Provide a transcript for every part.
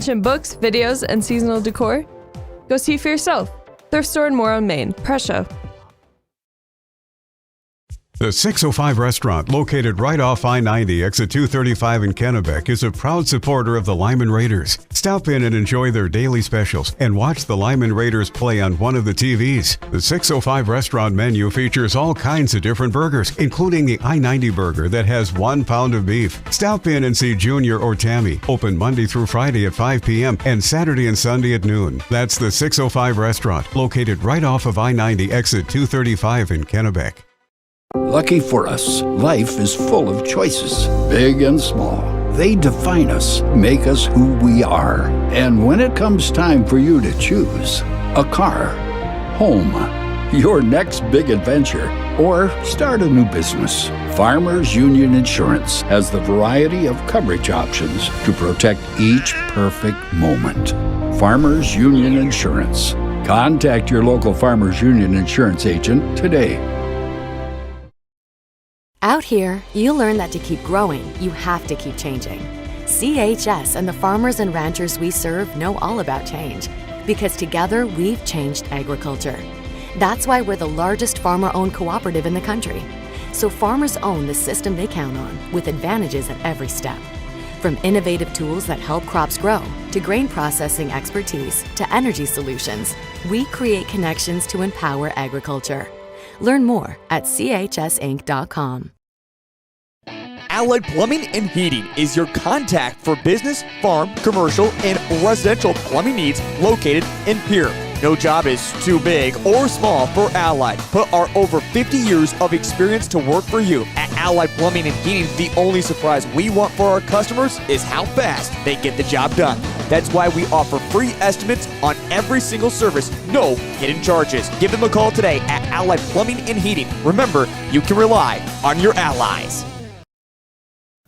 Fashion books, videos, and seasonal decor? Go see for yourself. Thrift store and more on Main. Presho. The 605 restaurant, located right off I-90, exit 235 in Kennebec, is a proud supporter of the Lyman Raiders. Stop in and enjoy their daily specials and watch the Lyman Raiders play on one of the TVs. The 605 restaurant menu features all kinds of different burgers, including the I-90 burger that has 1 pound of beef. Stop in and see Junior or Tammy. Open Monday through Friday at 5 p.m. and Saturday and Sunday at noon. That's the 605 restaurant, located right off of I-90, exit 235 in Kennebec. Lucky for us, life is full of choices, big and small. They define us, make us who we are. And when it comes time for you to choose a car, home, your next big adventure, or start a new business, Farmers Union Insurance has the variety of coverage options to protect each perfect moment. Farmers Union Insurance. Contact your local Farmers Union Insurance agent today. Out here, you learn that to keep growing, you have to keep changing. CHS and the farmers and ranchers we serve know all about change, because together we've changed agriculture. That's why we're the largest farmer-owned cooperative in the country. So farmers own the system they count on, with advantages at every step. From innovative tools that help crops grow, to grain processing expertise, to energy solutions, we create connections to empower agriculture. Learn more at chsinc.com. Allied Plumbing and Heating is your contact for business, farm, commercial, and residential plumbing needs located in Pierre. No job is too big or small for Allied. Put our over 50 years of experience to work for you. At Allied Plumbing and Heating, the only surprise we want for our customers is how fast they get the job done. That's why we offer free estimates on every single service, no hidden charges. Give them a call today at Allied Plumbing and Heating. Remember, you can rely on your allies.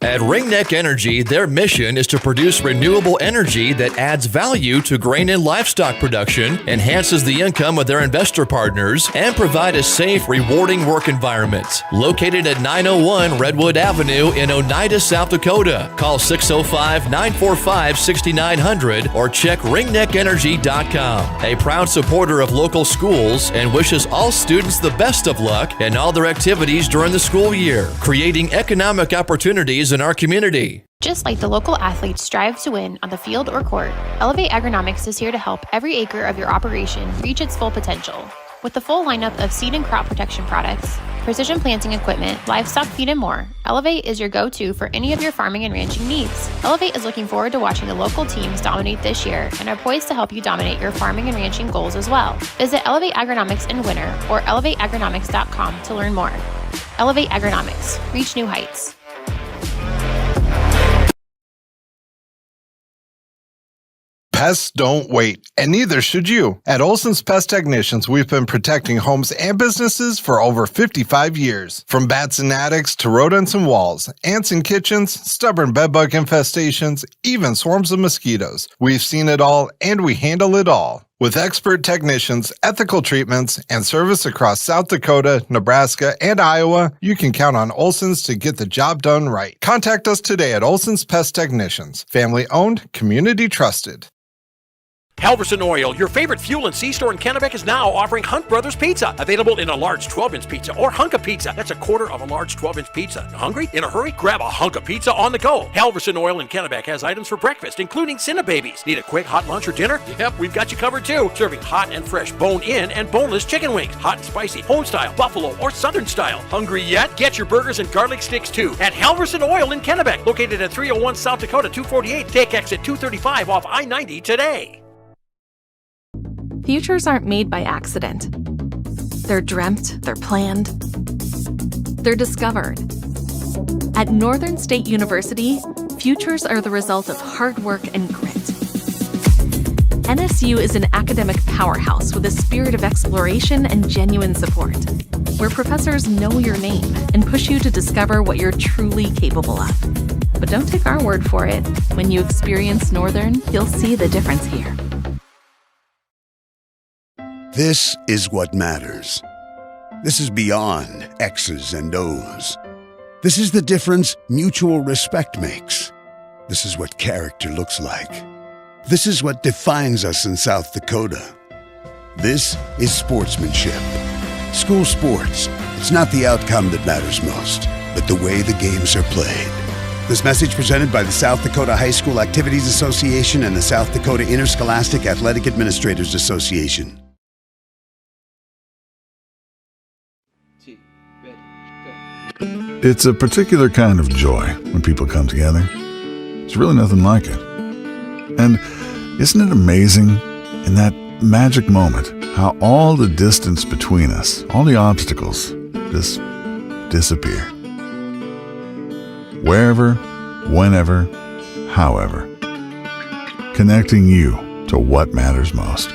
At Ringneck Energy, their mission is to produce renewable energy that adds value to grain and livestock production, enhances the income of their investor partners, and provide a safe, rewarding work environment. Located at 901 Redwood Avenue in Oneida, South Dakota. Call 605-945-6900 or check ringneckenergy.com. A proud supporter of local schools and wishes all students the best of luck in all their activities during the school year, creating economic opportunities in our community. Just like the local athletes strive to win on the field or court, Elevate Agronomics is here to help every acre of your operation reach its full potential. With the full lineup of seed and crop protection products, precision planting equipment, livestock feed, and more, Elevate is your go-to for any of your farming and ranching needs. Elevate is looking forward to watching the local teams dominate this year and are poised to help you dominate your farming and ranching goals as well. Visit Elevate Agronomics in Winter or elevateagronomics.com to learn more. Elevate Agronomics. Reach new heights. Pests don't wait, and neither should you. At Olson's Pest Technicians, we've been protecting homes and businesses for over 55 years. From bats and attics to rodents and walls, ants in kitchens, stubborn bedbug infestations, even swarms of mosquitoes. We've seen it all, and we handle it all. With expert technicians, ethical treatments, and service across South Dakota, Nebraska, and Iowa, you can count on Olson's to get the job done right. Contact us today at Olson's Pest Technicians. Family owned, community trusted. Halverson Oil, your favorite fuel and C-store in Kennebec, is now offering Hunt Brothers Pizza. Available in a large 12-inch pizza or hunk of pizza. That's a quarter of a large 12-inch pizza. Hungry? In a hurry? Grab a hunk of pizza on the go. Halverson Oil in Kennebec has items for breakfast, including Cinnababies. Need a quick hot lunch or dinner? Yep, we've got you covered too. Serving hot and fresh bone-in and boneless chicken wings. Hot and spicy, home-style, buffalo, or southern style. Hungry yet? Get your burgers and garlic sticks too at Halverson Oil in Kennebec. Located at 301 South Dakota 248. Take exit 235 off I-90 today. Futures aren't made by accident. They're dreamt, they're planned, they're discovered. At Northern State University, futures are the result of hard work and grit. NSU is an academic powerhouse with a spirit of exploration and genuine support, where professors know your name and push you to discover what you're truly capable of. But don't take our word for it. When you experience Northern, you'll see the difference here. This is what matters. This is beyond X's and O's. This is the difference mutual respect makes. This is what character looks like. This is what defines us in South Dakota. This is sportsmanship. School sports. It's not the outcome that matters most, but the way the games are played. This message presented by the South Dakota High School Activities Association and the South Dakota Interscholastic Athletic Administrators Association. It's a particular kind of joy when people come together. There's really nothing like it. And isn't it amazing in that magic moment how all the distance between us, all the obstacles, just disappear? Wherever, whenever, however. Connecting you to what matters most.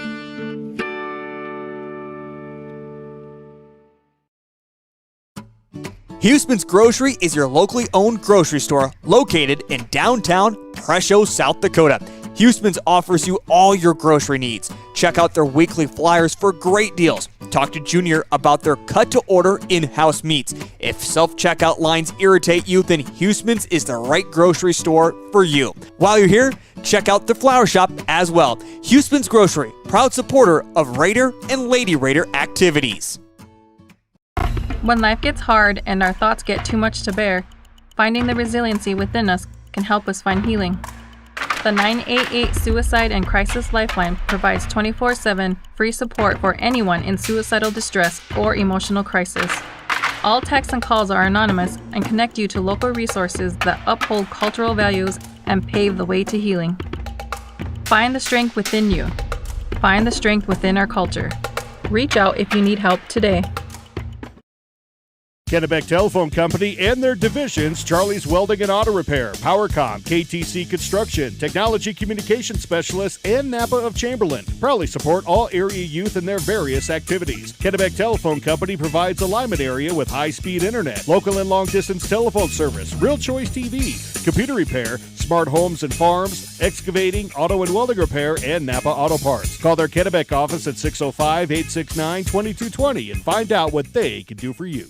Huseman's Grocery is your locally owned grocery store located in downtown Presho, South Dakota. Huseman's offers you all your grocery needs. Check out their weekly flyers for great deals. Talk to Junior about their cut-to-order in-house meats. If self-checkout lines irritate you, then Huseman's is the right grocery store for you. While you're here, check out the flower shop as well. Huseman's Grocery, proud supporter of Raider and Lady Raider activities. When life gets hard and our thoughts get too much to bear, finding the resiliency within us can help us find healing. The 988 Suicide and Crisis Lifeline provides 24/7 free support for anyone in suicidal distress or emotional crisis. All texts and calls are anonymous and connect you to local resources that uphold cultural values and pave the way to healing. Find the strength within you. Find the strength within our culture. Reach out if you need help today. Kennebec Telephone Company and their divisions, Charlie's Welding and Auto Repair, PowerCom, KTC Construction, Technology Communication Specialists, and Napa of Chamberlain proudly support all area youth in their various activities. Kennebec Telephone Company provides a Lyman area with high-speed internet, local and long-distance telephone service, Real Choice TV, computer repair, smart homes and farms, excavating, auto and welding repair, and Napa Auto Parts. Call their Kennebec office at 605-869-2220 and find out what they can do for you.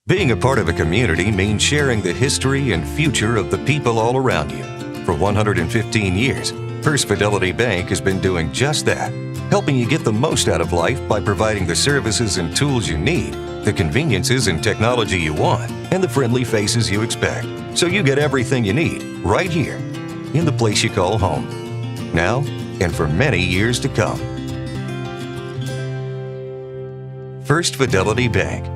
Being a part of a community means sharing the history and future of the people all around you. For 115 years, First Fidelity Bank has been doing just that, helping you get the most out of life by providing the services and tools you need, the conveniences and technology you want, and the friendly faces you expect. So you get everything you need right here in the place you call home. Now and for many years to come. First Fidelity Bank.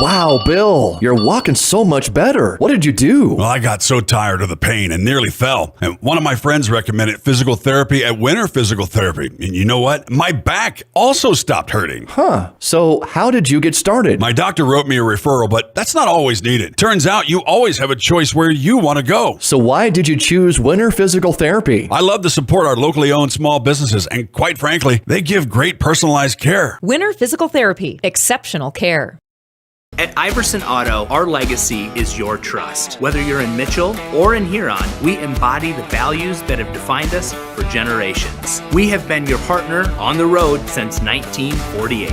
Wow, Bill, you're walking so much better. What did you do? Well, I got so tired of the pain and nearly fell. And one of my friends recommended physical therapy at Winter Physical Therapy. And you know what? My back also stopped hurting. Huh. So how did you get started? My doctor wrote me a referral, but that's not always needed. Turns out you always have a choice where you want to go. So why did you choose Winter Physical Therapy? I love to support our locally owned small businesses. And quite frankly, they give great personalized care. Winter Physical Therapy. Exceptional care. At Iverson Auto, our legacy is your trust. Whether you're in Mitchell or in Huron, we embody the values that have defined us for generations. We have been your partner on the road since 1948.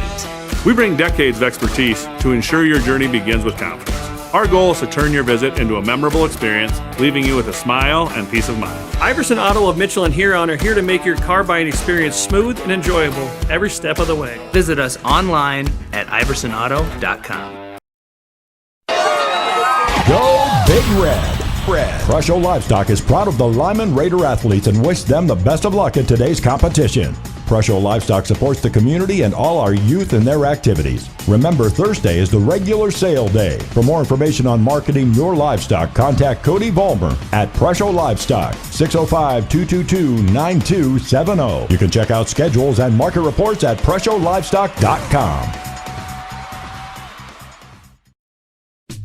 We bring decades of expertise to ensure your journey begins with confidence. Our goal is to turn your visit into a memorable experience, leaving you with a smile and peace of mind. Iverson Auto of Mitchell and Huron are here to make your car buying experience smooth and enjoyable every step of the way. Visit us online at iversonauto.com. Go Big Red. Presho Livestock is proud of the Lyman Raider athletes and wish them the best of luck in today's competition. Presho Livestock supports the community and all our youth in their activities. Remember, Thursday is the regular sale day. For more information on marketing your livestock, contact Cody Vollmer at Presho Livestock, 605-222-9270. You can check out schedules and market reports at PreshoLivestock.com.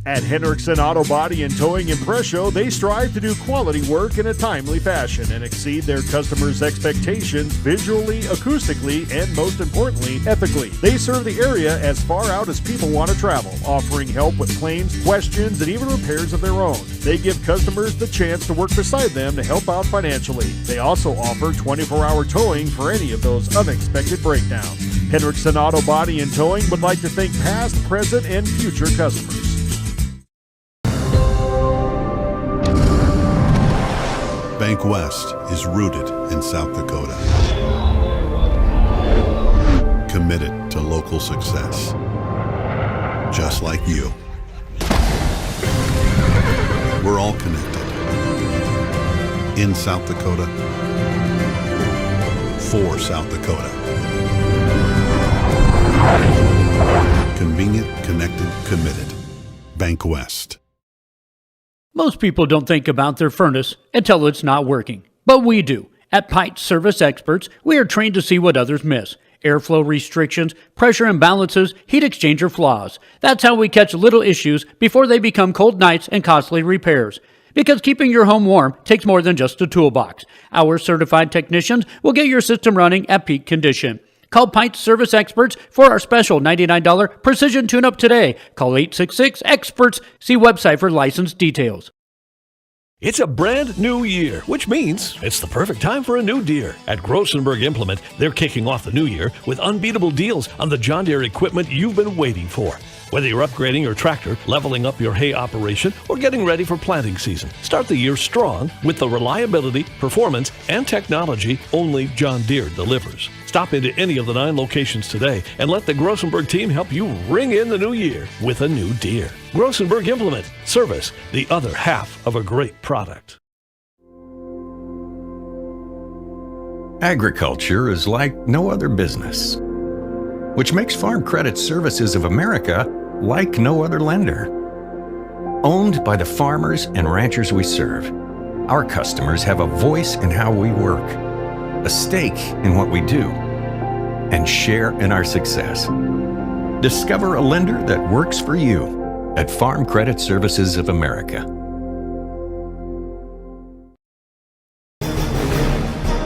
At Hendrickson Auto Body and Towing in Presho, they strive to do quality work in a timely fashion and exceed their customers' expectations visually, acoustically, and most importantly, ethically. They serve the area as far out as people want to travel, offering help with claims, questions, and even repairs of their own. They give customers the chance to work beside them to help out financially. They also offer 24-hour towing for any of those unexpected breakdowns. Hendrickson Auto Body and Towing would like to thank past, present, and future customers. BankWest is rooted in South Dakota. Committed to local success. Just like you. We're all connected. In South Dakota. For South Dakota. Convenient, connected, committed. BankWest. Most people don't think about their furnace until it's not working. But we do. At Pipe Service Experts, we are trained to see what others miss. Airflow restrictions, pressure imbalances, heat exchanger flaws. That's how we catch little issues before they become cold nights and costly repairs. Because keeping your home warm takes more than just a toolbox. Our certified technicians will get your system running at peak condition. Call Pipe Service Experts for our special $99 precision tune-up today. Call 866-EXPERTS. See website for license details. It's a brand new year, which means it's the perfect time for a new Deere. At Grossenburg Implement, they're kicking off the new year with unbeatable deals on the John Deere equipment you've been waiting for. Whether you're upgrading your tractor, leveling up your hay operation, or getting ready for planting season, start the year strong with the reliability, performance, and technology only John Deere delivers. Stop into any of the 9 locations today and let the Grossenburg team help you ring in the new year with a new Deere. Grossenburg Implement. Service, the other half of a great product. Agriculture is like no other business, which makes Farm Credit Services of America like no other lender. Owned by the farmers and ranchers we serve, our customers have a voice in how we work, a stake in what we do, and share in our success. Discover a lender that works for you at Farm Credit Services of America.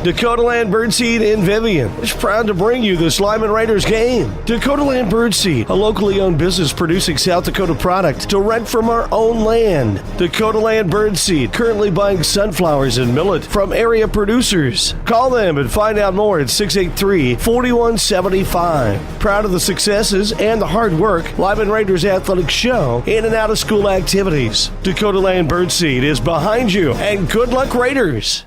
Dakota Land Birdseed in Vivian is proud to bring you this Lyman Raiders game. Dakota Land Birdseed, a locally owned business producing South Dakota product to rent from our own land. Dakota Land Birdseed, currently buying sunflowers and millet from area producers. Call them and find out more at 683-4175. Proud of the successes and the hard work Lyman Raiders athletics show in and out of school activities. Dakota Land Birdseed is behind you, and good luck, Raiders!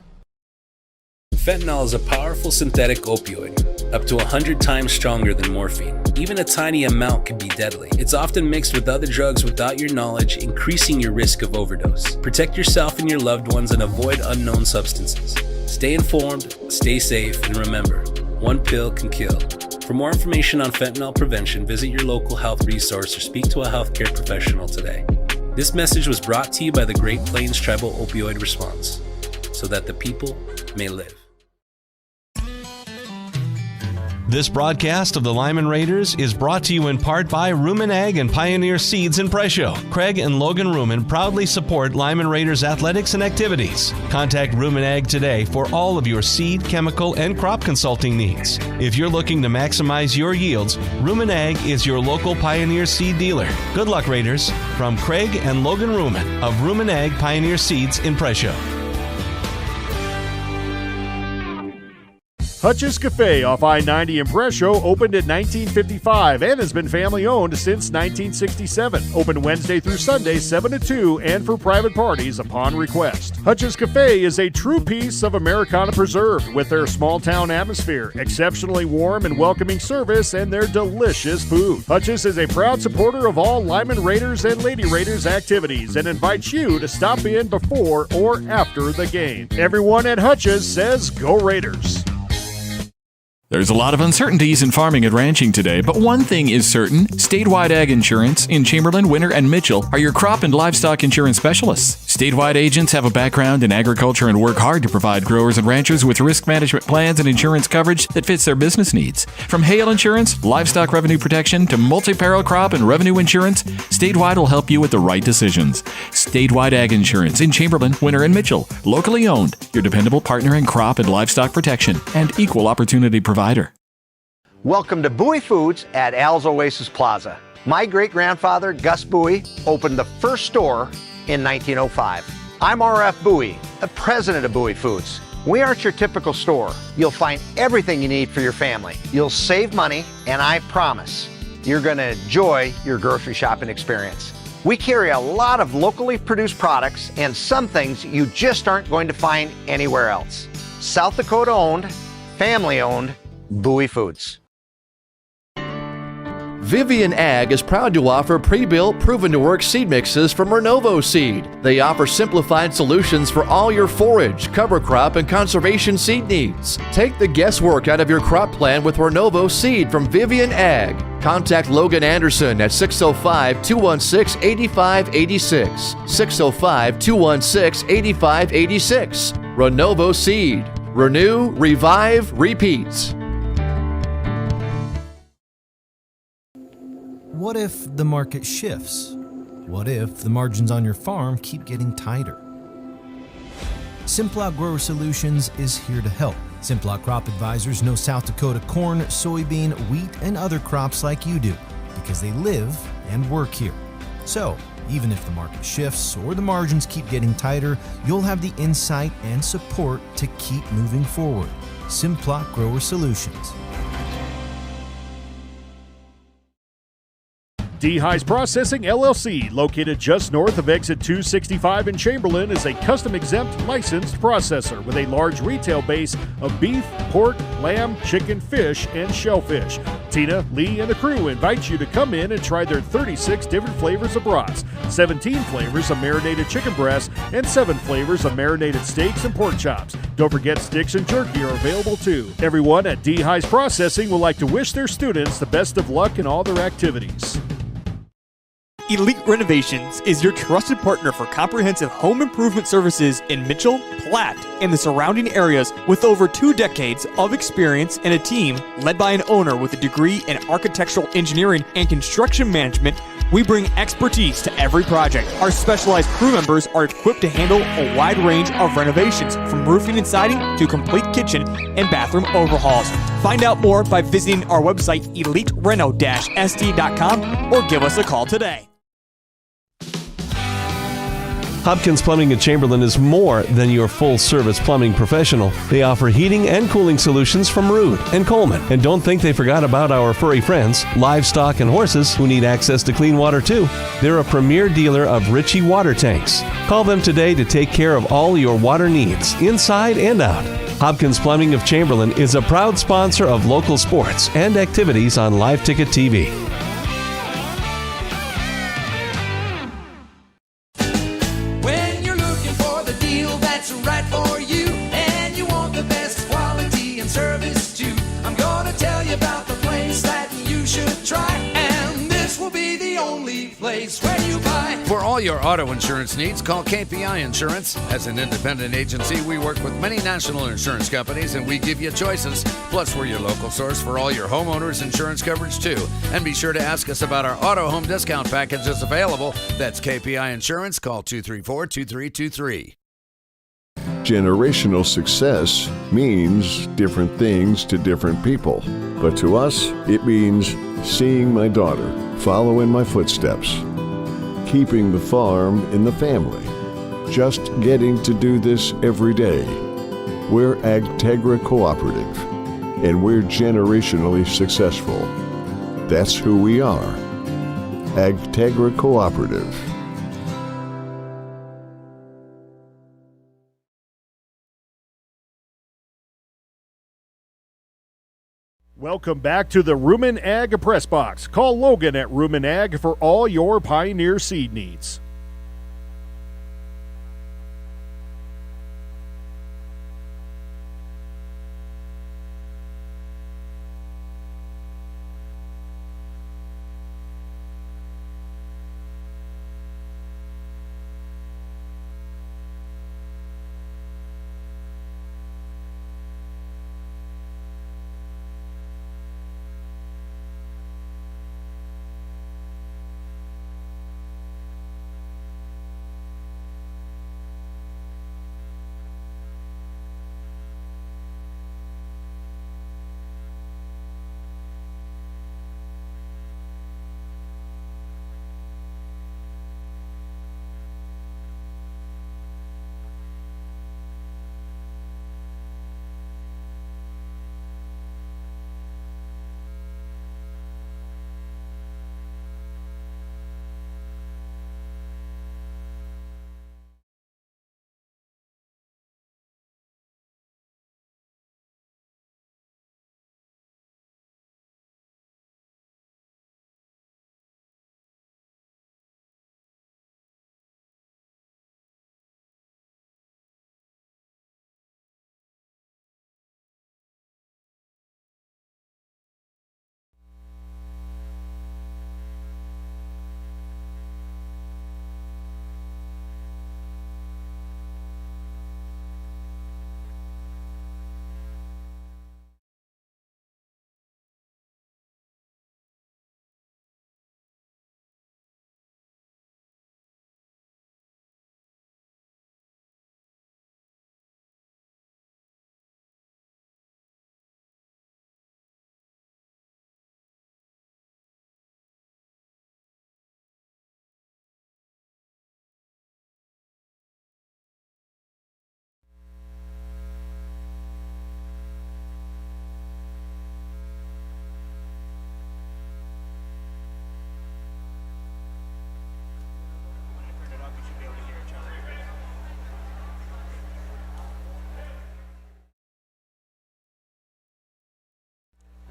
Fentanyl is a powerful synthetic opioid, up to 100 times stronger than morphine. Even a tiny amount can be deadly. It's often mixed with other drugs without your knowledge, increasing your risk of overdose. Protect yourself and your loved ones and avoid unknown substances. Stay informed, stay safe, and remember, one pill can kill. For more information on fentanyl prevention, visit your local health resource or speak to a healthcare professional today. This message was brought to you by the Great Plains Tribal Opioid Response, so that the people may live. This broadcast of the Lyman Raiders is brought to you in part by Rumen Ag and Pioneer Seeds in Presho. Craig and Logan Rumen proudly support Lyman Raiders athletics and activities. Contact Rumen Ag today for all of your seed, chemical, and crop consulting needs. If you're looking to maximize your yields, Rumen Ag is your local Pioneer Seed dealer. Good luck, Raiders. From Craig and Logan Rumen of Rumen Ag Pioneer Seeds in Presho. Hutch's Cafe off I-90 in Presho opened in 1955 and has been family-owned since 1967. Open Wednesday through Sunday, 7 to 2, and for private parties upon request. Hutch's Cafe is a true piece of Americana preserved with their small-town atmosphere, exceptionally warm and welcoming service, and their delicious food. Hutch's is a proud supporter of all Lyman Raiders and Lady Raiders activities and invites you to stop in before or after the game. Everyone at Hutch's says, "Go Raiders!" There's a lot of uncertainties in farming and ranching today, but one thing is certain. Statewide Ag Insurance in Chamberlain, Winter, and Mitchell are your crop and livestock insurance specialists. Statewide agents have a background in agriculture and work hard to provide growers and ranchers with risk management plans and insurance coverage that fits their business needs. From hail insurance, livestock revenue protection, to multi-peril crop and revenue insurance, Statewide will help you with the right decisions. Statewide Ag Insurance in Chamberlain, Winter, and Mitchell. Locally owned, your dependable partner in crop and livestock protection and equal opportunity provider. Welcome to Buoie Foods at Al's Oasis Plaza. My great-grandfather, Gus Buoie, opened the first store in 1905. I'm R.F. Buoie, the president of Buoie Foods. We aren't your typical store. You'll find everything you need for your family. You'll save money, and I promise you're going to enjoy your grocery shopping experience. We carry a lot of locally produced products and some things you just aren't going to find anywhere else. South Dakota owned, family owned, Buoie Foods. Vivian Ag is proud to offer pre-built, proven-to-work seed mixes from Renovo Seed. They offer simplified solutions for all your forage, cover crop, and conservation seed needs. Take the guesswork out of your crop plan with Renovo Seed from Vivian Ag. Contact Logan Anderson at 605-216-8586. 605-216-8586. Renovo Seed. Renew, revive, repeat. What if the market shifts? What if the margins on your farm keep getting tighter? Simplot Grower Solutions is here to help. Simplot crop advisors know South Dakota corn, soybean, wheat, and other crops like you do because they live and work here. So, even if the market shifts or the margins keep getting tighter, you'll have the insight and support to keep moving forward. Simplot Grower Solutions. Dehis Processing, LLC, located just north of exit 265 in Chamberlain, is a custom-exempt licensed processor with a large retail base of beef, pork, lamb, chicken, fish, and shellfish. Tina, Lee, and the crew invite you to come in and try their 36 different flavors of brats, 17 flavors of marinated chicken breasts, and 7 flavors of marinated steaks and pork chops. Don't forget sticks and jerky are available too. Everyone at Dehis Processing would like to wish their students the best of luck in all their activities. Elite Renovations is your trusted partner for comprehensive home improvement services in Mitchell, Platte, and the surrounding areas. With over 2 decades of experience and a team led by an owner with a degree in architectural engineering and construction management, we bring expertise to every project. Our specialized crew members are equipped to handle a wide range of renovations, from roofing and siding to complete kitchen and bathroom overhauls. Find out more by visiting our website, elitereno-sd.com, or give us a call today. Hopkins Plumbing of Chamberlain is more than your full-service plumbing professional. They offer heating and cooling solutions from Rood and Coleman. And don't think they forgot about our furry friends, livestock and horses, who need access to clean water too. They're a premier dealer of Ritchie water tanks. Call them today to take care of all your water needs, inside and out. Hopkins Plumbing of Chamberlain is a proud sponsor of local sports and activities on Live Ticket TV. For all your auto insurance needs, call KPI Insurance. As an independent agency, we work with many national insurance companies and we give you choices. Plus, we're your local source for all your homeowners insurance coverage too. And be sure to ask us about our auto home discount packages available. That's KPI Insurance. Call 234-2323. Generational success means different things to different people. But to us, it means seeing my daughter follow in my footsteps, keeping the farm in the family, just getting to do this every day. We're Agtegra Cooperative, and we're generationally successful. That's who we are. Agtegra Cooperative. Welcome back to the Rumen Ag Press Box. Call Logan at Rumen Ag for all your Pioneer seed needs.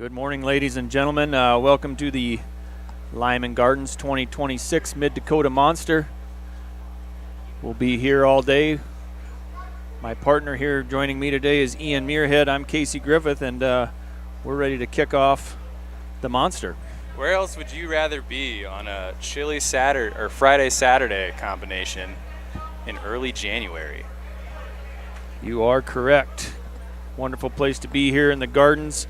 Good morning, ladies and gentlemen. Welcome to the Lyman Gardens 2026 Mid-Dakota Monster. We'll be here all day. My partner here joining me today is Ian Muirhead. I'm Casey Griffith, and we're ready to kick off the Monster. Where else would you rather be on a chilly Saturday or Friday-Saturday combination in early January? You are correct. Wonderful place to be here in the Gardens.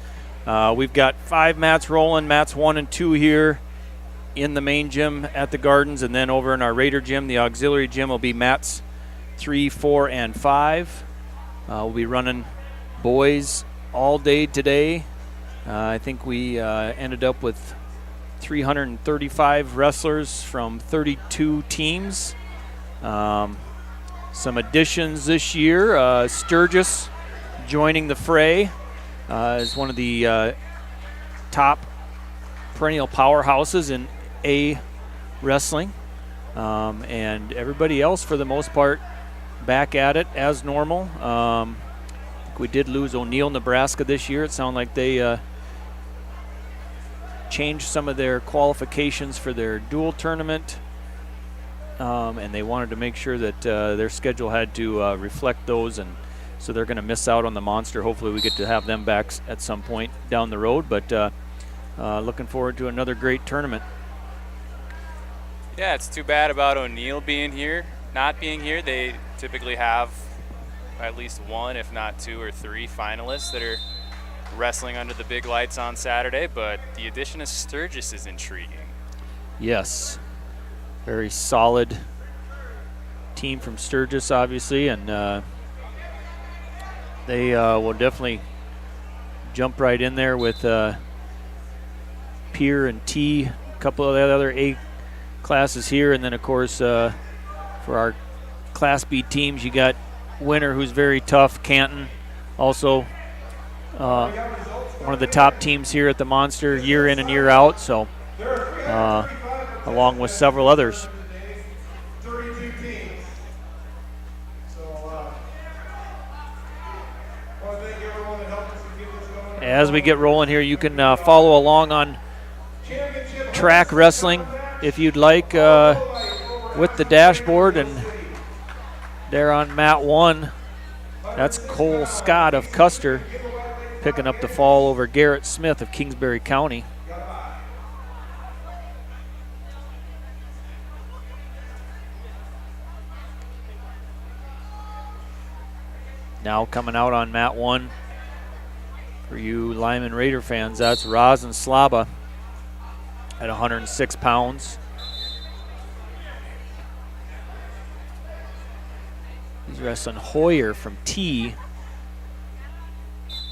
We've got 5 mats rolling, mats 1 and 2 here in the main gym at the Gardens, and then over in our Raider gym, the auxiliary gym, will be mats 3, 4, and 5. We'll be running boys all day today. I think we ended up with 335 wrestlers from 32 teams. Some additions this year. Sturgis joining the fray. Is one of the top perennial powerhouses in A wrestling. And everybody else, for the most part, back at it as normal. I think we did lose O'Neill, Nebraska this year. It sounded like they changed some of their qualifications for their dual tournament. And they wanted to make sure that their schedule had to reflect those, and so they're going to miss out on the Monster. Hopefully we get to have them back at some point down the road, but looking forward to another great tournament. Yeah, it's too bad about O'Neill not being here. They typically have at least 1, if not 2 or 3 finalists that are wrestling under the big lights on Saturday, but the addition of Sturgis is intriguing. Yes, very solid team from Sturgis, obviously, and they will definitely jump right in there with Pier and T, a couple of the other A classes here, and then of course for our Class B teams, you got Winter, who's very tough, Canton, also one of the top teams here at the Monster year in and year out, so along with several others. As we get rolling here, you can follow along on Track Wrestling if you'd like with the dashboard. And there on mat 1, that's Cole Scott of Custer picking up the fall over Garrett Smith of Kingsbury County. Now coming out on mat 1, for you Lyman Raider fans, that's Rosin Slaba at 106 pounds. He's wrestling Hoyer from T.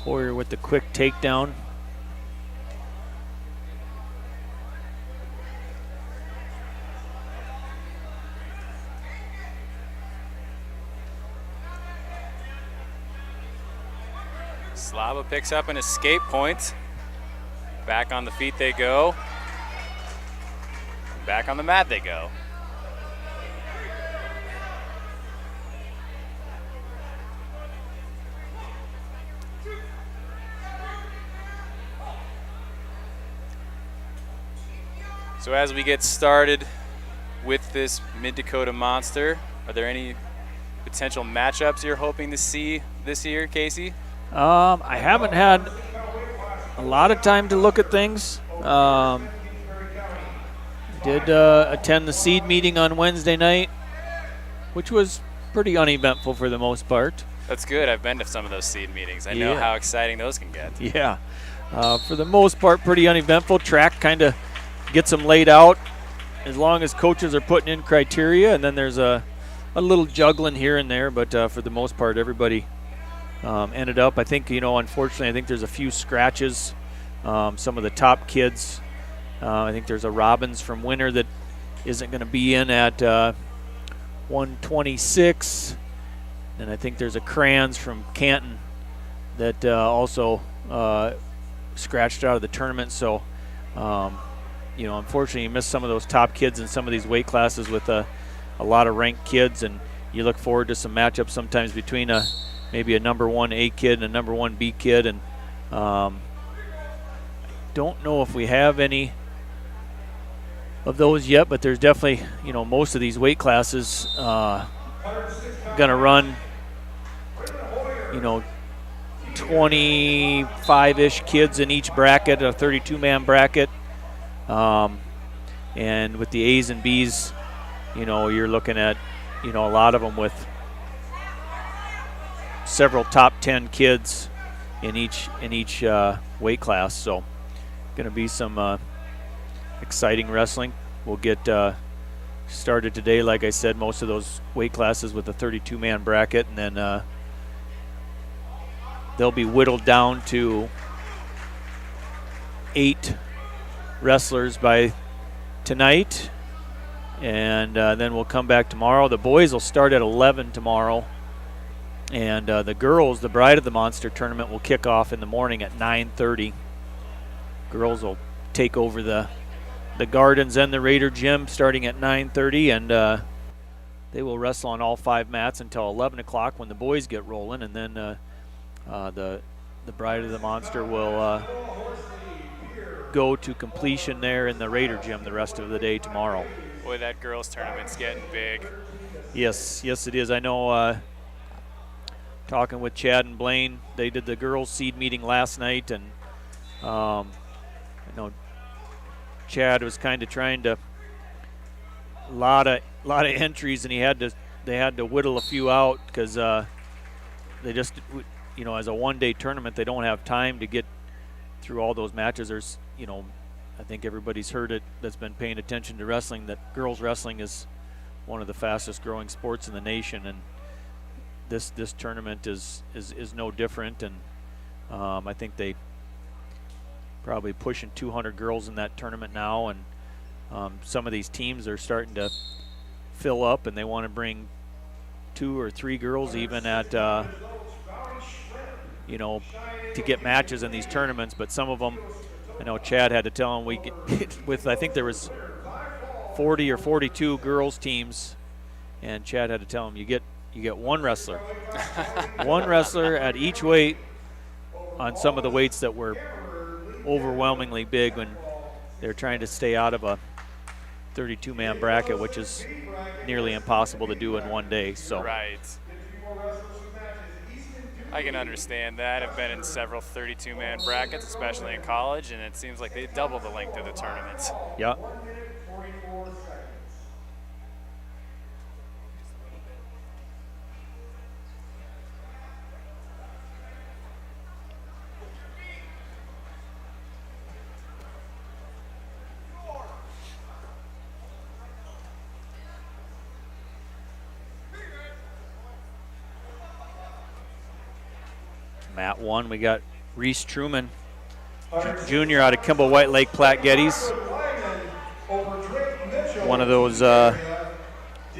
Hoyer with the quick takedown. Slava picks up an escape point. Back on the feet they go. Back on the mat they go. So as we get started with this Mid-Dakota Monster, are there any potential matchups you're hoping to see this year, Casey? I haven't had a lot of time to look at things. Did attend the seed meeting on Wednesday night, which was pretty uneventful for the most part. That's good. I've been to some of those seed meetings. I know how exciting those can get. Yeah. For the most part, pretty uneventful. Track kind of gets them laid out as long as coaches are putting in criteria, and then there's a little juggling here and there, but for the most part, everybody ended up, I think, unfortunately, I think there's a few scratches. Some of the top kids, I think there's a Robbins from Winter that isn't going to be in at 126, and I think there's a Crayons from Canton that also scratched out of the tournament. So, unfortunately, you miss some of those top kids in some of these weight classes with a lot of ranked kids, and you look forward to some matchups sometimes between maybe a number 1 A kid and a number 1 B kid, and don't know if we have any of those yet, but there's definitely, most of these weight classes going to run, 25-ish kids in each bracket, a 32-man bracket. And with the A's and B's, you're looking at, a lot of them with several top 10 kids in each weight class. So going to be some exciting wrestling. We'll get started today, like I said, most of those weight classes with a 32-man bracket, and then they'll be whittled down to 8 wrestlers by tonight, and then we'll come back tomorrow. The boys will start at 11 tomorrow, and the girls, the Bride of the Monster tournament, will kick off in the morning at 9:30. Girls will take over the Gardens and the Raider Gym starting at 9:30, and they will wrestle on all 5 mats until 11 o'clock when the boys get rolling, and then the Bride of the Monster will go to completion there in the Raider Gym the rest of the day tomorrow. Boy, that girls tournament's getting big. Yes, it is. I know, talking with Chad and Blaine, they did the girls seed meeting last night, and I know Chad was kind of trying to a lot of entries, and they had to whittle a few out because they just, as a one-day tournament, they don't have time to get through all those matches. There's, I think everybody's heard it that's been paying attention to wrestling, that girls wrestling is one of the fastest growing sports in the nation, and this tournament is no different. And I think they probably pushing 200 girls in that tournament now, and some of these teams are starting to fill up, and they want to bring 2 or 3 girls even at to get matches in these tournaments. But some of them, I know Chad had to tell them, I think there was 40 or 42 girls teams, and Chad had to tell them, you get one wrestler, one wrestler at each weight on some of the weights that were overwhelmingly big when they're trying to stay out of a 32-man bracket, which is nearly impossible to do in one day. So right. I can understand that. I've been in several 32-man brackets, especially in college, and it seems like they double the length of the tournaments. Yeah. Mat 1, we got Reese Truman, Jr. out of Kimball White Lake Platte Geddes. One of those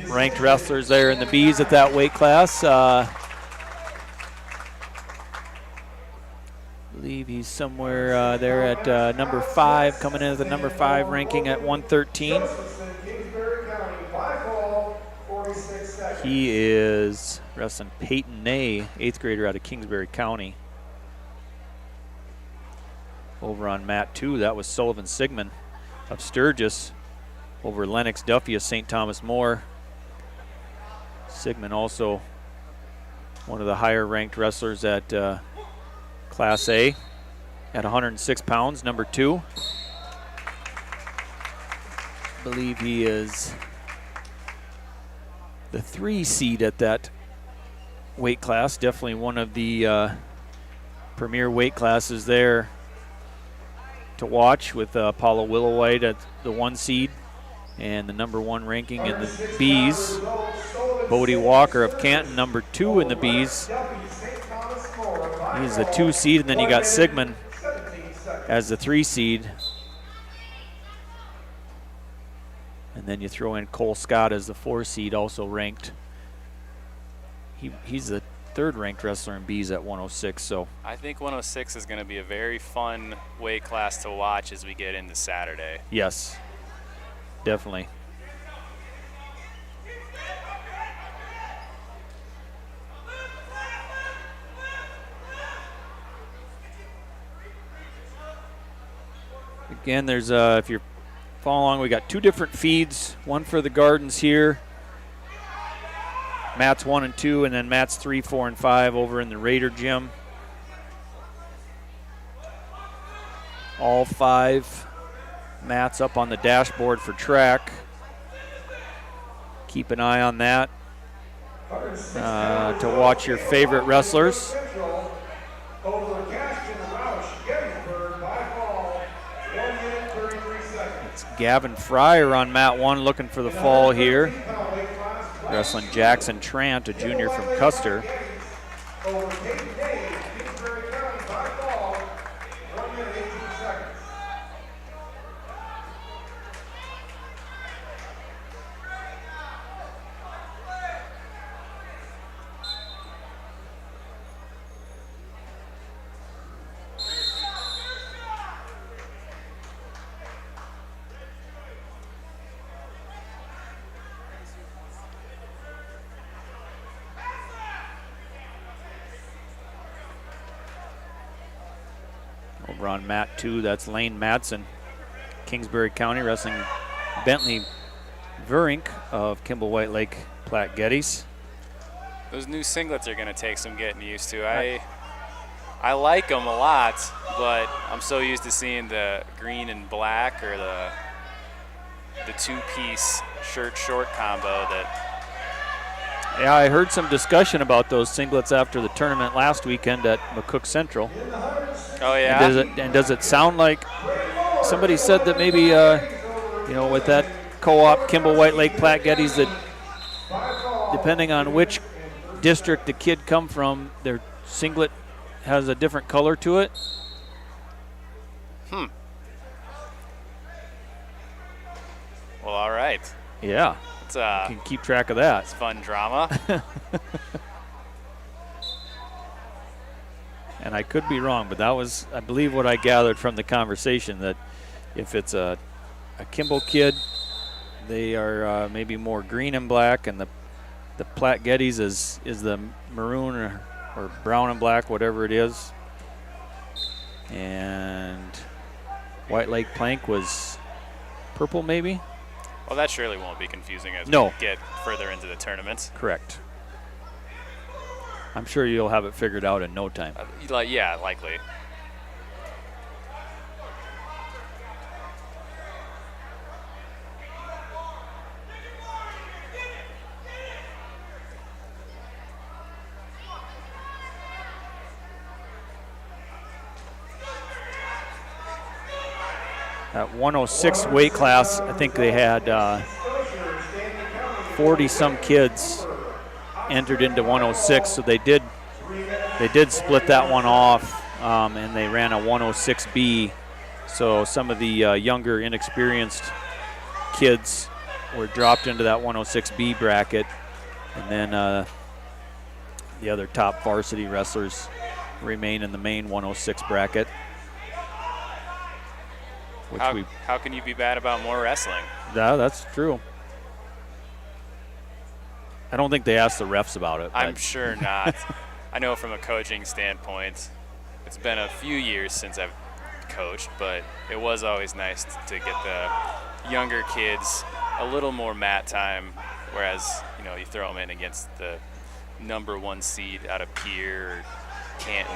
ranked wrestlers there in the B's at that weight class. I believe he's somewhere there at number 5, coming in at the number 5 ranking at 113. He is wrestling Peyton Ney, 8th grader out of Kingsbury County. Over on mat 2, that was Sullivan Sigmund of Sturgis over Lennox Duffy of St. Thomas More. Sigmund also one of the higher ranked wrestlers at Class A at 106 pounds, number 2. I believe he is the 3 seed at that weight class. Definitely one of the premier weight classes there to watch, with Paula Willowite at the 1 seed and the number 1 ranking in the B's. Bodie Walker of Canton, number 2 in the B's. He's the 2 seed, and then you got Sigmund as the 3 seed. And then you throw in Cole Scott as the 4 seed, also ranked. He's the 3rd ranked wrestler in B's at 106. So I think 106 is going to be a very fun weight class to watch as we get into Saturday. Yes, definitely. Again, there's if you're following along, we got 2 different feeds. One for the gardens here, mats 1 and 2, and then mats 3, 4, and 5 over in the Raider gym. All 5 mats up on the dashboard for track. Keep an eye on that to watch your favorite wrestlers. It's Gavin Fryer on mat 1 looking for the fall here. Wrestling Jackson Trant, a junior from Custer. Over on mat 2, that's Lane Madsen, Kingsbury County, wrestling Bentley Verink of Kimball White Lake Platte Geddes. Those new singlets are going to take some getting used to. I like them a lot, but I'm so used to seeing the green and black or the 2-piece shirt short combo that. Yeah, I heard some discussion about those singlets after the tournament last weekend at McCook Central. Oh yeah. And does it sound like somebody said that maybe with that co-op Kimball White Lake Platte Geddes, that depending on which district the kid come from, their singlet has a different color to it? Well, all right. Yeah. You can keep track of that. It's fun drama. And I could be wrong, but that was, I believe, what I gathered from the conversation, that if it's a Kimball kid, they are maybe more green and black, and the Platte Geddes is the maroon or brown and black, whatever it is. And White Lake Plank was purple, maybe? Well, that surely won't be confusing as we get further into the tournaments. Correct. I'm sure you'll have it figured out in no time. Yeah, likely. At 106 weight class, I think they had 40-some kids entered into 106, so they did split that one off, and they ran a 106B. So some of the younger, inexperienced kids were dropped into that 106B bracket, and then the other top varsity wrestlers remain in the main 106 bracket. How can you be bad about more wrestling? Yeah, that's true. I don't think they asked the refs about it. I'm sure not. I know from a coaching standpoint, it's been a few years since I've coached, but it was always nice to get the younger kids a little more mat time, whereas you throw them in against the #1 seed out of Pierre or Canton.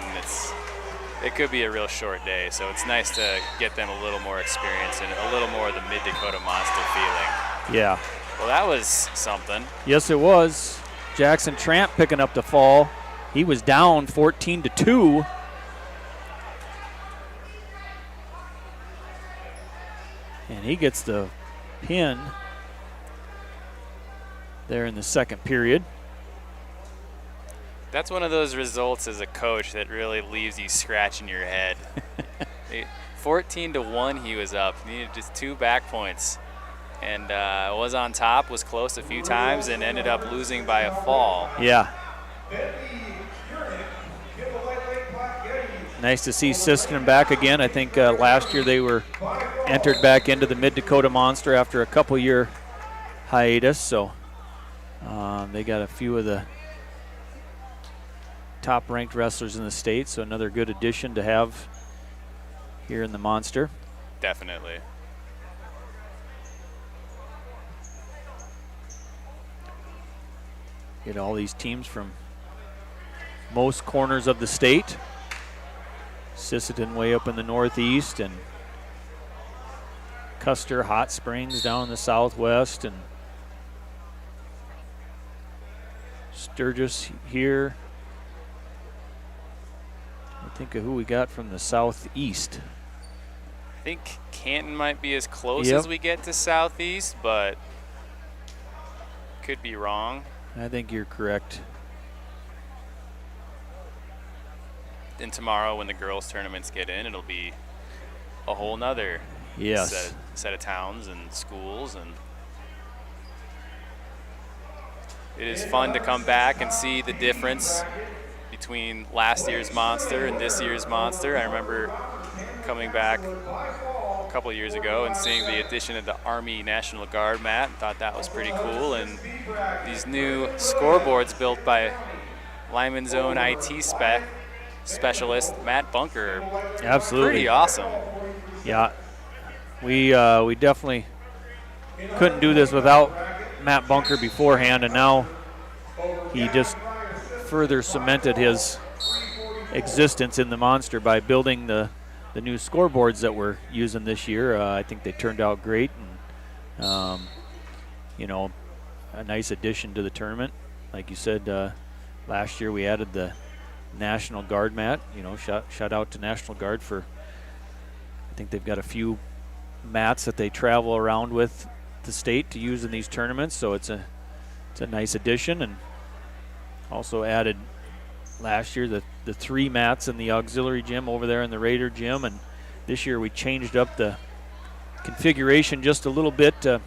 It could be a real short day, so it's nice to get them a little more experience and a little more of the Mid-Dakota Monster feeling. Yeah. Well, that was something. Yes, it was. Jackson Trant picking up the fall. He was down 14-2. And he gets the pin there in the second period. That's one of those results as a coach that really leaves you scratching your head. 14-1 he was up. Needed just 2 back points. And was on top, was close a few times, and ended up losing by a fall. Yeah. Nice to see Siskinen back again. I think last year they were entered back into the Mid-Dakota Monster after a couple-year hiatus. So they got a few of the top-ranked wrestlers in the state, so another good addition to have here in the Monster. Definitely. Get all these teams from most corners of the state. Sisseton way up in the northeast, and Custer, Hot Springs down in the southwest, and Sturgis here. I think of who we got from the southeast. I think Canton might be as close as we get to southeast, but could be wrong. I think you're correct. And tomorrow when the girls tournaments get in, it'll be a whole nother set of towns and schools, and it is fun to come back and see the difference between last year's monster and this year's monster. I remember coming back a couple of years ago and seeing the addition of the Army National Guard mat. Thought that was pretty cool, and these new scoreboards built by Lyman's own IT specialist Matt Bunker. Absolutely, pretty awesome. Yeah, we definitely couldn't do this without Matt Bunker beforehand, and now he just further cemented his existence in the monster by building the new scoreboards that we're using this year. I think they turned out great, and you know, a nice addition to the tournament. Like you said, last year we added the National Guard mat. You know, shout out to National Guard for, I think they've got a few mats that they travel around with the state to use in these tournaments, so it's a nice addition. And also added last year the 3 mats in the auxiliary gym over there in the Raider gym, and this year we changed up the configuration just a little bit to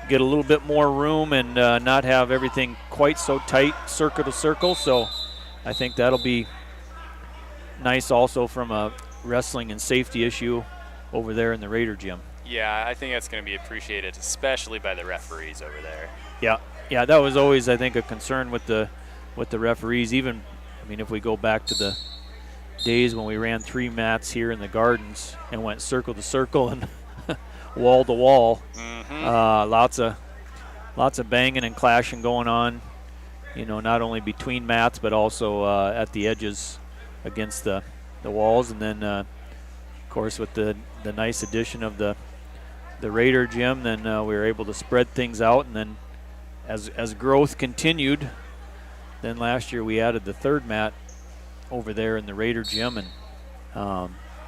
get a little bit more room and not have everything quite so tight circle to circle. So I think that'll be nice also from a wrestling and safety issue over there in the Raider gym. Yeah, I think that's going to be appreciated, especially by the referees over there. Yeah, that was always, I think, a concern with the referees. Even, I mean, if we go back to the days when we ran 3 mats here in the gardens and went circle to circle and wall to wall, lots of banging and clashing going on. You know, not only between mats but also at the edges against the walls. And then, of course, with the nice addition of the Raider gym, then we were able to spread things out. And then as growth continued, then last year we added the 3rd mat over there in the Raider gym, and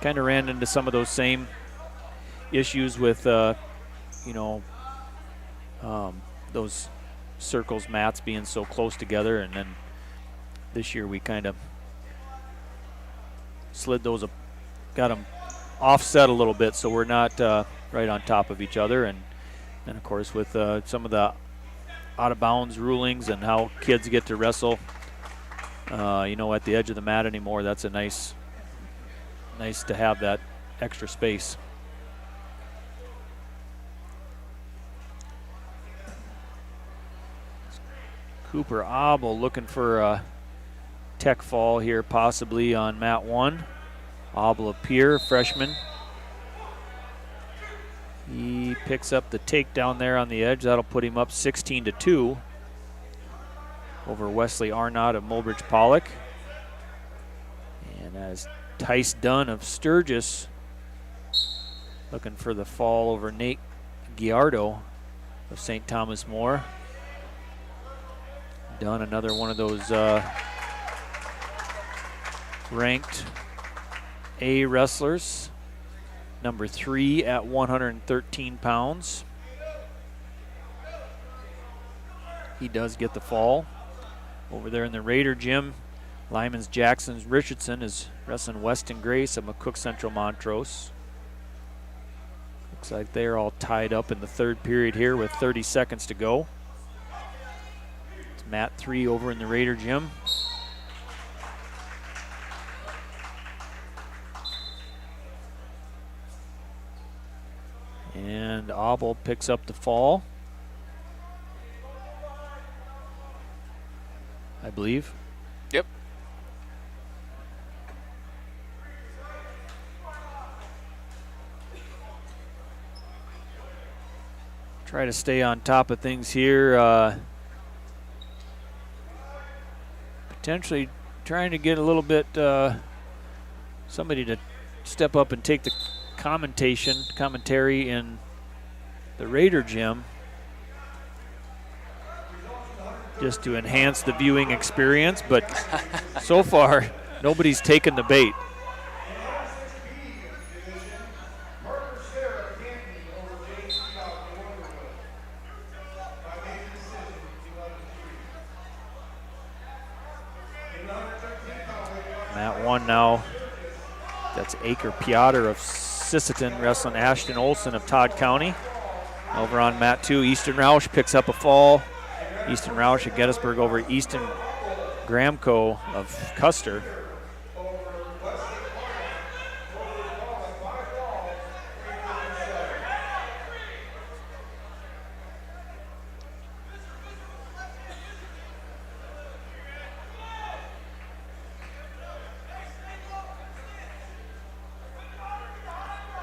kind of ran into some of those same issues with, you know, those circles mats being so close together. And then this year we kind of slid those up, got them offset a little bit so we're not right on top of each other. And of course with some of the out of bounds rulings and how kids get to wrestle, you know, at the edge of the mat anymore, that's a nice to have that extra space. Cooper Abel looking for a tech fall here possibly on mat 1. Abel of Pierre, freshman. He picks up the takedown there on the edge. That'll put him up 16-2 over Wesley Arnott of Mulbridge Pollock. And as Tice Dunn of Sturgis looking for the fall over Nate Giardo of St. Thomas More. Dunn, another one of those ranked A wrestlers. Number 3 at 113 pounds. He does get the fall. Over there in the Raider gym, Lyman's Jackson Richardson is wrestling Weston Grace of McCook Central Montrose. Looks like they're all tied up in the 3rd period here with 30 seconds to go. It's mat 3 over in the Raider gym. And Abel picks up the fall, I believe. Yep. try to stay on top of things here. Potentially trying to get a little bit somebody to step up and take the commentary in the Raider gym, just to enhance the viewing experience, but so far nobody's taken the bait. Mat 1 now. That's Aker Piotr of Sisseton wrestling Ashton Olson of Todd County. Over on mat 2, Easton Roush picks up a fall. Easton Roush at Gettysburg over Easton Gramco of Custer.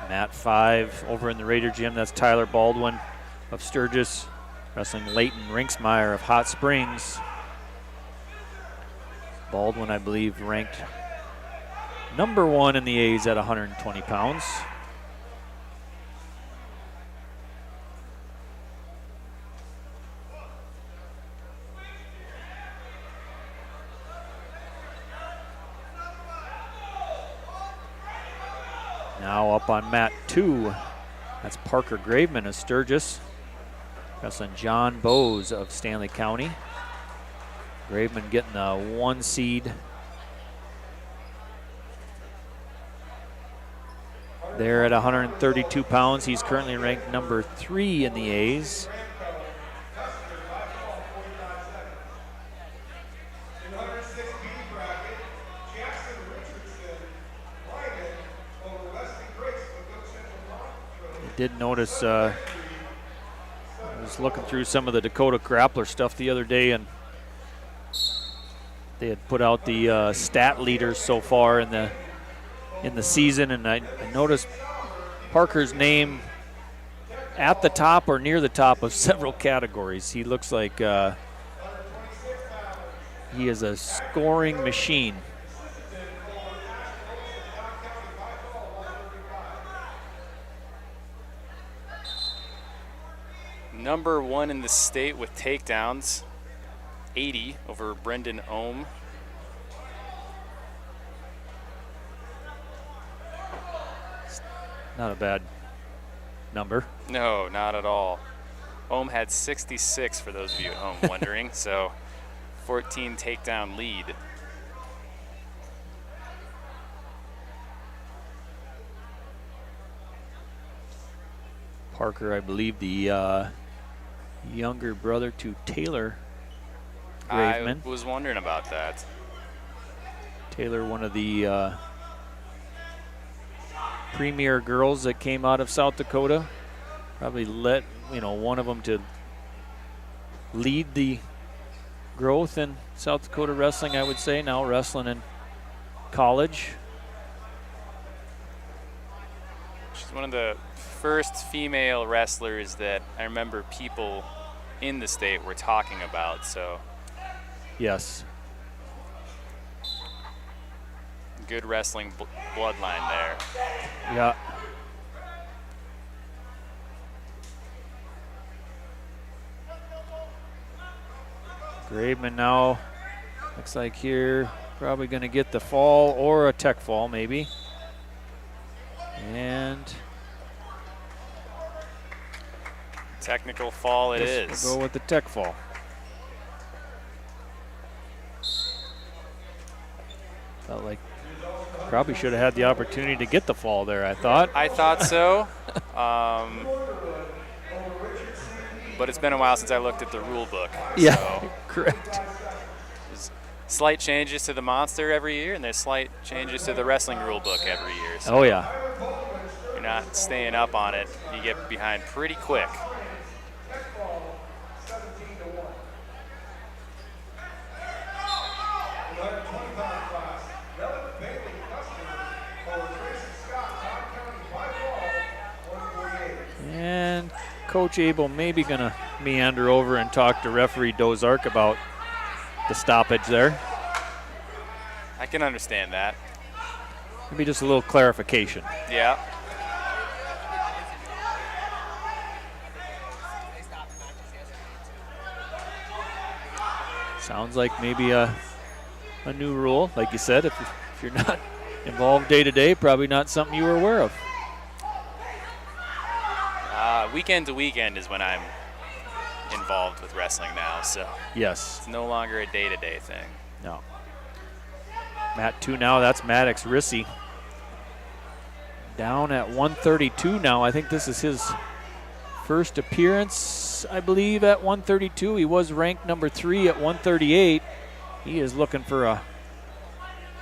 Mat 5 over in the Raider gym, that's Tyler Baldwin of Sturgis wrestling Leighton Rinksmeyer of Hot Springs. Baldwin, I believe, ranked number 1 in the A's at 120 pounds. Now up on mat 2, that's Parker Graveman of Sturgis wrestling John Bowes of Stanley County. Graveman getting the 1 seed there at 132 pounds. He's currently ranked number 3 in the A's. Did notice, I was looking through some of the Dakota Grappler stuff the other day, and they had put out the stat leaders so far in the season, and I noticed Parker's name at the top or near the top of several categories. He looks like he is a scoring machine. Number 1 in the state with takedowns, 80 over Brendan Ohm. Not a bad number. No, not at all. Ohm had 66 for those of you at home wondering, so 14 takedown lead. Parker, I believe, the younger brother to Taylor Graveman. I was wondering about that. Taylor, one of the premier girls that came out of South Dakota. Probably let one of them to lead the growth in South Dakota wrestling, I would say. Now wrestling in college. She's one of the first female wrestlers that I remember people in the state were talking about, so. Yes. Good wrestling bloodline there. Yeah. Graveman now looks like here probably going to get the fall or a tech fall maybe. And technical fall it is. We'll go with the tech fall. Felt like probably should have had the opportunity to get the fall there, I thought. I thought so. But it's been a while since I looked at the rule book. Yeah, so correct. There's slight changes to the monster every year, and there's slight changes to the wrestling rule book every year. So oh, yeah. if you're not staying up on it, you get behind pretty quick. And Coach Abel maybe going to meander over and talk to referee Dozark about the stoppage there. I can understand that. Maybe just a little clarification. Yeah. Sounds like maybe a new rule. Like you said, if you're not involved day to day, probably not something you were aware of. Weekend to weekend is when I'm involved with wrestling now, so yes, it's no longer a day-to-day thing. No. Mat 2 now, that's Maddox Rissy. Down at 132 now. I think this is his first appearance, I believe, at 132. He was ranked number 3 at 138. He is looking for a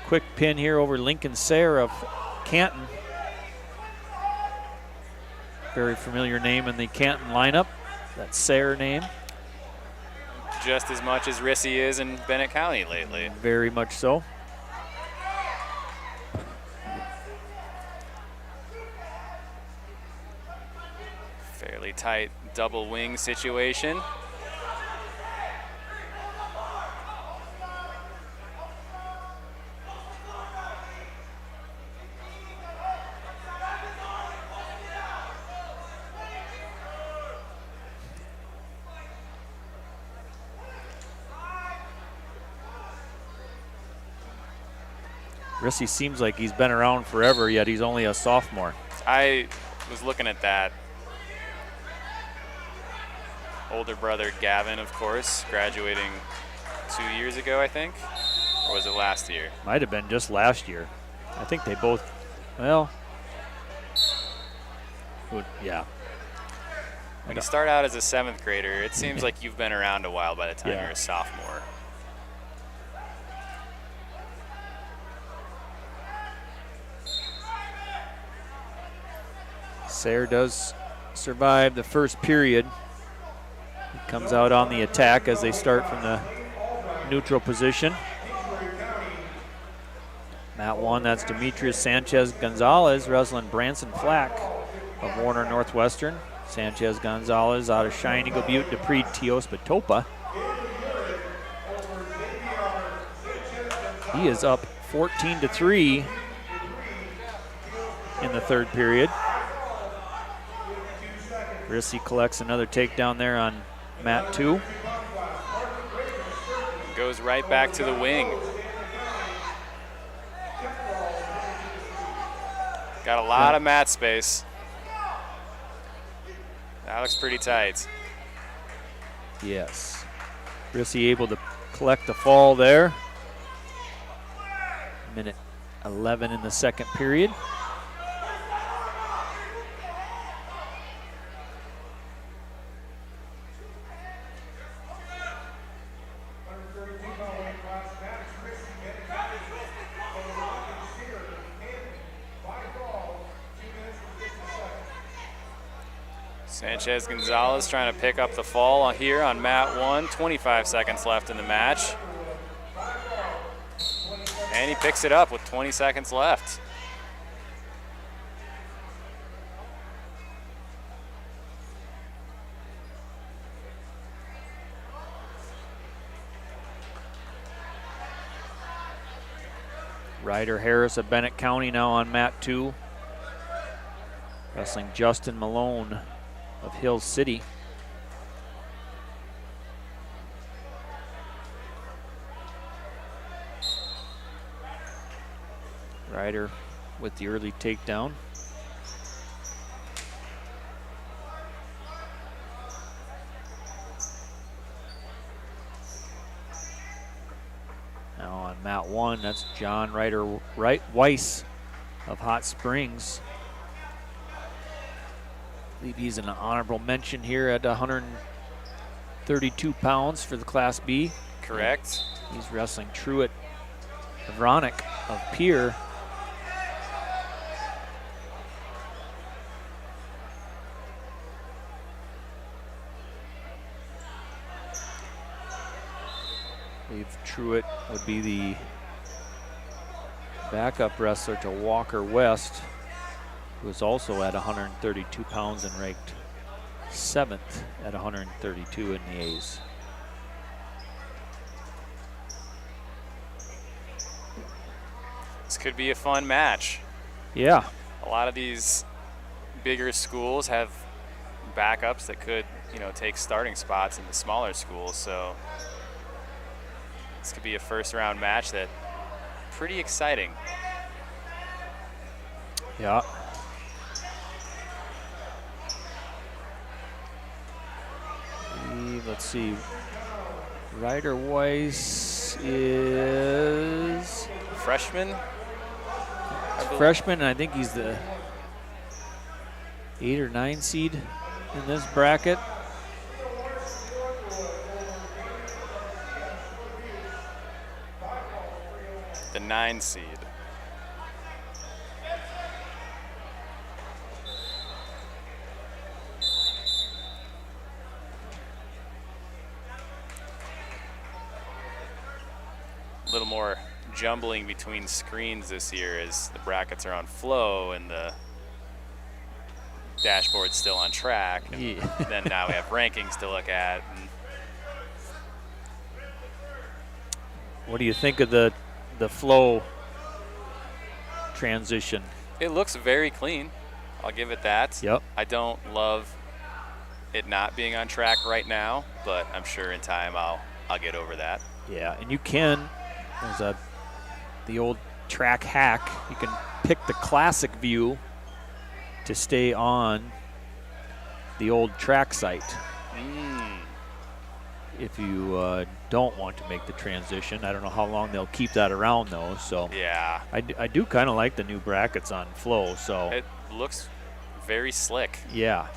quick pin here over Lincoln Sayre of Canton. Very familiar name in the Canton lineup, that Sayre name. Just as much as Rissy is in Bennett County lately. Very much so. Fairly tight double wing situation. Rissy seems like he's been around forever, yet he's only a sophomore. I was looking at that. Older brother Gavin, of course, graduating 2 years ago, I think. Or was it last year? Might have been just last year. I think they both, well, yeah. When you start out as a 7th grader, it seems like you've been around a while by the time you're a sophomore. Sayre does survive the first period. He comes out on the attack as they start from the neutral position. Mat 1, that's Demetrius Sanchez Gonzalez wrestling Branson Flack of Warner Northwestern. Sanchez Gonzalez out of Shine Eagle Butte, Dupree Teospatopa. He is up 14-3 in the third period. Rissy collects another takedown there on Mat 2. Goes right back to the wing. Got a lot of mat space. That looks pretty tight. Yes. Rissy able to collect the fall there. Minute 11 in the second period. Sanchez Gonzalez trying to pick up the fall here on Mat 1. 25 seconds left in the match. And he picks it up with 20 seconds left. Ryder Harris of Bennett County now on Mat 2. Wrestling Justin Malone of Hill City. Ryder with the early takedown. Now on Mat 1, that's John Ryder Weiss of Hot Springs. I believe he's an honorable mention here at 132 pounds for the Class B. Correct. He's wrestling Truett Vronick of Pierre. I believe Truett would be the backup wrestler to Walker West, who is also at 132 pounds and ranked 7th at 132 in the A's. This could be a fun match. Yeah. A lot of these bigger schools have backups that could, take starting spots in the smaller schools. So this could be a first-round match that pretty exciting. Yeah. Let's see. Ryder Weiss is freshman. Freshman, and I think he's the 8 or 9 seed in this bracket. The 9 seed. A little more jumbling between screens this year as the brackets are on flow and the dashboard's still on track. And then now we have rankings to look at. And what do you think of the flow transition? it looks very clean. I'll give it that. Yep. I don't love it not being on track right now, but I'm sure in time I'll get over that. Yeah, and you can, there's the old track hack, you can pick the classic view to stay on the old track site. If you don't want to make the transition. I don't know how long they'll keep that around though, so yeah, I do kind of like the new brackets on flow. So it looks very slick. Yeah,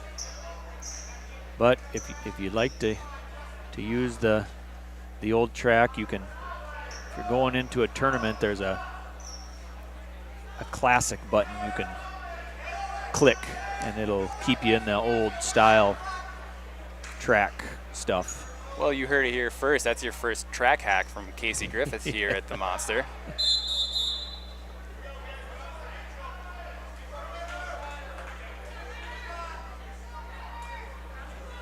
but if you'd like to use the old track, you can. If you're going into a tournament, there's a classic button you can click, and it'll keep you in the old style track stuff. Well, you heard it here first. That's your first track hack from Casey Griffiths here at the Monster.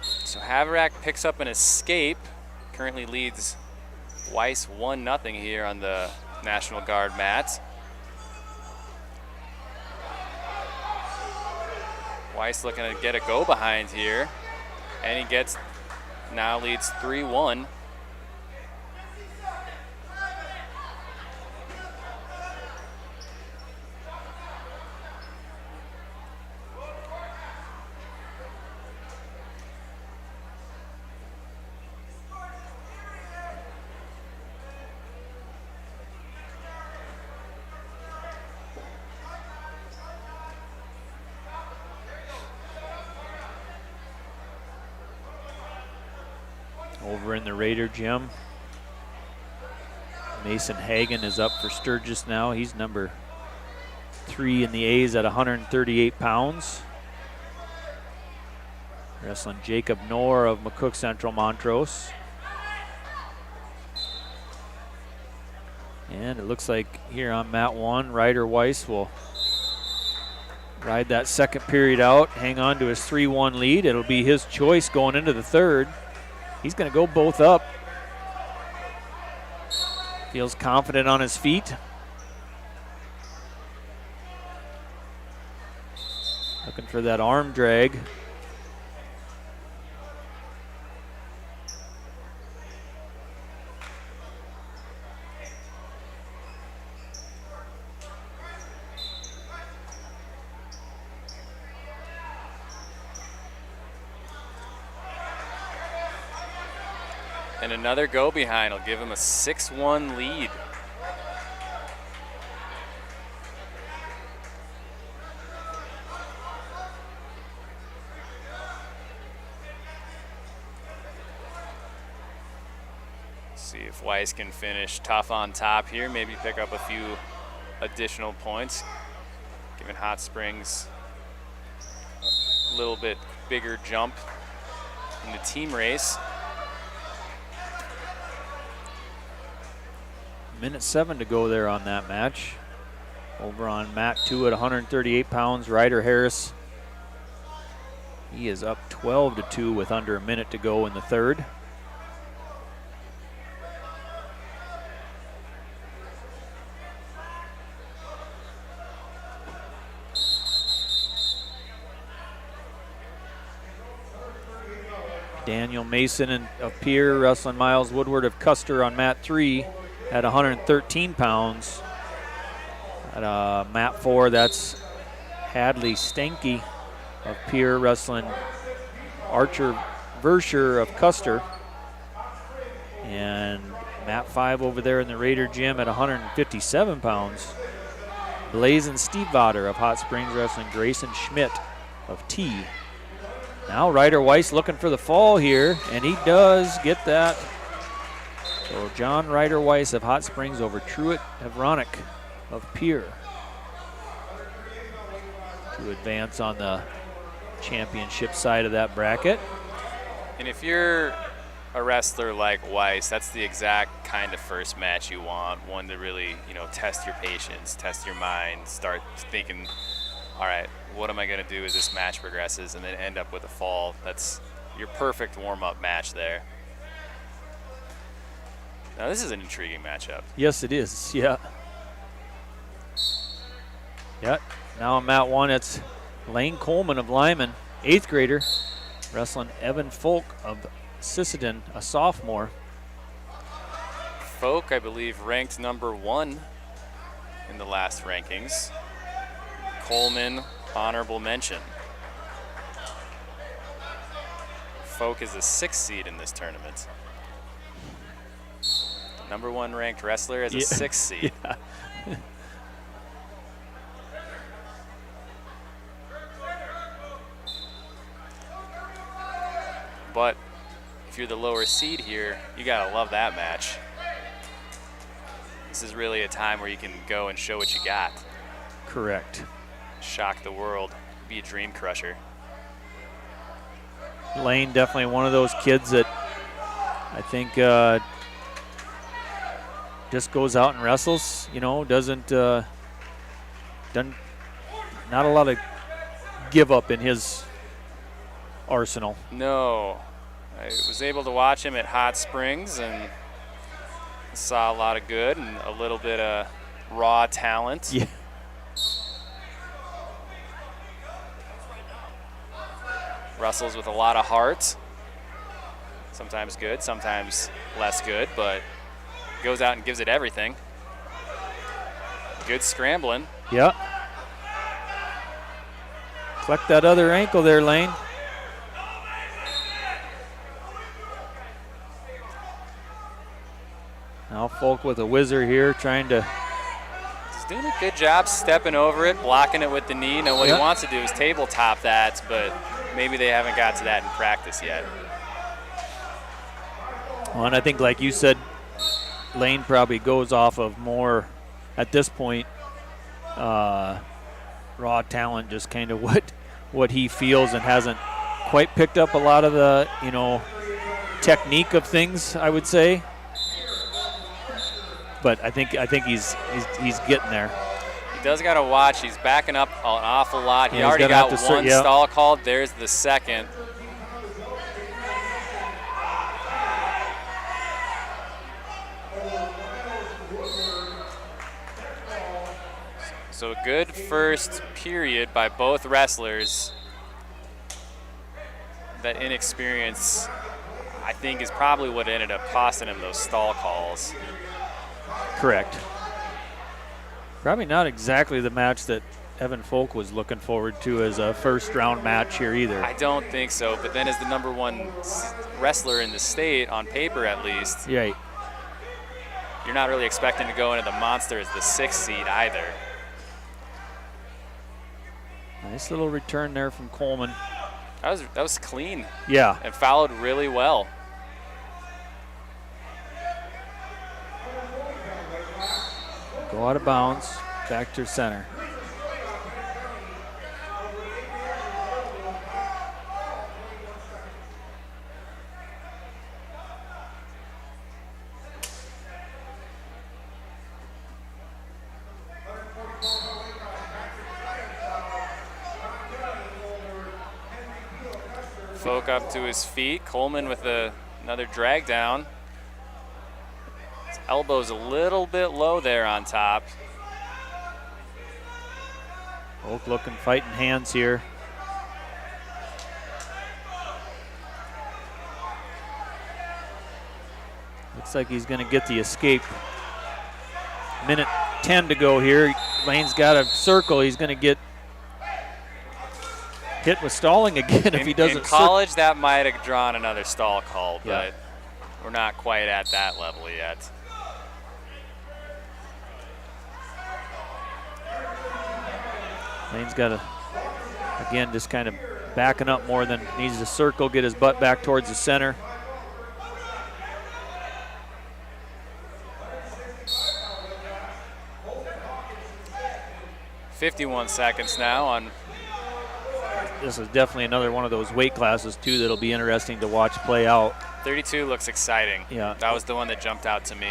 So Haverack picks up an escape. Currently leads Weiss 1-0 here on the National Guard mat. Weiss looking to get a go behind here. And he gets, now leads 3-1. Over in the Raider gym, Mason Hagen is up for Sturgis now. He's number 3 in the A's at 138 pounds. Wrestling Jacob Knorr of McCook Central Montrose. And it looks like here on mat 1, Ryder Weiss will ride that second period out, hang on to his 3-1 lead. It'll be his choice going into the third. He's going to go both up. Feels confident on his feet. Looking for that arm drag. And another go behind will give him a 6-1 lead. See if Weiss can finish tough on top here, maybe pick up a few additional points, giving Hot Springs a little bit bigger jump in the team race. Minute 7 to go there on that match. Over on mat 2 at 138 pounds, Ryder Harris. He is up 12-2 with under a minute to go in the third. Daniel Mason of Pierre, wrestling Miles Woodward of Custer on mat 3 at 113 pounds. At mat 4, that's Hadley Stanky of Pierre, wrestling Archer Verscher of Custer. And mat 5 over there in the Raider gym at 157 pounds. Blazin Stiefvater of Hot Springs, wrestling Grayson Schmidt of T. Now Ryder Weiss looking for the fall here, and he does get that. So John Ryder Weiss of Hot Springs over Truett Evronic of Pierre to advance on the championship side of that bracket. And if you're a wrestler like Weiss, that's the exact kind of first match you want, one to really, test your patience, test your mind, start thinking, all right, what am I going to do as this match progresses, and then end up with a fall. That's your perfect warm-up match there. Now, this is an intriguing matchup. Yes, it is. Yeah. Yeah. Now on mat 1, it's Lane Coleman of Lyman, 8th grader, wrestling Evan Folk of Sisseton, a sophomore. Folk, I believe, ranked number 1 in the last rankings. Coleman, honorable mention. Folk is the 6th seed in this tournament. The number 1 ranked wrestler as a 6th seed. Yeah. But if you're the lower seed here, you gotta love that match. This is really a time where you can go and show what you got. Correct. Shock the world, be a dream crusher. Lane definitely one of those kids that I think just goes out and wrestles, doesn't not a lot of give up in his arsenal. No, I was able to watch him at Hot Springs and saw a lot of good and a little bit of raw talent. Yeah. Wrestles with a lot of heart. Sometimes good, sometimes less good, but goes out and gives it everything. Good scrambling. Yeah. Collect that other ankle there, Lane. Now Folk with a whizzer here, trying to... He's doing a good job stepping over it, blocking it with the knee. Now what he wants to do is tabletop that, but maybe they haven't got to that in practice yet. Well, and I think, like you said, Lane probably goes off of more, at this point, raw talent, just kind of what he feels, and hasn't quite picked up a lot of the, technique of things, I would say. But I think he's getting there. He does got to watch. He's backing up an awful lot. He Yeah, already got one yeah. stall called. There's the second. So a good first period by both wrestlers. That inexperience, I think, is probably what ended up costing him those stall calls. Correct. Probably not exactly the match that Evan Folk was looking forward to as a first-round match here either. I don't think so, but then as the number 1 wrestler in the state, on paper at least, yeah, you're not really expecting to go into the monster as the 6th seed either. Nice little return there from Coleman. That was clean. Yeah. And followed really well. Go out of bounds, back to center. Folk up to his feet. Coleman with another drag down. His elbow's a little bit low there on top. Folk looking fighting hands here. Looks like he's going to get the escape. Minute 10 to go here. Lane's got a circle. He's going to get hit with stalling again if he doesn't. In college, that might have drawn another stall call, but we're not quite at that level yet. Lane's got to, again, just kind of backing up more than needs to circle, get his butt back towards the center. .51 seconds now on. This is definitely another one of those weight classes, too, that'll be interesting to watch play out. 32 looks exciting. Yeah. That was the one that jumped out to me.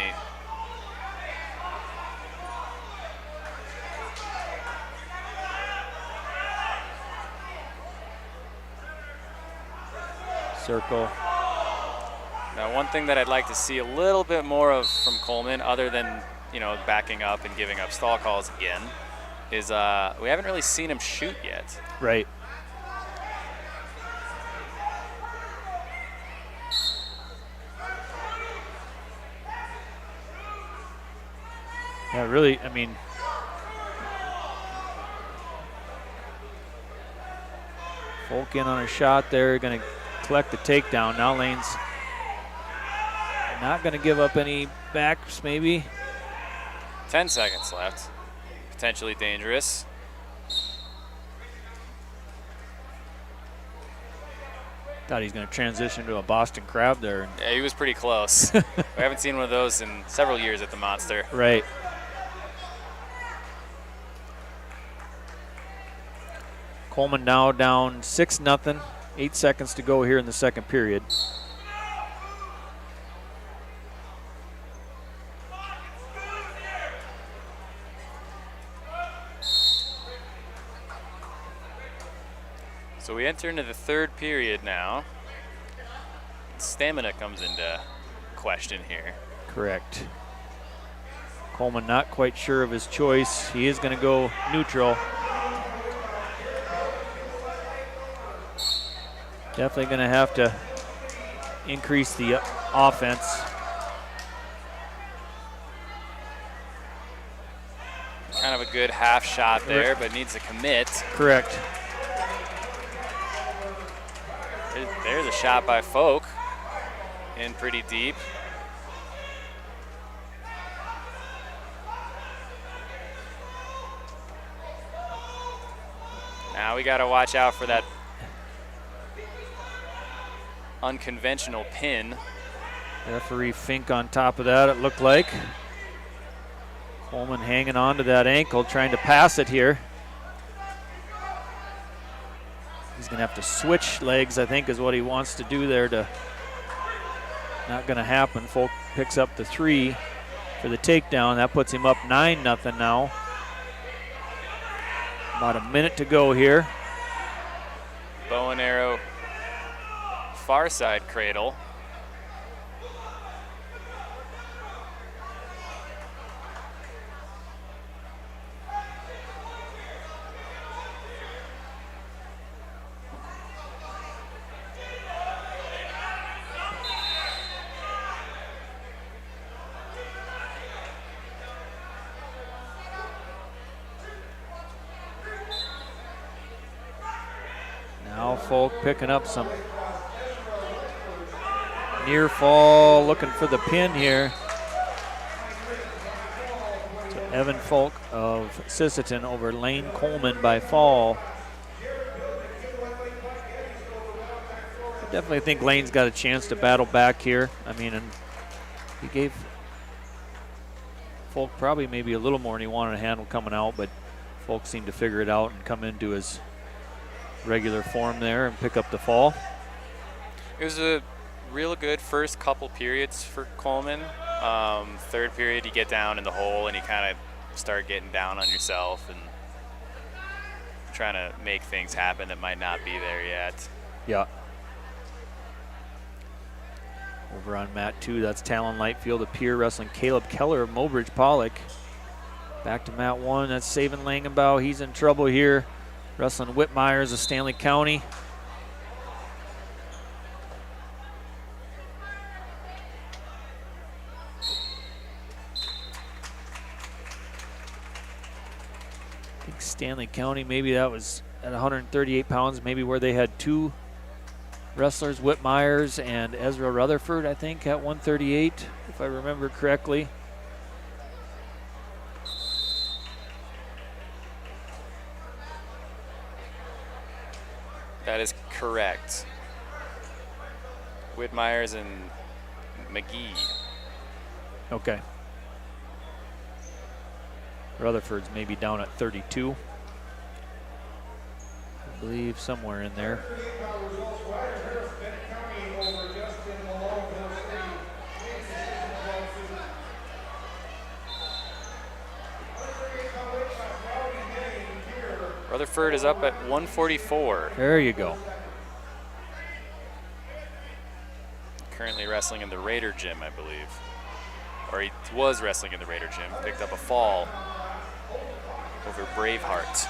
Circle. Now, one thing that I'd like to see a little bit more of from Coleman, other than, you know, backing up and giving up stall calls again, is we haven't really seen him shoot yet. Right. Yeah, really, I mean, Folk in on a shot there, going to collect the takedown. Now Lane's not going to give up any backs, maybe. 10 seconds left. Potentially dangerous. Thought he's going to transition to a Boston Crab there. Yeah, he was pretty close. We haven't seen one of those in several years at the Monster. Right. Coleman now down 6-0. 8 seconds to go here in the second period. So we enter into the third period now. Stamina comes into question here. Correct. Coleman not quite sure of his choice. He is going to go neutral. Definitely going to have to increase the offense. Kind of a good half shot there, but needs to commit. Correct. There's a shot by Folk. In pretty deep. Now we got to watch out for that unconventional pin. Referee Fink on top of that, it looked like. Coleman hanging on to that ankle, trying to pass it here. He's going to have to switch legs, I think, is what he wants to do there. Not going to happen. Folk picks up the 3 for the takedown. That puts him up 9-0 now. About a minute to go here. Bow and arrow, far side cradle. Now Folk picking up some near fall, looking for the pin here. So Evan Folk of Sisseton over Lane Coleman by fall. I definitely think Lane's got a chance to battle back here. I mean, and he gave Folk probably maybe a little more than he wanted to handle coming out, but Folk seemed to figure it out and come into his regular form there and pick up the fall. It was a real good first couple periods for Coleman. Third period, you get down in the hole and you kind of start getting down on yourself and trying to make things happen that might not be there yet. Yeah. Over on mat 2, that's Talon Lightfield of Pier wrestling Caleb Keller of Mobridge Pollock. Back to mat 1, that's Saban Langenbaugh. He's in trouble here. Wrestling Whitmires of Stanley County. I think Stanley County, maybe that was at 138 pounds, maybe where they had 2 wrestlers, Whitmires and Ezra Rutherford, I think, at 138, if I remember correctly. That is correct. Whitmires and McGee. Okay. Rutherford's maybe down at 32. I believe somewhere in there. Rutherford is up at 144. There you go. Currently wrestling in the Raider gym, I believe. Or he was wrestling in the Raider gym. Picked up a fall over Braveheart.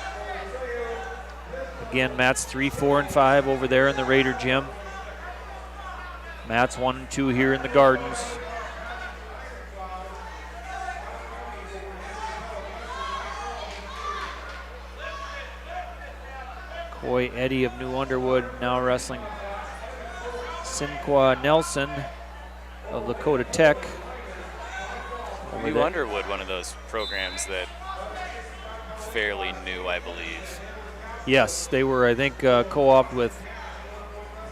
Again, mats 3, 4, and 5 over there in the Raider gym. Mats 1 and 2 here in the Gardens. Coy Eddy of New Underwood now wrestling Sinqua Nelson of Dakota Tech. New Underwood, one of those programs that fairly new, I believe. Yes, they were, I think, co-opted with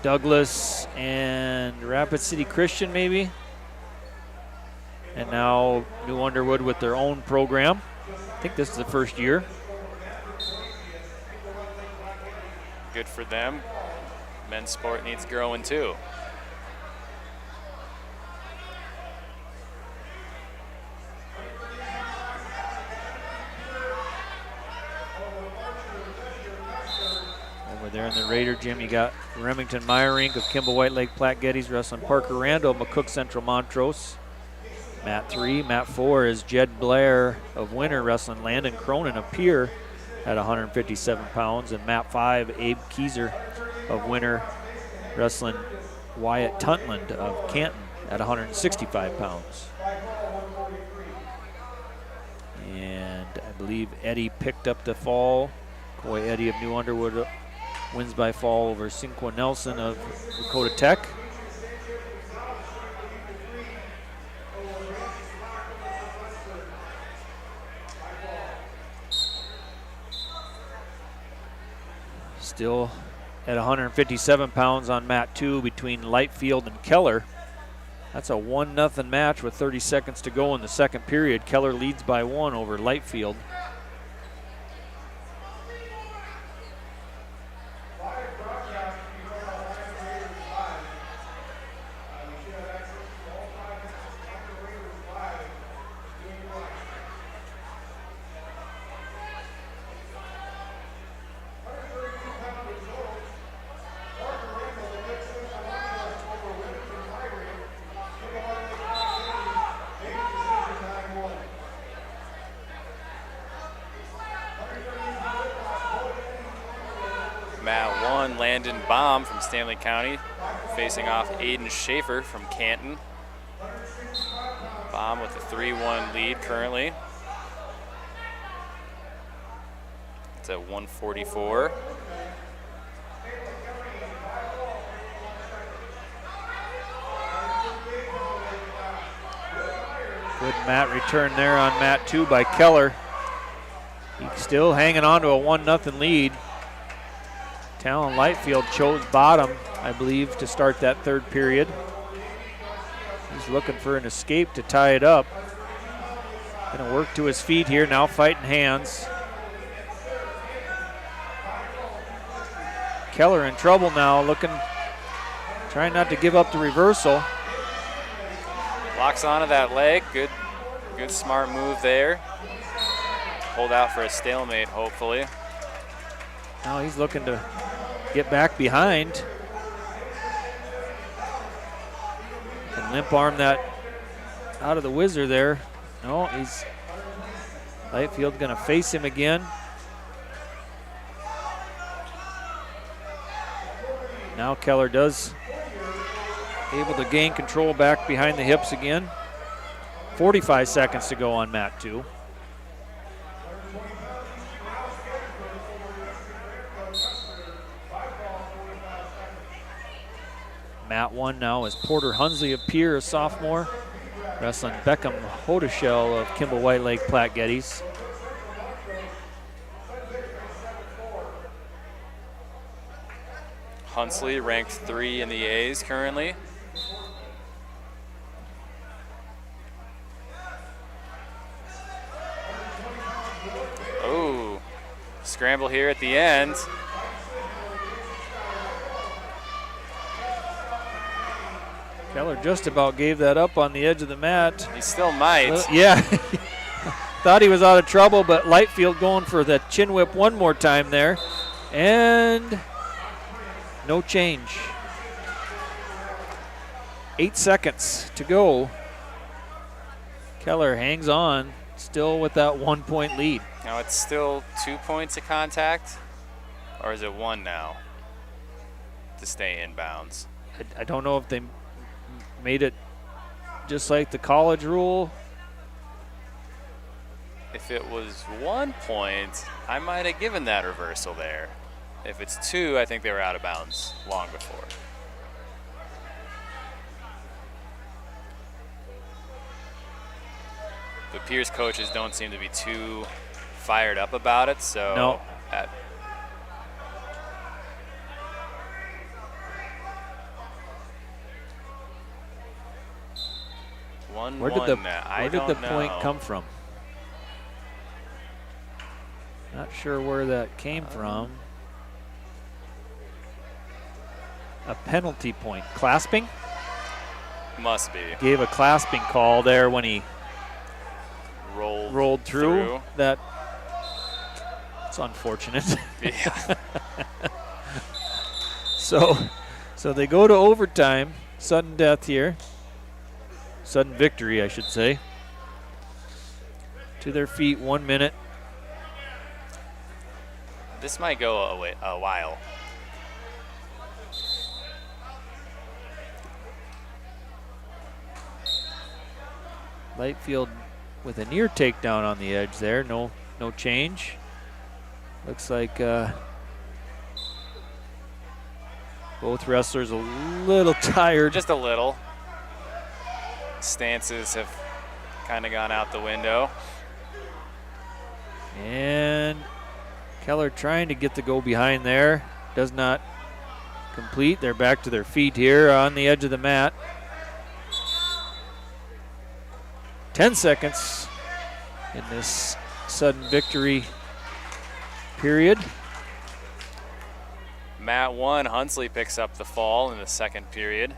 Douglas and Rapid City Christian, maybe. And now New Underwood with their own program. I think this is the first year. Good for them. Men's sport needs growing too. Over there in the Raider gym, you got Remington Meyerink of Kimball White Lake Platte Geddes wrestling Parker Randall of McCook Central Montrose. Mat 3. Mat 4 is Jed Blair of Winter wrestling Landon Cronin of Pier at 157 pounds. And mat 5, Abe Kieser of Winter wrestling Wyatt Tuntland of Canton at 165 pounds. And I believe Eddie picked up the fall. Coy Eddy of New Underwood wins by fall over Sinqua Nelson of Dakota Tech. Still at 157 pounds on mat 2 between Lightfield and Keller. That's a 1-0 match with 30 seconds to go in the second period. Keller leads by 1 over Lightfield. Landon Baum from Stanley County facing off Aiden Schaefer from Canton. Baum with a 3-1 lead currently. It's at 144. Good mat return there on mat 2 by Keller. He's still hanging on to a 1-0 lead. Talon Lightfield chose bottom, I believe, to start that third period. He's looking for an escape to tie it up. Gonna work to his feet here, now fighting hands. Keller in trouble now, trying not to give up the reversal. Locks onto that leg, good smart move there. Hold out for a stalemate, hopefully. Now he's looking to get back behind. Can limp arm that out of the whizzer there. No, Lightfield gonna face him again. Now Keller does able to gain control back behind the hips again. 45 seconds to go on mat 2. Mat 1 now is Porter Hunsley of Pier, a sophomore, wrestling Beckham Hodeshell of Kimball White Lake Platte Geddes. Hunsley ranked 3 in the A's currently. Oh, scramble here at the end. Keller just about gave that up on the edge of the mat. He still might. Yeah. Thought he was out of trouble, but Lightfield going for the chin whip one more time there. And no change. 8 seconds to go. Keller hangs on, still with that 1 point lead. Now it's still 2 points of contact, or is it 1 now to stay in bounds? I don't know if they made it just like the college rule. If it was 1 point, I might have given that reversal there. If it's 2, I think they were out of bounds long before. The Pierce coaches don't seem to be too fired up about it, so no. Where did the point come from? Not sure where that came from. A penalty point. Clasping? Must be. Gave a clasping call there when he rolled through. That's unfortunate. Yeah. So they go to overtime. Sudden death here. Sudden victory, I should say. To their feet, 1 minute. This might go a while. Lightfield with a near takedown on the edge there. No change. Looks like both wrestlers a little tired. Just a little. Stances have kind of gone out the window. And Keller trying to get the go behind there. Does not complete. They're back to their feet here on the edge of the mat. 10 seconds in this sudden victory period. Mat 1, Hunsley picks up the fall in the second period.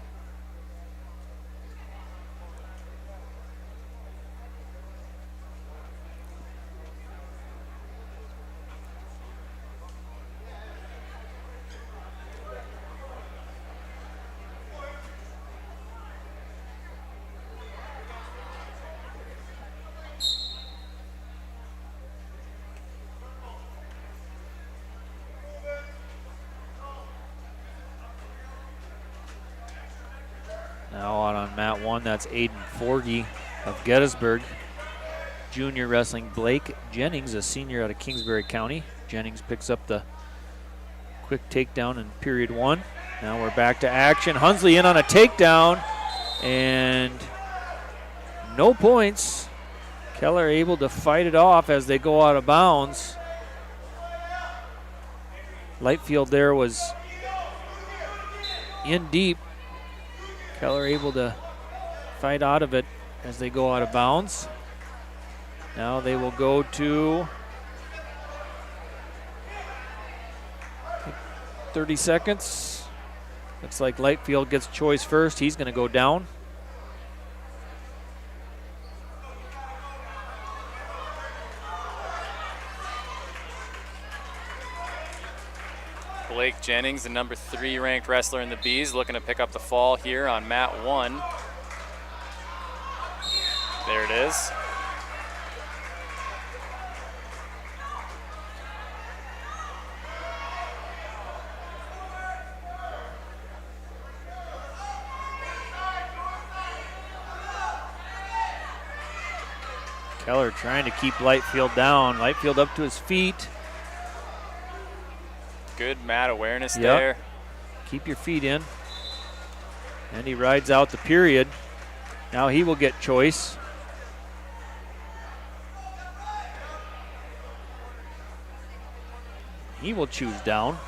Now out on mat 1, that's Aiden Forgy of Gettysburg. Junior wrestling Blake Jennings, a senior out of Kingsbury County. Jennings picks up the quick takedown in period 1. Now we're back to action. Hunsley in on a takedown and no points. Keller able to fight it off as they go out of bounds. Lightfield there was in deep. Keller able to fight out of it as they go out of bounds. Now they will go to 30 seconds. Looks like Lightfield gets choice first. He's going to go down. Blake Jennings, the number 3 ranked wrestler in the Bees, looking to pick up the fall here on mat 1. is. Keller trying to keep Lightfield down. Lightfield up to his feet. Good mat awareness there. Keep your feet in. And he rides out the period. Now he will get choice. He will choose down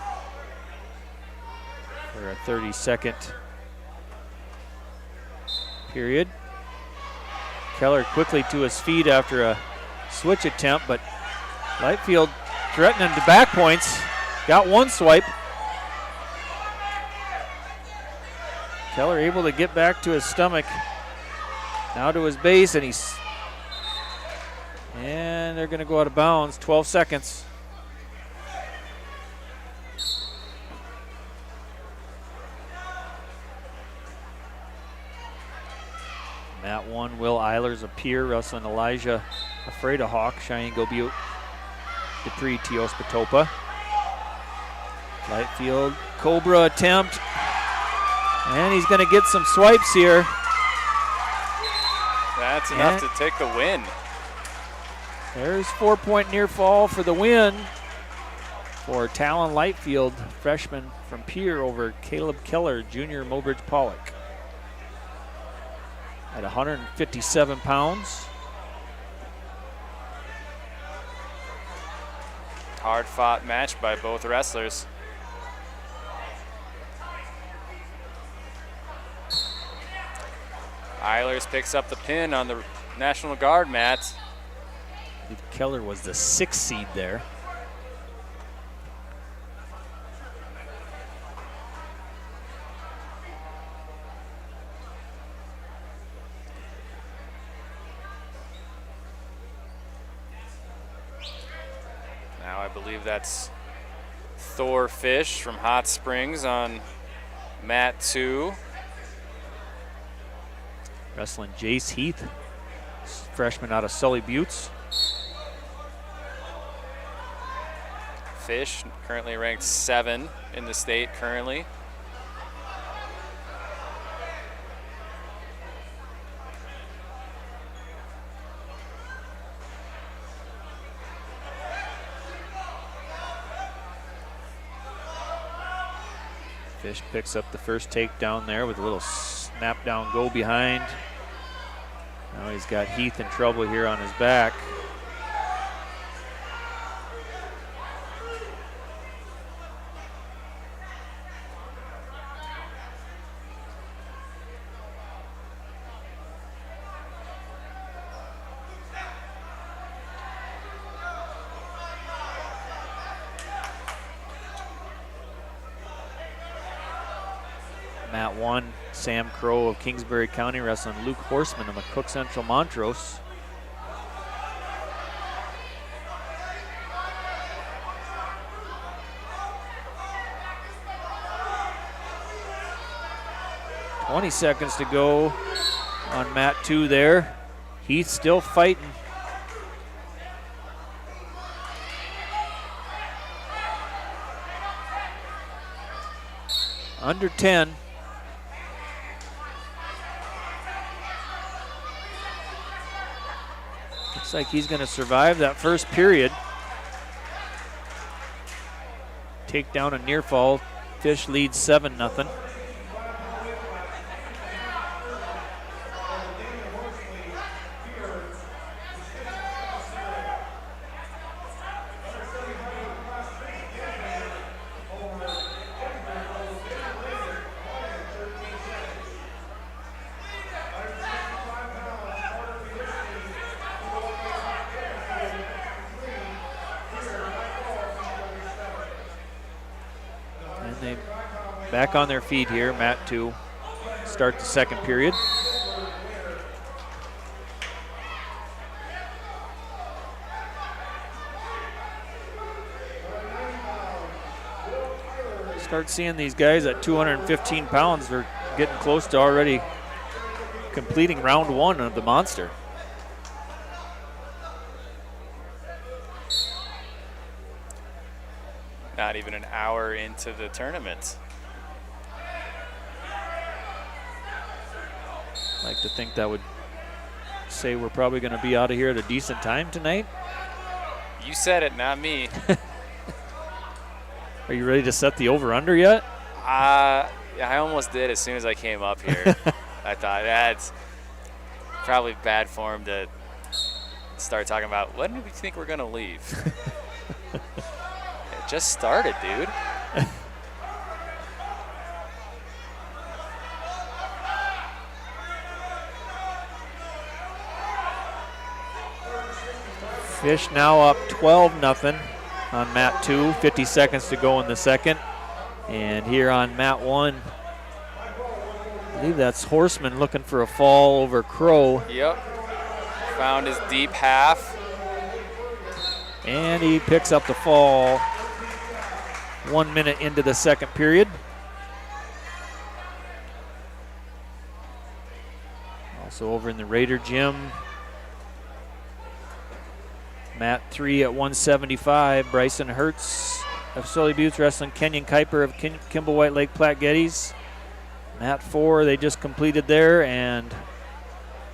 for a 30-second period. Keller quickly to his feet after a switch attempt, but Lightfield threatening to back points. Got one swipe. Keller able to get back to his stomach. Now to his base, and they're going to go out of bounds. 12 seconds. Mat 1, Will Eilers appear, wrestling Elijah Afraid of Hawk, Cheyenne Gobutte, Dupree, Tios Patopa. Lightfield, Cobra attempt, and he's going to get some swipes here. That's enough to take the win. There's 4-point near fall for the win for Talon Lightfield, freshman from Pierre, over Caleb Keller, junior Mobridge Pollock. At 157 pounds. Hard-fought match by both wrestlers. Eilers picks up the pin on the National Guard mat. Keller was the 6th seed there. Now I believe that's Thor Fish from Hot Springs on mat 2. Wrestling Jace Heath, freshman out of Sully Buttes. Fish currently ranked 7 in the state currently. Fish picks up the first takedown there with a little snap down go behind. Now he's got Heath in trouble here on his back. Mat 1, Sam Crow of Kingsbury County wrestling Luke Horseman of McCook Central Montrose. .20 seconds to go on mat 2 there. Heath still fighting. Under 10. Looks like he's going to survive that first period. Take down a near fall. Fish leads 7-0. Back on their feet here, mat 2. Start the second period. Start seeing these guys at 215 pounds. They're getting close to already completing round 1 of the Monster. not even an hour into the tournament. I'd like to think that would say we're probably going to be out of here at a decent time tonight. You said it, not me. Are you ready to set the over-under yet? I almost did as soon as I came up here. I thought that's probably bad form to start talking about when do we think we're going to leave. It just started, dude. Fish now up 12-0 on mat 2, 50 seconds to go in the second. And here on mat 1, I believe that's Horseman looking for a fall over Crow. Yep. Found his deep half. And he picks up the fall 1 minute into the second period. Also over in the Raider gym, mat 3 at 175, Bryson Hertz of Sully Buttes wrestling Kenyon Kuiper of Kimball White Lake Platte Geddes. Mat 4 they just completed there, and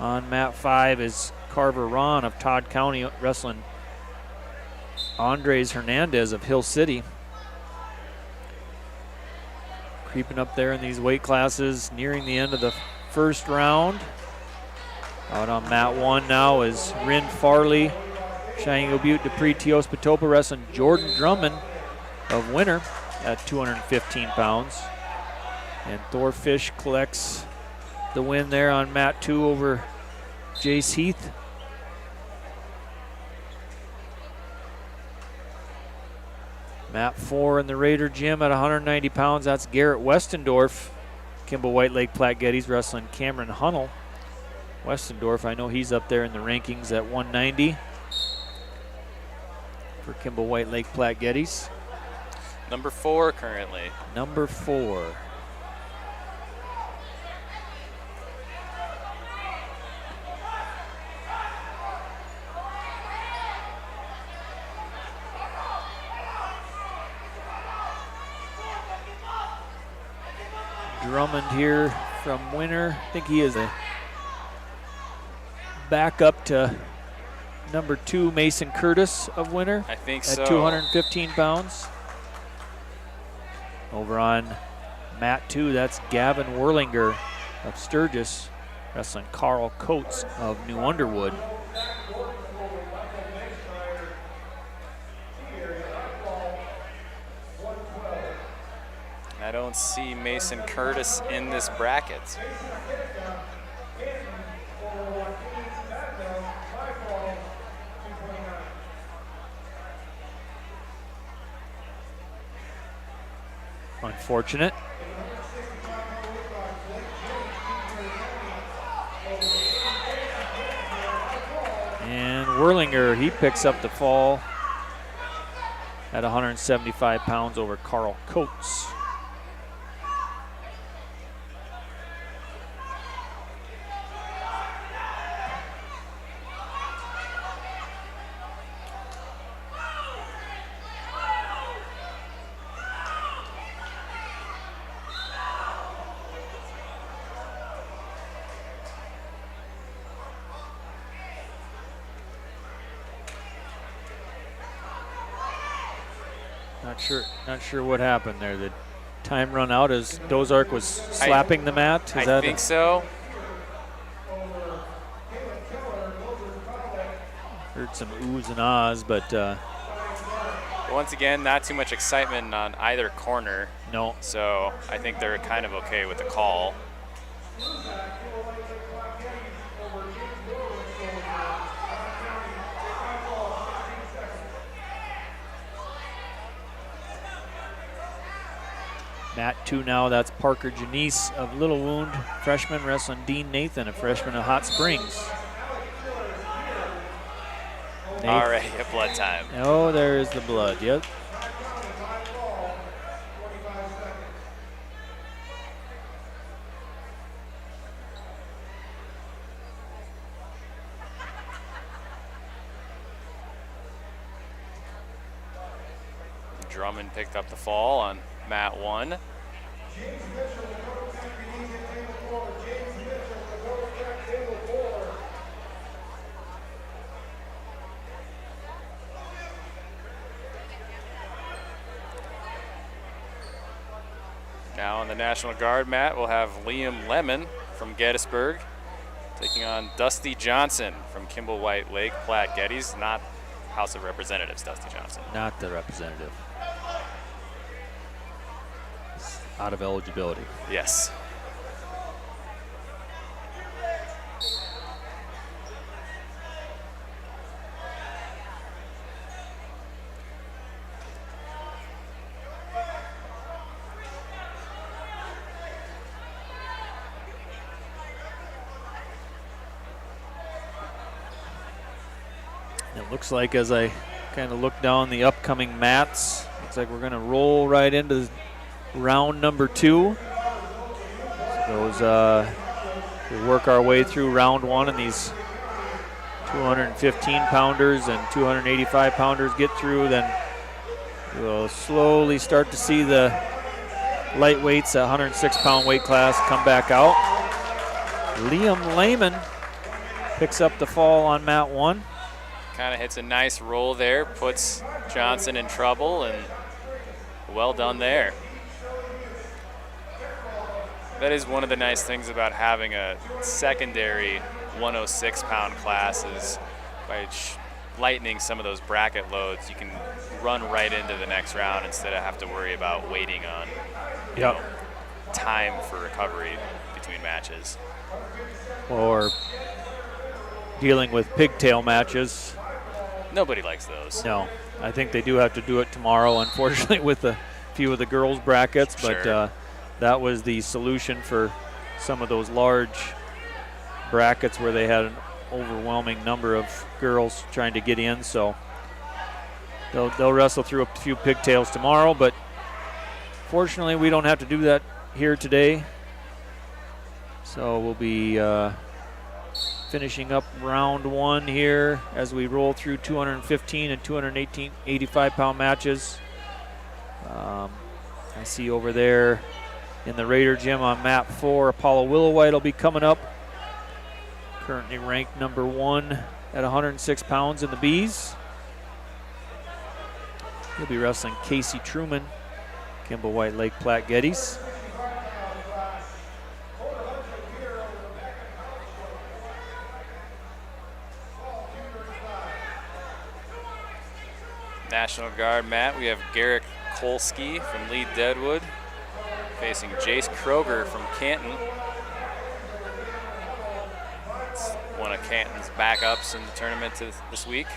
on mat 5 is Carver Ron of Todd County wrestling Andres Hernandez of Hill City. Creeping up there in these weight classes, nearing the end of the first round. Out on mat 1 now is Rin Farley, Cheyenne Butte, Dupree, Teos, Patopa wrestling Jordan Drummond of Winter at 215 pounds. And Thorfish collects the win there on mat 2 over Jace Heath. Mat 4 in the Raider gym at 190 pounds. That's Garrett Westendorf, Kimball White Lake Platte Geddes wrestling Cameron Hunnell. Westendorf, I know he's up there in the rankings at 190 for Kimball White Lake Platte Geddes. Number 4 currently. Number 4. Drummond here from Winter. I think he is a backup to number 2, Mason Curtis of Winter. I think at so. 215 pounds. Over on mat 2, that's Gavin Werlinger of Sturgis wrestling Carl Coates of New Underwood. I don't see Mason Curtis in this bracket. Unfortunate. And Werlinger, he picks up the fall at 175 pounds over Carl Coates. Not sure what happened there. The time run out as Dozark was slapping the mat. I think so. Heard some oohs and ahs, but once again, not too much excitement on either corner. No. So I think they're kind of okay with the call. mat 2 now, that's Parker Janice of Little Wound, freshman wrestling Dean Nathan, a freshman of Hot Springs. All right, blood time. Oh, there's the blood, yep. Drummond picked up the fall on mat 1. Now on the National Guard mat, we'll have Liam Lemon from Gettysburg taking on Dusty Johnson from Kimball White Lake, Platte Geddes, not House of Representatives, Dusty Johnson. Not the representative. Out of eligibility. Yes. It looks like, as I kind of look down the upcoming mats, looks like we're going to roll right into round number 2. So we work our way through round 1, and these 215 pounders and 285 pounders get through. Then we'll slowly start to see the lightweights, 106 pound weight class, come back out. Liam Lyman picks up the fall on mat 1. Kind of hits a nice roll there, puts Johnson in trouble, and well done there. That is one of the nice things about having a secondary 106 pound class, is by lightening some of those bracket loads, you can run right into the next round instead of have to worry about waiting on time for recovery between matches. Or dealing with pigtail matches. Nobody likes those. No, I think they do have to do it tomorrow, unfortunately, with a few of the girls' brackets, but Sure. That was the solution for some of those large brackets where they had an overwhelming number of girls trying to get in, so they'll wrestle through a few pigtails tomorrow, but fortunately we don't have to do that here today. So we'll be finishing up round 1 here as we roll through 215 and 285 pound matches. I see over there in the Raider gym on mat 4, Apollo Willowite will be coming up. Currently ranked number 1 at 106 pounds in the Bs. He'll be wrestling Casey Truman, Kimball White Lake, Platte Geddes. National Guard mat, we have Garrick Kolsky from Lee Deadwood facing Jace Kroger from Canton. It's one of Canton's backups in the tournament this week.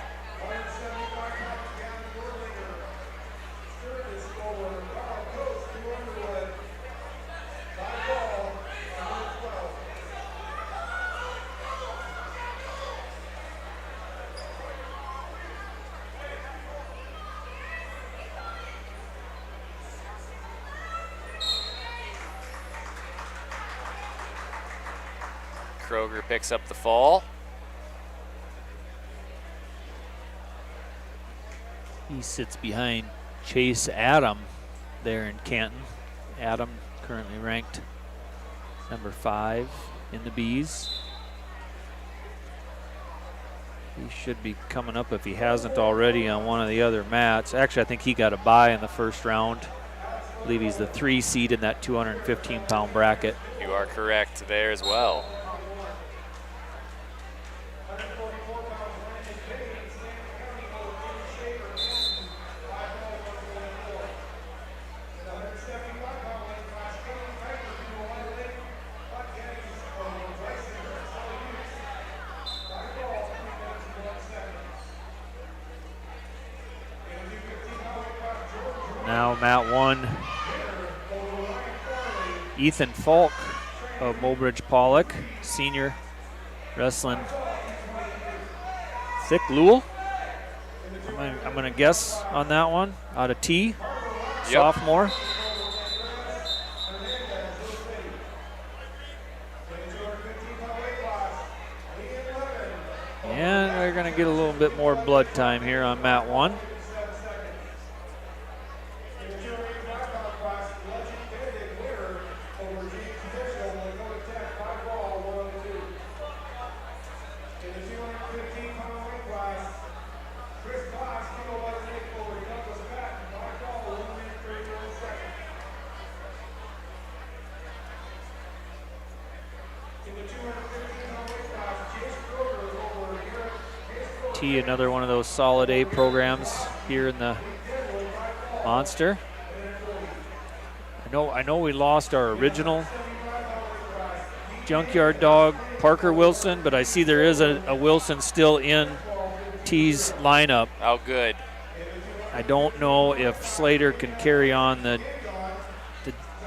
Kroger picks up the fall. He sits behind Chase Adam there in Canton. Adam currently ranked number 5 in the Bs. He should be coming up, if he hasn't already, on one of the other mats. Actually, I think he got a bye in the first round. I believe he's the 3 seed in that 215 pound bracket. You are correct there as well. Now mat 1, Ethan Falk of Mobridge Pollock, senior, wrestling Thick Lewell. I'm going to guess on that one, out of T, sophomore. And we're going to get a little bit more blood time here on mat 1. T, another one of those solid A programs here in the Monster. I know we lost our original junkyard dog, Parker Wilson, but I see there is a Wilson still in T's lineup. Oh, good. I don't know if Slater can carry on the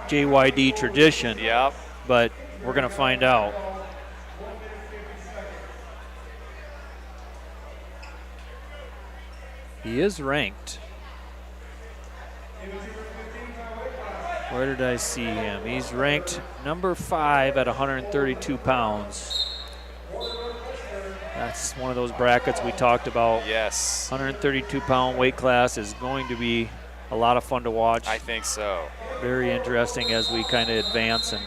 JYD tradition. Yep. But we're going to find out. He is ranked. Where did I see him? He's ranked number 5 at 132 pounds. That's one of those brackets we talked about. Yes. 132-pound weight class is going to be a lot of fun to watch. I think so. Very interesting as we kind of advance, and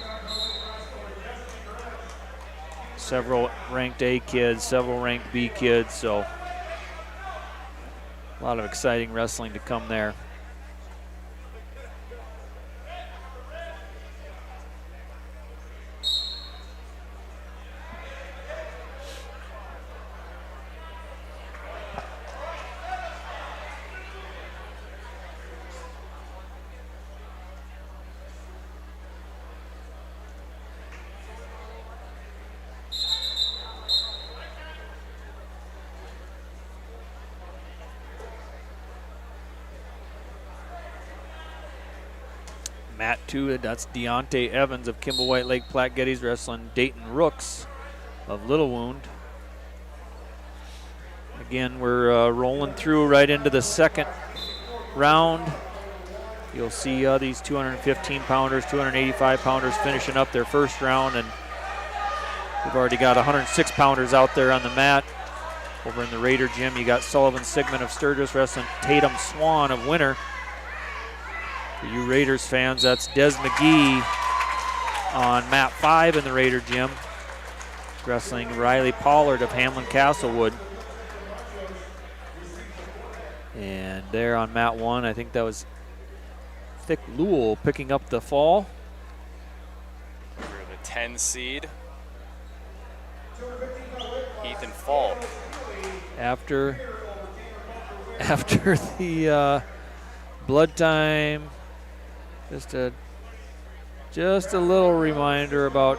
several ranked A kids, several ranked B kids, so a lot of exciting wrestling to come there. Mat 2, that's Deontay Evans of Kimball White Lake Platte Geddes wrestling Dayton Rooks of Little Wound. Again, we're rolling through right into the second round. You'll see these 215-pounders, 285-pounders finishing up their first round, and we've already got 106-pounders out there on the mat. Over in the Raider gym, you got Sullivan Sigmund of Sturgis wrestling Tatum Swan of Winter. For you Raiders fans, that's Des McGee on mat 5 in the Raider gym, wrestling Riley Pollard of Hamlin Castlewood. And there on mat 1, I think that was Thick Lewell picking up the fall. For the 10 seed, Ethan Falk. After the blood time, just a little reminder about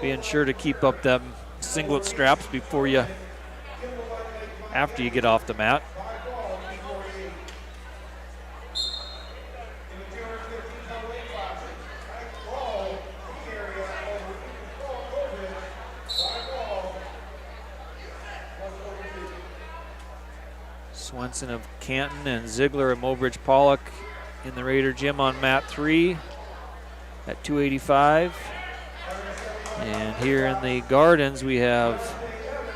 being sure to keep up them singlet straps after you get off the mat. Swenson of Canton and Ziegler of Mobridge Pollock in the Raider gym on mat 3 at 285. And here in the Gardens, we have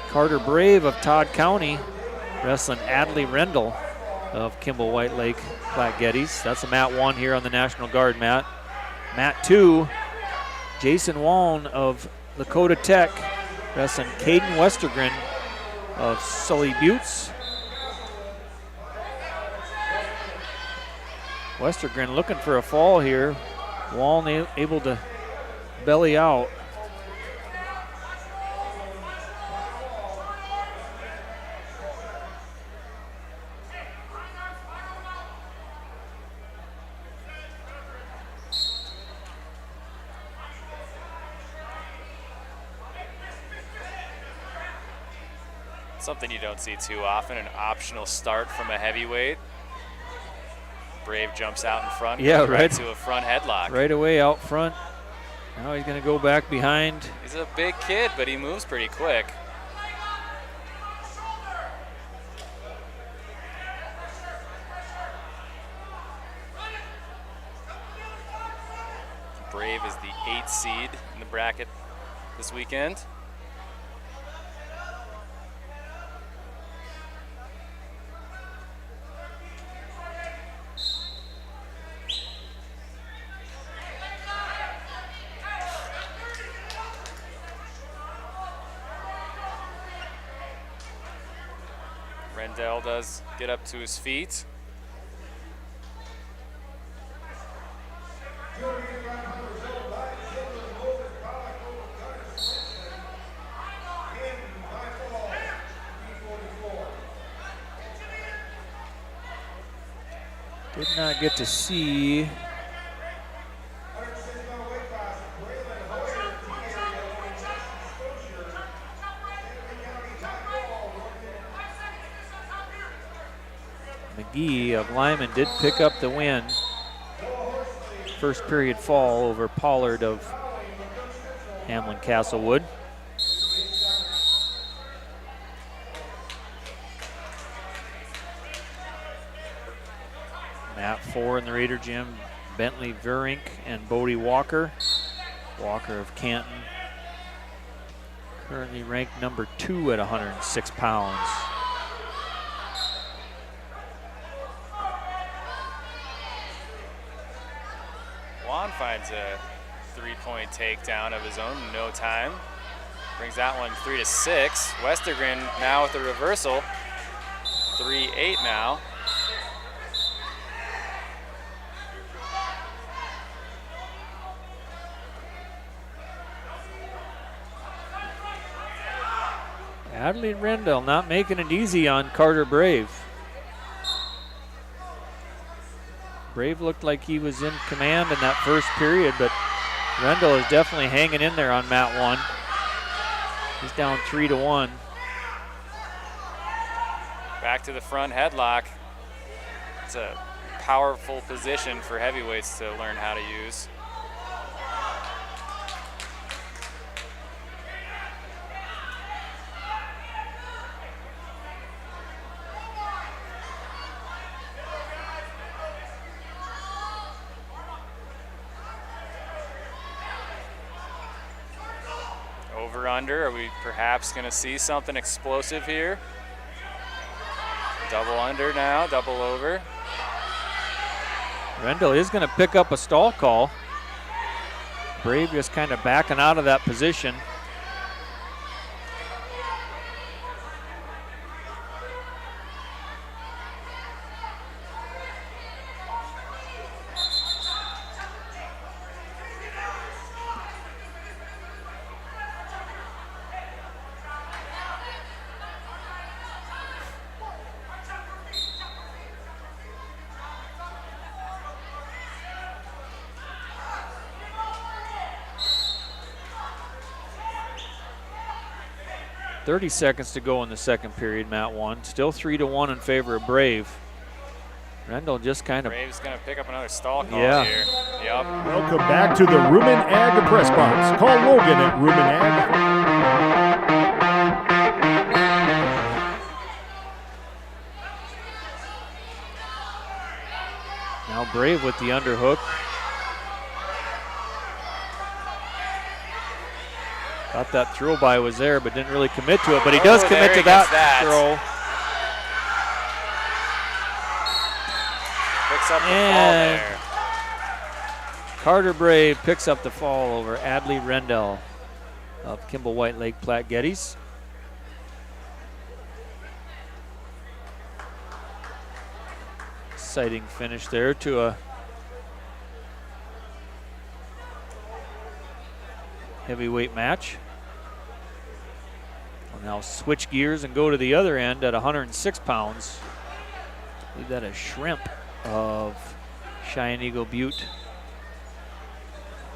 Carter Brave of Todd County wrestling Adley Rendell of Kimball White Lake Platte Geddes. That's a mat 1 here on the National Guard mat. Mat 2, Jason Wallen of Lakota Tech wrestling Caden Westergren of Sully Buttes. Westergren looking for a fall here. Wallen able to belly out. Something you don't see too often, an optional start from a heavyweight. Brave jumps out in front, right to a front headlock. Right away out front. Now he's going to go back behind. He's a big kid, but he moves pretty quick. Brave is the 8th seed in the bracket this weekend. Rendell does get up to his feet. Did not get to see. McGee of Lyman did pick up the win. First period fall over Pollard of Hamlin Castlewood. At 4 in the Raider gym, Bentley Verink and Bodie Walker. Walker of Canton, currently ranked number 2 at 106 pounds. Juan finds a 3-point takedown of his own in no time. Brings that one 3-6. Westergren now with the reversal. 3-8 now. Adley Rendell not making it easy on Carter Brave. Brave looked like he was in command in that first period, but Rendell is definitely hanging in there on mat 1. He's down 3-1. Back to the front headlock. It's a powerful position for heavyweights to learn how to use. Under. Are we perhaps going to see something explosive here? Double under now, double over. Rendell is going to pick up a stall call. Brave just kind of backing out of that position. .30 seconds to go in the second period, mat 1. Still 3-1 in favor of Brave. Rendell just kind of... Brave's going to pick up another stall call here. Yep. Welcome back to the Rumen Ag Press Box. Call Logan at Rumen Ag. Now Brave with the underhook. Thought that throw by was there, but didn't really commit to it. But he does commit to that throw. Picks up the fall there. Carter Brave picks up the fall over Adley Rendell of Kimball White Lake Platte Geddes. Exciting finish there to a heavyweight match. We'll now switch gears and go to the other end at 106 pounds. I believe that is Shrimp of Cheyenne Eagle Butte,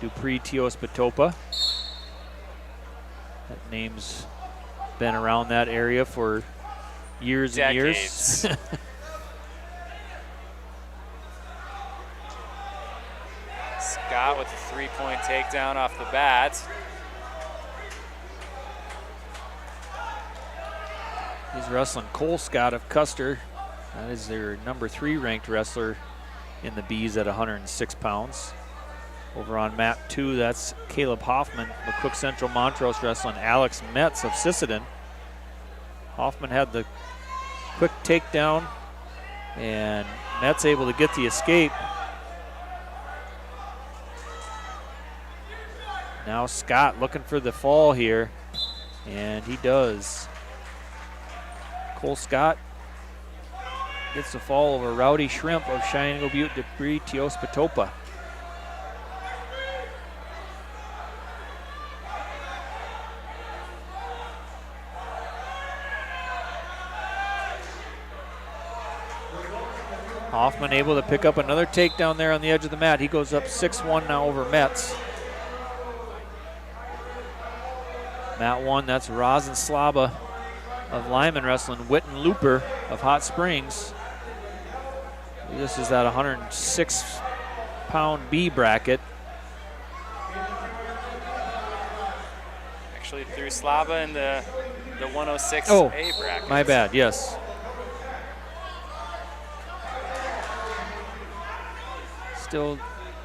Dupree Teospatopa. That name's been around that area for years and years. Scott with a 3-point takedown off the bat. He's wrestling Cole Scott of Custer. That is their number 3 ranked wrestler in the Bs at 106 pounds. Over on mat 2, that's Caleb Hoffman, McCook Central Montrose, wrestling Alex Metz of Sisseton. Hoffman had the quick takedown, and Metz able to get the escape. Now Scott looking for the fall here, and he does. Cole Scott gets the fall over Rowdy Shrimp of Cheyenne Eagle Butte, Dupree Teospatopa. Hoffman Hoffman able to pick up another takedown there on the edge of the mat. He goes up 6-1 now over Metz. Mat 1, that's Rosin Slaba of Lyman wrestling Witten Looper of Hot Springs. This is that 106-pound B bracket. Actually threw Slaba in the 106A bracket. My bad, yes. Still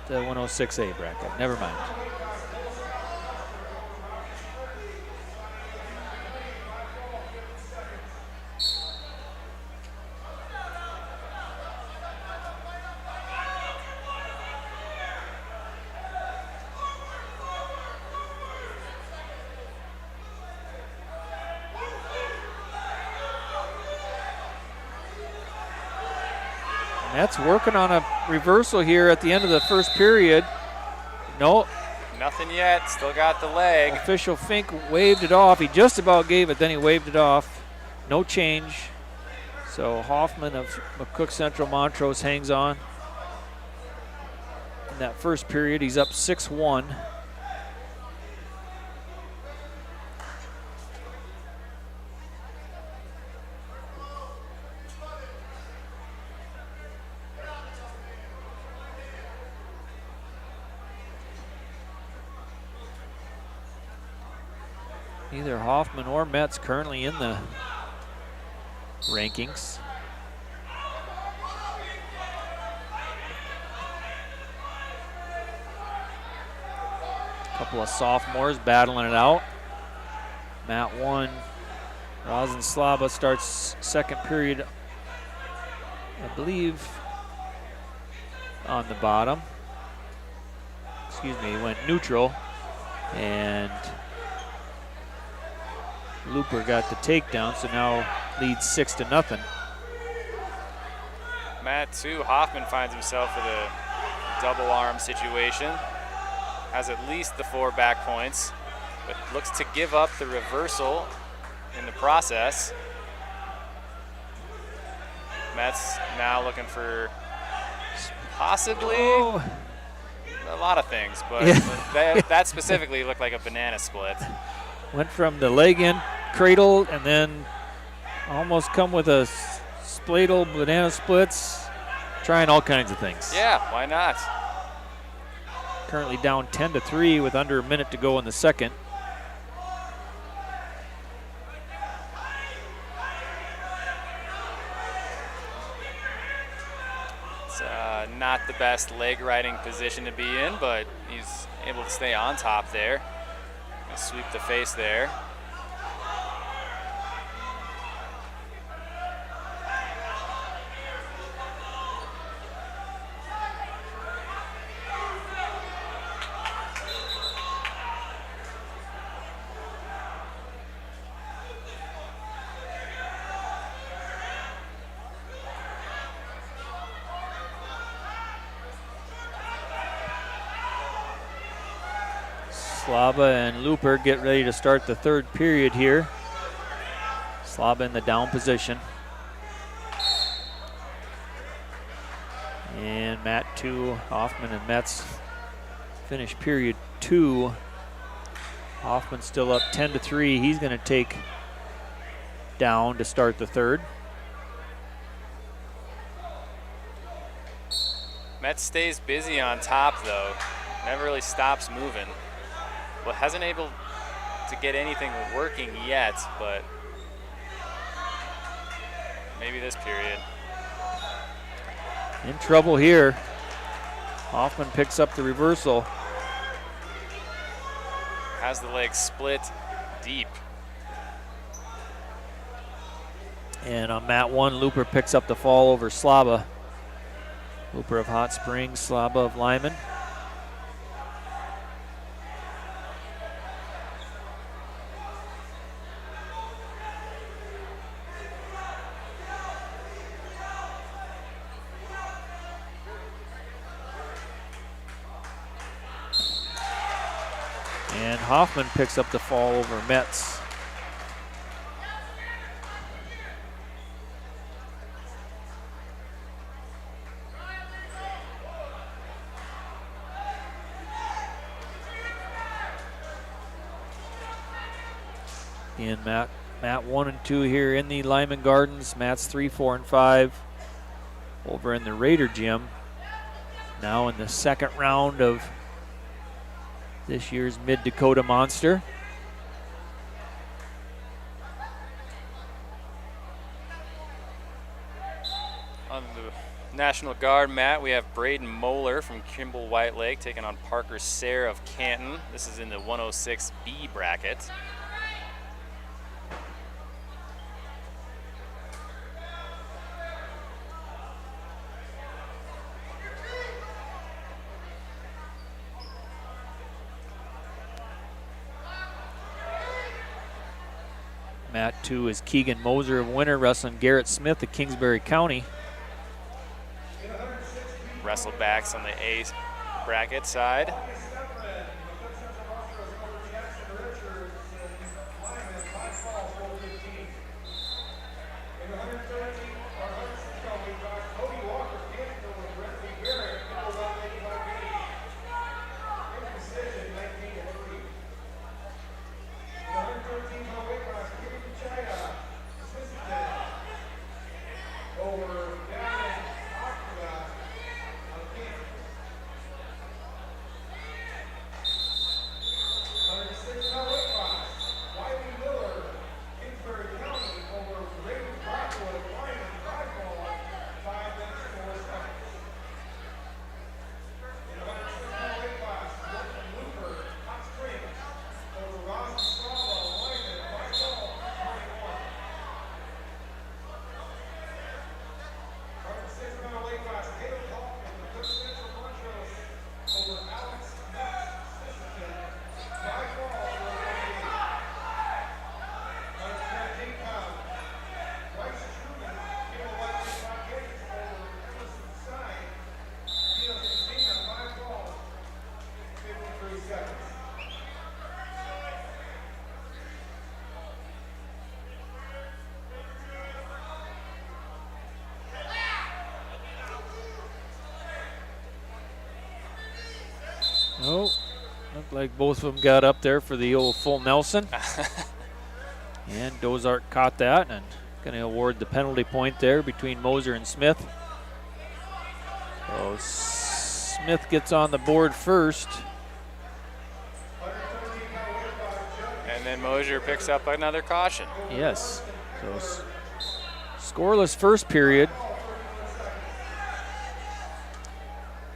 the 106A bracket, never mind. That's working on a reversal here at the end of the first period. No. Nothing yet. Still got the leg. Official Fink waved it off. He just about gave it, then he waved it off. No change. So Hoffman of McCook Central Montrose hangs on. In that first period, he's up 6-1. Neither Hoffman or Metz currently in the rankings. A couple of sophomores battling it out. Mat 1, Rosin Slaba starts second period, I believe, on the bottom. Excuse me, he went neutral, and Looper got the takedown, so now leads 6-0. Mat 2, Hoffman finds himself with a double arm situation. Has at least the 4 back points, but looks to give up the reversal in the process. Metz now looking for possibly a lot of things, but that specifically looked like a banana split. Went from the leg in cradle and then almost come with a spladle banana splits, trying all kinds of things. Yeah, why not? Currently down 10-3 with under a minute to go in the second. It's not the best leg riding position to be in, but he's able to stay on top there. Sweep the face there. Slaba and Looper get ready to start the third period here. Slaba in the down position. And Mat 2, Hoffman and Metz finish period 2. Hoffman still up 10-3. He's going to take down to start the third. Metz stays busy on top though. Never really stops moving. Well, hasn't able to get anything working yet, but maybe this period. In trouble here. Hoffman picks up the reversal. Has the leg split deep. And on Mat 1, Looper picks up the fall over Slaba. Looper of Hot Springs, Slaba of Lyman. And Hoffman picks up the fall over Metz. in mat 1 and 2 here in the Lyman Gardens. Mats 3, 4, and 5 over in the Raider Gym. Now in the second round of this year's Mid-Dakota Monster. On the National Guard mat, we have Braden Moeller from Kimball White Lake taking on Parker Sayre of Canton. This is in the 106B bracket. Mat 2 is Keegan Moser of Winter wrestling Garrett Smith of Kingsbury County. Wrestlebacks on the A bracket side. Oh, looked like both of them got up there for the old full Nelson. And Dozart caught that and going to award the penalty point there between Moser and Smith. So Smith gets on the board first. And then Moser picks up another caution. Yes. So scoreless first period.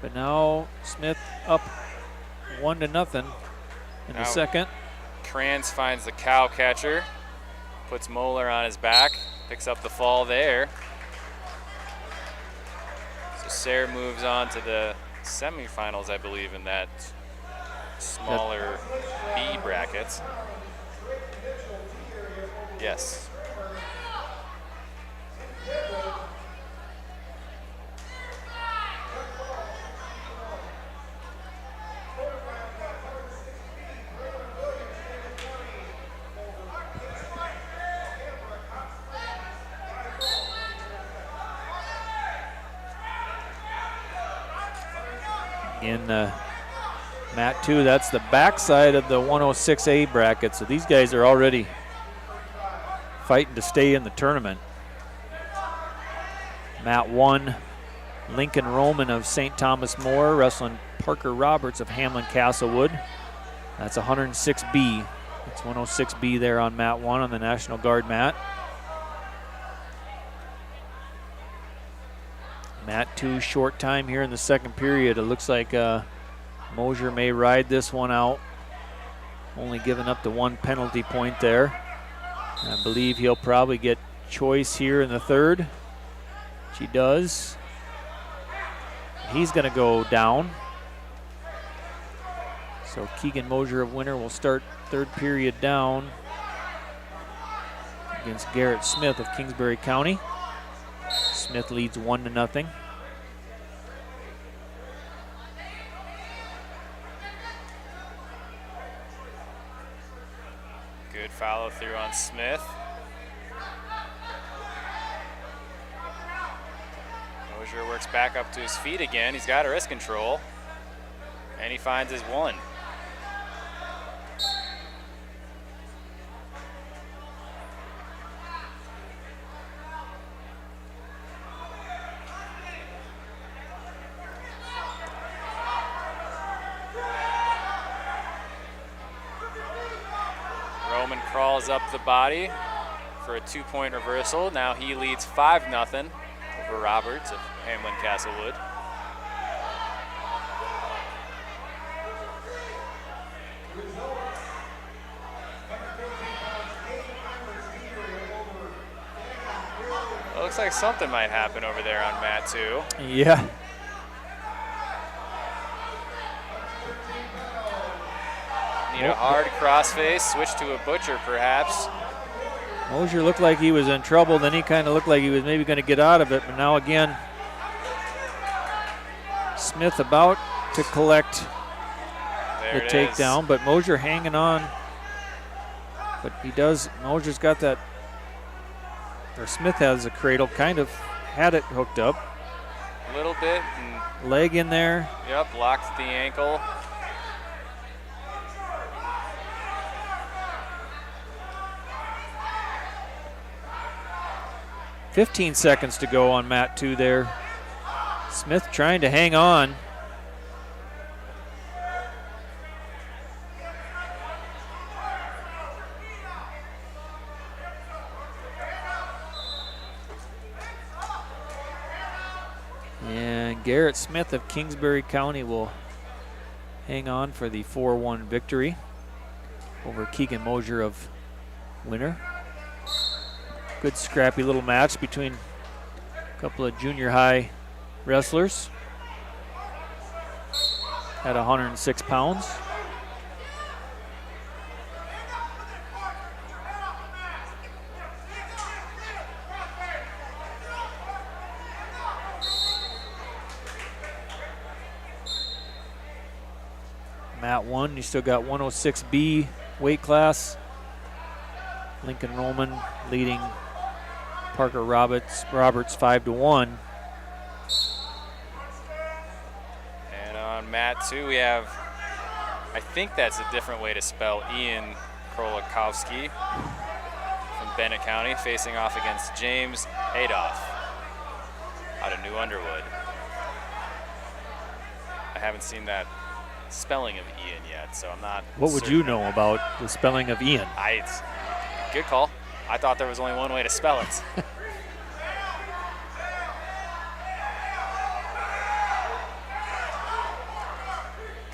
But now Smith up 1-0 in the second. Kranz finds the cow catcher, puts Moeller on his back, picks up the fall there. So Sayre moves on to the semifinals, I believe, in that smaller B bracket. Yes. In mat 2, that's the backside of the 106A bracket. So these guys are already fighting to stay in the tournament. Mat 1, Lincoln Roman of St. Thomas More wrestling Parker Roberts of Hamlin Castlewood. That's 106B. It's 106B there on mat 1 on the National Guard mat. Mat 2, short time here in the second period. It looks like Moser may ride this one out. Only giving up the one penalty point there. I believe he'll probably get choice here in the third. She does. He's going to go down. So Keegan Moser of Winter will start third period down against Garrett Smith of Kingsbury County. Smith leads 1-0. Good follow through on Smith. Moser works back up to his feet again. He's got wrist control. And he finds his one. crawls up the body for a 2-point reversal. Now he leads 5-0 over Roberts of Hamlin Castlewood. Well, looks like something might happen over there on mat 2. Yeah. Need a hard crossface, switch to a butcher perhaps. Mosier looked like he was in trouble, then he kind of looked like he was maybe going to get out of it, but now again, Smith about to collect the takedown, but Mosier hanging on. But Mosier's got that, or Smith has the cradle, kind of had it hooked up. A little bit. And leg in there. Yep, locked the ankle. "15 seconds to go on mat 2 there. Smith trying to hang on. And Garrett Smith of Kingsbury County will hang on for the 4-1 victory over Keegan Mosier of Winter. Good scrappy little match between a couple of junior high wrestlers at 106 pounds. Mat 1, you still got 106B weight class. Lincoln Roman leading Parker Roberts 5-1. And on mat 2 we have, I think that's a different way to spell Ian Krolakowski from Bennett County, facing off against James Adolph out of New Underwood. I haven't seen that spelling of Ian yet, so I'm not What would certain. you know about the spelling of Ian? Good call. I thought there was only one way to spell it.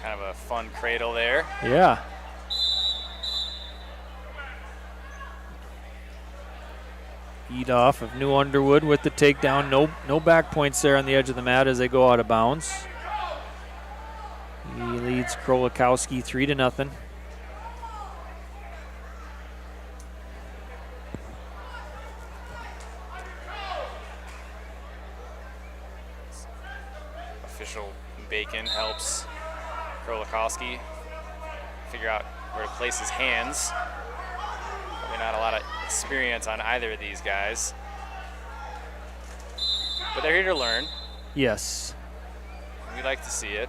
Kind of a fun cradle there. Yeah. Edoff of New Underwood with the takedown. No back points there on the edge of the mat as they go out of bounds. He leads Krolakowski 3-0. Official Bacon helps Krolakowski figure out where to place his hands. Probably not a lot of experience on either of these guys, but they're here to learn. Yes. We like to see it.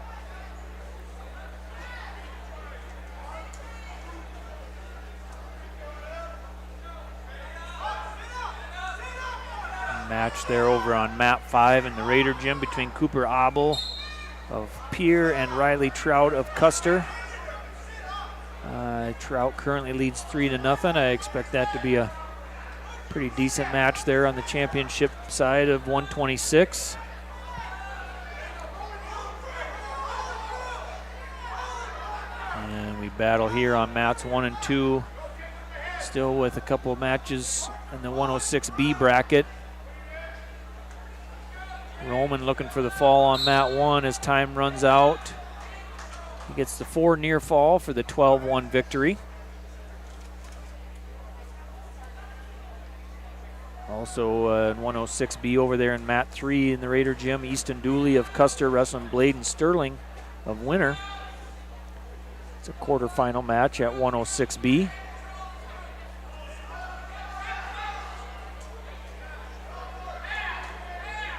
Match there over on mat 5 in the Raider Gym between Cooper Abel of Pierre and Riley Trout of Custer. Trout currently leads 3-0. I expect that to be a pretty decent match there on the championship side of 126. And we battle here on mats 1 and 2, still with a couple of matches in the 106B bracket. Roman looking for the fall on mat 1 as time runs out. He gets the 4 near fall for the 12-1 victory. Also in 106B over there in mat 3 in the Raider Gym, Easton Dooley of Custer wrestling Bladen Sterling of Winter. It's a quarterfinal match at 106B.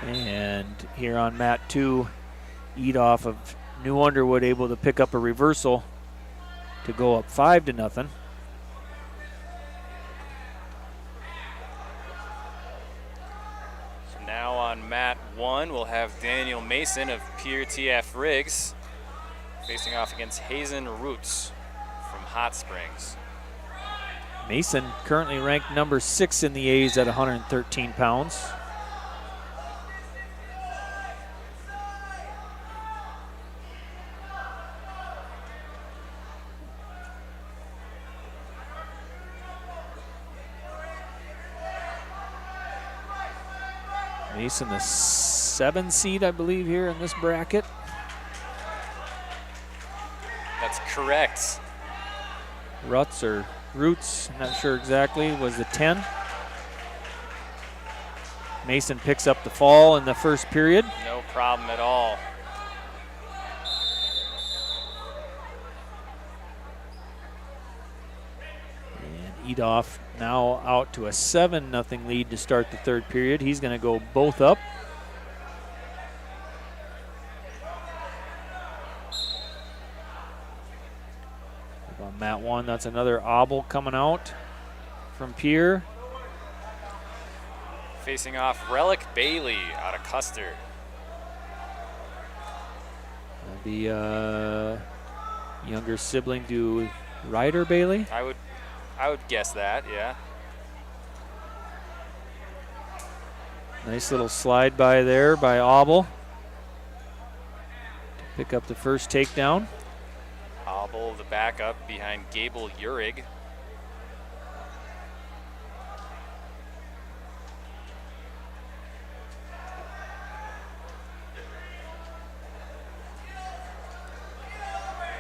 And here on mat 2, Edoff of New Underwood able to pick up a reversal to go up 5-0. So now on mat 1, we'll have Daniel Mason of Pierre TF Riggs facing off against Hazen Roots from Hot Springs. Mason currently ranked number 6 in the A's at 113 pounds. Mason, the 7 seed, I believe, here in this bracket. That's correct. Roots, not sure exactly, was the 10. Mason picks up the fall in the first period. No problem at all. And Edoff now out to a 7-0 lead to start the third period. He's going to go both up. On mat 1, that's another obble coming out from Pierre. Facing off Relic Bailey out of Custer. The younger sibling to Ryder Bailey. I would guess that, yeah. Nice little slide by there by Obel to pick up the first takedown. Obel, the backup behind Gable Urig.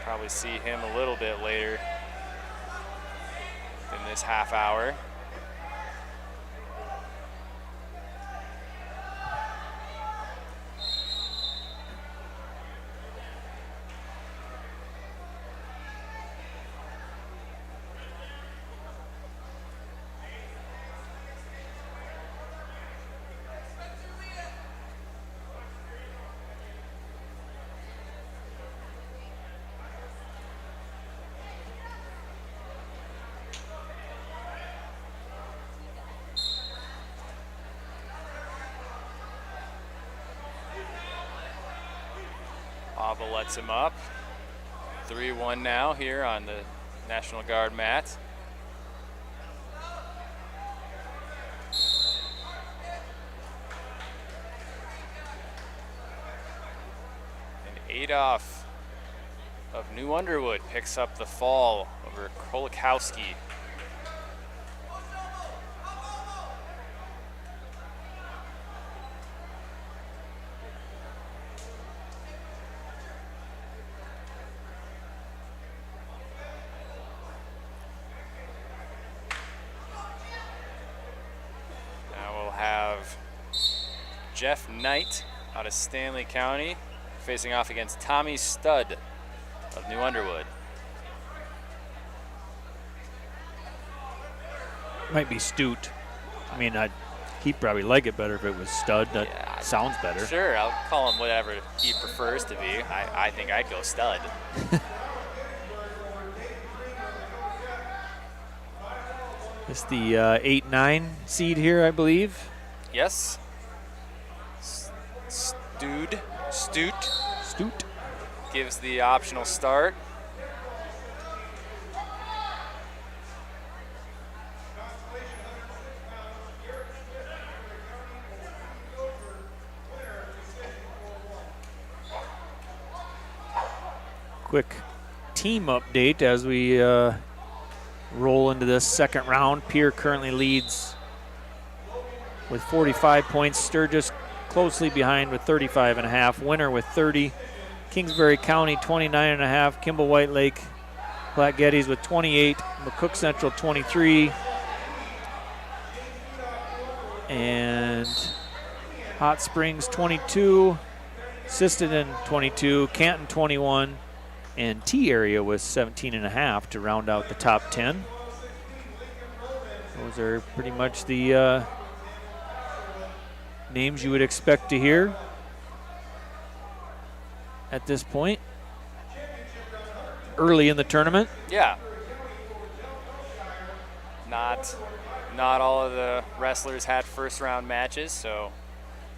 Probably see him a little bit later in this half hour. Obel lets him up. 3-1 now here on the National Guard mat. And Adolf of New Underwood picks up the fall over Kolakowski. Jeff Knight out of Stanley County facing off against Tommy Studd of New Underwood. Might be Stute. I mean, he'd probably like it better if it was Studd. That sounds better. Sure, I'll call him whatever he prefers to be. I think I'd go Studd. It's the 8-9 seed here, I believe. Yes. Stute gives the optional start. Quick team update as we roll into this second round. Pierre currently leads with 45 points. Sturgis closely behind with 35.5. Winner with 30. Kingsbury County 29.5. Kimball White Lake Platte Geddes with 28. McCook Central 23. And Hot Springs 22. Sisseton 22. Canton 21. And T area was 17.5 to round out the top 10. Those are pretty much the names you would expect to hear at this point early in the tournament. Yeah. Not all of the wrestlers had first round matches, so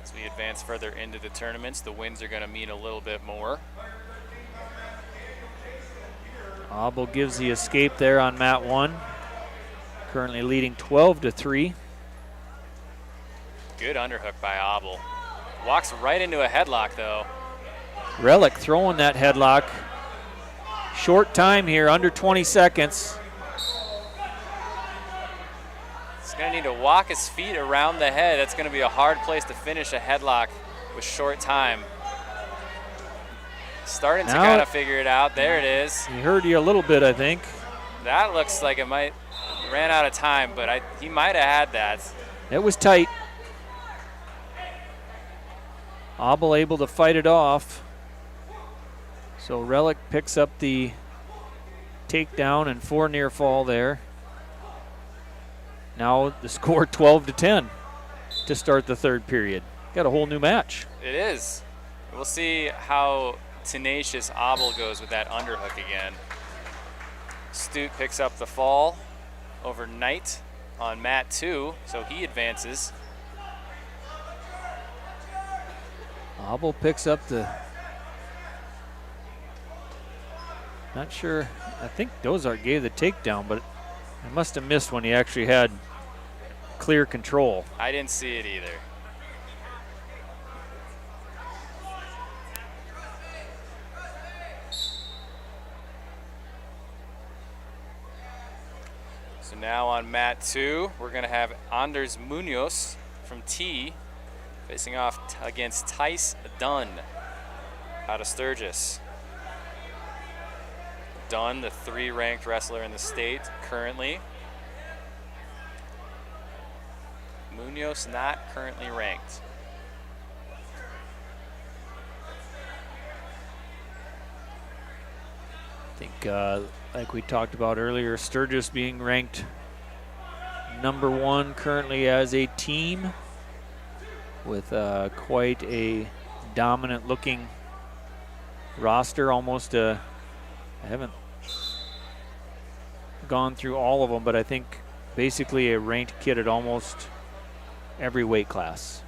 as we advance further into the tournaments, the wins are going to mean a little bit more. Obel gives the escape there on mat 1. currently leading 12-3. Good underhook by Abel. Walks right into a headlock, though. Relic throwing that headlock. Short time here, under 20 seconds. He's going to need to walk his feet around the head. That's going to be a hard place to finish a headlock with short time. Starting to kind of figure it out. There it is. He heard you a little bit, I think. That looks like it ran out of time, but he might have had that. It was tight. Abel able to fight it off. So Relic picks up the takedown and 4 near fall there. Now the score 12-10 to start the third period. Got a whole new match. It is. We'll see how tenacious Abel goes with that underhook again. Stute picks up the fall over Knight on mat 2, so he advances. Abel picks up the, not sure, I think Dozart gave the takedown, but I must have missed when he actually had clear control. I didn't see it either. So now on mat 2, we're going to have Anders Munoz from T facing off against Tice Dunn out of Sturgis. Dunn, the 3-ranked wrestler in the state currently. Munoz not currently ranked. I think, like we talked about earlier, Sturgis being ranked number 1 currently as a team with quite a dominant looking roster. Almost, I haven't gone through all of them, but I think basically a ranked kid at almost every weight class.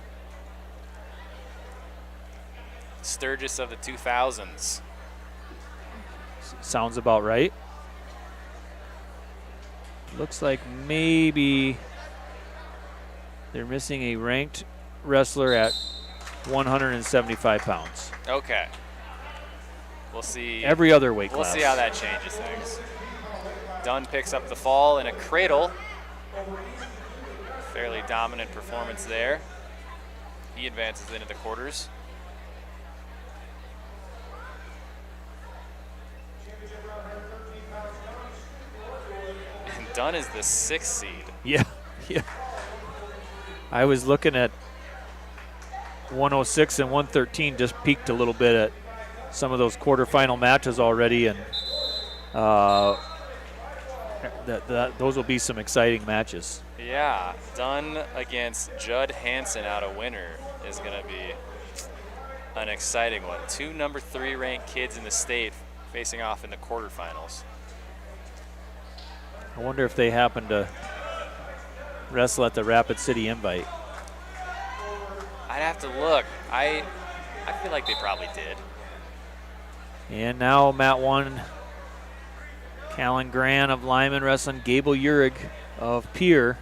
Sturgis of the 2000s. Sounds about right. Looks like maybe they're missing a ranked wrestler at 175 pounds. Okay. We'll see. Every other weight class. We'll see how that changes things. Dunn picks up the fall in a cradle. Fairly dominant performance there. He advances into the quarters. And Dunn is the 6th seed. Yeah, yeah. I was looking at 106 and 113, just peaked a little bit at some of those quarterfinal matches already, and those will be some exciting matches. Yeah, Dunn against Judd Hansen out of Winter is going to be an exciting one. 2 number 3 ranked kids in the state facing off in the quarterfinals. I wonder if they happen to wrestle at the Rapid City Invite. I'd have to look. I feel like they probably did. And now mat 1, Callan Gran of Lyman wrestling Gable Urig of Pier.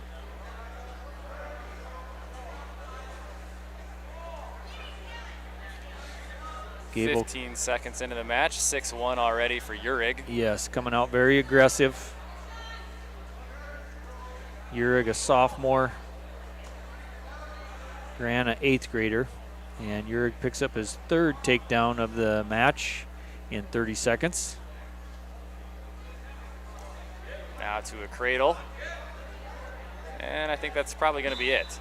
Gable, 15 seconds into the match, 6-1 already for Urig. Yes, coming out very aggressive. Urig, a sophomore. Gran, an 8th grader. And Urig picks up his 3rd takedown of the match in 30 seconds. Now to a cradle. And I think that's probably going to be it.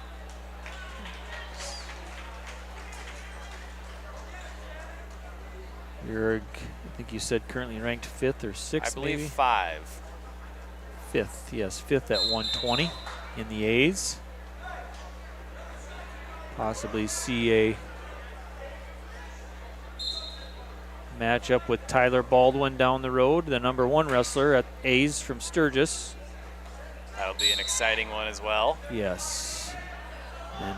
Urig, I think you said currently ranked 5th or 6th, I believe maybe? 5. 5th, yes, 5th at 120 in the A's. Possibly see a matchup with Tyler Baldwin down the road, the number 1 wrestler at A's from Sturgis. That'll be an exciting one as well. Yes. And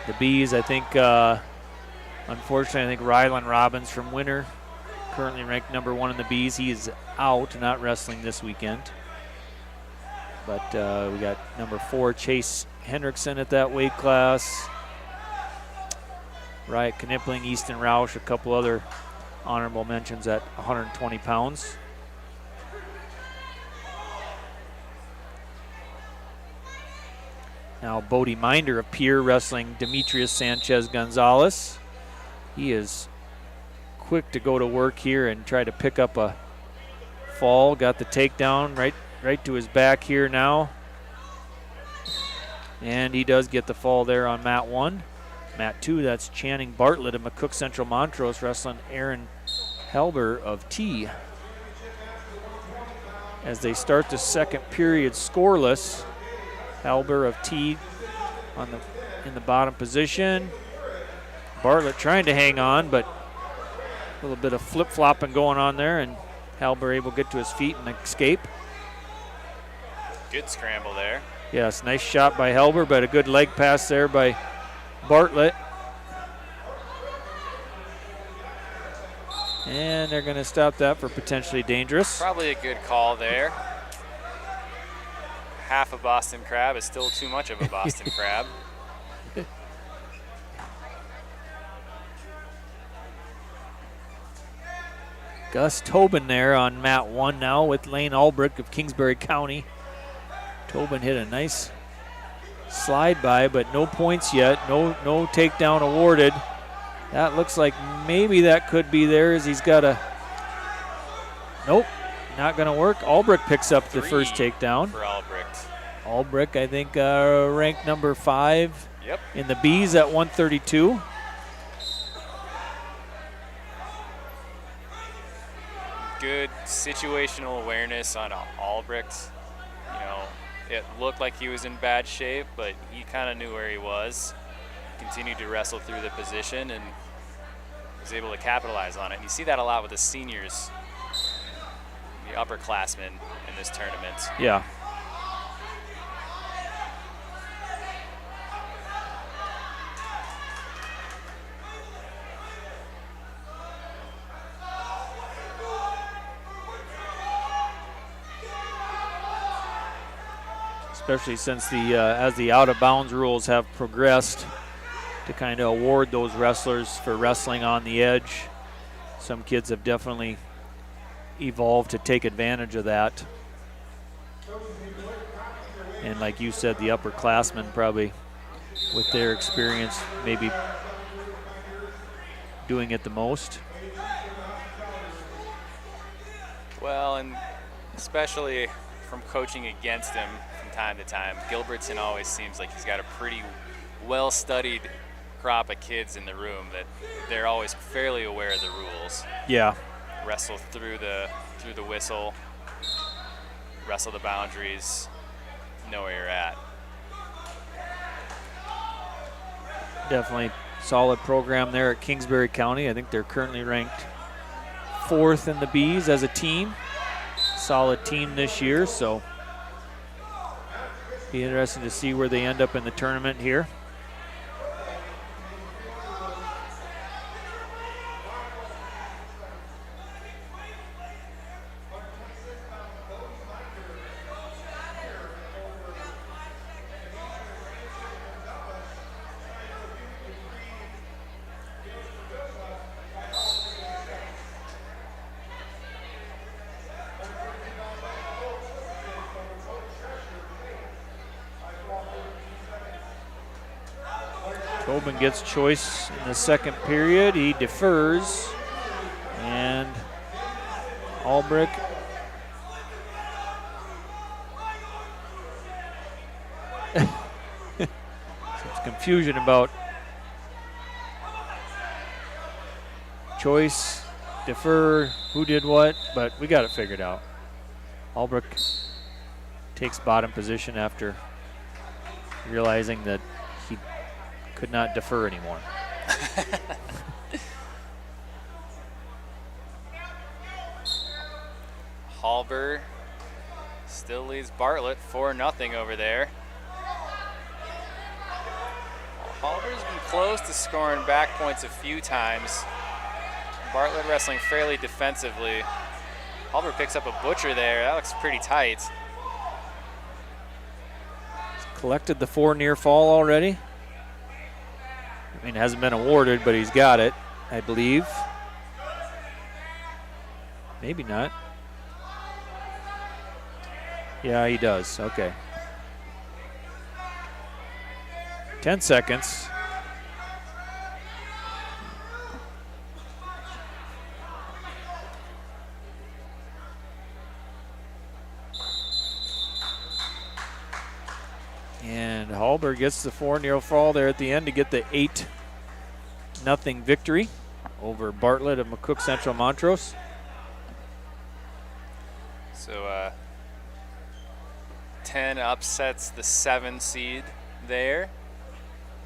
the Bees, I think, unfortunately, I think Rylan Robbins from Winter, currently ranked number 1 in the Bees. He is out, not wrestling this weekend. But we got number 4, Chase Hendrickson at that weight class. Riot Knipling, Easton Roush, a couple other honorable mentions at 120 pounds. Now Bodie Minder of Pierre wrestling Demetrius Sanchez Gonzalez. He is quick to go to work here and try to pick up a fall. Got the takedown right to his back here now. And he does get the fall there on mat 1. Mat 2, that's Channing Bartlett of McCook Central Montrose wrestling Aaron Helber of T. As they start the second period scoreless, Helber of T in the bottom position. Bartlett trying to hang on, but a little bit of flip-flopping going on there, and Helber able to get to his feet and escape. Good scramble there. Yes, nice shot by Helber, but a good leg pass there by Bartlett. And they're going to stop that for potentially dangerous. Probably a good call there. Half a Boston Crab is still too much of a Boston Crab. Gus Tobin there on mat 1 now with Lane Albrecht of Kingsbury County. Tobin hit a nice slide by, but no points yet. No takedown awarded. That looks like maybe that could be there as he's got a... Nope, not going to work. Albrecht picks up the first takedown. For Albrecht. Albrecht, I think, ranked number 5 Yep. in the Bs at 132. Good situational awareness on Albrecht. You know, it looked like he was in bad shape, but he kind of knew where he was. Continued to wrestle through the position and was able to capitalize on it. And you see that a lot with the seniors, the upperclassmen in this tournament. Yeah. Especially since as the out-of-bounds rules have progressed to kind of award those wrestlers for wrestling on the edge. Some kids have definitely evolved to take advantage of that. And like you said, the upperclassmen probably, with their experience, maybe doing it the most. Well, and especially from coaching against him from time to time, Gilbertson always seems like he's got a pretty well-studied crop of kids in the room that they're always fairly aware of the rules. Yeah. Wrestle through the whistle, wrestle the boundaries, know where you're at. Definitely solid program there at Kingsbury County. I think they're currently ranked 4th in the Bs as a team. Solid team this year, so be interesting to see where they end up in the tournament here. Tobin gets choice in the second period. He defers. And Albrecht some confusion about choice, defer, who did what, but we got it figured out. Albrecht takes bottom position after realizing that he could not defer anymore. Halber still leads Bartlett 4-0 over there. Halber's been close to scoring back points a few times. Bartlett wrestling fairly defensively. Halber picks up a butcher there. That looks pretty tight. collected the 4 near fall already. I mean, it hasn't been awarded, but he's got it, I believe. Maybe not. Yeah, he does. Okay. 10 seconds. And Hallberg gets the 4 near fall there at the end to get the 8-0 victory over Bartlett of McCook Central Montrose. So 10 upsets the 7 seed there.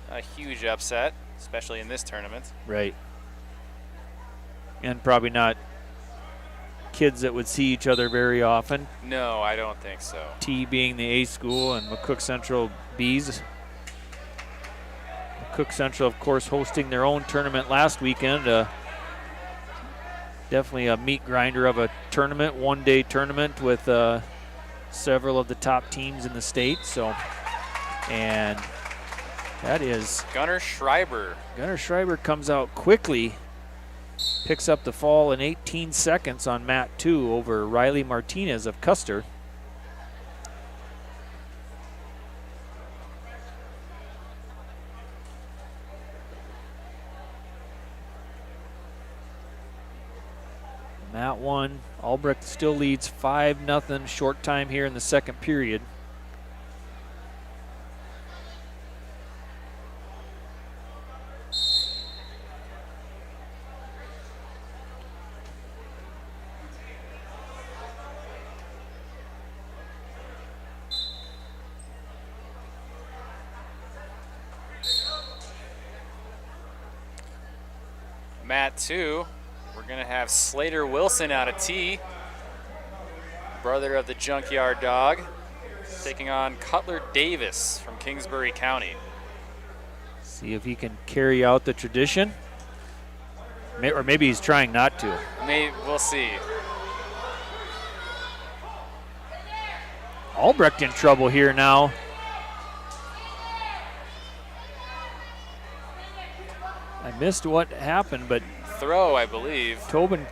A huge upset, especially in this tournament. Right. And probably not kids that would see each other very often. No, I don't think so. T being the A school and McCook Central B's. McCook Central, of course, hosting their own tournament last weekend. Definitely a meat grinder of a tournament, one-day tournament with several of the top teams in the state. So, and that is Gunnar Schreiber. Gunnar Schreiber comes out quickly, picks up the fall in 18 seconds on mat 2 over Riley Martinez of Custer. Mat 1, Albrecht still leads 5-0, short time here in the second period. Mat 2, we're going to have Slater Wilson out of T, brother of the Junkyard Dog, taking on Cutler Davis from Kingsbury County. See if he can carry out the tradition. Or maybe he's trying not to. We'll see. Albrecht in trouble here now. I missed what happened, but throw, I believe. Tobin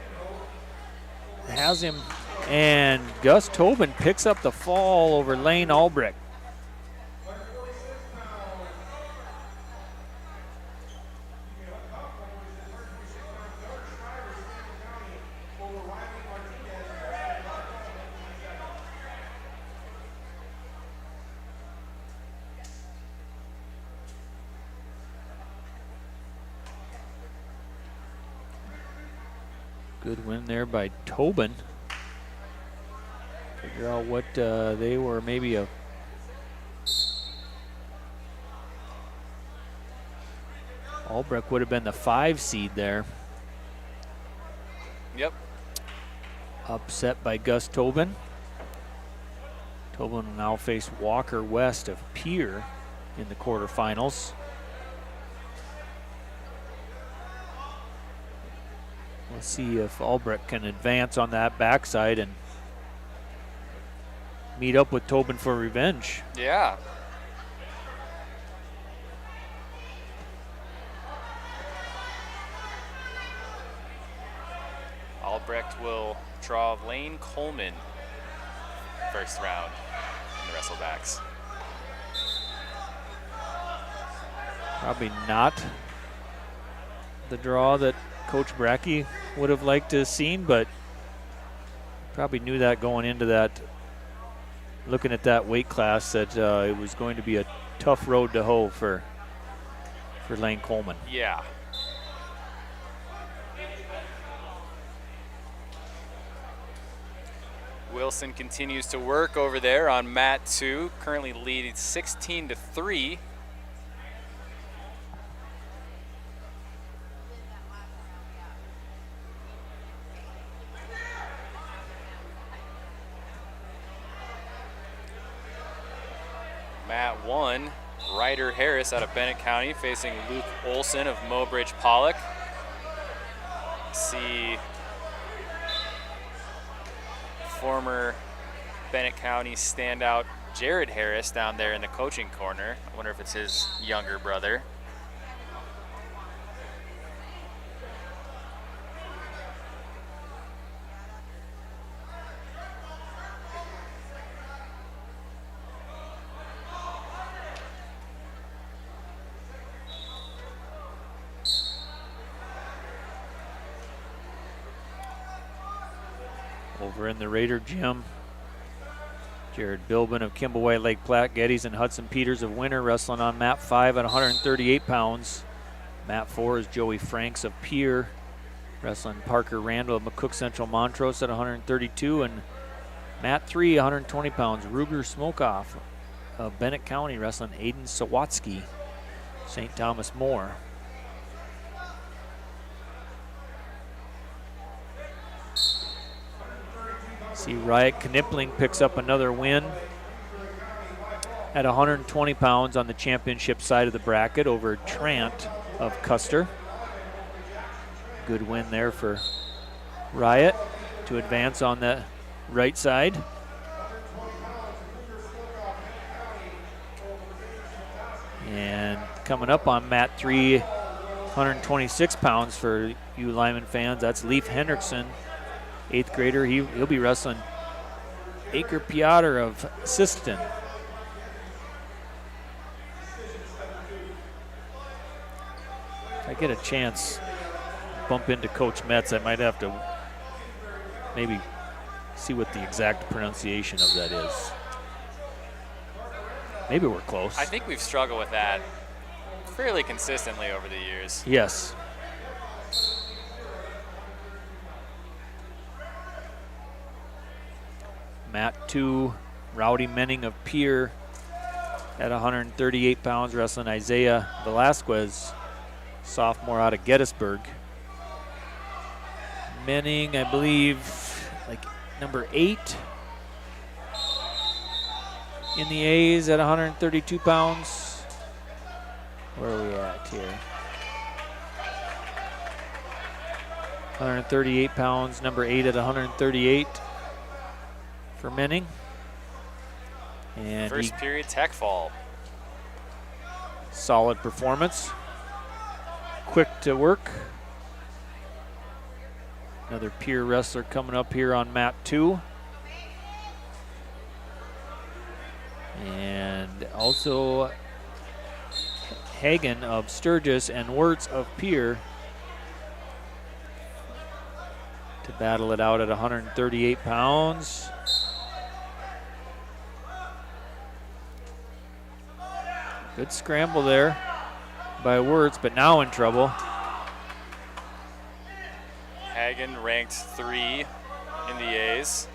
has him, and Gus Tobin picks up the fall over Lane Albrecht. Good win there by Tobin. Figure out what they were, maybe a Albrecht would have been the 5 seed there. Yep. Upset by Gus Tobin. Tobin will now face Walker West of Pierre in the quarterfinals. We'll see if Albrecht can advance on that backside and meet up with Tobin for revenge. Yeah. Albrecht will draw Lane Coleman first round in the wrestlebacks. Probably not the draw that Coach Brackey would have liked to have seen, but probably knew that going into that, looking at that weight class, that it was going to be a tough road to hoe for Lane Coleman. Yeah. Wilson continues to work over there on mat 2, currently leading 16-3. Mat 1, Ryder Harris out of Bennett County facing Luke Olson of Mowbridge Pollock. See former Bennett County standout Jared Harris down there in the coaching corner. I wonder if it's his younger brother. Over in the Raider gym, Jared Bilbin of Kimball Lake Platte, Geddes and Hudson Peters of Winter wrestling on mat 5 at 138 pounds. Mat 4 is Joey Franks of Pierre wrestling Parker Randall of McCook Central Montrose at 132. And mat 3, 120 pounds, Ruger Smokeoff of Bennett County wrestling Aiden Sawatsky, St. Thomas More. See Riot Knipling picks up another win at 120 pounds on the championship side of the bracket over Trant of Custer. Good win there for Riot to advance on the right side. And coming up on mat 3, 126 pounds for you Lyman fans, that's Leif Hendrickson, 8th grader. He'll be wrestling Aker Piotr of Siston. If I get a chance, bump into Coach Metz, I might have to maybe see what the exact pronunciation of that is. Maybe we're close. I think we've struggled with that fairly consistently over the years. Yes. Mat 2, Rowdy Menning of Pierre at 138 pounds, wrestling Isaiah Velasquez, sophomore out of Gettysburg. Menning, I believe, like number 8 in the A's at 132 pounds. Where are we at here? 138 pounds, number 8 at 138. For Menning. And first period tech fall. Solid performance. Quick to work. Another Pierre wrestler coming up here on mat 2. And also Hagen of Sturgis and Wirtz of Pierre to battle it out at 138 pounds. Good scramble there by Wirtz, but now in trouble. Hagen ranked 3 in the A's.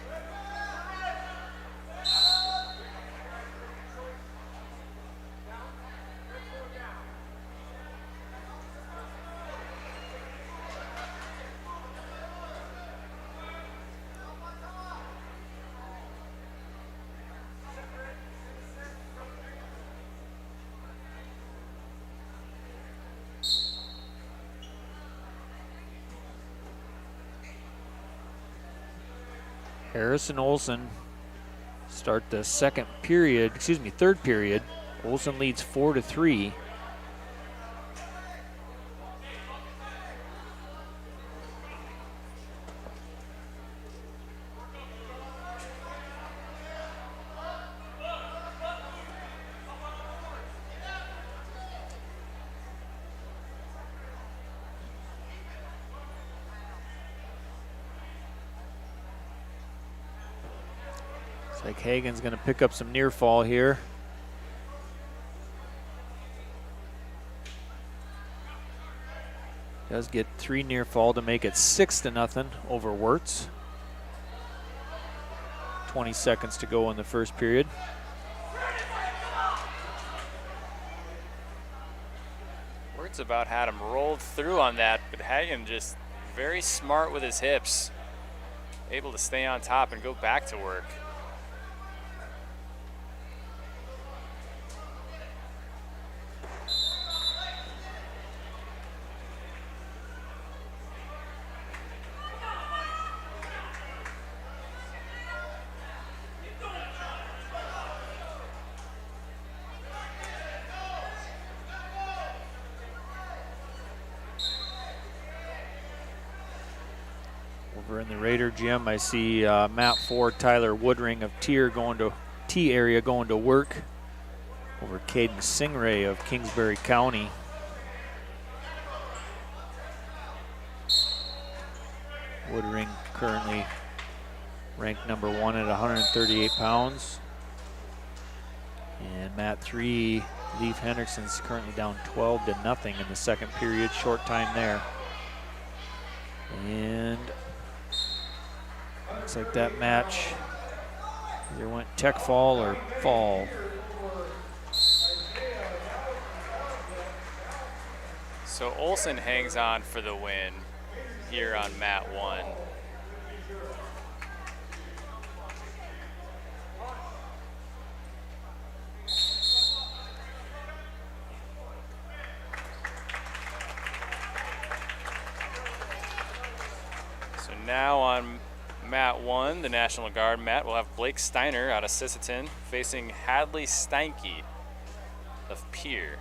Harris and Olson start the third period. Olson leads 4-3. Like Hagen's going to pick up some near fall here. Does get 3 near fall to make it 6-0 over Wirtz. 20 seconds to go in the first period. Wirtz about had him rolled through on that, but Hagen just very smart with his hips. Able to stay on top and go back to work. Over in the Raider gym, I see Matt Ford, Tyler Woodring of T area going to work. Over Caden Singray of Kingsbury County. Woodring currently ranked number 1 at 138 pounds. And Mat 3, Leif Hendrickson's currently down 12-0 in the second period. Short time there. And looks like that match either went tech fall or fall. So Olson hangs on for the win here on mat 1. So now on mat 1, the National Guard mat, we'll have Blake Steiner out of Sisseton facing Hadley Steinke of Pier.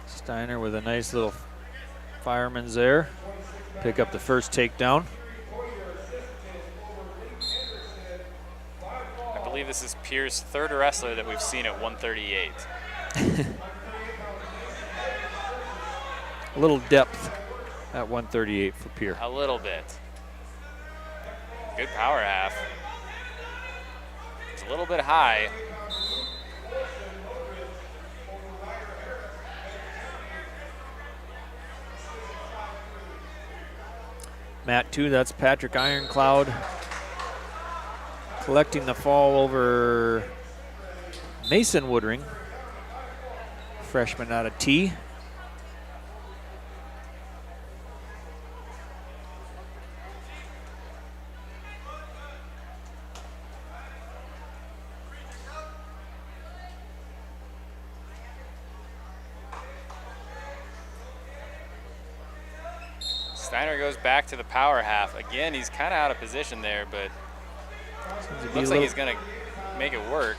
Steiner with a nice little fireman's there. Pick up the first takedown. I believe this is Pier's third wrestler that we've seen at 138. A little depth at 138 for Pier. A little bit. Good power half. It's a little bit high. Mat 2, that's Patrick Ironcloud collecting the fall over Mason Woodring, freshman out of T. Steiner goes back to the power half. Again, he's kind of out of position there, but looks like he's going to make it work.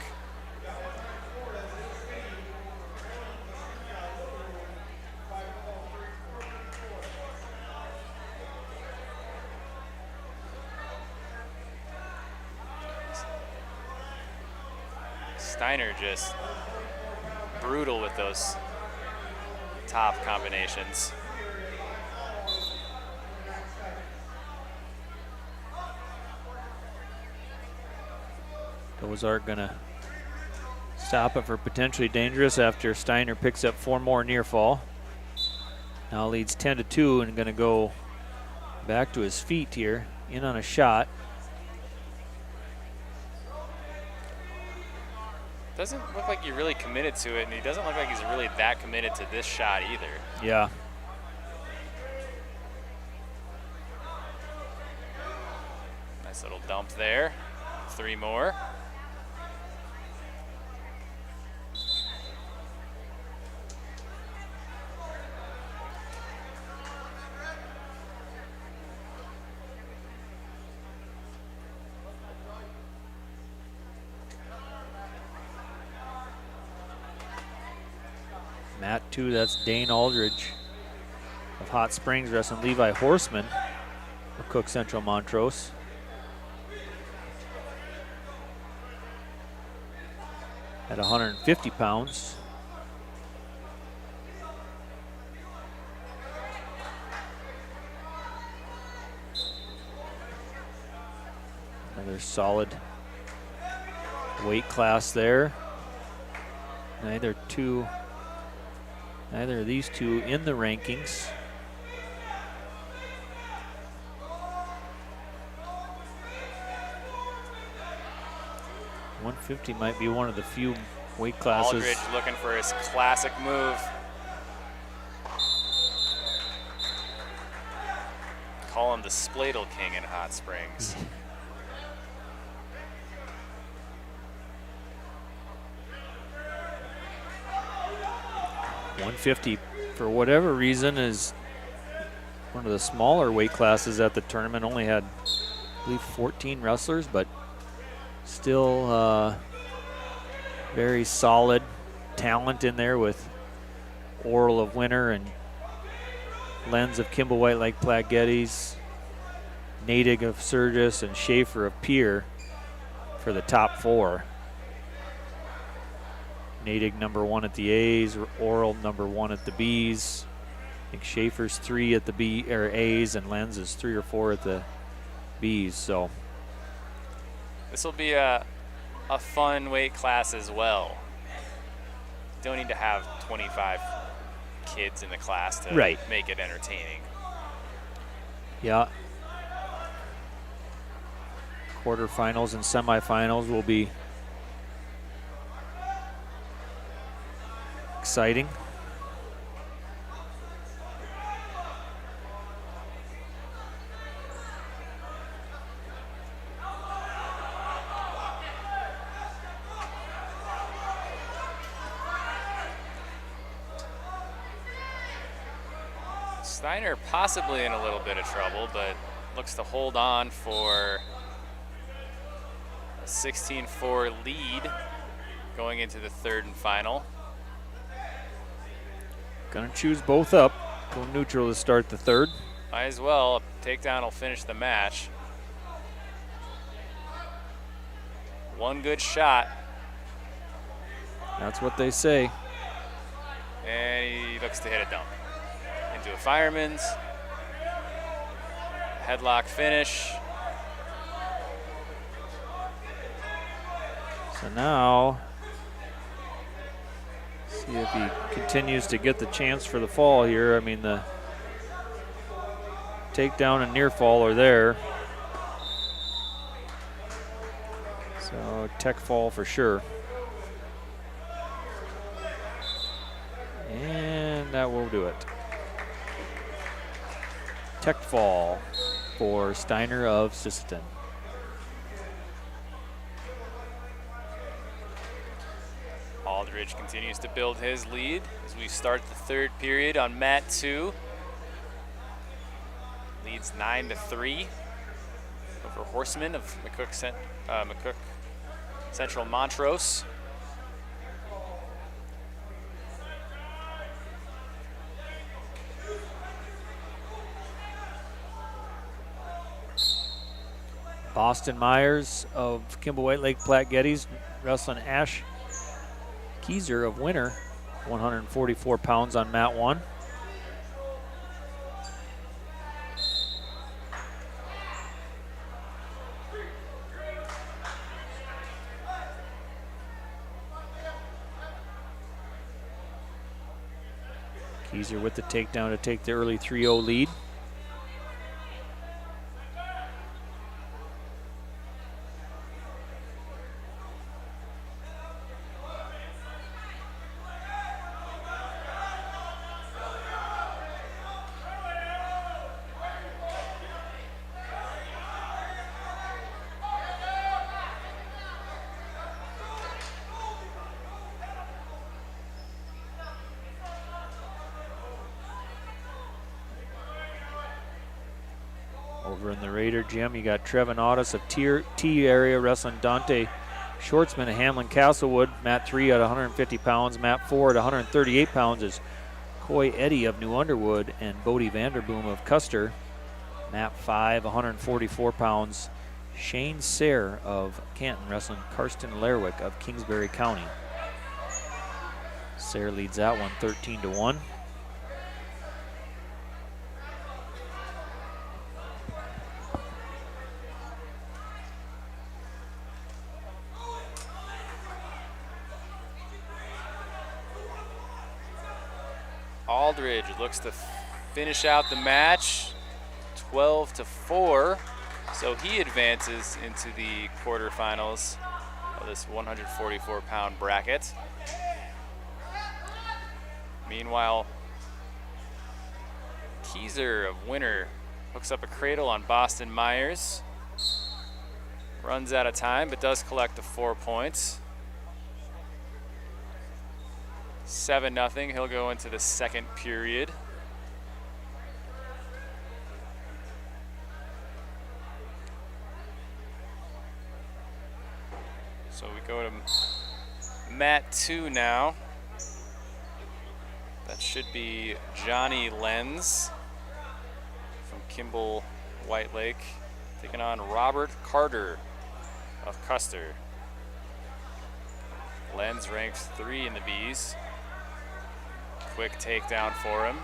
Steiner just brutal with those top combinations. Those aren't going to stop it for potentially dangerous after Steiner picks up 4 more near fall. Now leads 10-2 and going to go back to his feet here, in on a shot. Doesn't look like he really committed to it, and he doesn't look like he's really that committed to this shot either. Yeah. Nice little dump there. 3 more. Mat 2, that's Dane Aldridge of Hot Springs wrestling Levi Horseman of Cook Central Montrose. At 150 pounds. Another solid weight class there. Neither of these two in the rankings. $150 might be one of the few weight classes. Aldridge looking for his classic move. Call him the Spladle King in Hot Springs. $150 for whatever reason is one of the smaller weight classes at the tournament. Only had, I believe, 14 wrestlers, but still very solid talent in there with Oral of Winter and Lenz of Kimball White Lake Platte Geddes, Nadig of Sturgis, and Schaefer of Pier for the top 4. Nadig number 1 at the A's, Oral number 1 at the B's. I think Schaefer's 3 at the B or A's, and Lenz is 3 or 4 at the B's. So this will be a fun weight class as well. Don't need to have 25 kids in the class to make it entertaining. Yeah. Quarterfinals and semifinals will be exciting. Steiner possibly in a little bit of trouble, but looks to hold on for a 16-4 lead going into the 3rd and final. Gonna choose both up. Go neutral to start the 3rd. Might as well. Takedown will finish the match. One good shot. That's what they say. And he looks to hit a dump. Into a fireman's. Headlock finish. So now, see if he continues to get the chance for the fall here. I mean, the takedown and near fall are there. So tech fall for sure. And that will do it. Tech fall for Steiner of Sisseton. Aldridge continues to build his lead as we start the 3rd period on mat 2. Leads 9-3 over Horseman of McCook Central Montrose. Boston Myers of Kimball White Lake Platte Geddes wrestling Ash Keyser of Winter, 144 pounds on mat 1. Keyser with the takedown to take the early 3-0 lead. Over in the Raider gym, you got Trevin Audis of T area wrestling Dante Schwartzman of Hamlin Castlewood. Mat 3 at 150 pounds. Mat 4 at 138 pounds is Coy Eddy of New Underwood and Bodie Vanderboom of Custer. Mat 5, 144 pounds. Shane Sayre of Canton wrestling Karsten Lerwick of Kingsbury County. Sayre leads that one 13-1. Aldridge looks to finish out the match 12-4, so he advances into the quarterfinals of this 144-pound bracket. Meanwhile, Keyser of Winter hooks up a cradle on Boston Myers. Runs out of time, but does collect the 4 points. 7-0, he'll go into the 2nd period. So we go to mat 2 now. That should be Johnny Lenz from Kimball White Lake, taking on Robert Carter of Custer. Lenz ranked 3 in the Bs. Quick takedown for him.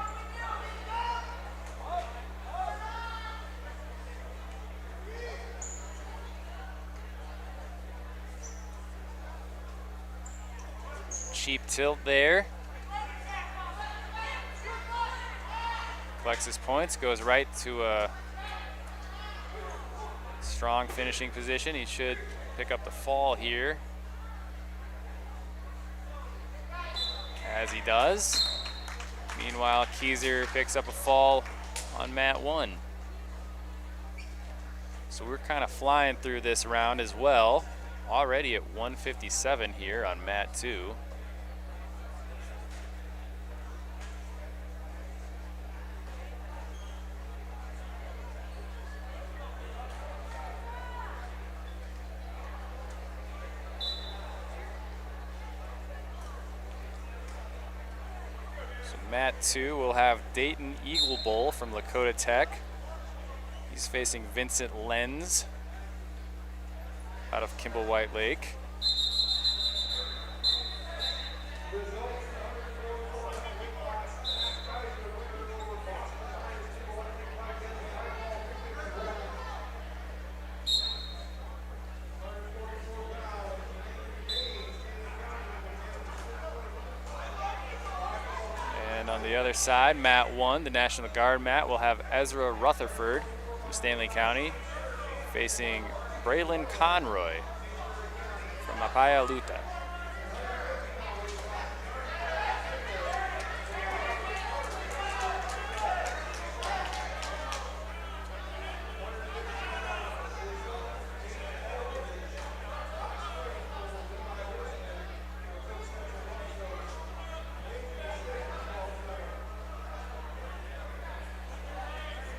Cheap tilt there. Collects his points, goes right to a strong finishing position. He should pick up the fall here. As he does. Meanwhile, Keyser picks up a fall on mat 1. So we're kind of flying through this round as well. Already at 157 here on mat 2. Mat 2 will have Dayton Eagle Bull from Lakota Tech. He's facing Vincent Lenz out of Kimball White Lake. On the other side, mat 1, the National Guard mat, will have Ezra Rutherford from Stanley County facing Braylon Conroy from Mapaya Luta.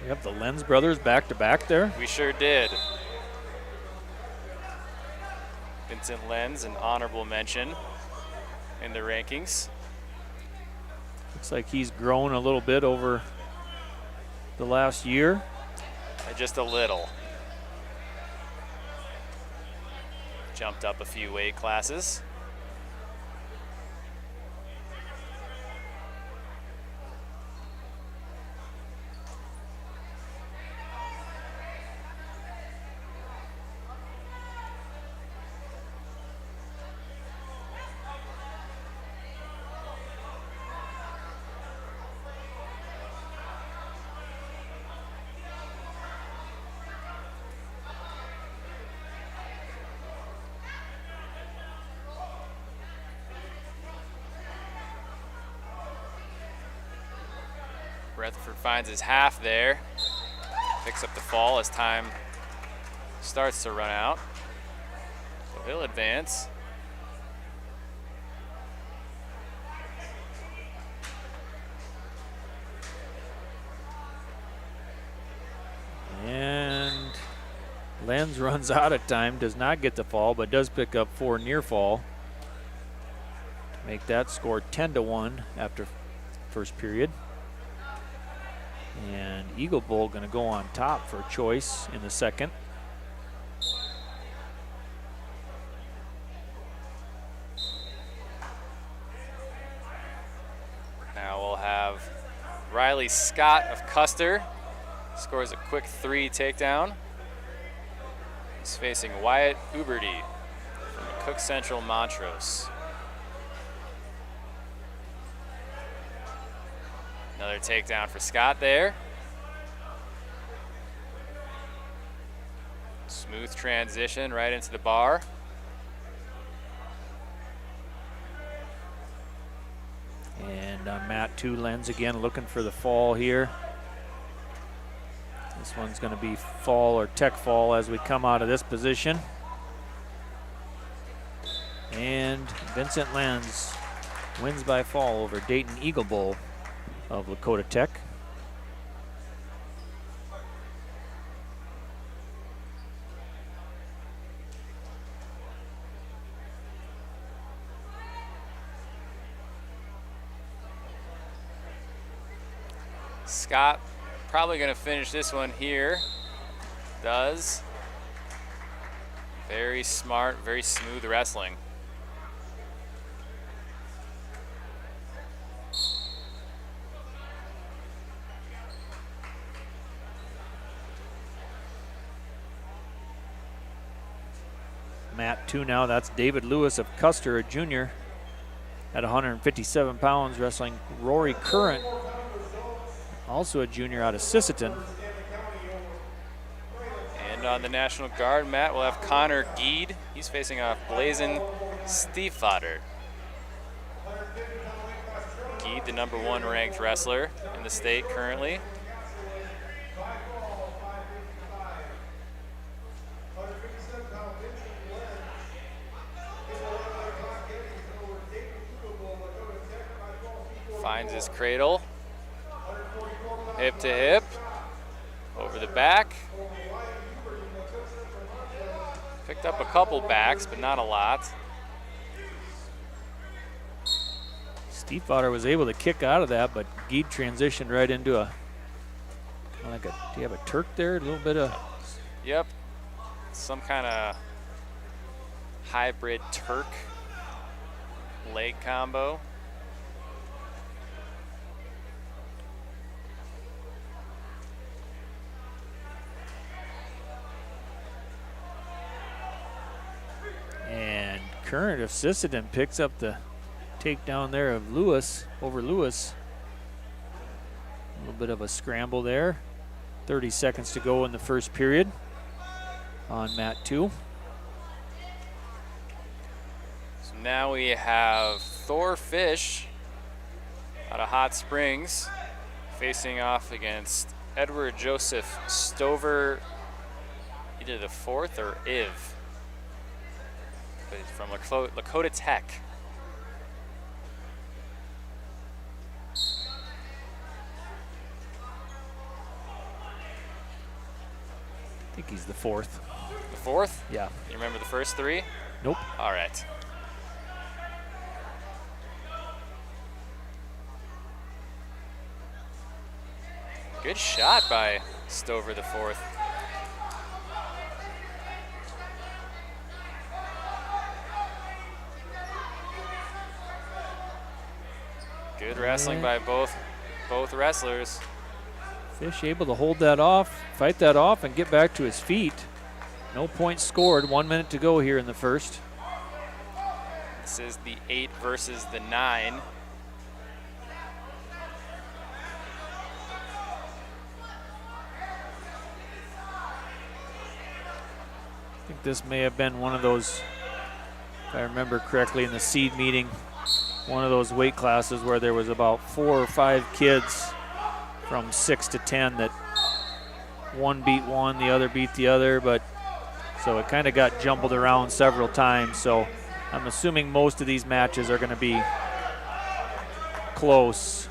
Yep, the Lenz brothers back-to-back there. We sure did. Vincent Lenz, an honorable mention in the rankings. Looks like he's grown a little bit over the last year. Just a little. Jumped up a few weight classes. Rutherford finds his half there, picks up the fall as time starts to run out. So he'll advance. And Lenz runs out of time, does not get the fall, but does pick up 4 near fall to make that score 10-1 after first period. And Eagle Bull going to go on top for a choice in the second. Now we'll have Riley Scott of Custer. Scores a quick 3 takedown. He's facing Wyatt Uberty from Cook Central Montrose. Another takedown for Scott there. Smooth transition right into the bar. And on mat 2, Lenz again looking for the fall here. This one's going to be fall or tech fall as we come out of this position. And Vincent Lenz wins by fall over Dayton Eagle Bull of Lakota Tech. Scott probably going to finish this one here. Does. Very smart, very smooth wrestling. Mat 2 now, that's David Lewis of Custer, a junior, at 157 pounds, wrestling Rory Current, also a junior out of Sisseton. And on the National Guard mat, we'll have Connor Geed. He's facing off Blazin Stiefvater. Geed, the #1 ranked wrestler in the state currently. Finds his cradle, hip to hip, over the back. Picked up a couple backs, but not a lot. Stiefvater was able to kick out of that, but Geed transitioned right into a, like a, do you have a Turk there? A little bit of. Yep, some kind of hybrid Turk leg combo. And Current of Sisseton picks up the takedown there of Lewis, over Lewis. A little bit of a scramble there. 30 seconds to go in the first period on mat 2. So now we have Thor Fish out of Hot Springs facing off against Edward Joseph Stover, either the 4th or IV. But he's from Lakota Tech. I think he's the 4th. The 4th? Yeah. You remember the first 3? Nope. All right. Good shot by Stover the 4th. Good wrestling by both wrestlers. Fish able to hold that off, fight that off, and get back to his feet. No points scored. 1 minute to go here in the first. This is the 8 versus the 9. I think this may have been one of those, if I remember correctly, in the seed meeting, one of those weight classes where there was about 4 or 5 kids from 6 to 10 that one beat one, the other beat the other, but so it kind of got jumbled around several times. So I'm assuming most of these matches are going to be close.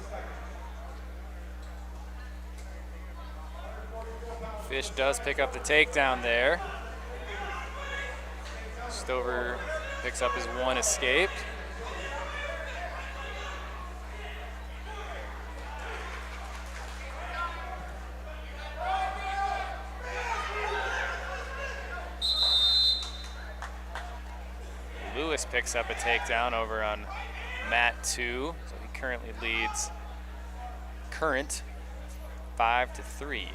Fish does pick up the takedown there. Stover picks up his 1 escape. Lewis picks up a takedown over on mat 2, so he currently leads Current 5-3.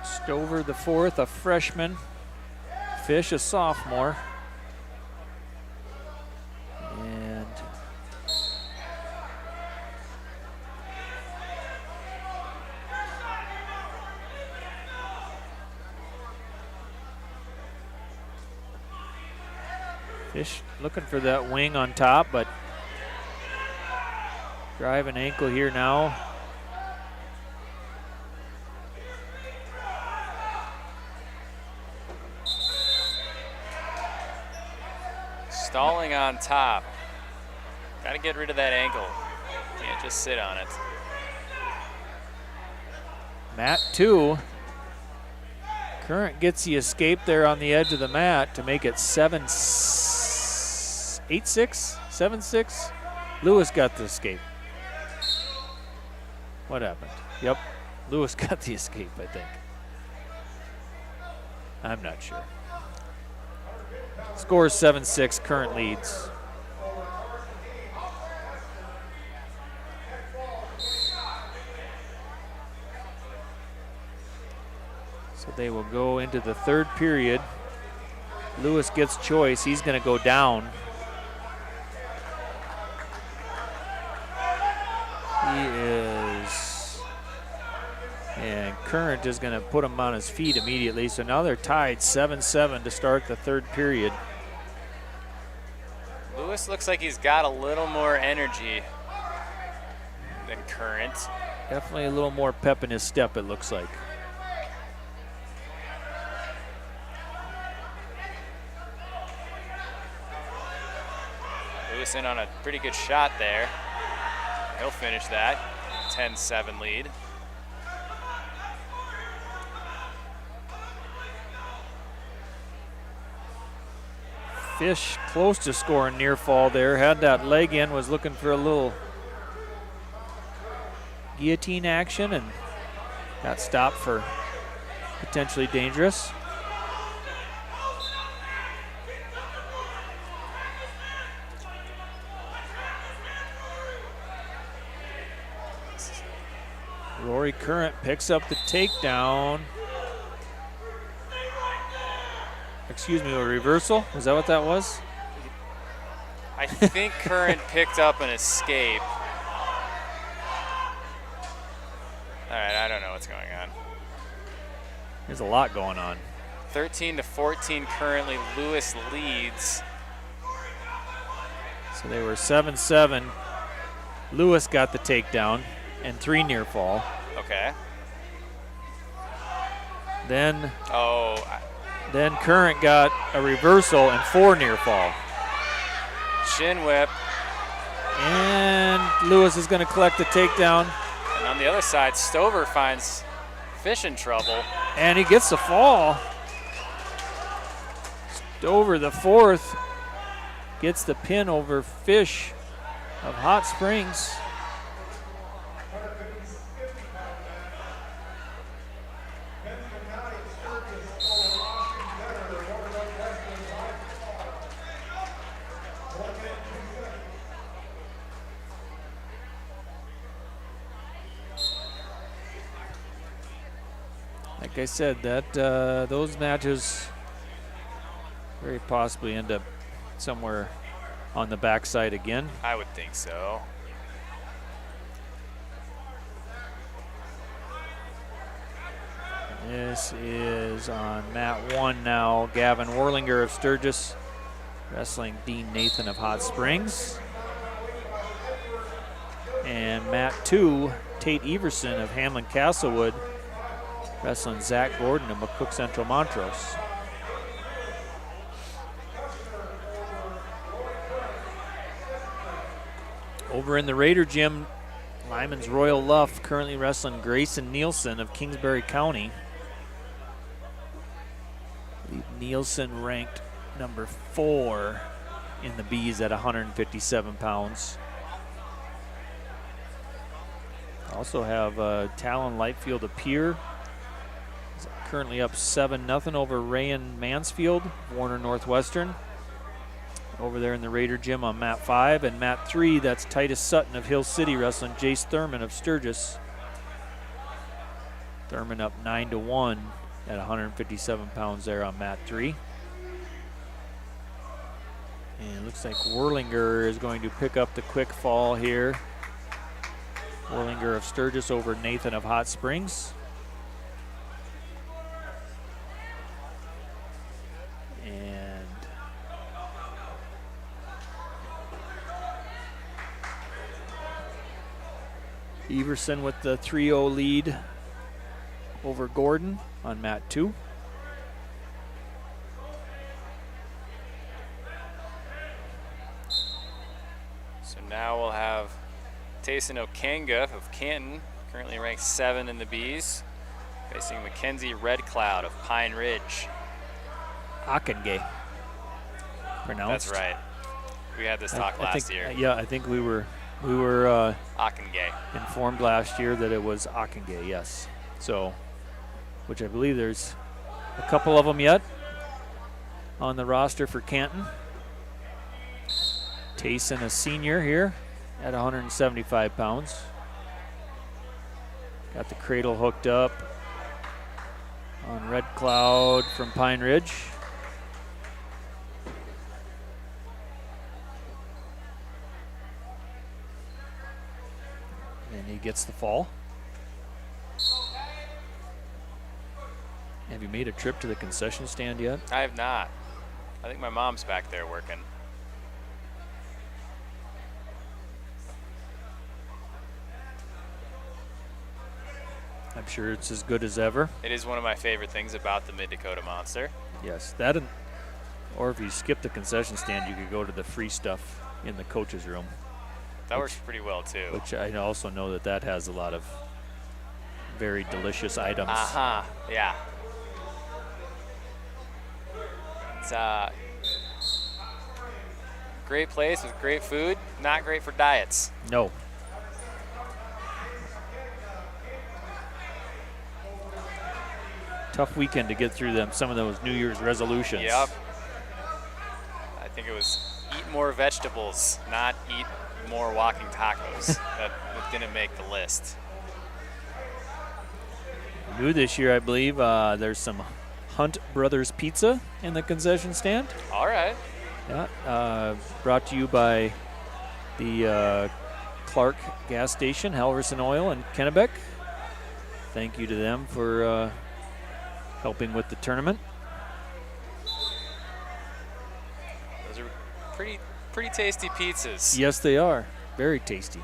Stover the 4th, a freshman. Fish, a sophomore. And Fish looking for that wing on top, but driving ankle here now. Stalling on top. Got to get rid of that ankle. Can't just sit on it. Mat 2. Current gets the escape there on the edge of the mat to make it 8-6, 7-6. Lewis got the escape. What happened? Yep, Lewis got the escape, I think. I'm not sure. Score is 7-6, current leads. So they will go into the third period. Lewis gets choice. He's going to go down. He is. And Current is going to put him on his feet immediately. So now they're tied 7-7 to start the third period. Lewis looks like he's got a little more energy than Current. Definitely a little more pep in his step, it looks like. Lewis in on a pretty good shot there. He'll finish that. 10-7 lead. Fish close to scoring near fall there. Had that leg in, was looking for a little guillotine action and got stopped for potentially dangerous. Rory Current picks up the takedown. Excuse me, a reversal? Is that what that was? I think Current picked up an escape. All right, I don't know what's going on. There's a lot going on. 13-14 currently. Lewis leads. So they were 7-7. Lewis got the takedown and 3 near fall. Okay. Then Then Current got a reversal and 4 near fall. Shin whip. And Lewis is going to collect the takedown. And on the other side, Stover finds Fish in trouble. And he gets the fall. Stover, the 4th, gets the pin over Fish of Hot Springs. Like I said, that those matches very possibly end up somewhere on the backside again. I would think so. This is on mat 1 now. Gavin Werlinger of Sturgis wrestling Dean Nathan of Hot Springs. And mat 2, Tate Everson of Hamlin Castlewood wrestling Zach Gordon of McCook Central Montrose. Over in the Raider Gym, Lyman's Royal Luff currently wrestling Grayson Nielsen of Kingsbury County. I believe Nielsen ranked number 4 in the Bs at 157 pounds. Also have Talon Lightfield of Pier. He's currently up 7-0 over Rayan Mansfield, Warner Northwestern. Over there in the Raider Gym on mat 5. And mat 3, that's Titus Sutton of Hill City wrestling Jace Thurman of Sturgis. Thurman up 9-1 at 157 pounds there on mat 3. And it looks like Werlinger is going to pick up the quick fall here. Werlinger of Sturgis over Nathan of Hot Springs. And Everson with the 3-0 lead over Gordon on mat 2. So now we'll have Tayson Okanga of Canton, currently ranked 7 in the Bs, facing Mackenzie Red Cloud of Pine Ridge. Akenge. Pronounced. That's right. We had this talk last year. Yeah, I think we were Akenge. informed last year that it was Akenge, yes. So, which I believe there's a couple of them yet on the roster for Canton. Tayson, a senior here at 175 pounds. Got the cradle hooked up on Red Cloud from Pine Ridge. And he gets the fall. Have you made a trip to the concession stand yet? I have not. I think my mom's back there working. I'm sure it's as good as ever. It is one of my favorite things about the Mid-Dakota Monster. Yes, that or if you skip the concession stand, you could go to the free stuff in the coach's room. That works pretty well too. Which I also know that has a lot of very delicious items. Yeah. It's a great place with great food, not great for diets. No. Tough weekend to get through some of those New Year's resolutions. Yep. I think it was eat more vegetables, not eat more walking tacos. that didn't make the list. New this year, I believe, there's some Hunt Brothers Pizza in the concession stand. All right. Yeah. Brought to you by the Clark gas station, Halverson Oil in Kennebec. Thank you to them for helping with the tournament. Those are pretty tasty pizzas. Yes, they are. Very tasty.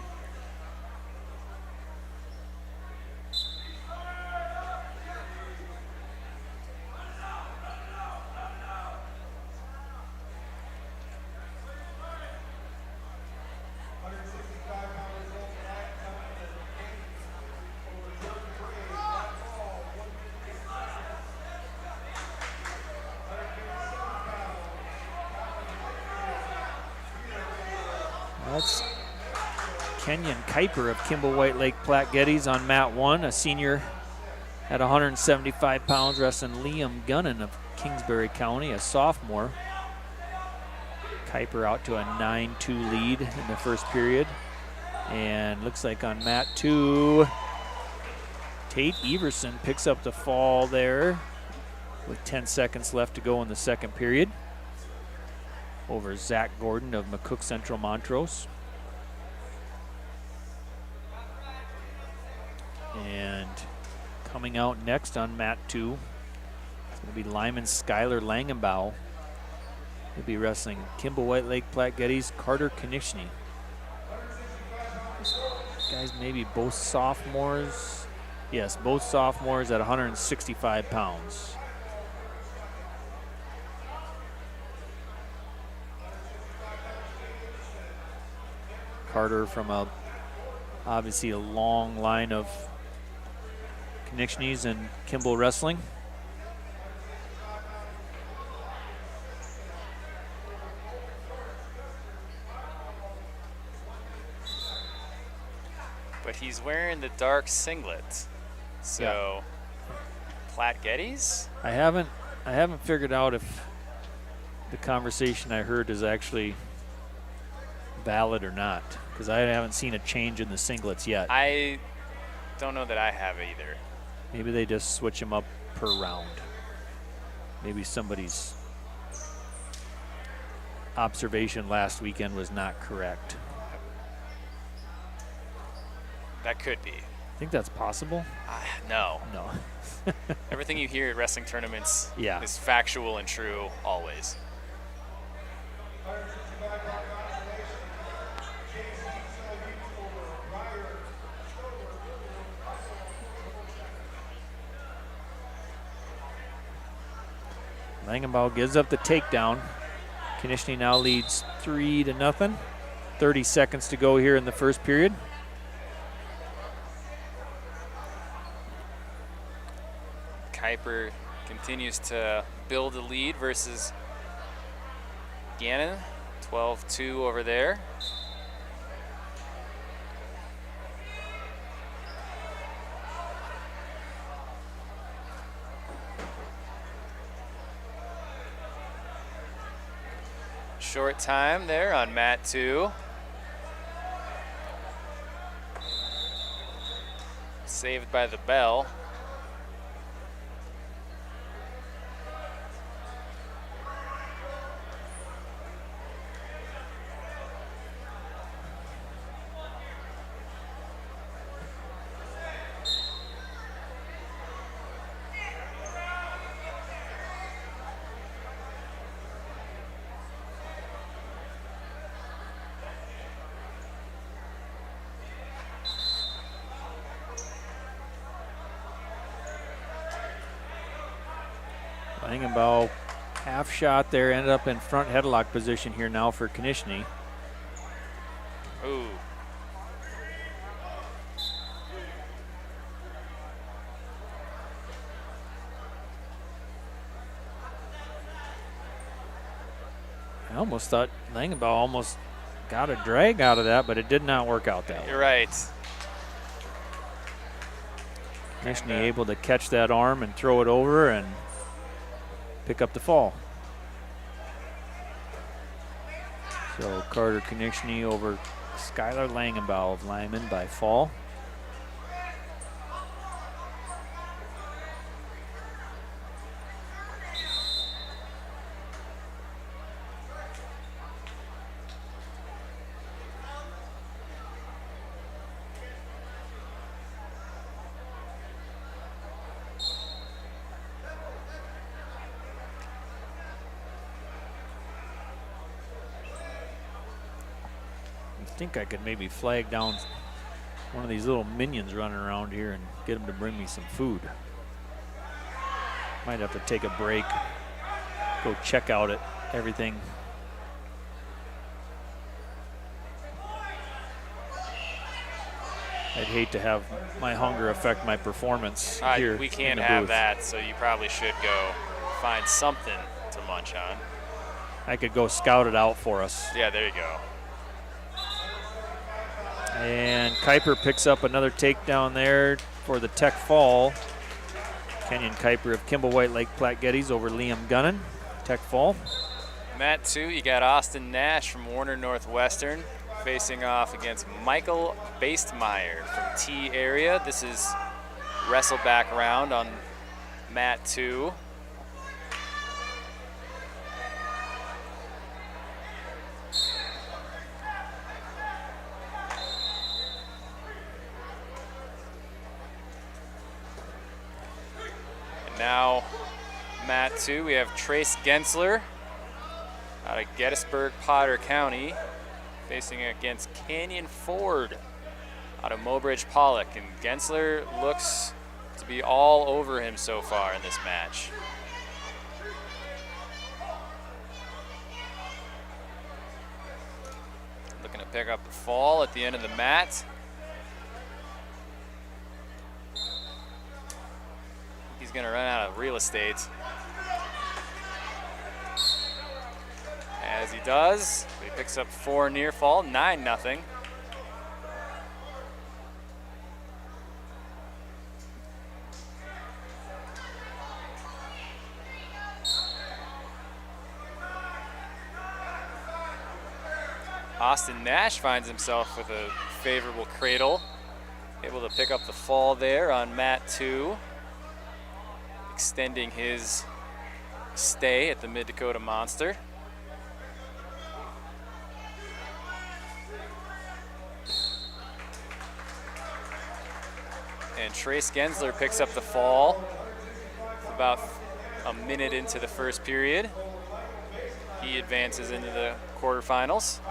That's Kenyon Kuiper of Kimball White Lake Platte Geddes on mat 1, a senior at 175 pounds, wrestling Liam Gunnan of Kingsbury County, a sophomore. Kuiper out to a 9-2 lead in the first period. And looks like on mat 2, Tate Iverson picks up the fall there with 10 seconds left to go in the second period over Zach Gordon of McCook Central Montrose. And coming out next on mat 2, it's going to be Lyman Skylar Langenbaugh. He'll be wrestling Kimball White Lake Platte Geddes Carter Konechny. Guys maybe both sophomores. Yes, both sophomores at 165 pounds. Carter from obviously a long line of Konechnys and Kimball wrestling. But he's wearing the dark singlet. So Platte Geddes? I haven't figured out if the conversation I heard is actually valid or not, because I haven't seen a change in the singlets yet. I don't know that I have either. Maybe they just switch them up per round. Maybe somebody's observation last weekend was not correct. That could be. I think that's possible. No. No. Everything you hear at wrestling tournaments Yeah. is factual and true always. Langenbaugh gives up the takedown. Konechny now leads 3-0. 30 seconds to go here in the first period. Kuiper continues to build a lead versus Gannon, 12-2 over there. Short time there on mat 2. Saved by the bell. Langenbaugh half shot there, ended up in front headlock position here now for Konishny. Ooh. I almost thought Langenbaugh almost got a drag out of that, but it did not work out that way. You're right. Konishny able to catch that arm and throw it over and pick up the fall. So Carter Konishny over Skylar Langenbaugh of Lyman by fall. I think I could maybe flag down one of these little minions running around here and get them to bring me some food. Might have to take a break, go check out it, everything. I'd hate to have my hunger affect my performance here. We can't have that, so you probably should go find something to munch on. I could go scout it out for us. Yeah, there you go. And Kuiper picks up another takedown there for the tech fall. Kenyon Kuiper of Kimball White Lake Platte Geddes over Liam Gunnan. Tech fall. Mat 2, you got Austin Nash from Warner Northwestern facing off against Michael Bastemeyer from T area. This is wrestle back round on mat 2. Now, mat 2, we have Trace Gensler out of Gettysburg, Potter County, facing against Canyon Ford out of Mobridge, Pollock. And Gensler looks to be all over him so far in this match. Looking to pick up the fall at the end of the mat. He's going to run out of real estate. As he does, he picks up 4 near fall, 9-0. Austin Nash finds himself with a favorable cradle, able to pick up the fall there on mat 2. Extending his stay at the Mid-Dakota Monster. And Trace Gensler picks up the fall about a minute into the first period. He advances into the quarterfinals.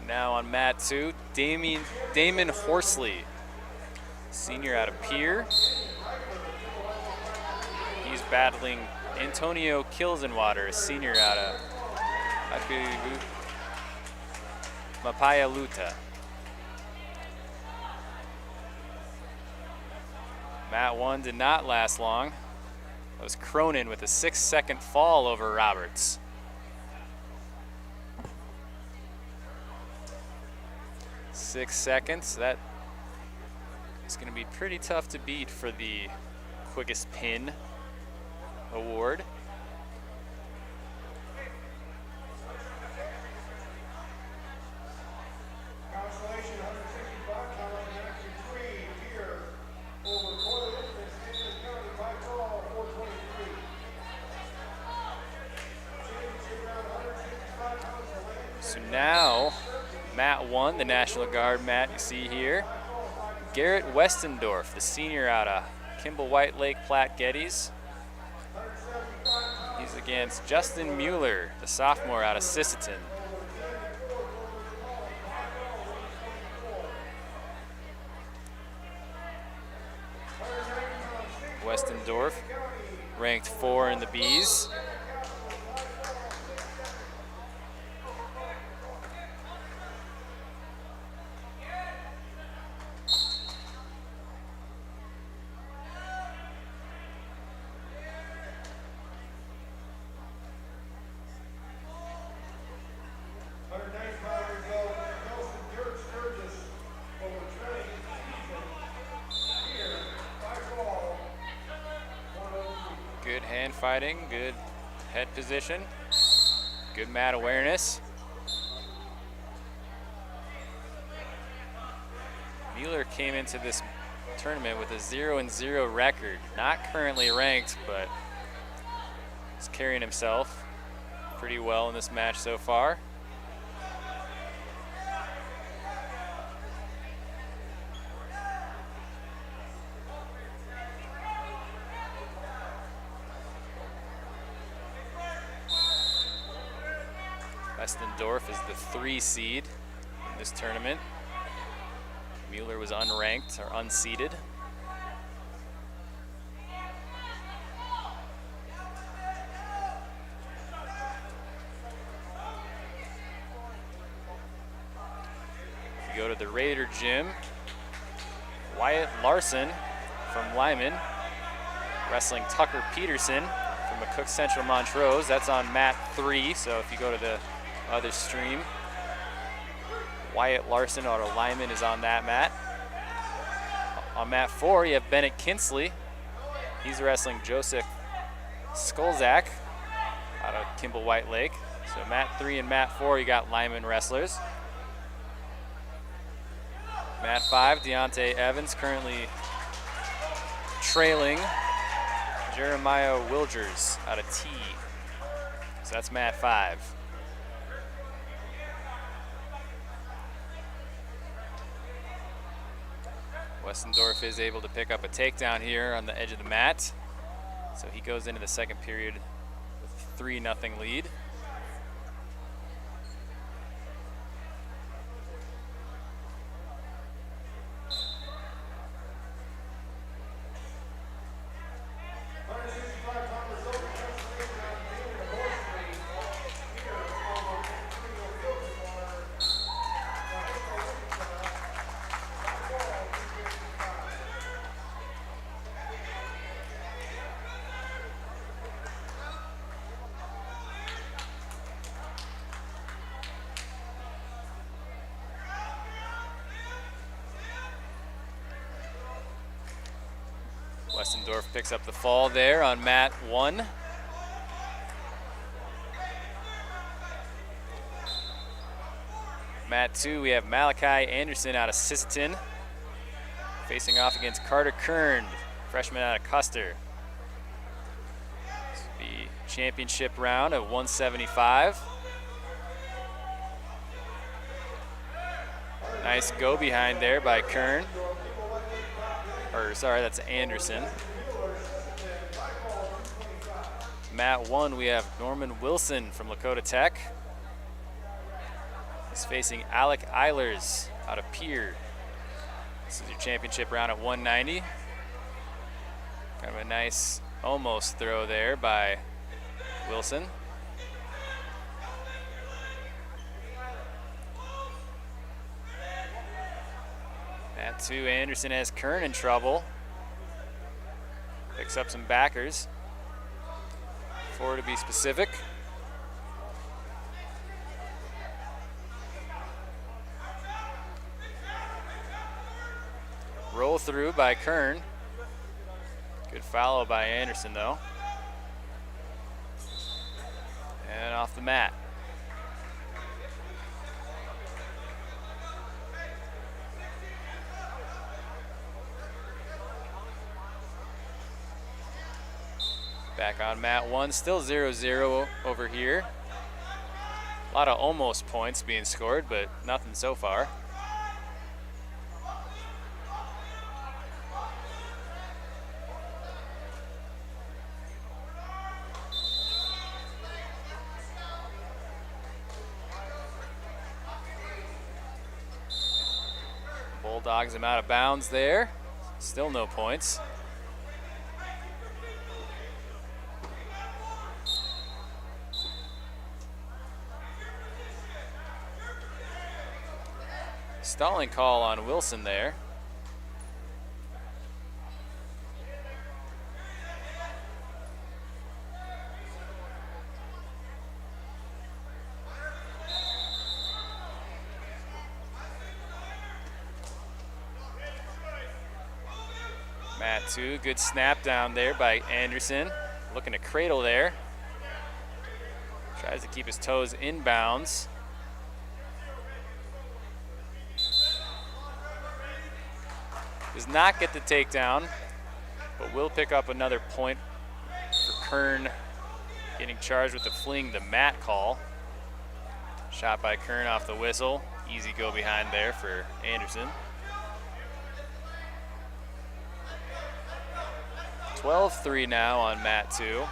Now on mat 2, Damon Horsley, senior out of Pierre. He's battling Antonio Kilsenwater, a senior out of Mapaya Luta. Mat 1 did not last long. That was Cronin with a 6-second fall over Roberts. Six seconds. That is going to be pretty tough to beat for the quickest pin award. Consolation 165 pounds, Matthew 3 here over Quarter Infants, Stanley County by fall 423. Championship round 165 pounds. So now, Mat 1, the National Guard mat you see here. Garrett Westendorf, the senior out of Kimball White Lake Platte Geddes. He's against Justin Mueller, the sophomore out of Sisseton. Westendorf ranked 4 in the Bs. Good hand fighting, good head position, good mat awareness. Mueller came into this tournament with a 0-0 record. Not currently ranked, but he's carrying himself pretty well in this match so far. Westendorf is the 3 seed in this tournament. Mueller was unranked or unseeded. If you go to the Raider gym, Wyatt Larson from Lyman wrestling Tucker Peterson from McCook Central Montrose. That's on mat 3, so if you go to the other stream, Wyatt Larson out of Lyman is on that mat. On mat 4, you have Bennett Kinsley. He's wrestling Joseph Skolzak out of Kimball White Lake. So mat 3 and mat 4, you got Lyman wrestlers. Mat 5, Deontay Evans currently trailing Jeremiah Wilgers out of T. So that's mat 5. Westendorf is able to pick up a takedown here on the edge of the mat. So he goes into the second period with a 3-0 lead. Westendorf picks up the fall there on mat 1. Mat 2, we have Malachi Anderson out of Sisseton facing off against Carter Kern, freshman out of Custer. This will be championship round at 175. Nice go behind there by Kern. Or sorry, that's Anderson. Mat 1, we have Norman Wilson from Lakota Tech. He's facing Alec Eilers out of Pier. This is your championship round at 190. Kind of a nice almost throw there by Wilson. Mat 2, Anderson has Kern in trouble. Picks up some backers. 4 to be specific. Roll through by Kern. Good follow by Anderson though. And off the mat. Back on mat 1, still 0-0 over here. A lot of almost points being scored, but nothing so far. Bulldogs him out of bounds there. Still no points. Stalling call on Wilson there. Mat 2, good snap down there by Anderson. Looking to cradle there. Tries to keep his toes in bounds. Does not get the takedown, but will pick up another point for Kern getting charged with the fleeing the mat call. Shot by Kern off the whistle. Easy go behind there for Anderson. 12-3 now on mat 2.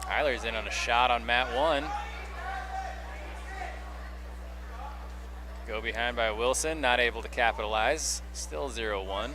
Eiler's in on a shot on mat 1. Go behind by Wilson, not able to capitalize. Still 0-1.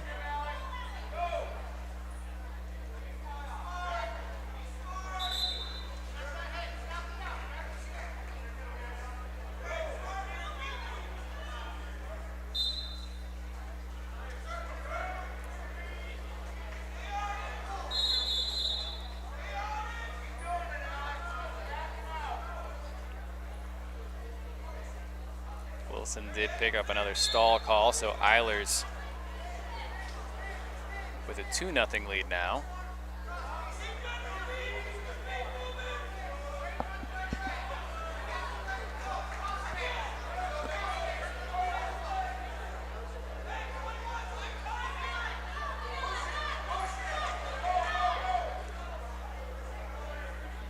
Wilson did pick up another stall call, so Eilers with a 2-0 lead now.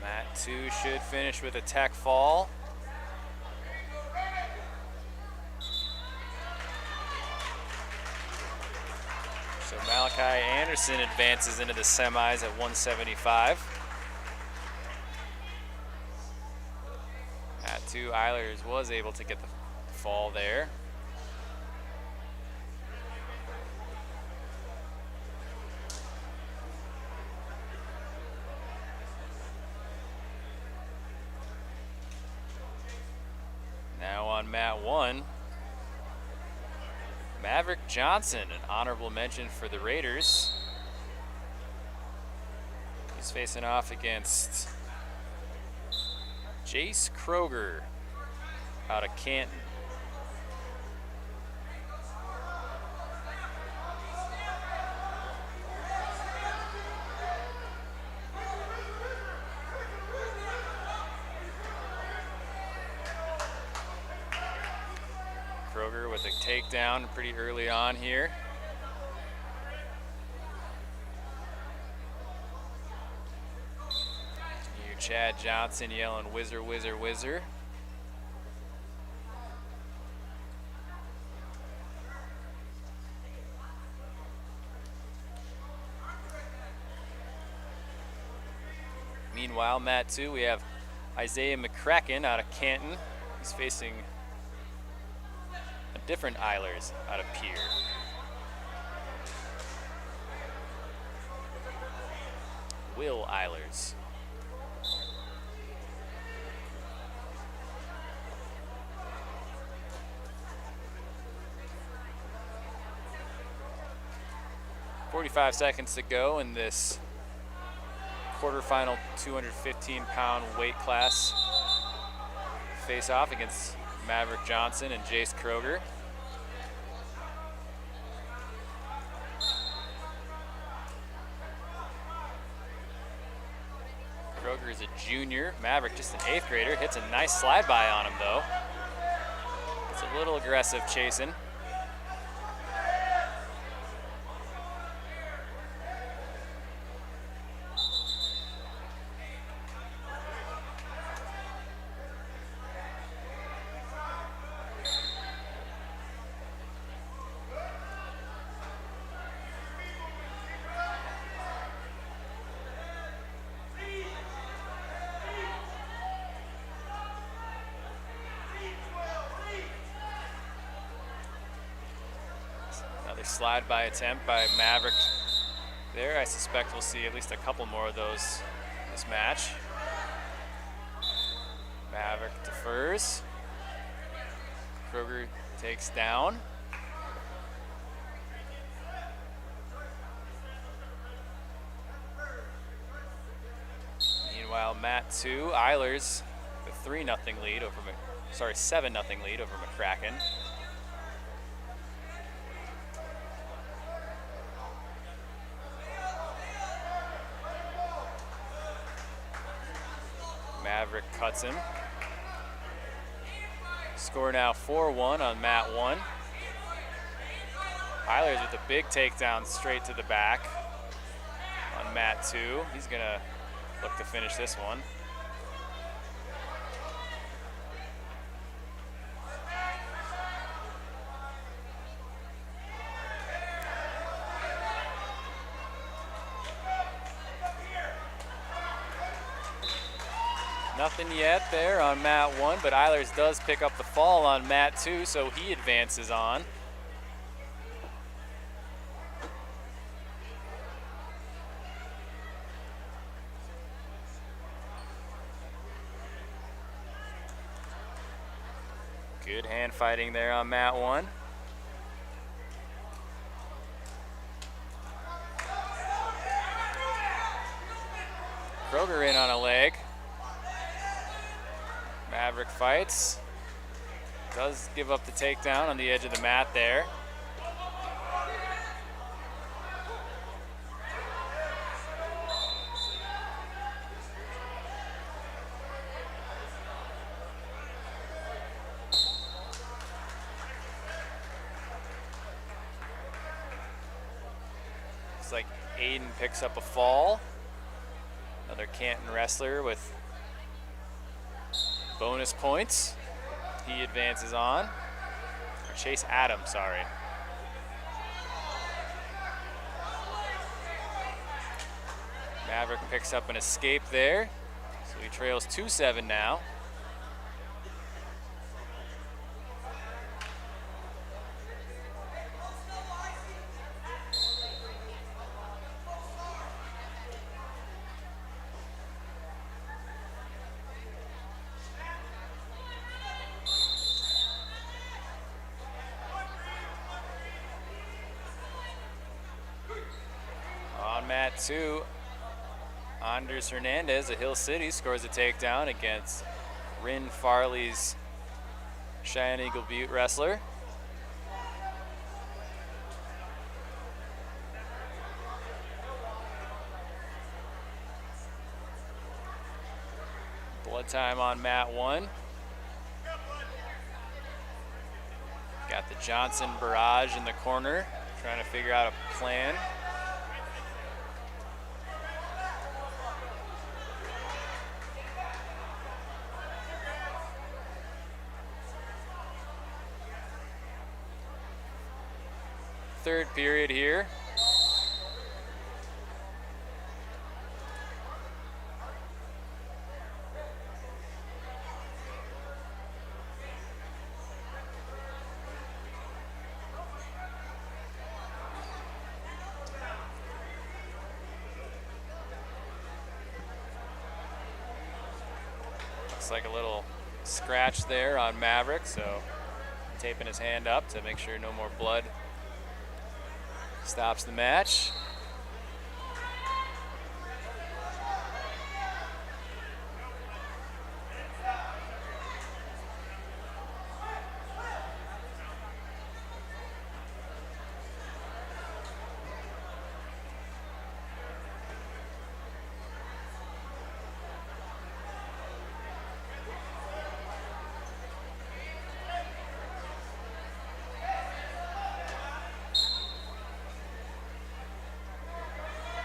Mat 2 should finish with a tech fall. Malachi Anderson advances into the semis at 175. Mat 2, Eilers was able to get the fall there. Now on mat 1. Maverick Johnson, an honorable mention for the Raiders. He's facing off against Jace Kroger out of Canton. Kroger with a takedown pretty early on here. You Chad Johnson yelling whizzer, whizzer, whizzer. Meanwhile, mat 2, we have Isaiah McCracken out of Canton. He's facing a different Eilers out of Pierre. Will Eilers. .45 seconds to go in this quarterfinal 215-pound weight class face-off against Maverick Johnson and Jace Kroger. Kroger is a junior. Maverick just an 8th grader. Hits a nice slide by on him though. It's a little aggressive chasing. Slide by attempt by Maverick there. I suspect we'll see at least a couple more of those this match. Maverick defers. Kroger takes down. Meanwhile, Matt 2, Eilers, the 3-0 lead over, 7-0 lead over McCracken. Maverick cuts him. Score now 4-1 on Matt 1. Eilers with a big takedown straight to the back on Matt 2. He's gonna look to finish this one. Nothing yet there on Matt 1, but Eilers does pick up the fall on Matt 2, so he advances on. Good hand fighting there on Matt 1. Kroger in on a leg. Maverick fights. Does give up the takedown on the edge of the mat there. Looks like Aiden picks up a fall. Another Canton wrestler with bonus points. He advances on. Or Chase Adams, sorry. Maverick picks up an escape there. So he trails 2-7 now. Mat 2, Anders Hernandez of Hill City scores a takedown against Rin Farley's Cheyenne Eagle Butte wrestler. Blood time on Mat 1. Got the Johnson barrage in the corner, trying to figure out a plan. Third period here. Looks like a little scratch there on Maverick, so taping his hand up to make sure no more blood stops the match.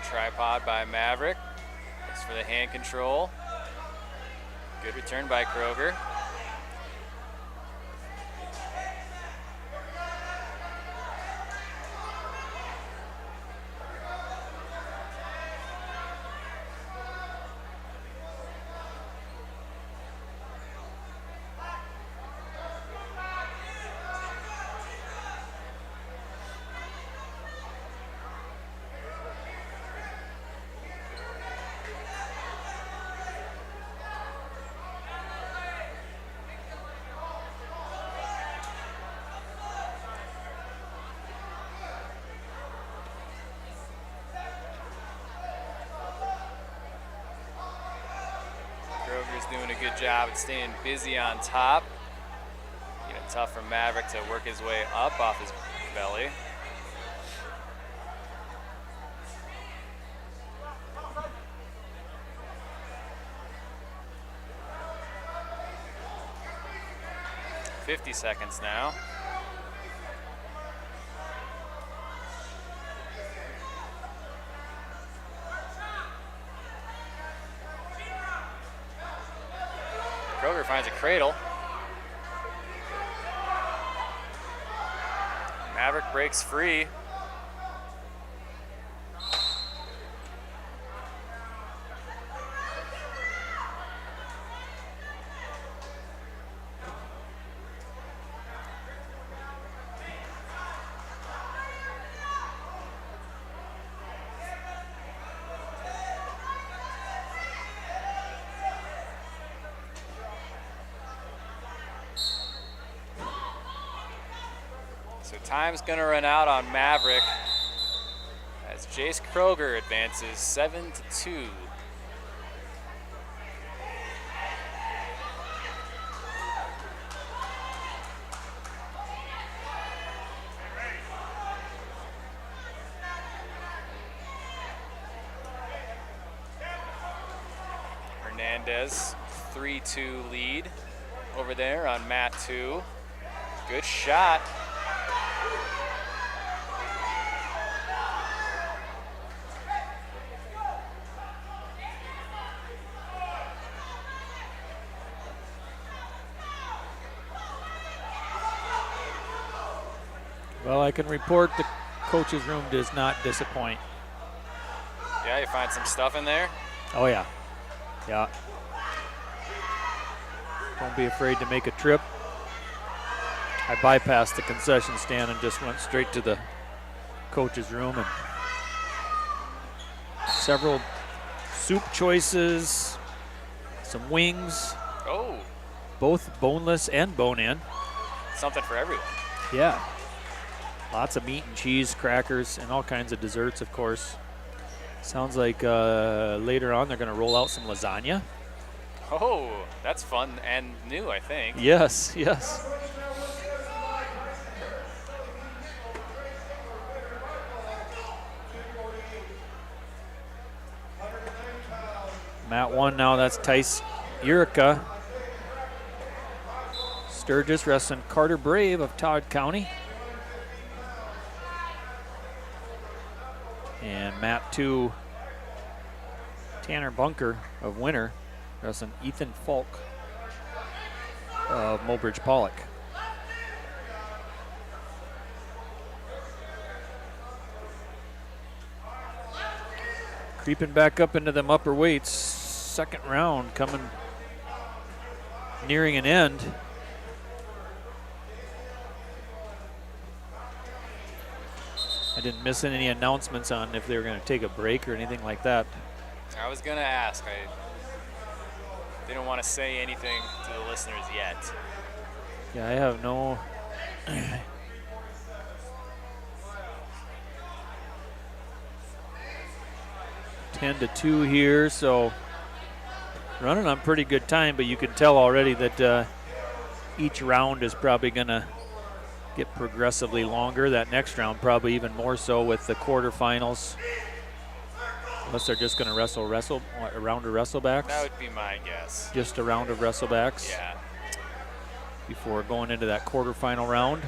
Tripod by Maverick. Looks for the hand control. Good return by Kroger. Doing a good job at staying busy on top. Even tough for Maverick to work his way up off his belly. $50 seconds now. Kroger finds a cradle. Maverick breaks free. So time's gonna run out on Maverick as Jace Kroger advances 7-2. Hernandez, 3-2 lead over there on mat 2. Good shot. Well, I can report the coach's room does not disappoint. Yeah, you find some stuff in there? Oh, yeah. Yeah. Don't be afraid to make a trip. I bypassed the concession stand and just went straight to the coach's room, and several soup choices, some wings. Oh. Both boneless and bone-in. Something for everyone. Yeah. Lots of meat and cheese, crackers, and all kinds of desserts, of course. Sounds like later on they're going to roll out some lasagna. Oh, that's fun and new, I think. Yes, yes. Mat 1 now, that's Tice Urica. Sturgis wrestling Carter Brave of Todd County. And mat 2, Tanner Bunker of Winter wrestling Ethan Falk of Mobridge Pollock. Creeping back up into them upper weights. Second round coming, nearing an end. I didn't miss any announcements on if they were going to take a break or anything like that. I was going to ask. they don't want to say anything to the listeners yet. Yeah, I have no. 10-2 here, so running on pretty good time, but you can tell already that each round is probably going to get progressively longer. That next round probably even more so with the quarterfinals. Unless they're just going to wrestle a round of wrestlebacks. That would be my guess. Just a round of wrestlebacks. Yeah. Before going into that quarterfinal round.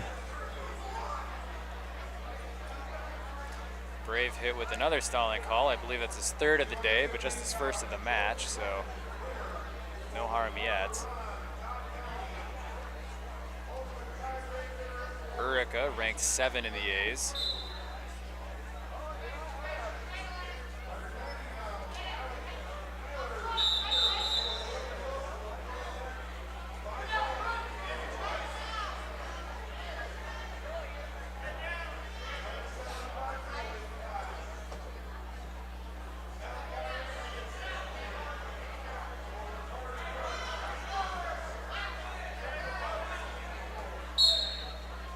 Brave hit with another stalling call. I believe that's his third of the day, but just his first of the match, so no harm yet. Urica ranked 7 in the A's.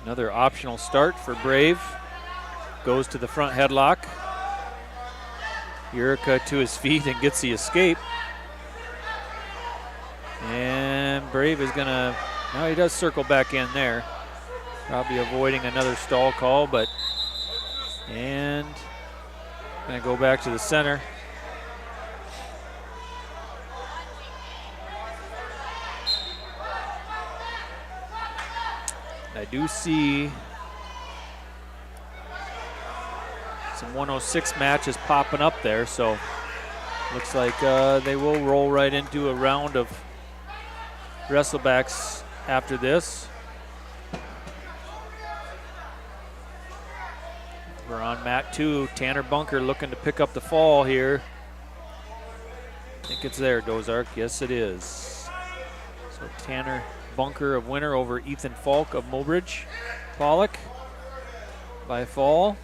Another optional start for Brave. Goes to the front headlock. Urica to his feet and gets the escape. And Brave is going to, no, he does circle back in there. Probably avoiding another stall call, but, and going to go back to the center. I do see some 106 matches popping up there, so looks like they will roll right into a round of wrestlebacks after this. We're on mat 2. Tanner Bunker looking to pick up the fall here. I think it's there, Dozark. Yes, it is. So Tanner Bunker of winner over Ethan Falk of Mobridge. Pollock by fall.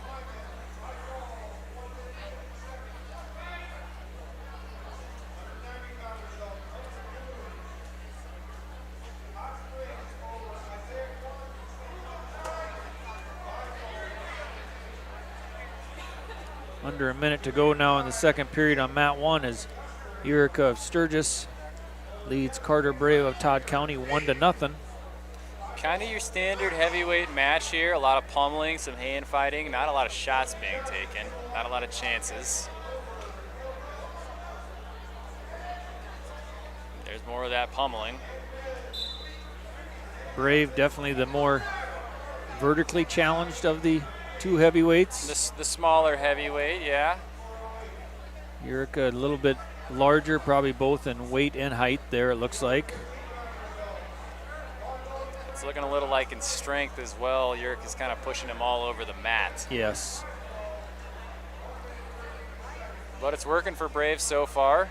Under a minute to go now in the second period on mat 1 as Urica of Sturgis leads Carter Brave of Todd County 1-0. Kind of your standard heavyweight match here. A lot of pummeling, some hand fighting, not a lot of shots being taken, not a lot of chances. There's more of that pummeling. Brave definitely the more vertically challenged of the two heavyweights. The smaller heavyweight, yeah. Urica a little bit larger, probably both in weight and height there, it looks like. It's looking a little like in strength as well. Urica's kind of pushing him all over the mat. Yes. But it's working for Brave so far.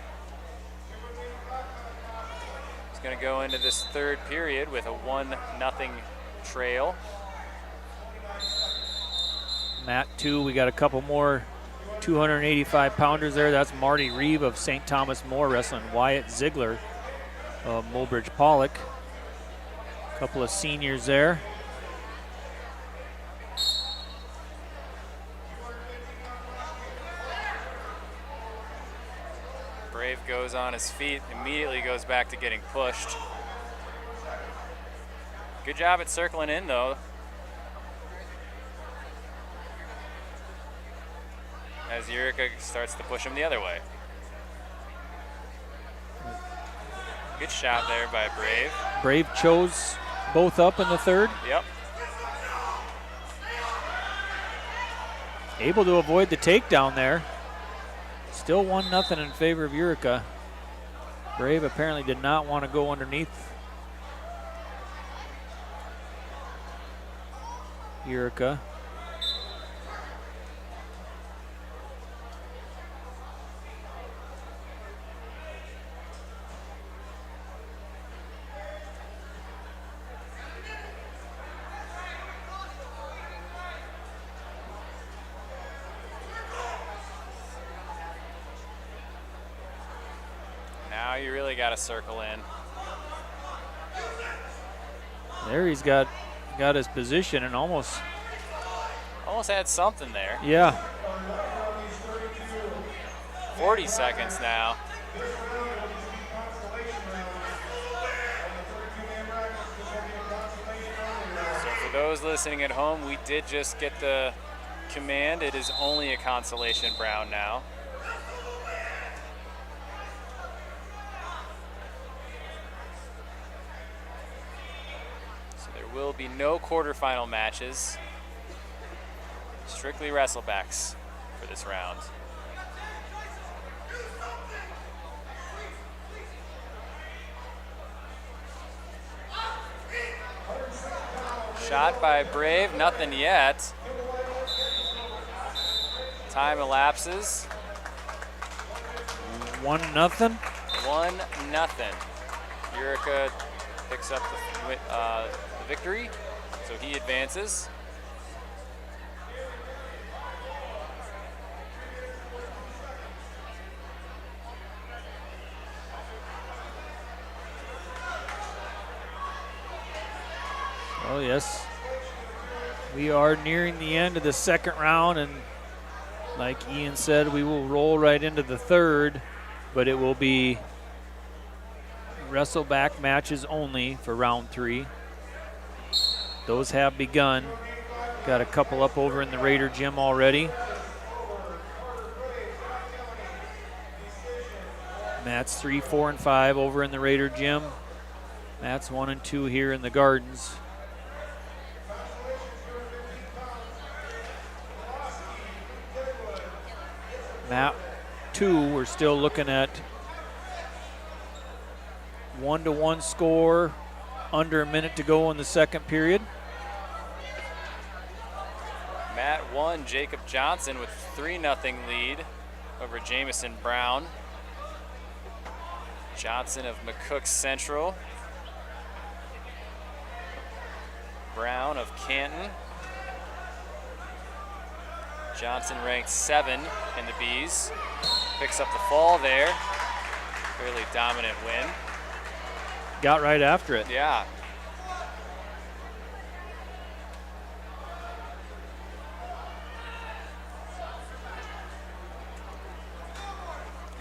He's going to go into this third period with a 1-0 trail. Mat 2, we got a couple more 285 pounders there. That's Marty Reeve of St. Thomas More wrestling Wyatt Ziegler of Mobridge Pollock. A couple of seniors there. Brave goes on his feet, immediately goes back to getting pushed. Good job at circling in though. As Urica starts to push him the other way. Good shot there by Brave. Brave chose both up in the third. Yep. Able to avoid the takedown there. Still 1-0 in favor of Urica. Brave apparently did not want to go underneath Urica. you really got to circle in. There he's got his position and almost had something there. Yeah. 40 seconds now. So for those listening at home, we did just get the command. It is only a consolation brown now. So there will be no quarterfinal matches. Strictly wrestlebacks for this round. Shot by Brave, nothing yet. Time elapses. 1-0. 1-0. Eureka picks up the victory, so he advances. Oh, yes. We are nearing the end of the second round, and like Ian said, we will roll right into the third, but it will be wrestleback matches only for round 3. Those have begun. Got a couple up over in the Raider gym already. Mats 3, 4, and 5 over in the Raider gym. Mats 1 and 2 here in the Gardens. Mat 2, we're still looking at 1-1 score, under a minute to go in the second period. Mat 1, Jacob Johnson with 3-0 lead over Jamison Brown. Johnson of McCook Central. Brown of Canton. Johnson ranked 7 in the Bs. Picks up the fall there. Fairly dominant win. Got right after it. Yeah.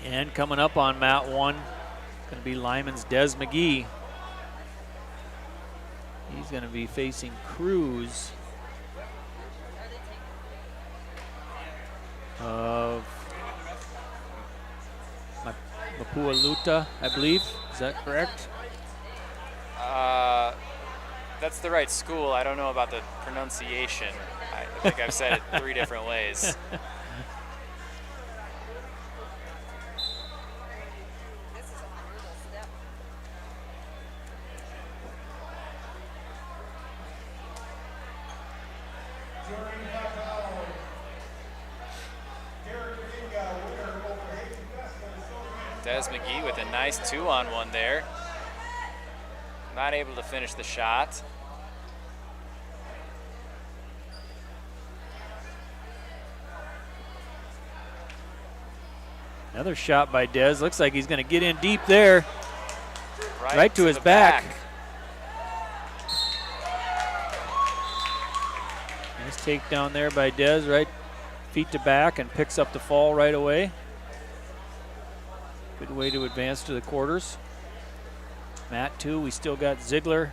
And coming up on Mat 1, going to be Lyman's Des McGee. He's going to be facing Cruz of Mapualuta, I believe. Is that correct? That's the right school. I don't know about the pronunciation. I think I've said it 3 different ways. Des McGee with a nice 2-on-1 there. Not able to finish the shot. Another shot by Des. Looks like he's going to get in deep there. Right to his back. Nice takedown there by Des, right feet to back, and picks up the fall right away. Good way to advance to the quarters. Mat 2, we still got Ziegler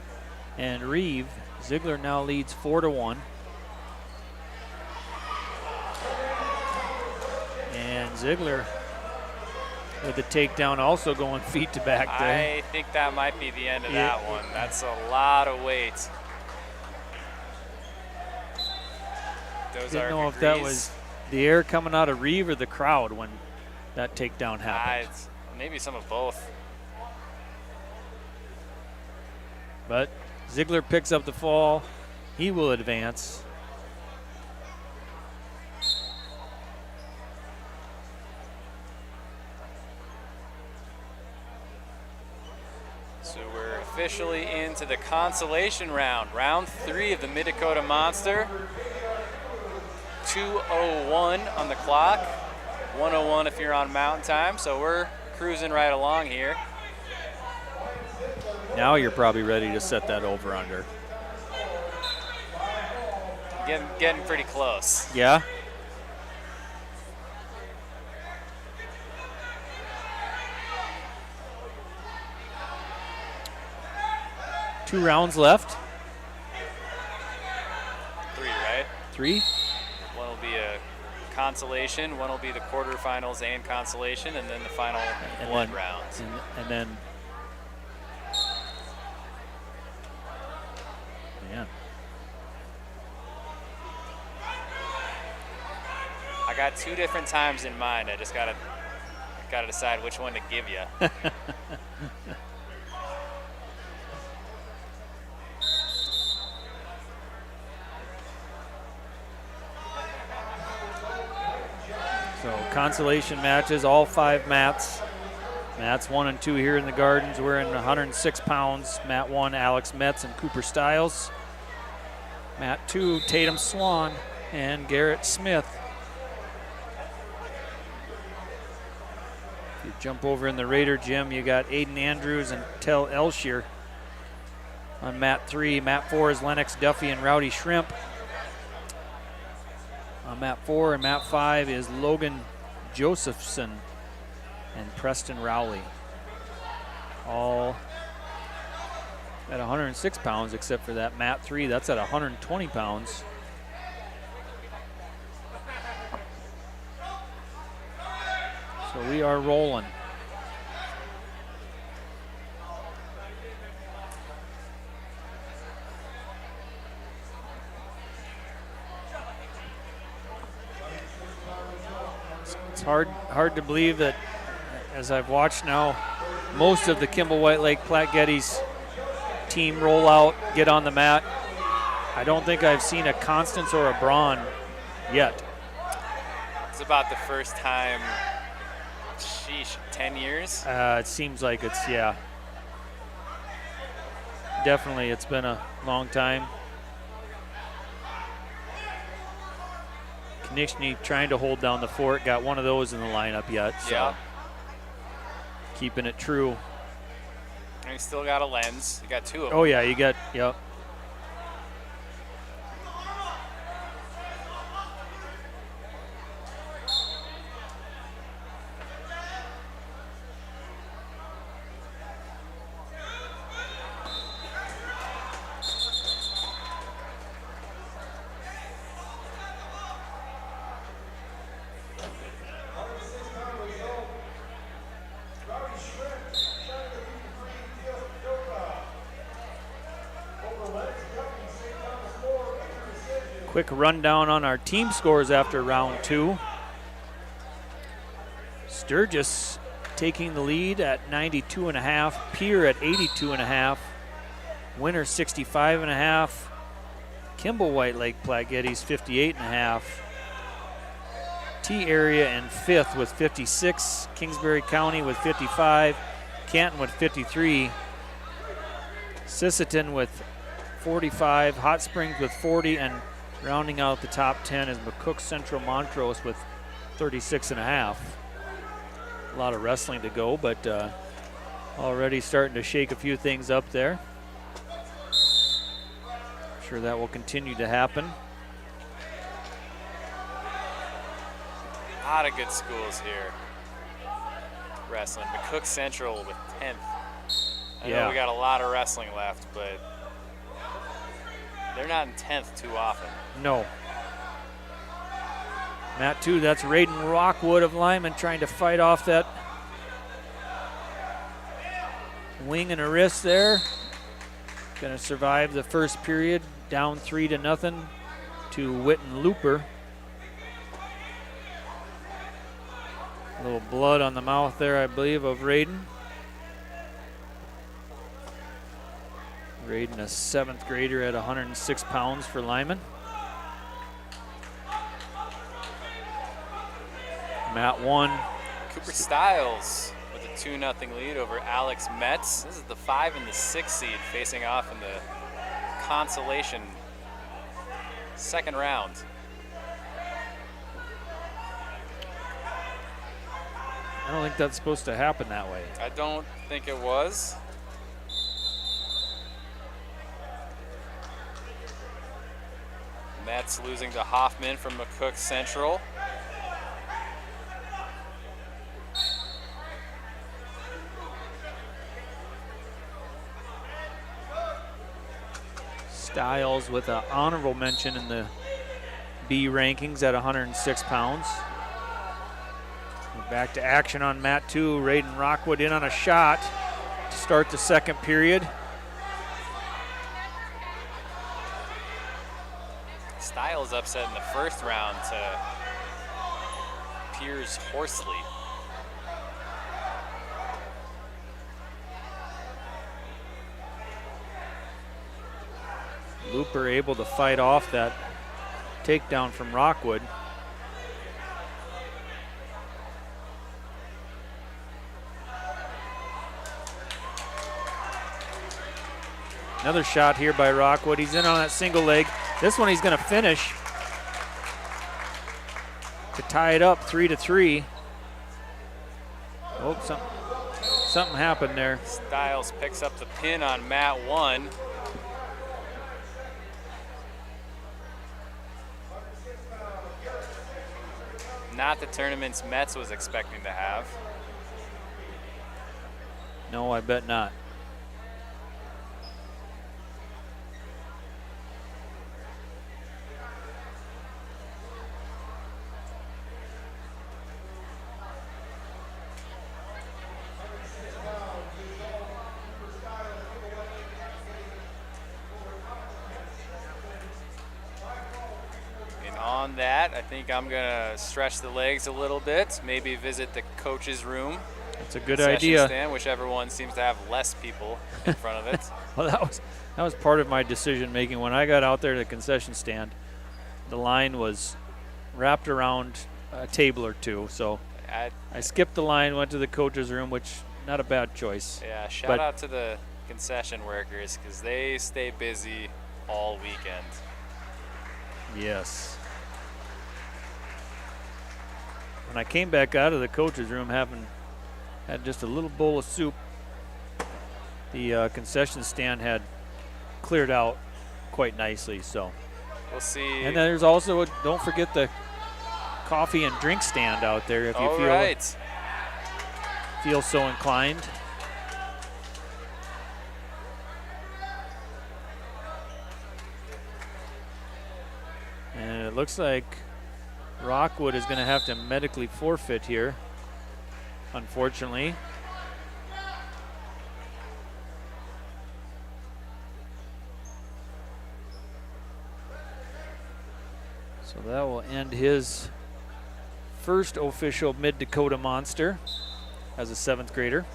and Reeve. Ziegler now leads 4-1. And Ziegler with the takedown also going feet to back there. I think that might be the end of that one. That's a lot of weight. Those Didn't are know if that was the air coming out of Reeve or the crowd when that takedown happened. Maybe some of both. But Ziegler picks up the fall. He will advance. So we're officially into the consolation round. Round 3 of the Mid-Dakota Monster. 2:01 on the clock. 1:01 if you're on Mountain Time. So we're cruising right along here. Now you're probably ready to set that over under. Getting pretty close. Yeah. Two rounds left. 3, right? 3. One will be a consolation, one will be the quarterfinals and consolation, and then the final blood rounds. And then, yeah. I got 2 different times in mind. I just gotta decide which one to give you. So consolation matches, all 5 mats. Mats 1 and 2 here in the Gardens. We're in 106 pounds. Mat 1, Alex Metz and Cooper Stiles. Mat 2, Tatum Swan and Garrett Smith. If you jump over in the Raider gym, you got Aiden Andrews and Tel Elshier. On mat 3, mat 4 is Lennox Duffy and Rowdy Shrimp. On mat 4 and mat 5 is Logan Josephson and Preston Rowley. All at 106 pounds except for that mat 3. That's at 120 pounds. So we are rolling. It's hard to believe that, as I've watched now, most of the Kimball White Lake Platte Geddes team roll out, get on the mat. I don't think I've seen a Constance or a Braun yet. It's about the first time, 10 years? It seems like it's, yeah. Definitely, it's been a long time. Konechny trying to hold down the fort, got one of those in the lineup yet, so yeah. Keeping it true. And you still got a lens. You got 2 of them. Oh yeah, you got, yep. Quick rundown on our team scores after round 2. Sturgis taking the lead at 92.5, Pier at 82.5, Winter 65.5, Kimball White Lake Platte Geddes 58.5, T area in 5th with 56, Kingsbury County with 55, Canton with 53, Sisseton with 45, Hot Springs with 40, and rounding out the top 10 is McCook Central Montrose with 36.5. A lot of wrestling to go, but already starting to shake a few things up there. I'm sure that will continue to happen. A lot of good schools here. Wrestling. McCook Central with 10th. I know we got a lot of wrestling left, but they're not in 10th too often. No. Mat 2, that's Raiden Rockwood of Lyman trying to fight off that wing and a wrist there. Going to survive the first period, down 3-0 to Witten Looper. A little blood on the mouth there, I believe, of Raiden. Raiden, a 7th grader at 106 pounds for Lyman. Mat 1. Cooper Stiles with a 2-0 lead over Alex Metz. This is the 5 and the 6 seed facing off in the consolation second round. I don't think that's supposed to happen that way. I don't think it was. Mets losing to Hoffman from McCook Central. Styles with an honorable mention in the B rankings at 106 pounds. We're back to action on mat 2. Raiden Rockwood in on a shot to start the second period. Styles upset in the first round to Piers Horsley. Looper able to fight off that takedown from Rockwood. Another shot here by Rockwood. He's in on that single leg. This one he's going to finish to tie it up 3-3. Oh, something happened there. Styles picks up the pin on mat 1. Not the tournaments Mets was expecting to have. No, I bet not. That I think I'm gonna stretch the legs a little bit, maybe visit the coach's room. That's a good idea. Stand, whichever one seems to have less people in front of it. Well, that was part of my decision making. When I got out there to the concession stand, the line was wrapped around a table or two, so I skipped the line, went to the coach's room, which not a bad choice. Yeah, shout out to the concession workers because they stay busy all weekend. Yes. When I came back out of the coach's room, having had just a little bowl of soup, the concession stand had cleared out quite nicely. So we'll see. And then there's also, don't forget the coffee and drink stand out there if you feel so inclined. And it looks like Rockwood is going to have to medically forfeit here, unfortunately. So that will end his first official Mid-Dakota Monster as a 7th grader.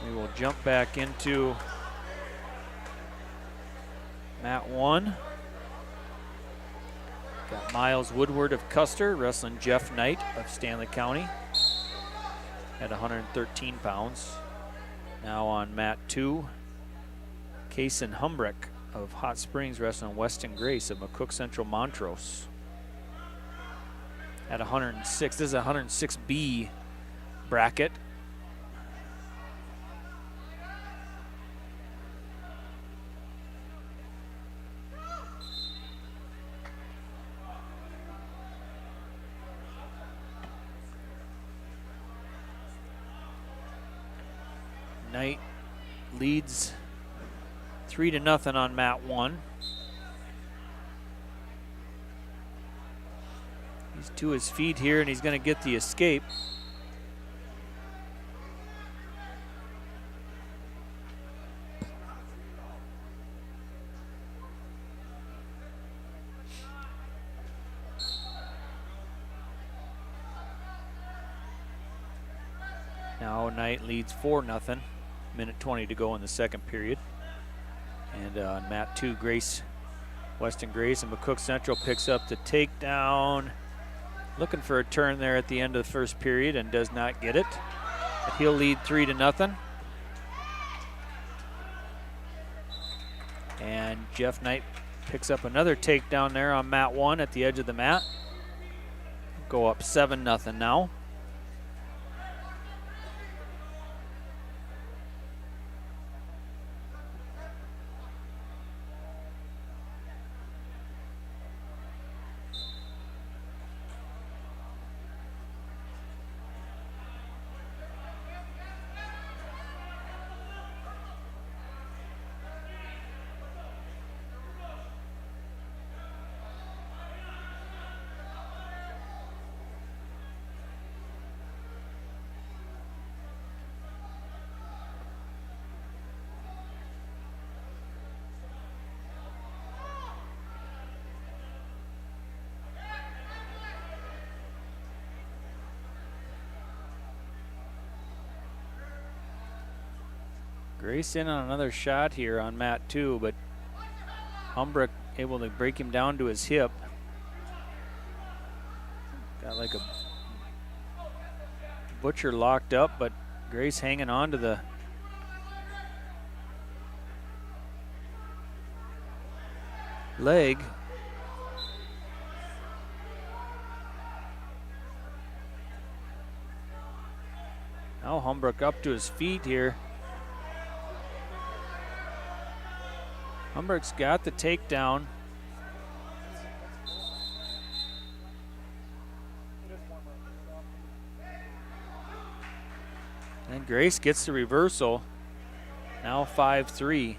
We will jump back into mat 1. Got Miles Woodward of Custer wrestling Jeff Knight of Stanley County at 113 pounds. Now on mat 2, Kason Humbrick of Hot Springs wrestling Weston Grace of McCook Central Montrose at 106. This is a 106B bracket. Knight leads 3-0 on mat 1. He's to his feet here and he's going to get the escape. Now Knight leads 4-0. Minute 20 to go in the second period. And on mat 2, Weston Grace and McCook Central picks up the takedown. Looking for a turn there at the end of the first period and does not get it. But he'll lead 3-0. And Jeff Knight picks up another takedown there on mat 1 at the edge of the mat. Go up 7-0 now. Grace in on another shot here on mat 2, but Humbrick able to break him down to his hip. Got like a butcher locked up, but Grace hanging on to the leg. Now Humbrick up to his feet here. Humbrick's got the takedown. And Grace gets the reversal. Now 5-3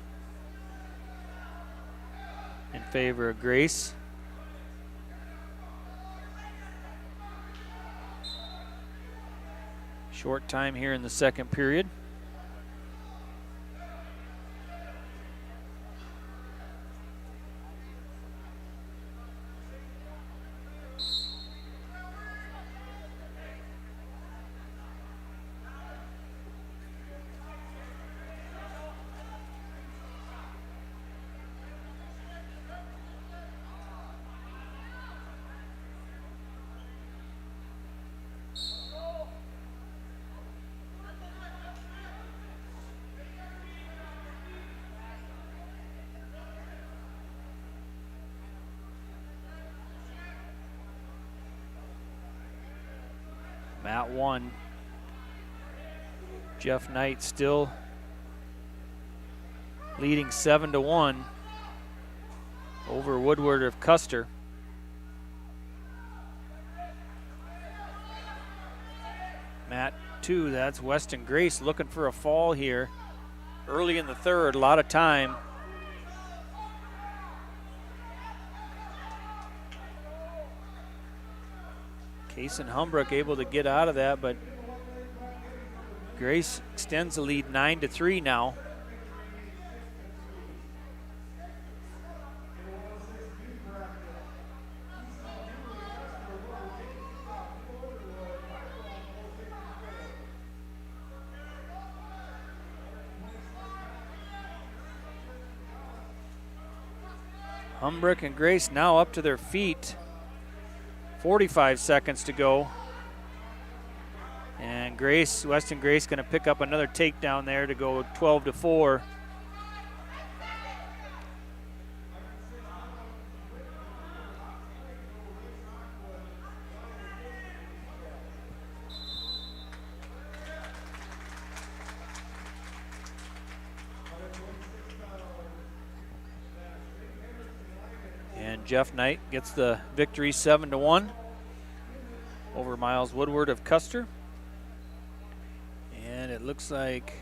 in favor of Grace. Short time here in the second period. Mat 1. Jeff Knight still leading 7-1 over Woodward of Custer. Mat 2, that's Weston Grace looking for a fall here. Early in the third, a lot of time. Kason Humbrick able to get out of that, but Grace extends the lead 9-3 now. Humbrick and Grace now up to their feet. 45 seconds to go. And Weston Grace going to pick up another takedown there to go 12-4. And Jeff Knight gets the victory 7-1 over Miles Woodward of Custer. And it looks like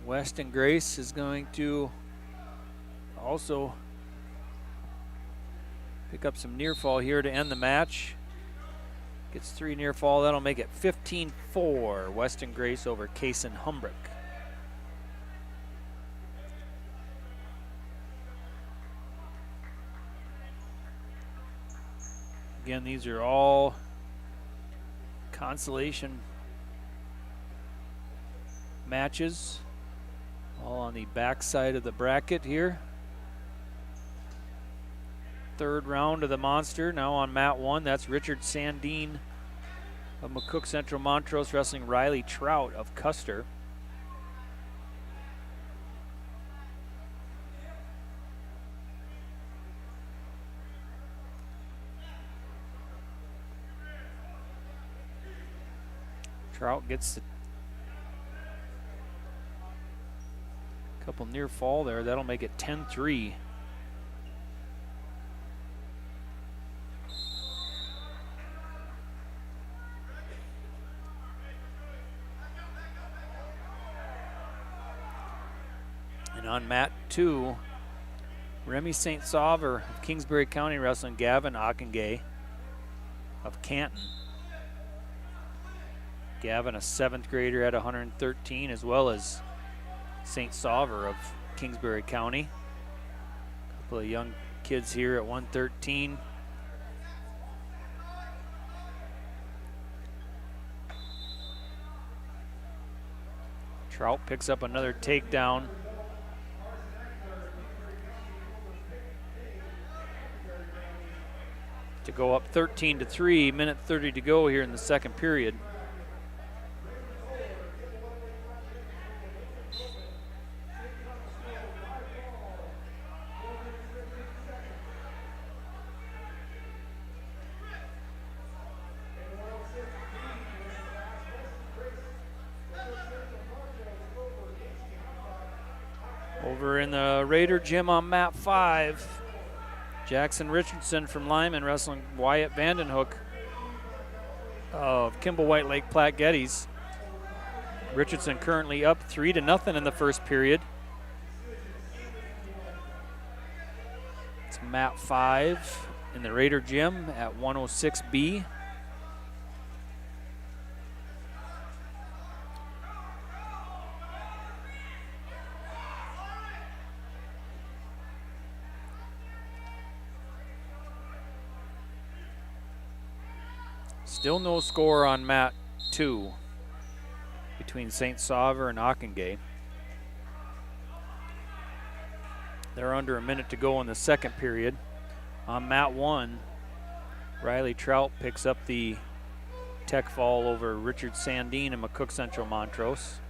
Weston Grace is going to also pick up some near fall here to end the match. Gets 3 near fall, that'll make it 15-4. Weston Grace over Kason Humbrick. Again, these are all consolation matches, all on the back side of the bracket here. Third round of the Monster, now on mat 1. That's Richard Sandine of McCook Central Montrose wrestling Riley Trout of Custer. Trout gets a couple near fall there. That'll make it 10-3. And on mat 2, Remy St. Sauver of Kingsbury County wrestling Gavin Ockengay of Canton. Gavin, a 7th grader at 113, as well as St. Sauver of Kingsbury County. A couple of young kids here at 113. Trout picks up another takedown. To go up 13-3, minute 30 to go here in the second period. Over in the Raider gym on map 5, Jackson Richardson from Lyman wrestling Wyatt Vandenhoek of Kimball White Lake Platte Geddes. Richardson currently up 3-0 in the first period. It's map 5 in the Raider gym at 106B. Still no score on mat 2 between St. Sauveur and Ockengay. They're under a minute to go in the second period. On mat 1, Riley Trout picks up the tech fall over Richard Sandine and McCook Central Montrose.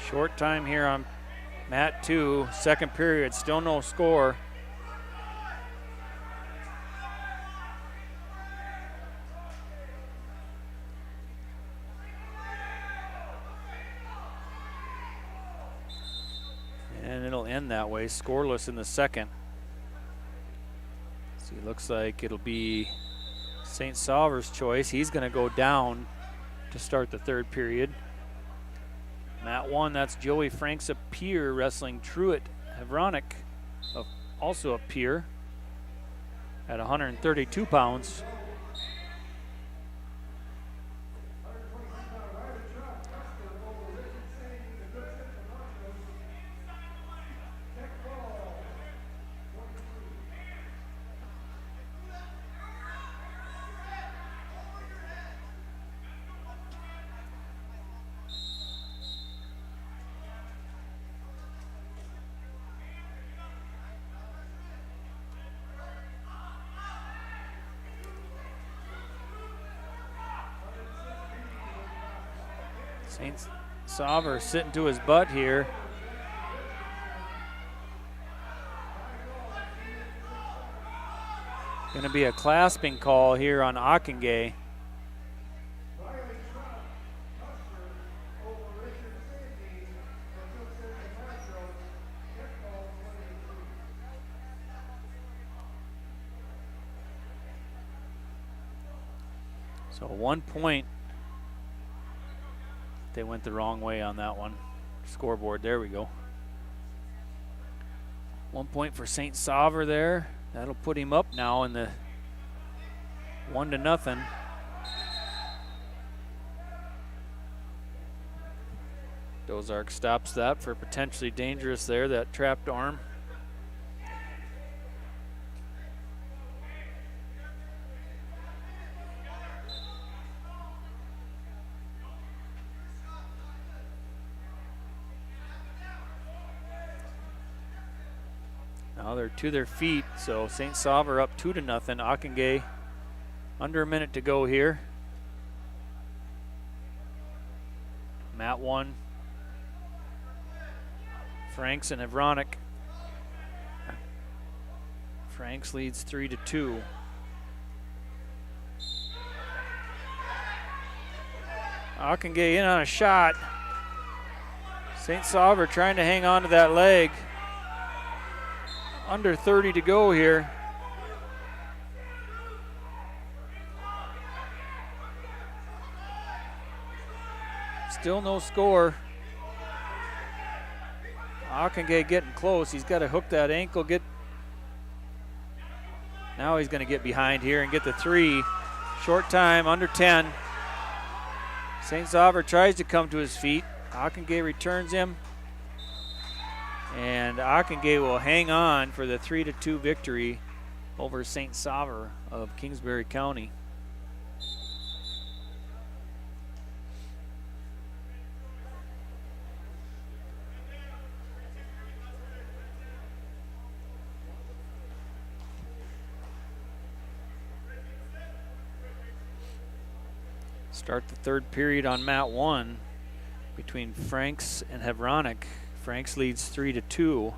Short time here on mat 2, second period, still no score. And it'll end that way, scoreless in the second. So it looks like it'll be St. Sauveur's choice. He's going to go down to start the third period. Mat 1, that's Joey Franks of Pier wrestling Truett Hevronic, also a Pier, at 132 pounds. St. Sauveur sitting to his butt here. Going to be a clasping call here on Ockengay. So 1 point. They went the wrong way on that one. Scoreboard, there we go. 1 point for St. Sauveur there. That'll put him up now in the 1-0. Dozark stops that for potentially dangerous there, that trapped arm. Now they're to their feet, so St. Sauveur up 2-0. Ockengay under a minute to go here. Mat 1. Franks and Hevronic. Franks leads 3-2. Ockengay in on a shot. St. Sauveur trying to hang on to that leg. Under 30 to go here. Still no score. Hockenday getting close. He's got to hook that ankle. Now he's going to get behind here and get the 3. Short time, under 10. St. Sauver tries to come to his feet. Hockenday returns him. And Hockenday will hang on for the 3-2 victory over St. Sauver of Kingsbury County. Start the third period on mat 1 between Franks and Hevronic. Franks leads 3-2.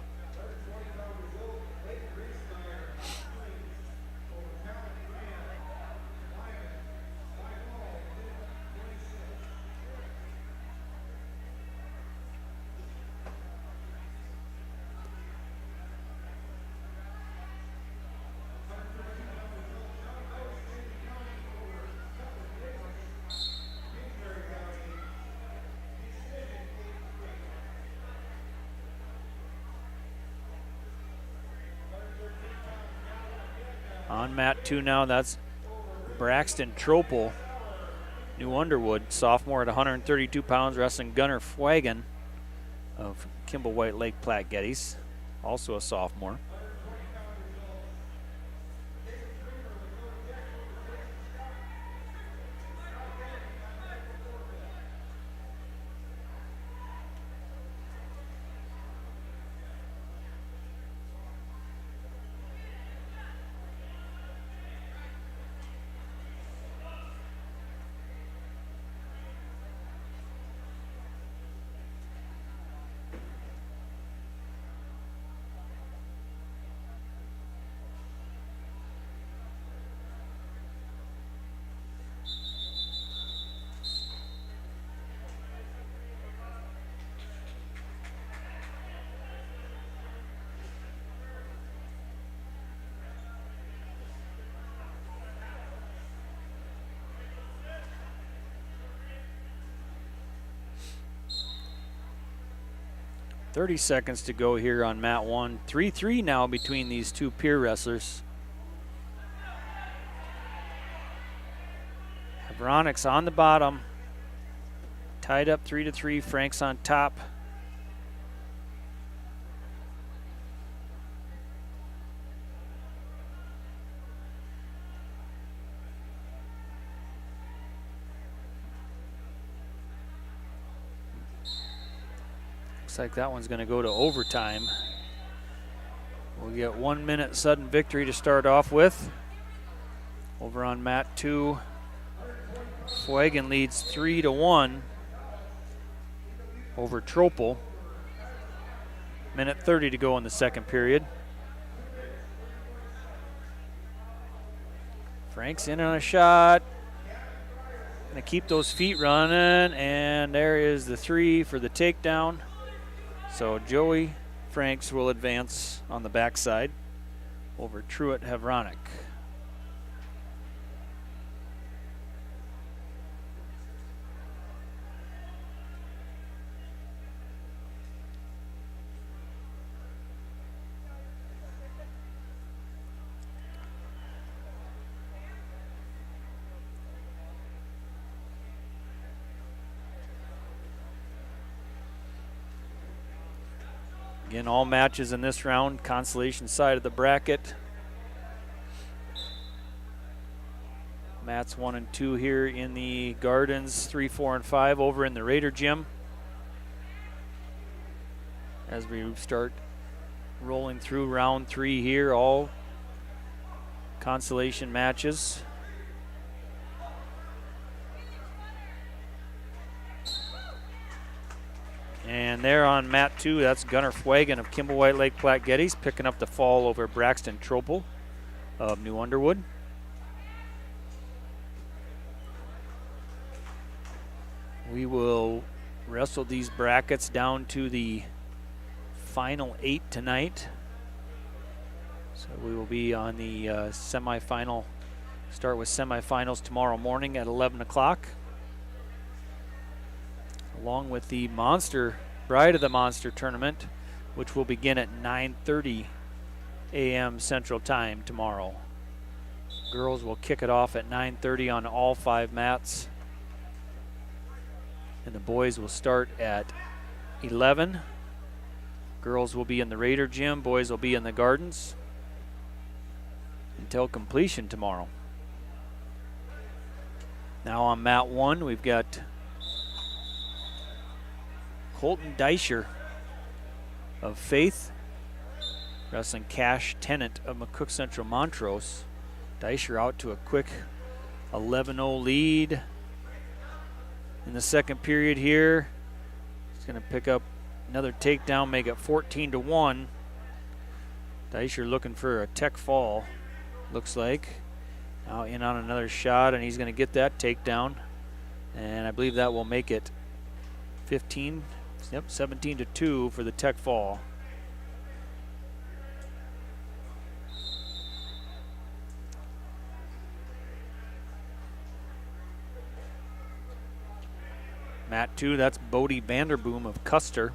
On mat 2 now, that's Braxton Tropel, New Underwood, sophomore at 132 pounds, wrestling Gunnar Fwagen of Kimball White Lake Platte Geddes, also a sophomore. .30 seconds to go here on mat 1. 3-3 now between these two peer wrestlers. Veronic's on the bottom. Tied up 3-3. Frank's on top. Looks like that one's going to go to overtime. We'll get 1 minute sudden victory to start off with. Over on mat 2, Fwagen leads 3-1 over Tropel. Minute 30 to go in the second period. Frank's in on a shot. Gonna keep those feet running, and there is the 3 for the takedown. So Joey Franks will advance on the backside over Truett Hevronic. Again, all matches in this round, Consolation side of the bracket. Mats 1 and 2 here in the Gardens, 3, 4, and 5 over in the Raider Gym. As we start rolling through round 3 here, all Consolation matches. And there on mat 2, that's Gunnar Fwagen of Kimball White Lake Platte Geddes picking up the fall over Braxton Tropel of New Underwood. We will wrestle these brackets down to the final 8 tonight. So we will be on the semifinal, start with semifinals tomorrow morning at 11 o'clock. Along with the Monster, Bride of the Monster tournament, which will begin at 9:30 a.m. Central Time tomorrow. Girls will kick it off at 9:30 on all 5 mats. And the boys will start at 11. Girls will be in the Raider Gym, boys will be in the Gardens until completion tomorrow. Now on mat 1, we've got Colton Deischer of Faith wrestling Cash Tennant of McCook Central Montrose. Deischer out to a quick 11-0 lead in the second period here. He's going to pick up another takedown, make it 14-1. Deischer looking for a tech fall, looks like. Now in on another shot, and he's going to get that takedown. And I believe that will make it 17-2 for the tech fall. Mat 2, that's Bodie Vanderboom of Custer.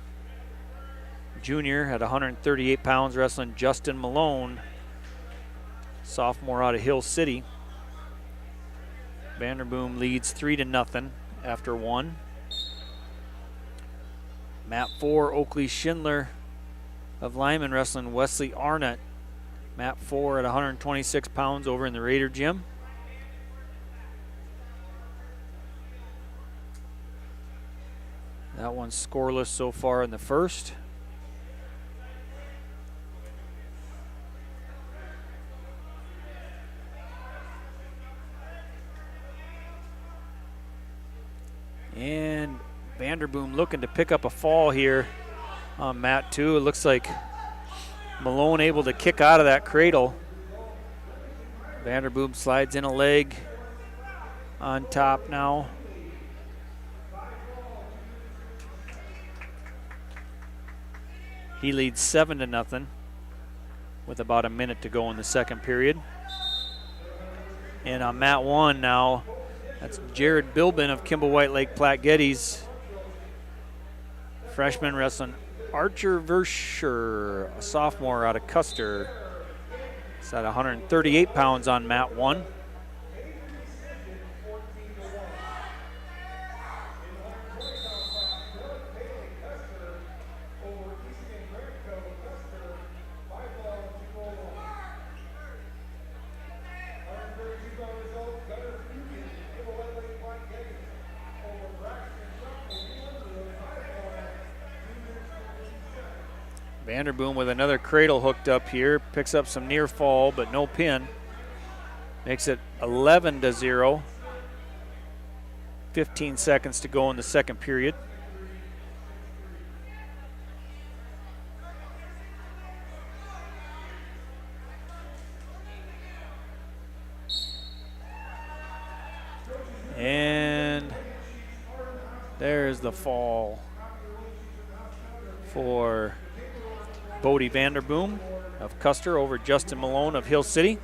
Junior at 138 pounds, wrestling Justin Malone, sophomore out of Hill City. Vanderboom leads 3-0 after 1. Mat 4, Oakley Schindler of Lyman wrestling Wesley Arnott. Mat 4 at 126 pounds over in the Raider Gym. That one's scoreless so far in the first. And Vanderboom looking to pick up a fall here on mat 2. It looks like Malone able to kick out of that cradle. Vanderboom slides in a leg on top now. He leads 7-0 with about a minute to go in the second period. And on mat 1 now, that's Jared Bilbin of Kimball White Lake Platte Geddes. Freshman wrestling Archer Verscher, a sophomore out of Custer. It's at 138 pounds on mat 1. Vanderboom with another cradle hooked up here. Picks up some near fall, but no pin. Makes it 11-0. 15 seconds to go in the second period. And there's the fall for Bodie Vanderboom of Custer over Justin Malone of Hill City.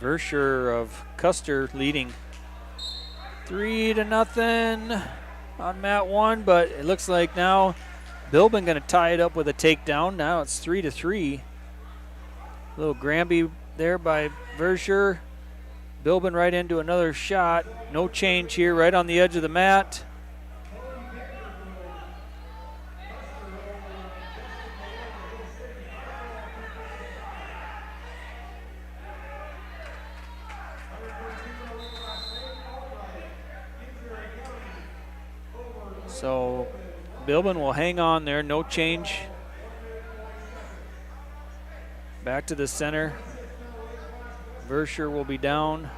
Verscher of Custer leading 3-0 on mat 1, but it looks like now Bilbin going to tie it up with a takedown. Now it's 3-3. Little Granby there by Verscher. Bilbin right into another shot. No change here, right on the edge of the mat. So Bilbin will hang on there, no change. Back to the center. Verscher will be down.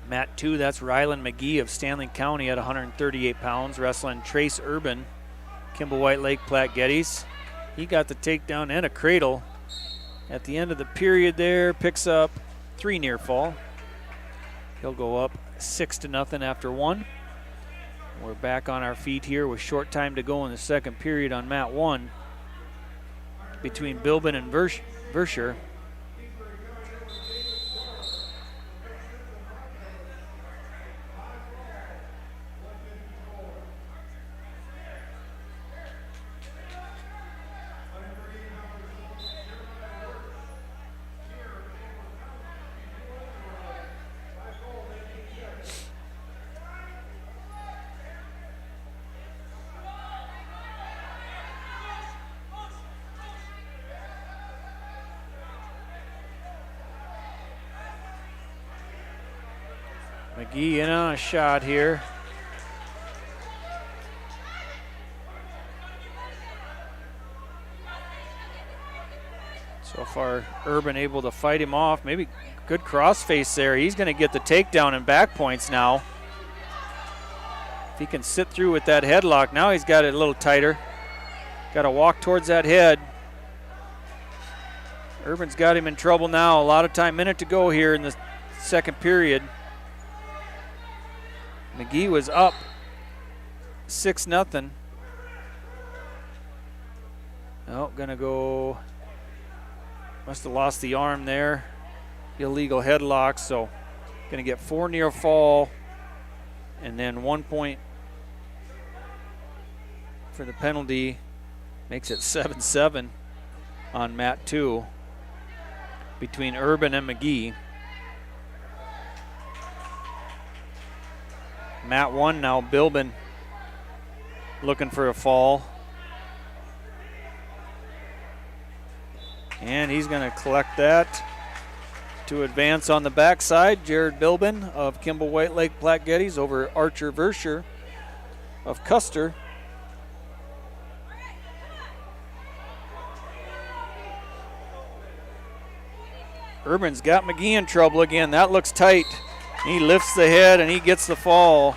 Mat 2, that's Rylan McGee of Stanley County at 138 pounds, wrestling Trace Urban, Kimball White Lake Platte Geddes. He got the takedown and a cradle at the end of the period there, picks up 3 near fall. He'll go up 6-0 after one. We're back on our feet here with short time to go in the second period on mat 1 between Bilbin and Verscher. McGee in on a shot here. So far, Urban able to fight him off. Maybe good crossface there. He's going to get the takedown and back points now. If he can sit through with that headlock, now he's got it a little tighter. Got to walk towards that head. Urban's got him in trouble now. A lot of time, minute to go here in the second period. McGee was up 6-0. Oh, gonna go, must have lost the arm there. Illegal headlock, so gonna get 4 near fall and then 1 point for the penalty. Makes it 7-7 on mat 2 between Urban and McGee. Mat 1 now, Bilbin looking for a fall. And he's going to collect that to advance on the backside. Jared Bilbin of Kimball White Lake Platte Geddes over Archer Verscher of Custer. Urban's got McGee in trouble again. That looks tight. He lifts the head and he gets the fall.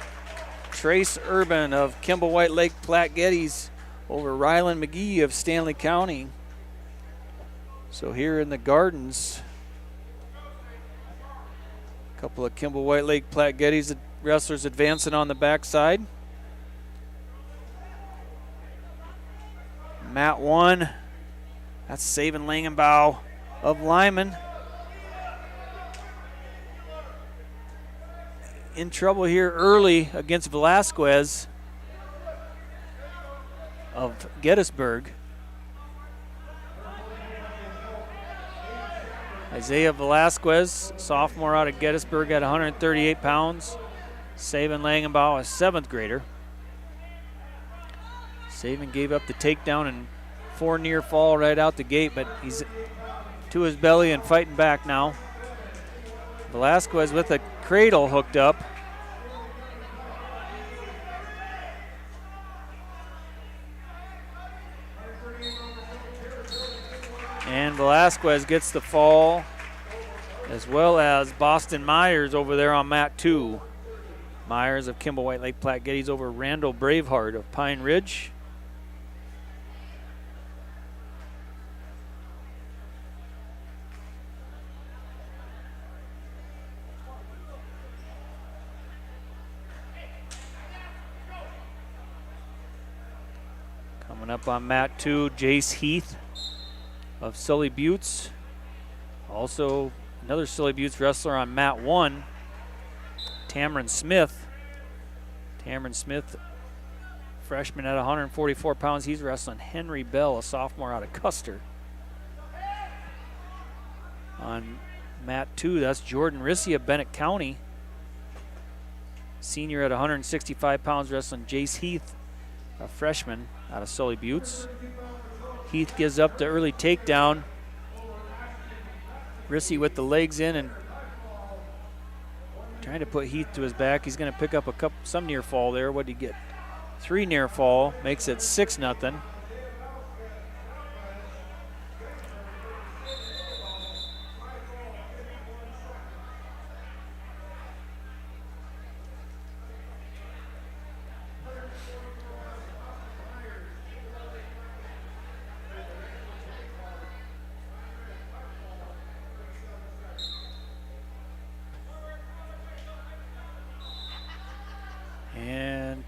Trace Urban of Kimball White Lake Platte Geddes over Rylan McGee of Stanley County. So here in the Gardens, a couple of Kimball White Lake Platte Geddes wrestlers advancing on the backside. Mat 1, that's Saban Langenbaugh of Lyman. In trouble here early against Velasquez of Gettysburg. Isaiah Velasquez, sophomore out of Gettysburg at 138 pounds. Saban Langenbaugh, a 7th grader. Saban gave up the takedown and 4 near fall right out the gate, but he's to his belly and fighting back now. Velasquez with a cradle hooked up. And Velasquez gets the fall, as well as Boston Myers over there on mat 2. Myers of Kimball White Lake Platte Geddes over Randall Braveheart of Pine Ridge. Coming up on mat 2, Jace Heath of Sully Buttes. Also another Sully Buttes wrestler on mat 1, Tamron Smith. Tamron Smith, freshman at 144 pounds. He's wrestling Henry Bell, a sophomore out of Custer. On mat 2, that's Jordan Rissy of Bennett County. Senior at 165 pounds, wrestling Jace Heath, a freshman out of Sully Buttes. Heath gives up the early takedown. Rissy with the legs in and trying to put Heath to his back. He's going to pick up some near fall there. What did he get? 3 near fall, makes it 6-0.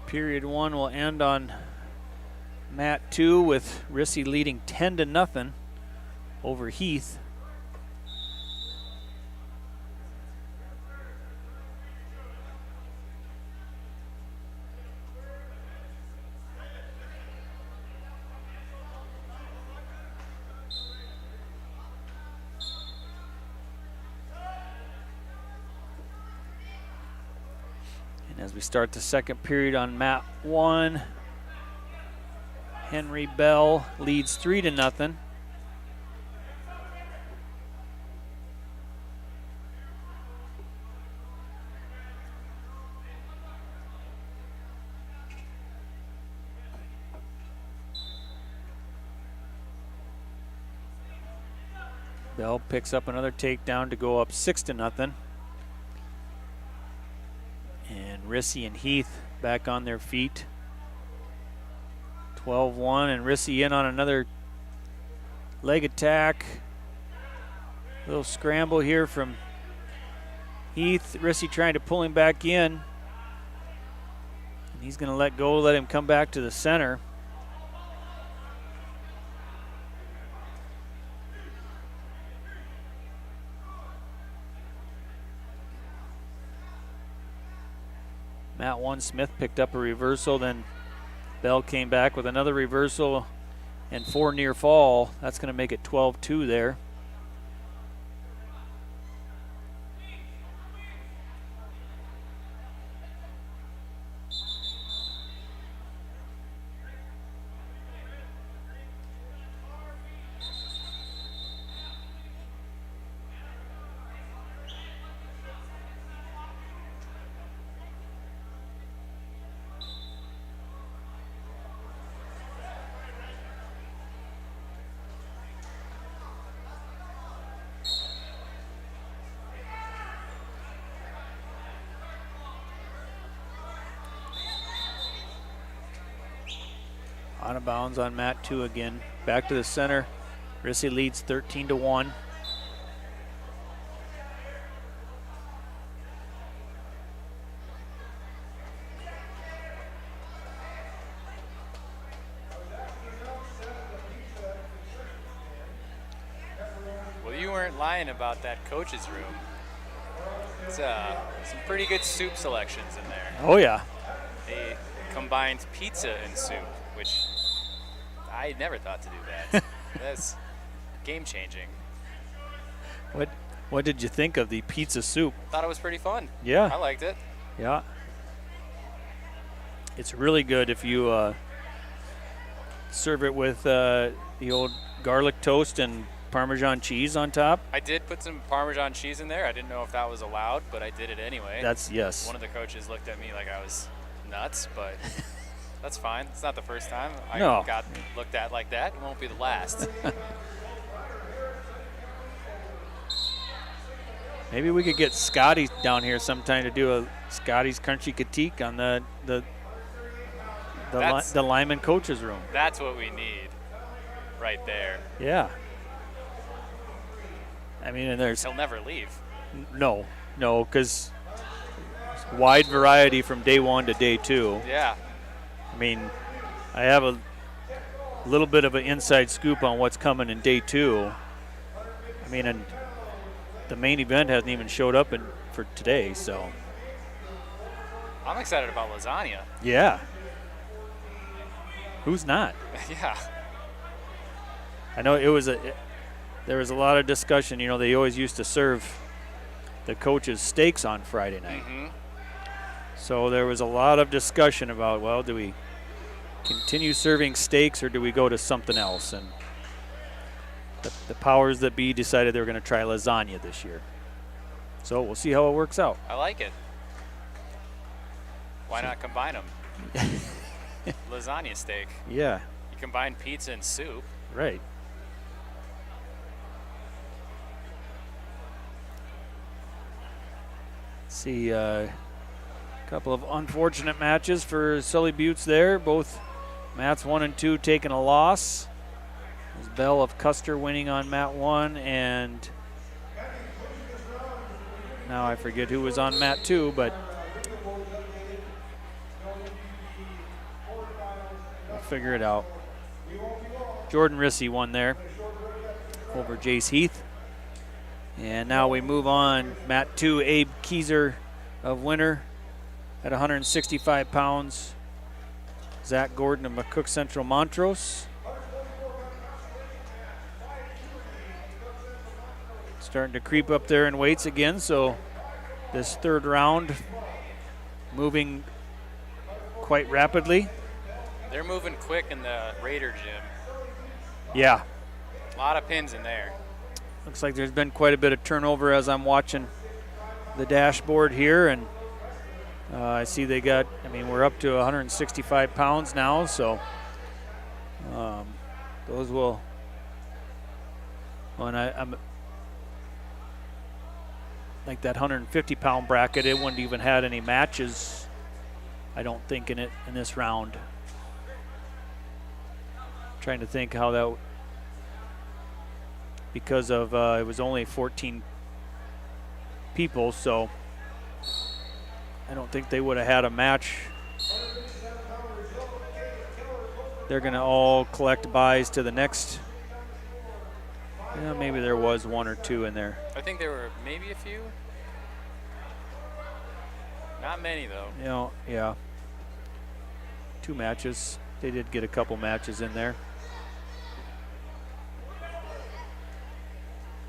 Period 1 will end on mat 2 with Rissy leading 10-0 over Heath. As we start the second period on mat 1, Henry Bell leads 3-0. Bell picks up another takedown to go up 6-0. And Rissy and Heath back on their feet. 12-1, and Rissy in on another leg attack. Little scramble here from Heath. Rissy trying to pull him back in. And he's going to let go, let him come back to the center. Mat 1, Smith picked up a reversal, then Bell came back with another reversal and 4 near fall. That's going to make it 12-2 there. Out of bounds on mat 2 again. Back to the center. Rissy leads 13-1. Well, you weren't lying about that coach's room. It's some pretty good soup selections in there. Oh, yeah. They combined pizza and soup, which I never thought to do that. That's game-changing. What did you think of the pizza soup? Thought it was pretty fun. Yeah. I liked it. Yeah. It's really good if you serve it with the old garlic toast and Parmesan cheese on top. I did put some Parmesan cheese in there. I didn't know if that was allowed, but I did it anyway. Yes. One of the coaches looked at me like I was nuts, but that's fine. It's not the first time I No. got looked at like that. It won't be the last. Maybe we could get Scotty down here sometime to do a Scotty's Crunchy Critique on the Lyman coaches room. That's what we need right there. Yeah. I mean, and there's He'll never leave. no, because wide variety from day 1 to day 2. Yeah. I mean, I have a little bit of an inside scoop on what's coming in day 2. I mean, and the main event hasn't even showed up for today, so. I'm excited about lasagna. Yeah. Who's not? Yeah. I know there was a lot of discussion. You know, they always used to serve the coaches steaks on Friday night. Mm-hmm. So there was a lot of discussion about, well, do we continue serving steaks or do we go to something else? And the powers that be decided they were going to try lasagna this year. So we'll see how it works out. I like it. Why not combine them? Lasagna steak. Yeah. You combine pizza and soup. Right. See a couple of unfortunate matches for Sully Buttes there. Both mats 1 and 2 taking a loss. There's Bell of Custer winning on mat 1, and now I forget who was on mat 2, but figure it out. Jordan Rissy won there over Jace Heath. And now we move on. Mat 2, Abe Kieser of Winter at 165 pounds. Zach Gordon of McCook Central Montrose. Starting to creep up there in weights again, so this third round moving quite rapidly. They're moving quick in the Raider gym. Yeah. A lot of pins in there. Looks like there's been quite a bit of turnover as I'm watching the dashboard here, and I see they got, we're up to 165 pounds now, so those will, and I'm like that 150-pound bracket, it wouldn't even had any matches, I don't think, in this round. Trying to think how that, because of it was only 14 people, so I don't think they would have had a match. They're going to all collect buys to the next. Yeah, maybe there was one or two in there. I think there were maybe a few. Not many, though. Yeah. 2 matches. They did get a couple matches in there.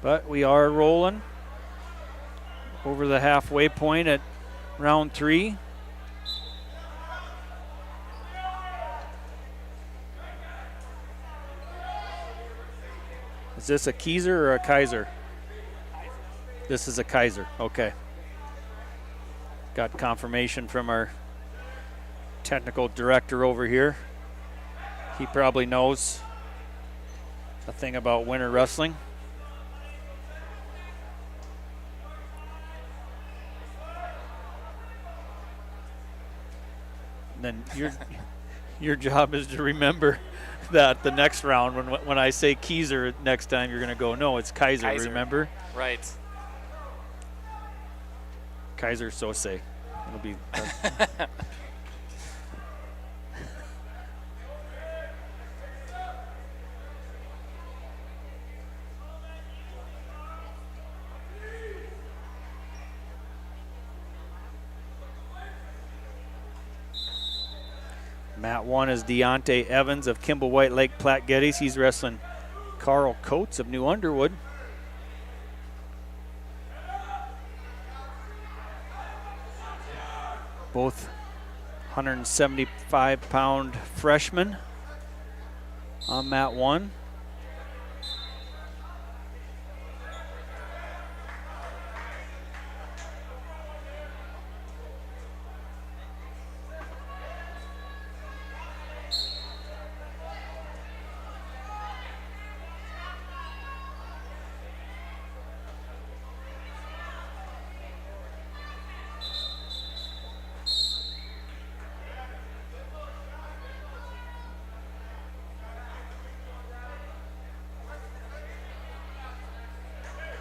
But we are rolling over the halfway point at round 3. Is this a Kieser or a Kaiser? This is a Kaiser, okay. Got confirmation from our technical director over here. He probably knows a thing about winter wrestling. And then your job is to remember that the next round, when I say Kieser next time, you're going to go, no, it's Kaiser. Remember? Right. Kaiser Sose. It'll be. Mat 1 is Deontay Evans of Kimball White Lake Platte Geddes. He's wrestling Carl Coates of New Underwood. Both 175-pound freshmen on Mat 1.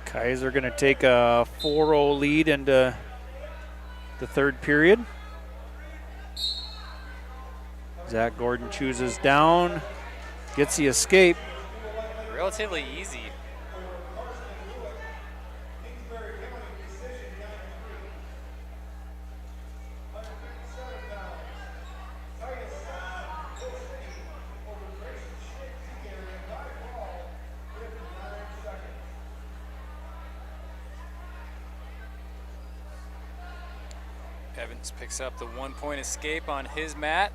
Kaiser going to take a 4-0 lead into the third period. Zach Gordon chooses down, gets the escape. Relatively easy. Evans picks up the 1-point escape on his mat.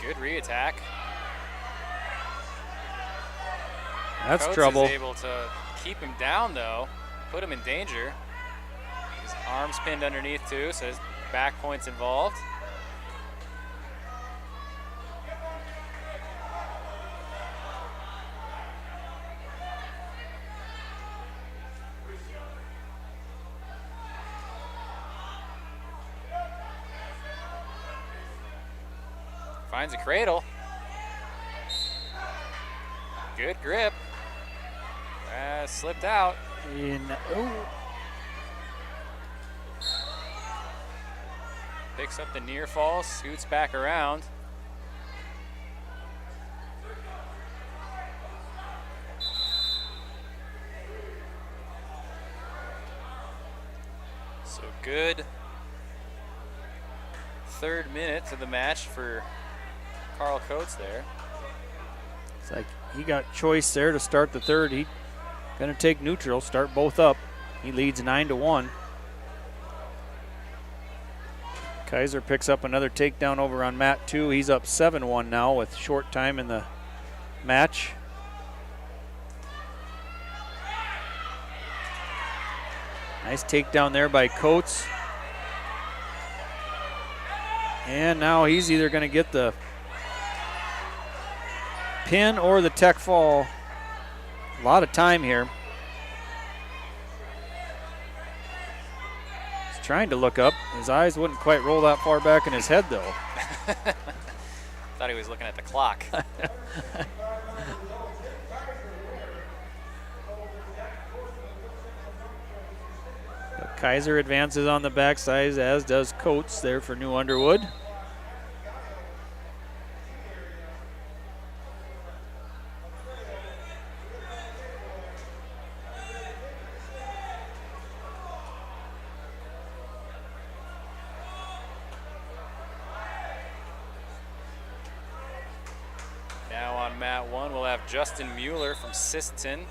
Good re-attack. That's Coates trouble. is able to keep him down, though, put him in danger. His arm's pinned underneath, too, so his back point's involved. Finds a cradle. Good grip. Slipped out. Picks up the near fall, scoots back around. So good third minute to the match for Carl Coates there. It's like he got choice there to start the third. He gonna take neutral, start both up. He leads 9-1. Kaiser picks up another takedown over on Matt 2. He's up 7-1 now with short time in the match. Nice takedown there by Coates. And now he's either going to get the pin or the tech fall. A lot of time here. He's trying to look up. His eyes wouldn't quite roll that far back in his head, though. Thought he was looking at the clock. Kaiser advances on the backside, as does Coates there for New Underwood. Now on mat 1, we'll have Justin Mueller from Siston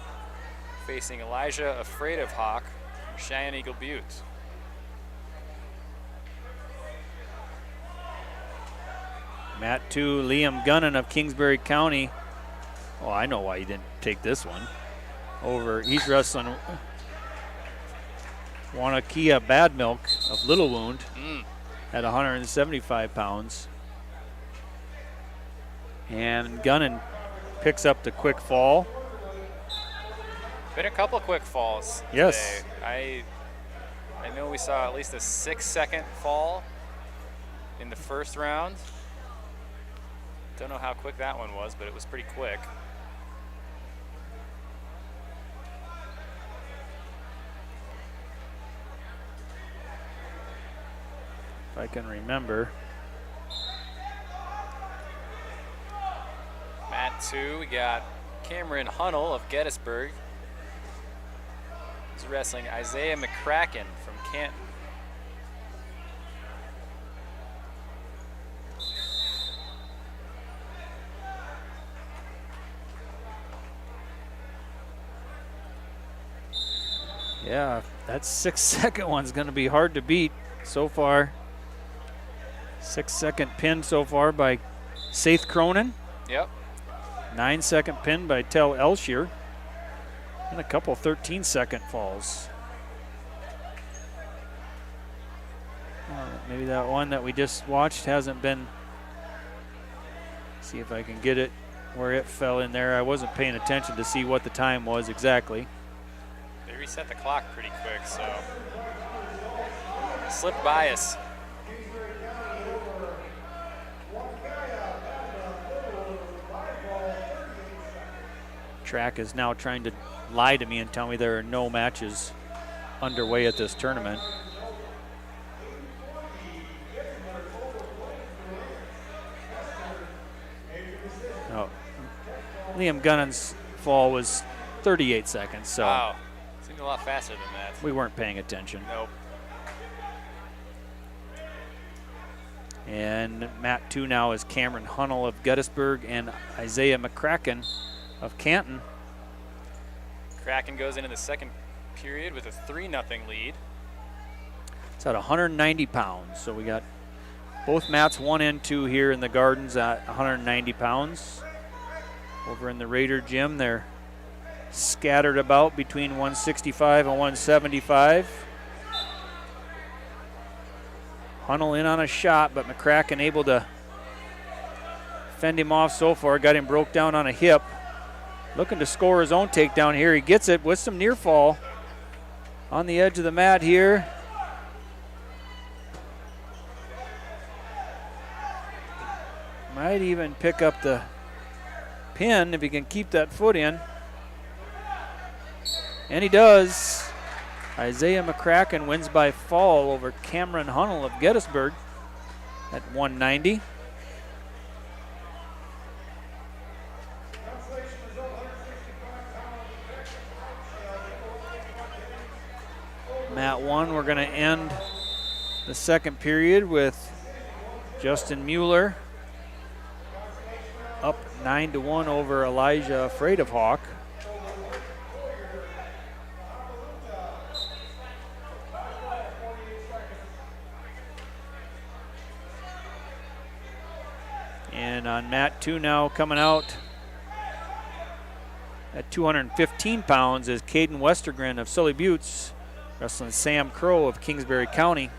facing Elijah Afraid of Hawk from Cheyenne Eagle Butte. Mat 2, Liam Gunnan of Kingsbury County. Oh, I know why he didn't take this one. He's wrestling Wanakia Bad Milk of Little Wound at 175 pounds. And Gunnan picks up the quick fall. Been a couple quick falls yes. today. I know we saw at least a 6-second fall in the first round. Don't know how quick that one was, but it was pretty quick. If I can remember. Mat 2, we got Cameron Hunnell of Gettysburg. He's wrestling Isaiah McCracken from Canton. Yeah, that 6-second one's going to be hard to beat so far. 6-second pin so far by Saith Cronin. Yep. 9-second pin by Tel Elshier. And a couple 13-second falls. Maybe that one that we just watched hasn't been. See if I can get it where it fell in there. I wasn't paying attention to see what the time was exactly. They reset the clock pretty quick, so slipped by us. Track is now trying to lie to me and tell me there are no matches underway at this tournament. Oh, Liam Gunnan's fall was 38 seconds, so wow, seemed a lot faster than that. We weren't paying attention. Nope. And mat 2 now is Cameron Hunnell of Gettysburg and Isaiah McCracken of Canton. Kraken goes into the second period with a 3-0 lead. It's at 190 pounds, so we got both mats 1 and 2 here in the Gardens at 190 pounds. Over in the Raider gym, they're scattered about between 165 and 175. Hunnell in on a shot, but McCracken able to fend him off so far. Got him broke down on a hip. Looking to score his own takedown here. He gets it with some near fall on the edge of the mat here. Might even pick up the pin if he can keep that foot in. And he does. Isaiah McCracken wins by fall over Cameron Hunnell of Gettysburg at 190. Mat 1, we're going to end the second period with Justin Mueller up 9-1 over Elijah Freitovhawk. And on mat 2 now coming out at 215 pounds is Caden Westergren of Sully Buttes, wrestling Sam Crow of Kingsbury County.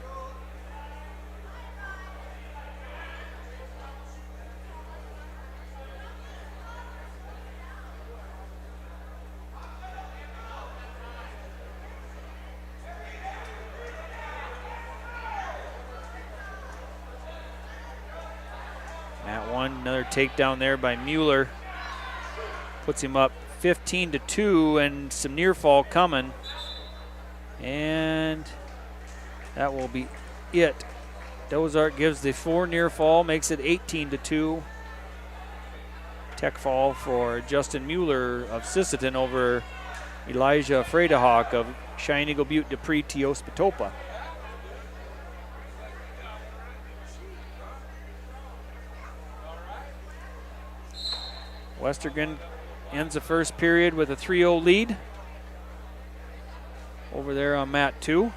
Mat 1, another takedown there by Mueller. Puts him up 15-2 and some near fall coming. And that will be it. Dozart gives the 4 near fall, makes it 18-2. Tech fall for Justin Mueller of Sisseton over Elijah Freitovhawk of Cheyenne Eagle Butte Dupree Teospatopa. Westergren ends the first period with a 3-0 lead over there on mat 2.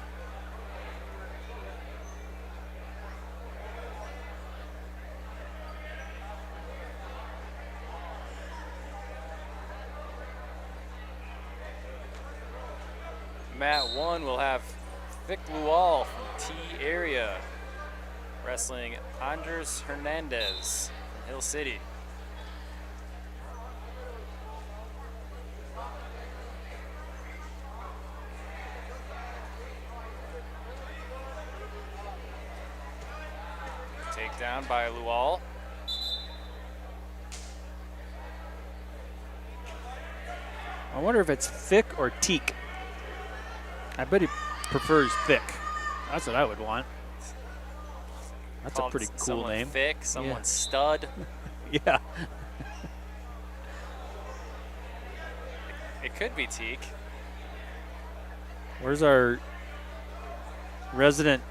Mat 1 will have Vic Lual from T area wrestling Andres Hernandez from Hill City. Takedown by Lual. I wonder if it's thick or teak. I bet he prefers thick. That's what I would want. That's a pretty cool name. Thick, someone stud. Yeah. It could be teak. Where's our resident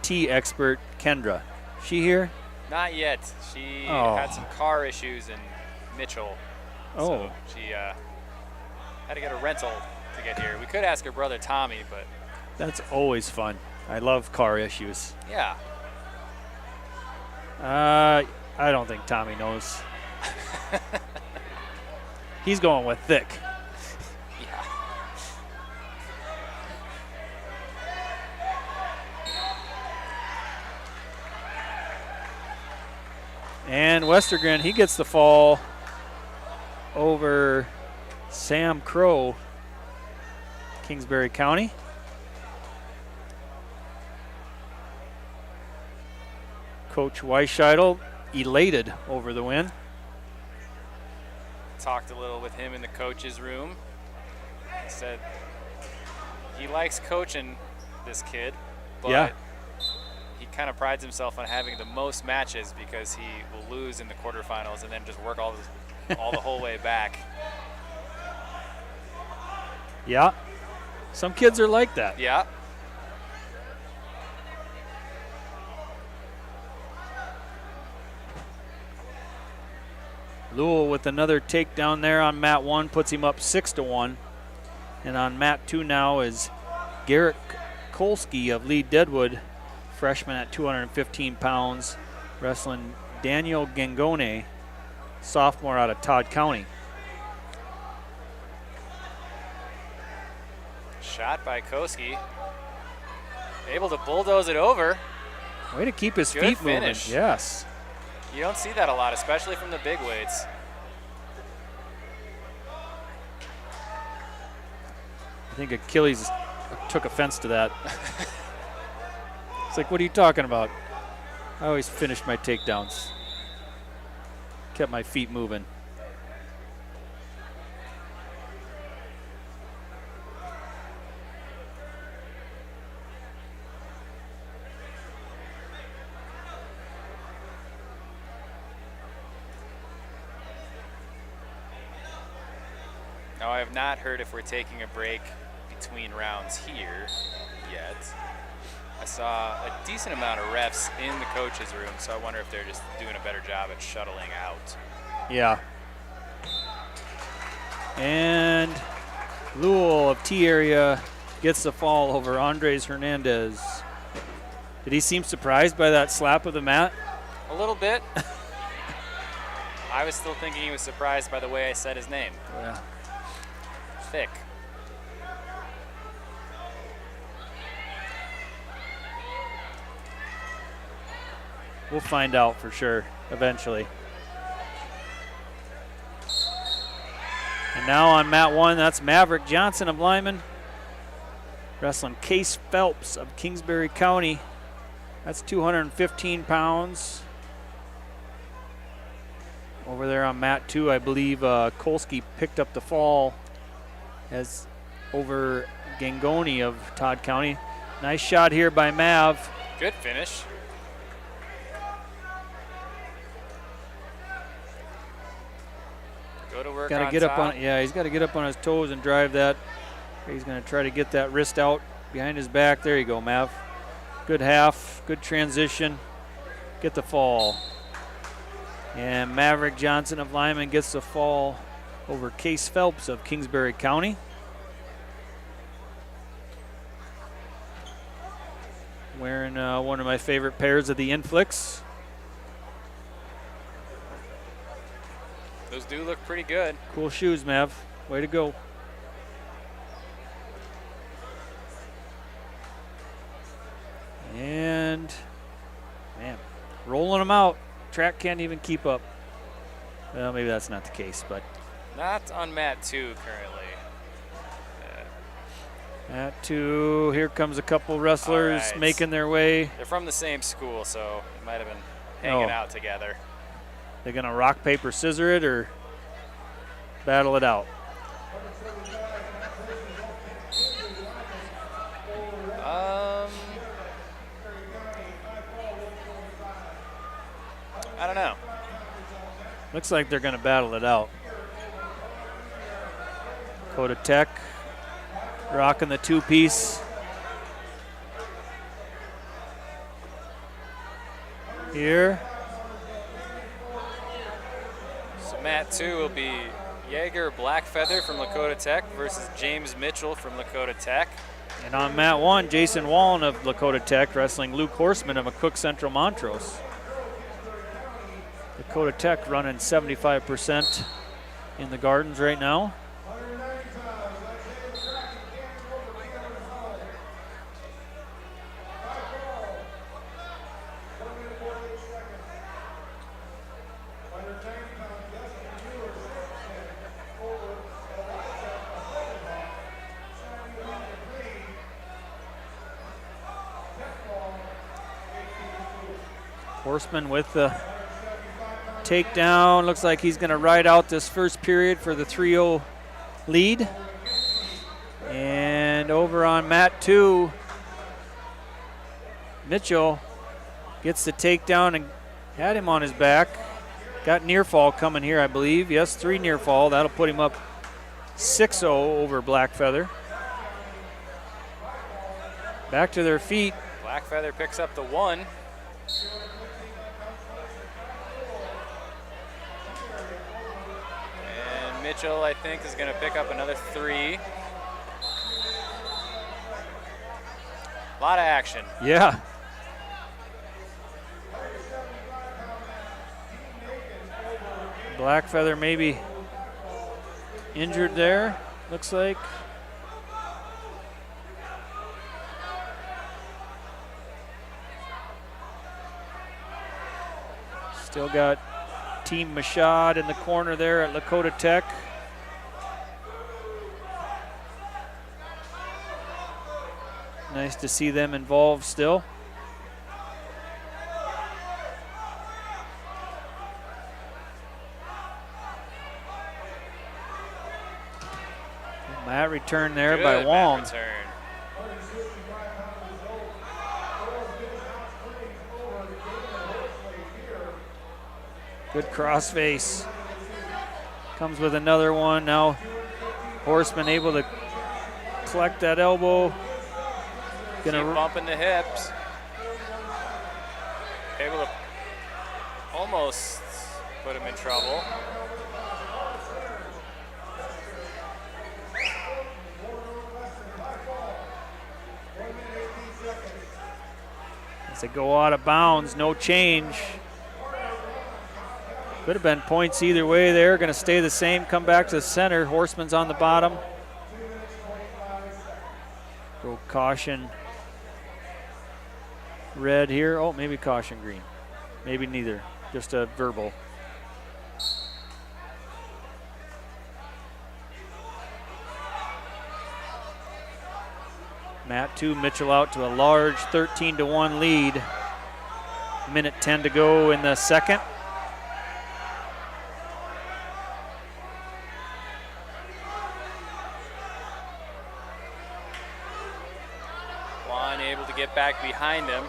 tea expert, Kendra? She here? Not yet. She had some car issues in Mitchell. Oh. So she had to get a rental to get here. We could ask her brother Tommy, but That's always fun. I love car issues. yeah. I don't think Tommy knows. He's going with thick. Yeah. And Westergren, he gets the fall over Sam Crow, Kingsbury County. Coach Weischeidel elated over the win. Talked a little with him in the coach's room. He said he likes coaching this kid, but he kind of prides himself on having the most matches because he will lose in the quarterfinals and then just work all the whole way back. Yeah. Some kids are like that. Yeah. Lowell with another takedown there on mat 1 puts him up 6-1. And on mat 2 now is Garrett Kolsky of Lee Deadwood, freshman at 215 pounds, wrestling Daniel Gangone, sophomore out of Todd County. Shot by Koski. Able to bulldoze it over. Way to keep his Good feet finish. moving. Yes. You don't see that a lot, especially from the big weights. I think Achilles took offense to that. It's like, what are you talking about? I always finished my takedowns. Kept my feet moving. Now, I have not heard if we're taking a break between rounds here yet. I saw a decent amount of refs in the coaches' room, so I wonder if they're just doing a better job at shuttling out. Yeah. And Lowell of T area gets the fall over Andres Hernandez. Did he seem surprised by that slap of the mat? A little bit. I was still thinking he was surprised by the way I said his name. Yeah. Thick. We'll find out for sure eventually. And now on mat 1, that's Maverick Johnson of Lyman wrestling Case Phelps of Kingsbury County. That's 215 pounds. Over there on mat 2, I believe Kolsky picked up the fall as over Gangoni of Todd County. Nice shot here by Mav. Good finish. Go to work Got to get up on, yeah, he's got to get up on his toes and drive that. He's going to try to get that wrist out behind his back. There you go, Mav. Good half, good transition. Get the fall. And Maverick Johnson of Lyman gets the fall over Case Phelps of Kingsbury County. Wearing one of my favorite pairs of the Inflicts. Those do look pretty good. Cool shoes, Mav. Way to go. And, man, rolling them out. Track can't even keep up. Well, maybe that's not the case, but. Not on mat 2 currently. Mat 2, here comes a couple wrestlers making their way. They're from the same school, so it might have been hanging out together. They're going to rock, paper, scissor it or battle it out? I don't know. Looks like they're going to battle it out. Dakota Tech rocking the two-piece. Here. So mat 2 will be Jaeger Blackfeather from Lakota Tech versus James Mitchell from Lakota Tech. And on mat 1, Jason Wallen of Lakota Tech wrestling Luke Horseman of McCook Central Montrose. Dakota Tech running 75% in the Gardens right now. Horseman with the takedown. Looks like he's going to ride out this first period for the 3-0 lead. And over on mat 2, Mitchell gets the takedown and had him on his back. Got near fall coming here, I believe. Yes, 3 near fall. That'll put him up 6-0 over Blackfeather. Back to their feet. Blackfeather picks up the 1. And Mitchell, I think, is going to pick up another 3. A lot of action. Yeah. Blackfeather maybe injured there, looks like. Still got Team Mashad in the corner there at Lakota Tech. Nice to see them involved still. Mat return there by Wong. Return. Good crossface. Comes with another one. Now Horseman able to collect that elbow. Keep bumping the hips. Able to almost put him in trouble. As they go out of bounds, no change. Could have been points either way there. Going to stay the same, come back to the center. Horseman's on the bottom. Go caution red here. Oh, maybe caution green. Maybe neither. Just a verbal. Matt 2, Mitchell out to a large 13-1 lead. Minute 10 to go in the second. Juan able to get back behind him.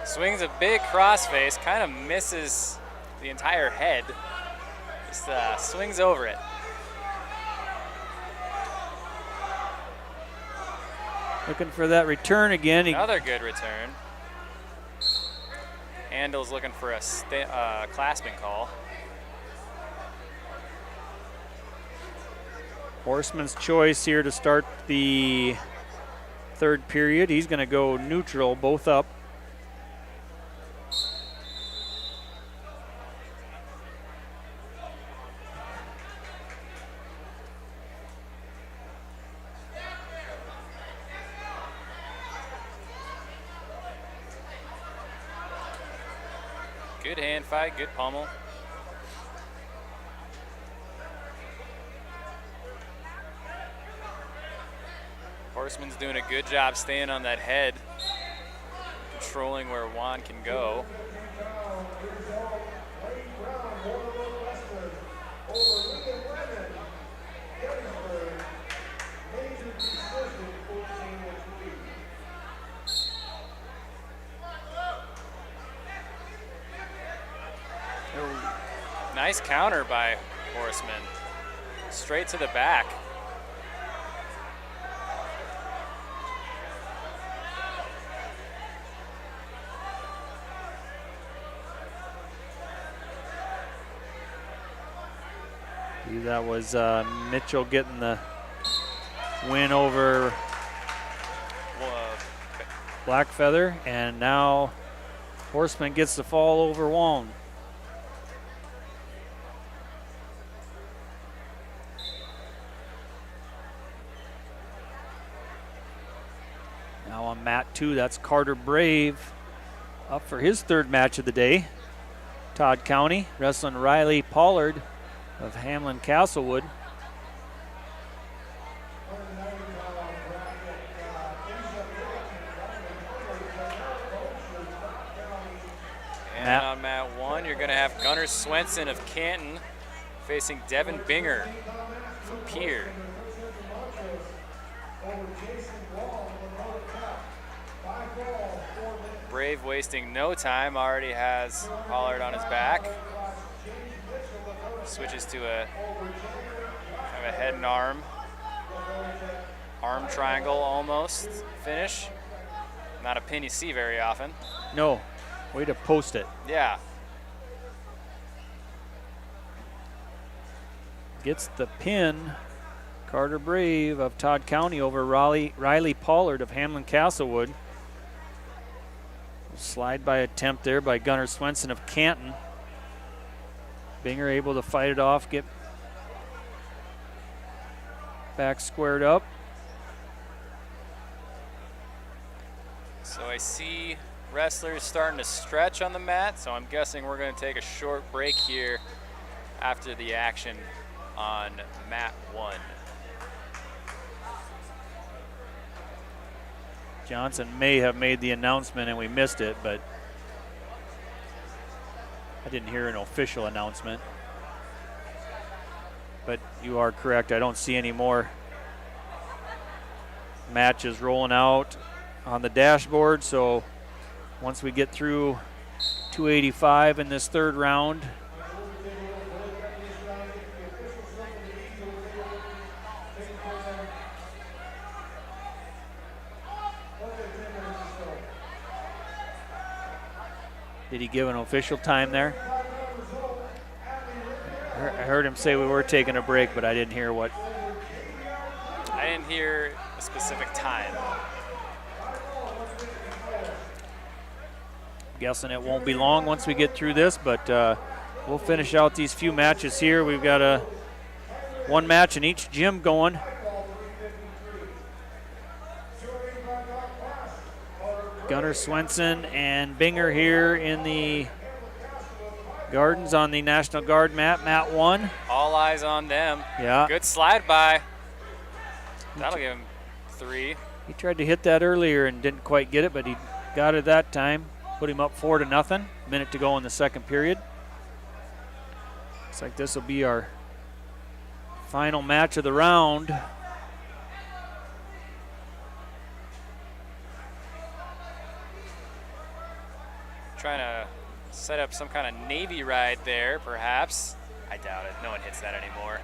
Swings a big crossface, kind of misses the entire head. Just swings over it. Looking for that return again. Another good return. Handel's looking for a clasping call. Horseman's choice here to start the third period. He's going to go neutral, both up. Good hand fight, good pummel. Horseman's doing a good job staying on that head, controlling where Juan can go. Nice counter by Horseman. Straight to the back. That was Mitchell getting the win over Blackfeather, and now Horseman gets the fall over Wong. Now on mat 2, that's Carter Brave up for his third match of the day. Todd County wrestling Riley Pollard of Hamlin Castlewood. And on mat 1, you're going to have Gunnar Swenson of Canton facing Devin Binger from Pier. Brave wasting no time, already has Pollard on his back. Switches to a kind of a head and arm triangle almost finish. Not a pin you see very often. No, way to post it. Yeah. Gets the pin, Carter Brave of Todd County over Riley Pollard of Hamlin Castlewood. Slide by attempt there by Gunnar Swenson of Canton. Binger able to fight it off, get back squared up. So I see wrestlers starting to stretch on the mat, so I'm guessing we're going to take a short break here after the action on mat 1. Johnson may have made the announcement and we missed it, but I didn't hear an official announcement. But you are correct, I don't see any more matches rolling out on the dashboard, so once we get through 285 in this third round, Did he give an official time there? I heard him say we were taking a break, but I didn't hear what. I didn't hear a specific time. Guessing it won't be long once we get through this, but we'll finish out these few matches here. We've got one match in each gym going. Gunnar Swenson and Binger here in the Gardens on the National Guard mat, mat 1. All eyes on them. Yeah. Good slide by. That'll give him 3. He tried to hit that earlier and didn't quite get it, but he got it that time. Put him up 4-0. Minute to go in the second period. Looks like this will be our final match of the round. Trying to set up some kind of Navy ride there, perhaps. I doubt it. No one hits that anymore.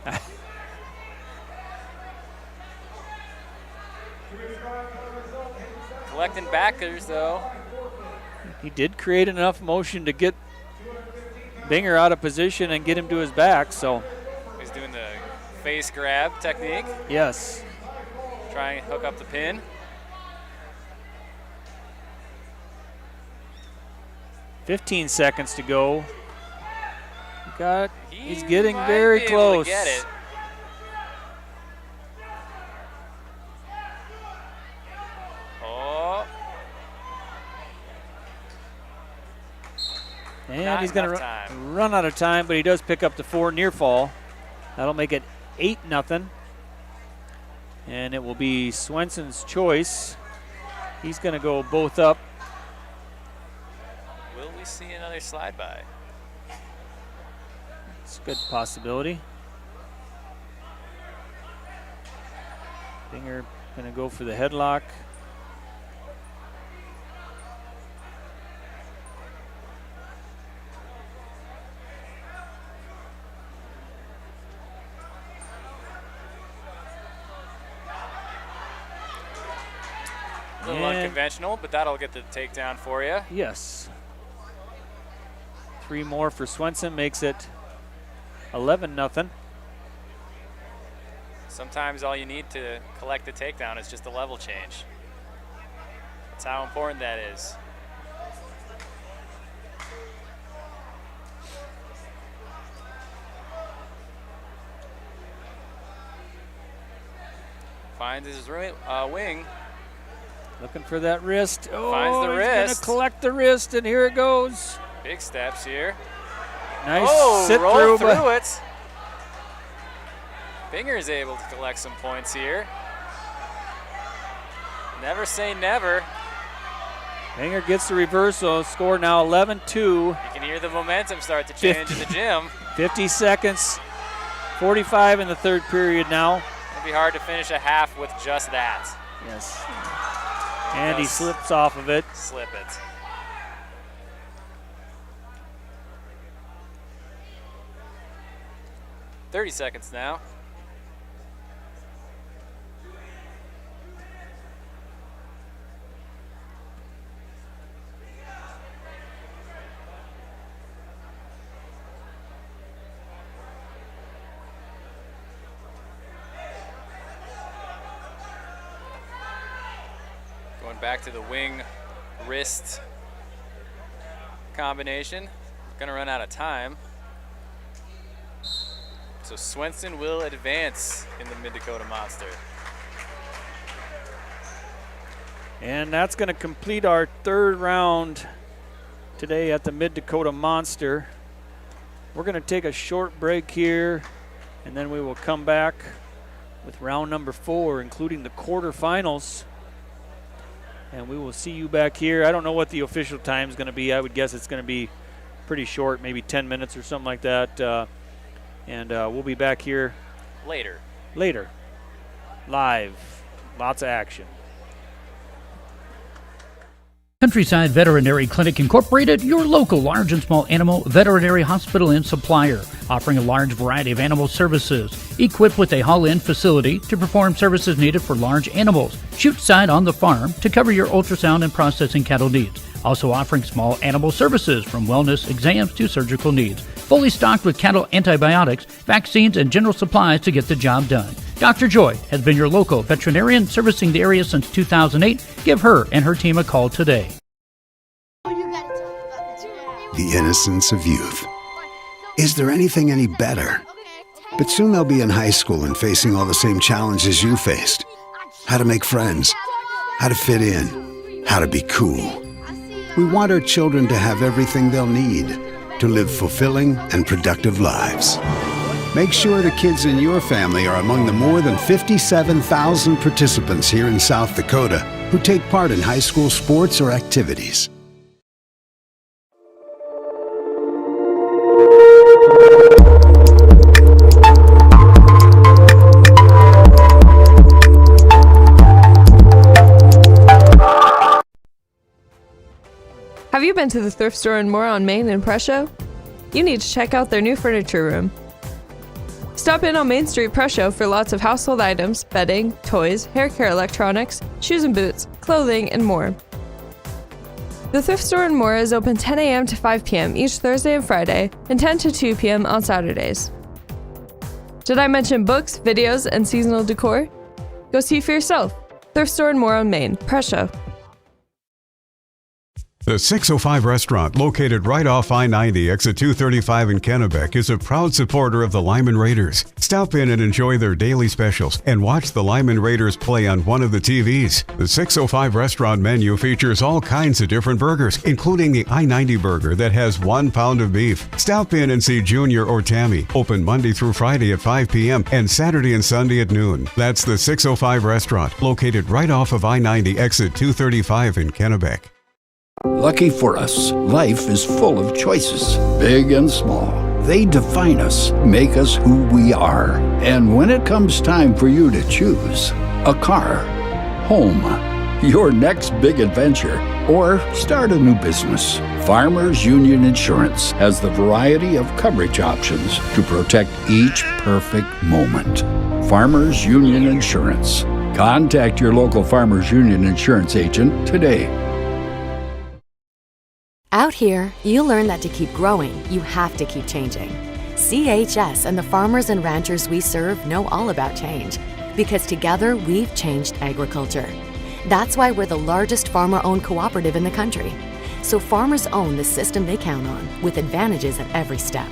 Collecting backers, though. He did create enough motion to get Binger out of position and get him to his back, so. He's doing the face grab technique. Yes. Trying to hook up the pin. $15 seconds to go. He's getting very close. Get it. Oh. And he's going to run out of time, but he does pick up the 4 near fall. That'll make it 8-0. And it will be Swenson's choice. He's going to go both up. Will we see another slide by? It's a good possibility. Binger going to go for the headlock. A little unconventional, but that'll get the takedown for you. Yes. 3 more for Swenson makes it 11-0. Sometimes all you need to collect the takedown is just a level change. That's how important that is. Finds his wing. Looking for that wrist. Oh, finds the wrist. He's going to collect the wrist, and here it goes. Big steps here. Nice sit roll through it. Binger is able to collect some points here. Never say never. Binger gets the reversal. Score now 11-2. You can hear the momentum start to change in the gym. 50 seconds. 45 in the third period now. It'll be hard to finish a half with just that. Yes. And he slips off of it. Slip it. $30 seconds now. Going back to the wing wrist combination. Gonna run out of time. So Swenson will advance in the Mid-Dakota Monster. And that's going to complete our third round today at the Mid-Dakota Monster. We're going to take a short break here, and then we will come back with round number 4, including the quarterfinals. And we will see you back here. I don't know what the official time is going to be. I would guess it's going to be pretty short, maybe 10 minutes or something like that. And we'll be back here later. Live. Lots of action. Countryside Veterinary Clinic Incorporated, your local large and small animal veterinary hospital and supplier, offering a large variety of animal services, equipped with a haul-in facility to perform services needed for large animals, chute side on the farm to cover your ultrasound and processing cattle needs. Also offering small animal services from wellness exams to surgical needs. Fully stocked with cattle antibiotics, vaccines, and general supplies to get the job done. Dr. Joy has been your local veterinarian servicing the area since 2008. Give her and her team a call today. The innocence of youth. Is there anything any better? But soon they'll be in high school and facing all the same challenges you faced. How to make friends, how to fit in, how to be cool. We want our children to have everything they'll need to live fulfilling and productive lives. Make sure the kids in your family are among the more than 57,000 participants here in South Dakota who take part in high school sports or activities. Have you been to the thrift store and more on Main in Presho? You need to check out their new furniture room. Stop in on Main Street Presho for lots of household items, bedding, toys, hair care electronics, shoes and boots, clothing, and more. The thrift store and more is open 10 a.m. to 5 p.m. each Thursday and Friday, and 10 to 2 p.m. on Saturdays. Did I mention books, videos, and seasonal decor? Go see for yourself. Thrift store and more on Main, Presho. The 605 restaurant, located right off I-90, exit 235 in Kennebec, is a proud supporter of the Lyman Raiders. Stop in and enjoy their daily specials and watch the Lyman Raiders play on one of the TVs. The 605 restaurant menu features all kinds of different burgers, including the I-90 burger that has 1 pound of beef. Stop in and see Junior or Tammy, open Monday through Friday at 5 p.m. and Saturday and Sunday at noon. That's the 605 restaurant, located right off of I-90, exit 235 in Kennebec. Lucky for us, life is full of choices, big and small. They define us, make us who we are. And when it comes time for you to choose, a car, home, your next big adventure, or start a new business, Farmers Union Insurance has the variety of coverage options to protect each perfect moment. Farmers Union Insurance. Contact your local Farmers Union Insurance agent today. Out here, you learn that to keep growing, you have to keep changing. CHS and the farmers and ranchers we serve know all about change, because together we've changed agriculture. That's why we're the largest farmer-owned cooperative in the country. So farmers own the system they count on, with advantages at every step.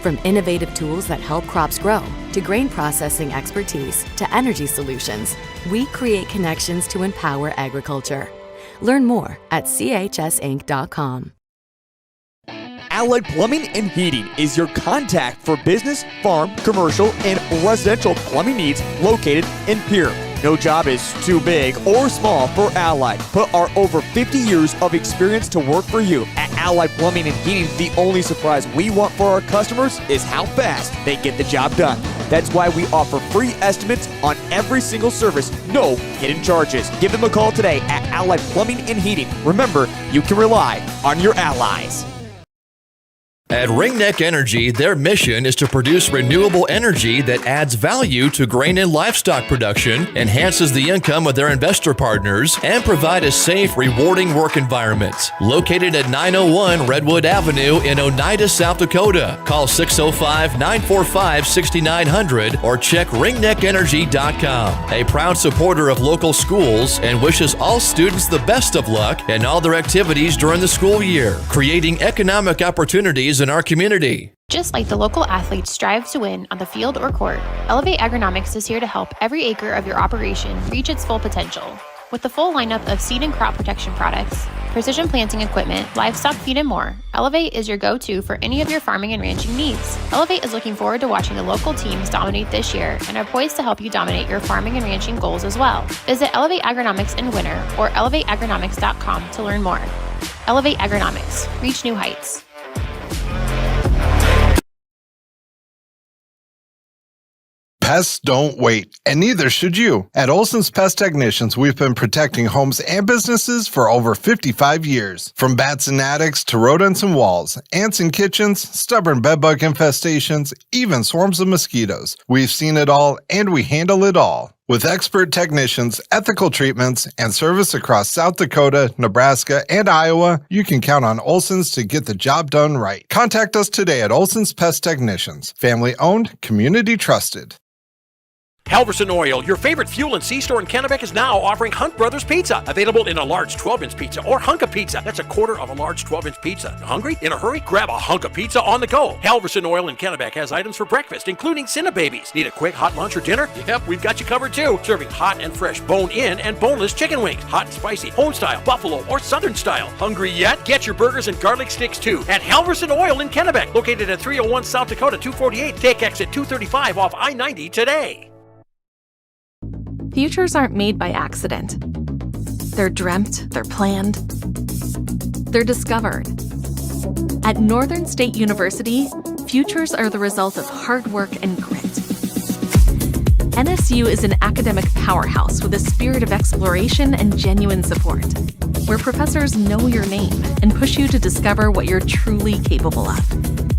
From innovative tools that help crops grow, to grain processing expertise, to energy solutions, we create connections to empower agriculture. Learn more at chsinc.com. Allied Plumbing and Heating is your contact for business, farm, commercial, and residential plumbing needs located in Pierre. No job is too big or small for Allied. Put our over 50 years of experience to work for you. At Allied Plumbing and Heating, the only surprise we want for our customers is how fast they get the job done. That's why we offer free estimates on every single service, no hidden charges. Give them a call today at Allied Plumbing and Heating. Remember, you can rely on your allies. At Ringneck Energy, their mission is to produce renewable energy that adds value to grain and livestock production, enhances the income of their investor partners, and provide a safe, rewarding work environment. Located at 901 Redwood Avenue in Oneida, South Dakota. Call 605-945-6900 or check ringneckenergy.com. A proud supporter of local schools and wishes all students the best of luck in all their activities during the school year, creating economic opportunities in our community. Just like the local athletes strive to win on the field or court, Elevate Agronomics is here to help every acre of your operation reach its full potential. With the full lineup of seed and crop protection products, precision planting equipment, livestock feed, and more, Elevate is your go-to for any of your farming and ranching needs. Elevate is looking forward to watching the local teams dominate this year and are poised to help you dominate your farming and ranching goals as well. Visit Elevate Agronomics in winter or elevateagronomics.com to learn more. Elevate Agronomics. Reach new heights. Pests don't wait, and neither should you. At Olson's Pest Technicians, we've been protecting homes and businesses for over 55 years. From bats and attics to rodents and walls, ants in kitchens, stubborn bedbug infestations, even swarms of mosquitoes. We've seen it all, and we handle it all. With expert technicians, ethical treatments, and service across South Dakota, Nebraska, and Iowa, you can count on Olson's to get the job done right. Contact us today at Olson's Pest Technicians. Family owned, community trusted. Halverson Oil, your favorite fuel and C-store in Kennebec, is now offering Hunt Brothers Pizza. Available in a large 12-inch pizza or hunk of pizza. That's a quarter of a large 12-inch pizza. Hungry? In a hurry? Grab a hunk of pizza on the go. Halverson Oil in Kennebec has items for breakfast, including Cinnababies. Need a quick hot lunch or dinner? Yep, we've got you covered too. Serving hot and fresh bone-in and boneless chicken wings. Hot and spicy, home-style, buffalo, or southern style. Hungry yet? Get your burgers and garlic sticks too. At Halverson Oil in Kennebec, located at 301 South Dakota 248. Take exit 235 off I-90 today. Futures aren't made by accident. They're dreamt, they're planned, they're discovered. At Northern State University, futures are the result of hard work and grit. NSU is an academic powerhouse with a spirit of exploration and genuine support, where professors know your name and push you to discover what you're truly capable of.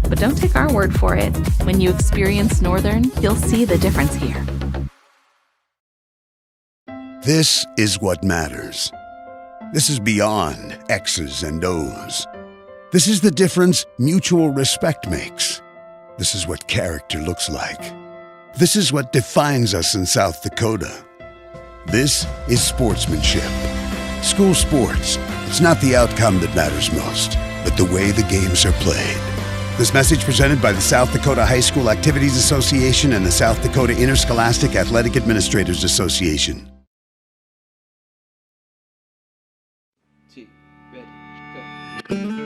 But don't take our word for it. When you experience Northern, you'll see the difference here. This is what matters. This is beyond X's and O's. This is the difference mutual respect makes. This is what character looks like. This is what defines us in South Dakota. This is sportsmanship. School sports, it's not the outcome that matters most, but the way the games are played. This message presented by the South Dakota High School Activities Association and the South Dakota Interscholastic Athletic Administrators Association.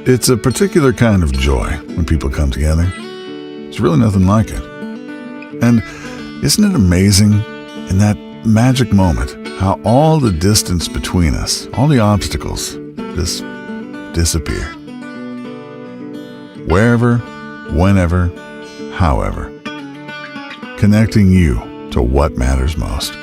It's a particular kind of joy when people come together. It's really nothing like it. And isn't it amazing in that magic moment how all the distance between us, all the obstacles, just disappear? Wherever, whenever, however. Connecting you to what matters most.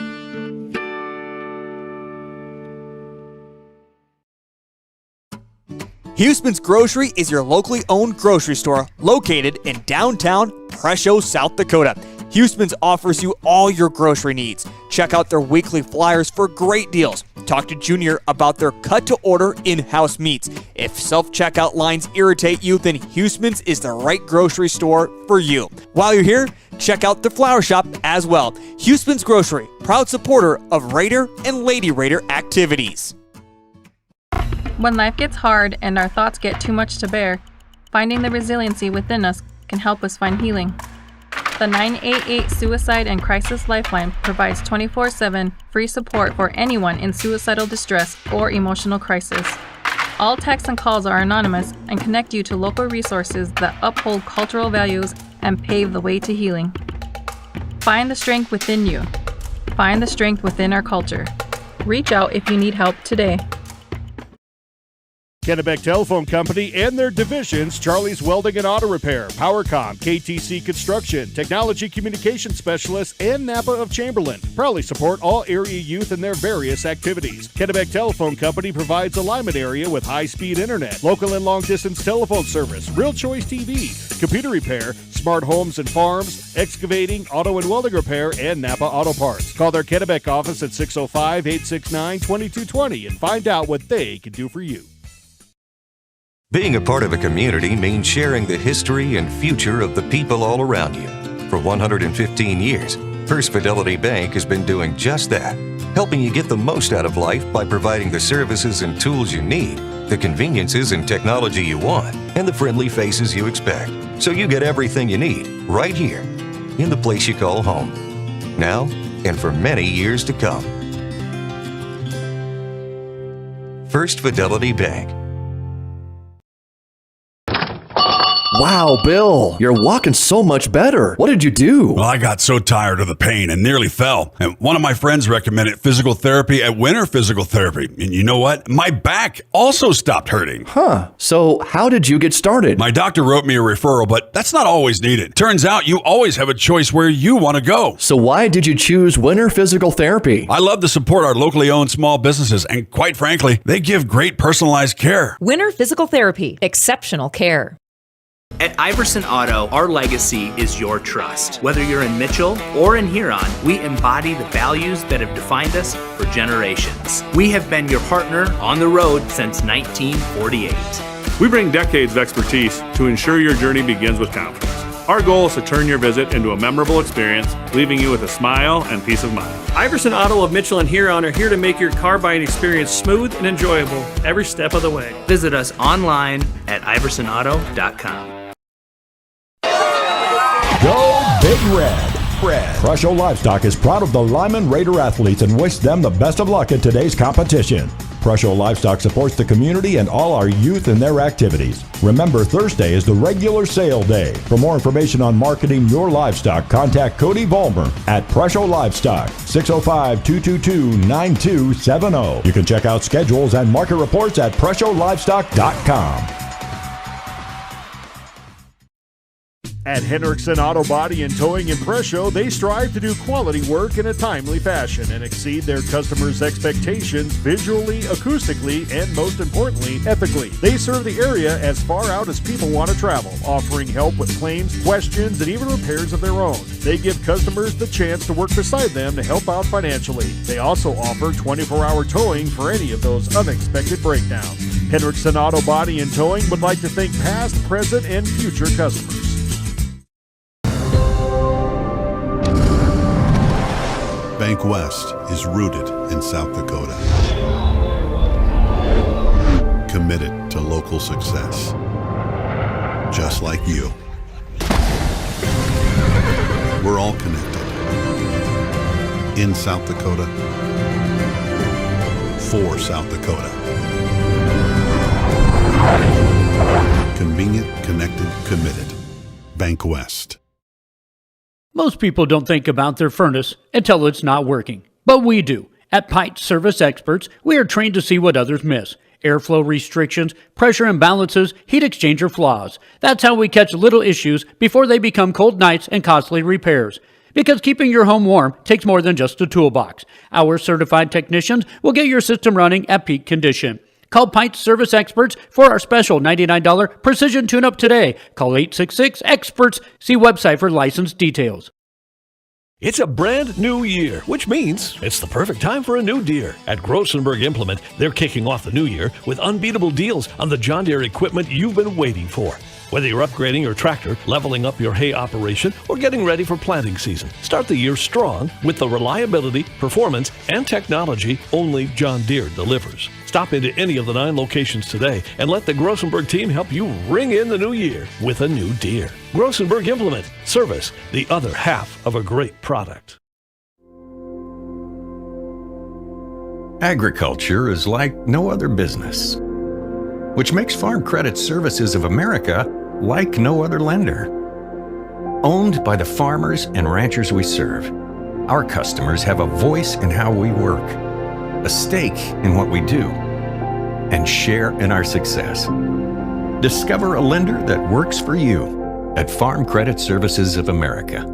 Huseman's Grocery is your locally owned grocery store located in downtown Presho, South Dakota. Huseman's offers you all your grocery needs. Check out their weekly flyers for great deals. Talk to Junior about their cut-to-order in-house meats. If self-checkout lines irritate you, then Huseman's is the right grocery store for you. While you're here, check out the flower shop as well. Huseman's Grocery, proud supporter of Raider and Lady Raider activities. When life gets hard and our thoughts get too much to bear, finding the resiliency within us can help us find healing. The 988 Suicide and Crisis Lifeline provides 24/7 free support for anyone in suicidal distress or emotional crisis. All texts and calls are anonymous and connect you to local resources that uphold cultural values and pave the way to healing. Find the strength within you. Find the strength within our culture. Reach out if you need help today. Kennebec Telephone Company and their divisions, Charlie's Welding and Auto Repair, PowerCom, KTC Construction, Technology Communication Specialists, and Napa of Chamberlain proudly support all area youth in their various activities. Kennebec Telephone Company provides a Lyman area with high-speed internet, local and long-distance telephone service, Real Choice TV, computer repair, smart homes and farms, excavating, auto and welding repair, and Napa Auto Parts. Call their Kennebec office at 605-869-2220 and find out what they can do for you. Being a part of a community means sharing the history and future of the people all around you. For 115 years, First Fidelity Bank has been doing just that, helping you get the most out of life by providing the services and tools you need, the conveniences and technology you want, and the friendly faces you expect. So you get everything you need right here, in the place you call home. Now and for many years to come. First Fidelity Bank. Wow, Bill, you're walking so much better. What did you do? Well, I got so tired of the pain and nearly fell. And one of my friends recommended physical therapy at Winter Physical Therapy. And you know what? My back also stopped hurting. Huh. So how did you get started? My doctor wrote me a referral, but that's not always needed. Turns out you always have a choice where you want to go. So why did you choose Winter Physical Therapy? I love to support our locally owned small businesses. And quite frankly, they give great personalized care. Winter Physical Therapy. Exceptional care. At Iverson Auto, our legacy is your trust. Whether you're in Mitchell or in Huron, we embody the values that have defined us for generations. We have been your partner on the road since 1948. We bring decades of expertise to ensure your journey begins with confidence. Our goal is to turn your visit into a memorable experience, leaving you with a smile and peace of mind. Iverson Auto of Mitchell and Huron are here to make your car buying experience smooth and enjoyable every step of the way. Visit us online at iversonauto.com. Go Big Red. Presho Livestock is proud of the Lyman Raider athletes and wish them the best of luck in today's competition. Presho Livestock supports the community and all our youth in their activities. Remember, Thursday is the regular sale day. For more information on marketing your livestock, contact Cody Vollmer at Presho Livestock, 605-222-9270. You can check out schedules and market reports at PreshoLivestock.com. At Hendrickson Auto Body and Towing in Presho, they strive to do quality work in a timely fashion and exceed their customers' expectations visually, acoustically, and most importantly, ethically. They serve the area as far out as people want to travel, offering help with claims, questions, and even repairs of their own. They give customers the chance to work beside them to help out financially. They also offer 24-hour towing for any of those unexpected breakdowns. Hendrickson Auto Body and Towing would like to thank past, present, and future customers. BankWest is rooted in South Dakota. Committed to local success. Just like you. We're all connected. In South Dakota. For South Dakota. Convenient, connected, committed. BankWest. Most people don't think about their furnace until it's not working. But we do. At Pipe Service Experts, we are trained to see what others miss. Airflow restrictions, pressure imbalances, heat exchanger flaws. That's how we catch little issues before they become cold nights and costly repairs. Because keeping your home warm takes more than just a toolbox. Our certified technicians will get your system running at peak condition. Call Pipe Service Experts for our special $99 precision tune-up today. Call 866-EXPERTS. See website for license details. It's a brand new year, which means it's the perfect time for a new Deere. At Grossenburg Implement, they're kicking off the new year with unbeatable deals on the John Deere equipment you've been waiting for. Whether you're upgrading your tractor, leveling up your hay operation, or getting ready for planting season, start the year strong with the reliability, performance, and technology only John Deere delivers. Stop into any of the 9 locations today and let the Grossenburg team help you ring in the new year with a new Deere. Grossenburg Implement. Service, the other half of a great product. Agriculture is like no other business, which makes Farm Credit Services of America like no other lender. Owned by the farmers and ranchers we serve, our customers have a voice in how we work, a stake in what we do, and share in our success. Discover a lender that works for you at Farm Credit Services of America.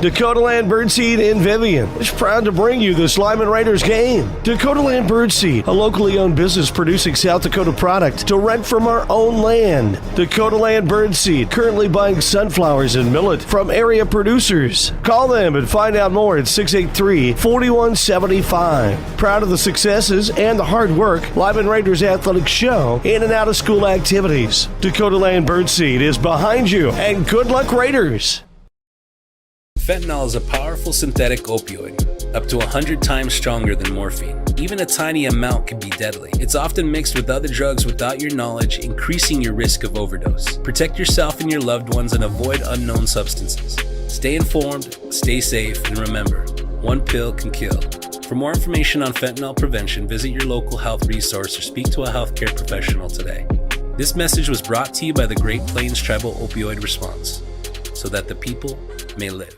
Dakota Land Birdseed in Vivian is proud to bring you this Lyman Raiders game. Dakota Land Birdseed, a locally owned business producing South Dakota product to rent from our own land. Dakota Land Birdseed, currently buying sunflowers and millet from area producers. Call them and find out more at 683-4175. Proud of the successes and the hard work, Lyman Raiders Athletic Show in and out of school activities. Dakota Land Birdseed is behind you, and good luck Raiders! Fentanyl is a powerful synthetic opioid, up to 100 times stronger than morphine. Even a tiny amount can be deadly. It's often mixed with other drugs without your knowledge, increasing your risk of overdose. Protect yourself and your loved ones and avoid unknown substances. Stay informed, stay safe, and remember, one pill can kill. For more information on fentanyl prevention, visit your local health resource or speak to a healthcare professional today. This message was brought to you by the Great Plains Tribal Opioid Response, so that the people may live.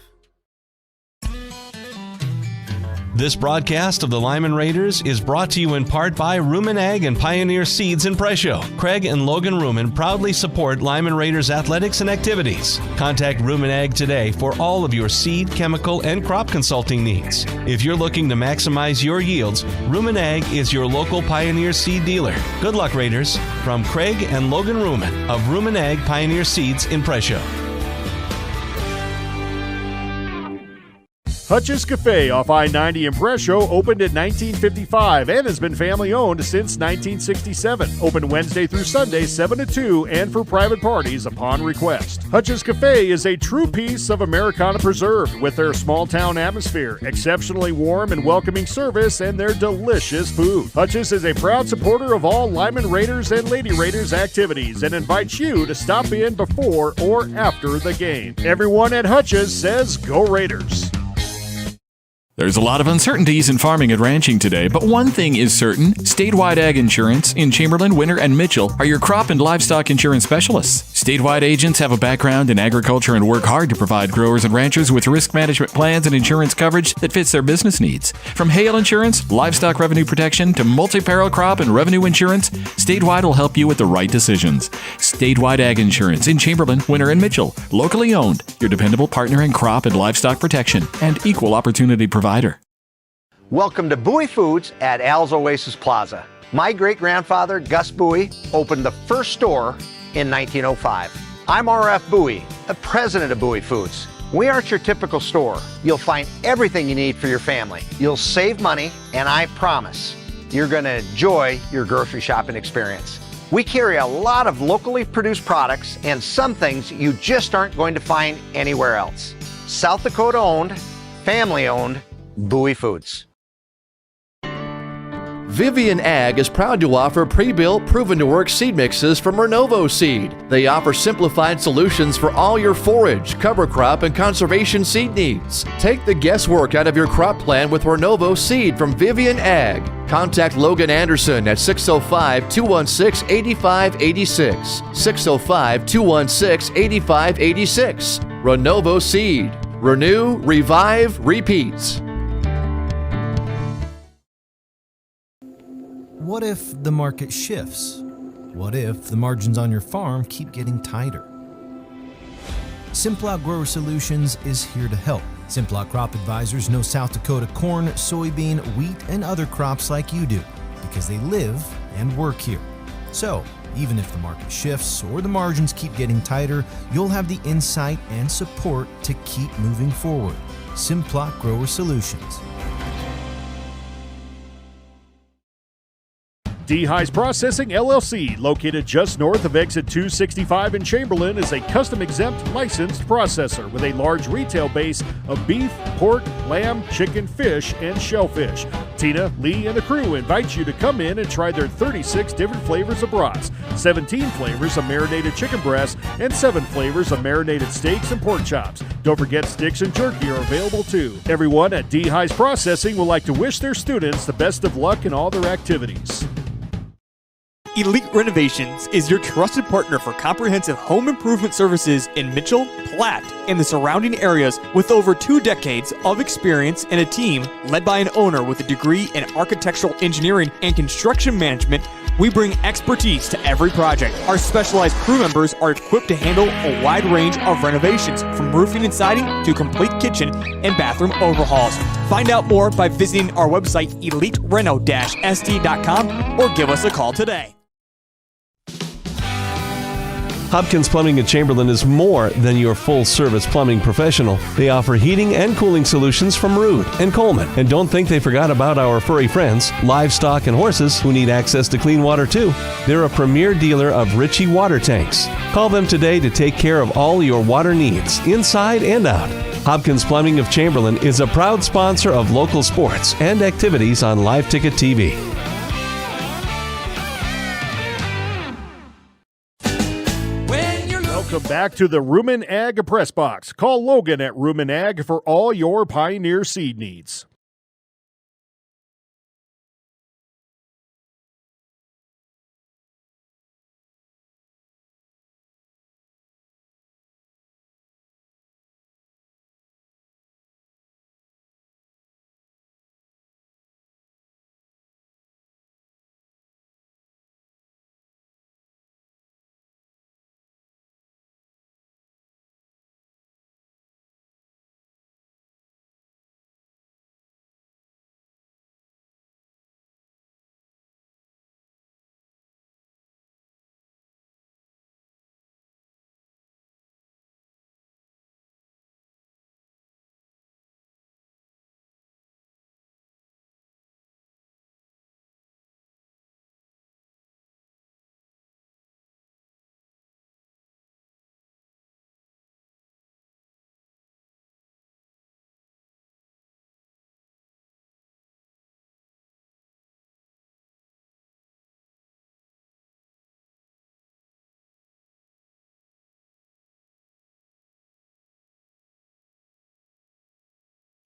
This broadcast of the Lyman Raiders is brought to you in part by Rumen Ag and Pioneer Seeds in Presho. Craig and Logan Rumen proudly support Lyman Raiders athletics and activities. Contact Rumen Ag today for all of your seed, chemical, and crop consulting needs. If you're looking to maximize your yields, Rumen Ag is your local Pioneer Seed dealer. Good luck, Raiders. From Craig and Logan Rumen of Rumen Ag Pioneer Seeds in Presho. Hutch's Cafe off I-90 in Presho opened in 1955 and has been family-owned since 1967. Open Wednesday through Sunday, 7 to 2, and for private parties upon request. Hutch's Cafe is a true piece of Americana preserved with their small-town atmosphere, exceptionally warm and welcoming service, and their delicious food. Hutch's is a proud supporter of all Lyman Raiders and Lady Raiders activities and invites you to stop in before or after the game. Everyone at Hutch's says, "Go Raiders!" There's a lot of uncertainties in farming and ranching today, but one thing is certain. Statewide Ag Insurance in Chamberlain, Winter, and Mitchell are your crop and livestock insurance specialists. Statewide agents have a background in agriculture and work hard to provide growers and ranchers with risk management plans and insurance coverage that fits their business needs. From hail insurance, livestock revenue protection, to multi-peril crop and revenue insurance, Statewide will help you with the right decisions. Statewide Ag Insurance in Chamberlain, Winter, and Mitchell. Locally owned, your dependable partner in crop and livestock protection and equal opportunity provider. Welcome to Buoie Foods at Al's Oasis Plaza. My great-grandfather, Gus Buoie, opened the first store in 1905. I'm R.F. Buoie, the president of Buoie Foods. We aren't your typical store. You'll find everything you need for your family. You'll save money, and I promise you're going to enjoy your grocery shopping experience. We carry a lot of locally produced products and some things you just aren't going to find anywhere else. South Dakota owned, family owned, Buoie Foods. Vivian Ag is proud to offer pre-built, proven-to-work seed mixes from Renovo Seed. They offer simplified solutions for all your forage, cover crop, and conservation seed needs. Take the guesswork out of your crop plan with Renovo Seed from Vivian Ag. Contact Logan Anderson at 605-216-8586. 605-216-8586. Renovo Seed. Renew, revive, repeat. What if the market shifts? What if the margins on your farm keep getting tighter? Simplot Grower Solutions is here to help. Simplot Crop Advisors know South Dakota corn, soybean, wheat, and other crops like you do because they live and work here. So, even if the market shifts or the margins keep getting tighter, you'll have the insight and support to keep moving forward. Simplot Grower Solutions. Dehis Processing, LLC, located just north of exit 265 in Chamberlain, is a custom-exempt licensed processor with a large retail base of beef, pork, lamb, chicken, fish, and shellfish. Tina, Lee, and the crew invite you to come in and try their 36 different flavors of brats, 17 flavors of marinated chicken breasts, and 7 flavors of marinated steaks and pork chops. Don't forget sticks and jerky are available too. Everyone at Dehis Processing would like to wish their students the best of luck in all their activities. Elite Renovations is your trusted partner for comprehensive home improvement services in Mitchell, Platte, and the surrounding areas. With over 2 decades of experience and a team led by an owner with a degree in architectural engineering and construction management, we bring expertise to every project. Our specialized crew members are equipped to handle a wide range of renovations, from roofing and siding to complete kitchen and bathroom overhauls. Find out more by visiting our website, elitereno-st.com, or give us a call today. Hopkins Plumbing in Chamberlain is more than your full-service plumbing professional. They offer heating and cooling solutions from Rood and Coleman. And don't think they forgot about our furry friends, livestock and horses, who need access to clean water too. They're a premier dealer of Ritchie water tanks. Call them today to take care of all your water needs, inside and out. Hopkins Plumbing of Chamberlain is a proud sponsor of local sports and activities on Live Ticket TV. Welcome back to the Rumen Ag Press Box. Call Logan at Rumen Ag for all your Pioneer seed needs.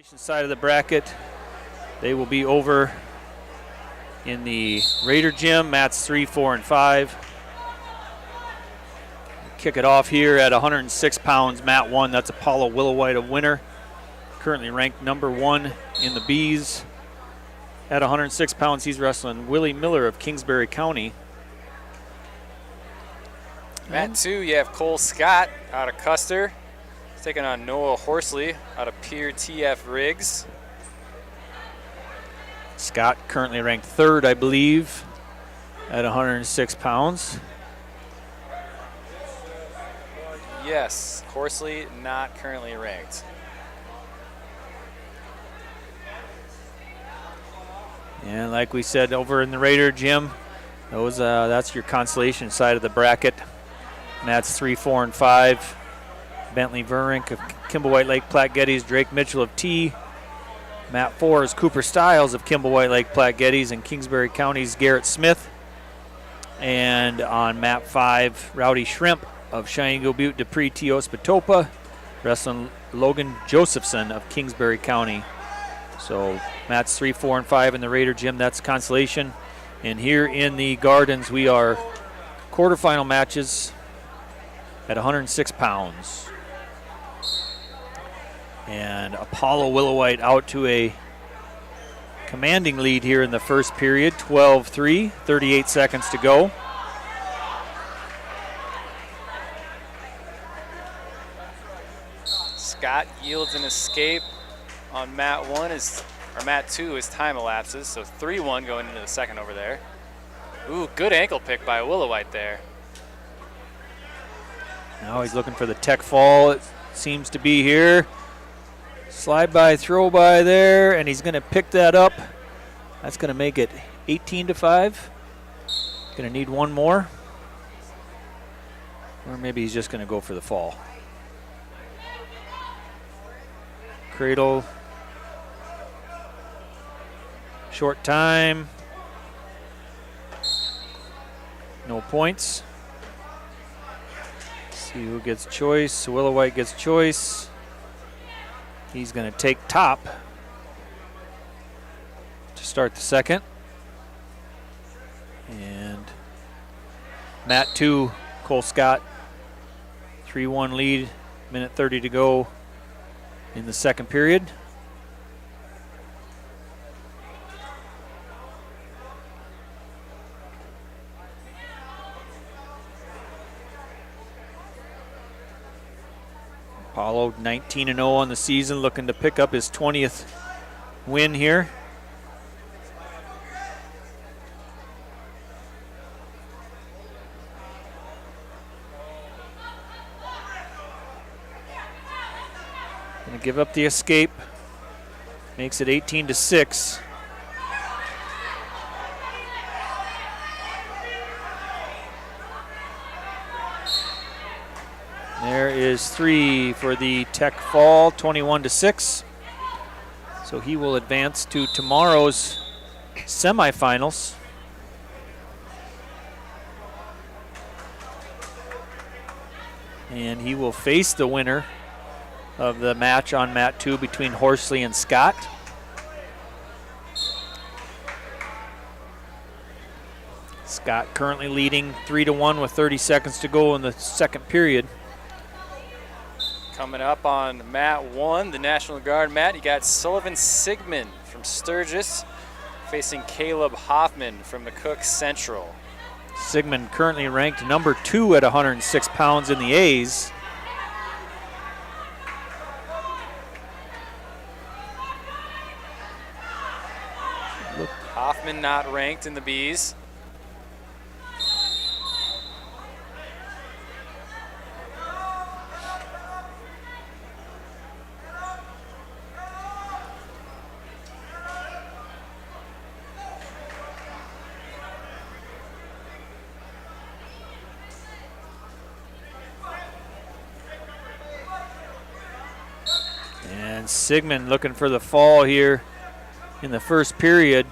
Side of the bracket, they will be over in the Raider Gym. Mats 3, 4, and 5. Kick it off here at 106 pounds. Mat 1, that's Apollo Willowhite, a winner. Currently ranked number 1 in the Bs. At 106 pounds, he's wrestling Willie Miller of Kingsbury County. Mat 2, you have Cole Scott out of Custer. He's taking on Noah Horsley out of Pier TF Riggs. Scott currently ranked 3rd, I believe, at 106 pounds. Yes, Horsley not currently ranked. And like we said, over in the Raider Gym, that's your Consolation side of the bracket. Mats 3, 4, and 5. Bentley Verink of Kimball White Lake Platte Geddes, Drake Mitchell of T. Mat 4 is Cooper Stiles of Kimball White Lake Platte Geddes, and Kingsbury County's Garrett Smith. And on Mat 5, Rowdy Shrimp of Cheyenne Butte, Dupree Teospatopa, wrestling Logan Josephson of Kingsbury County. So Mats 3, 4, and 5 in the Raider Gym, that's Consolation. And here in the Gardens, we are quarterfinal matches at 106 pounds. And Apollo Willowhite out to a commanding lead here in the first period, 12-3, 38 seconds to go. Scott yields an escape on Mat 1 or Mat 2 as time elapses, so 3-1 going into the second over there. Ooh, good ankle pick by Willowhite there. Now he's looking for the tech fall, it seems to be here. Slide by, throw by there, and he's going to pick that up. That's going to make it 18-5. Going to need one more. Or maybe he's just going to go for the fall. Cradle. Short time. No points. See who gets choice. Willowhite gets choice. He's going to take top to start the second. And Mat 2, Cole Scott, 3-1 lead, minute 30 to go in the second period. Apollo 19-0 on the season, looking to pick up his 20th win here. Gonna give up the escape. Makes it 18-6. There is 3 for the tech fall, 21-6. So he will advance to tomorrow's semifinals. And he will face the winner of the match on Mat 2 between Horsley and Scott. Scott currently leading 3-1 with 30 seconds to go in the second period. Coming up on Mat 1, the National Guard mat, you got Sullivan Sigmund from Sturgis facing Caleb Hoffman from McCook Central. Sigmund currently ranked number 2 at 106 pounds in the A's. Hoffman not ranked in the Bs. And Sigmund looking for the fall here in the first period.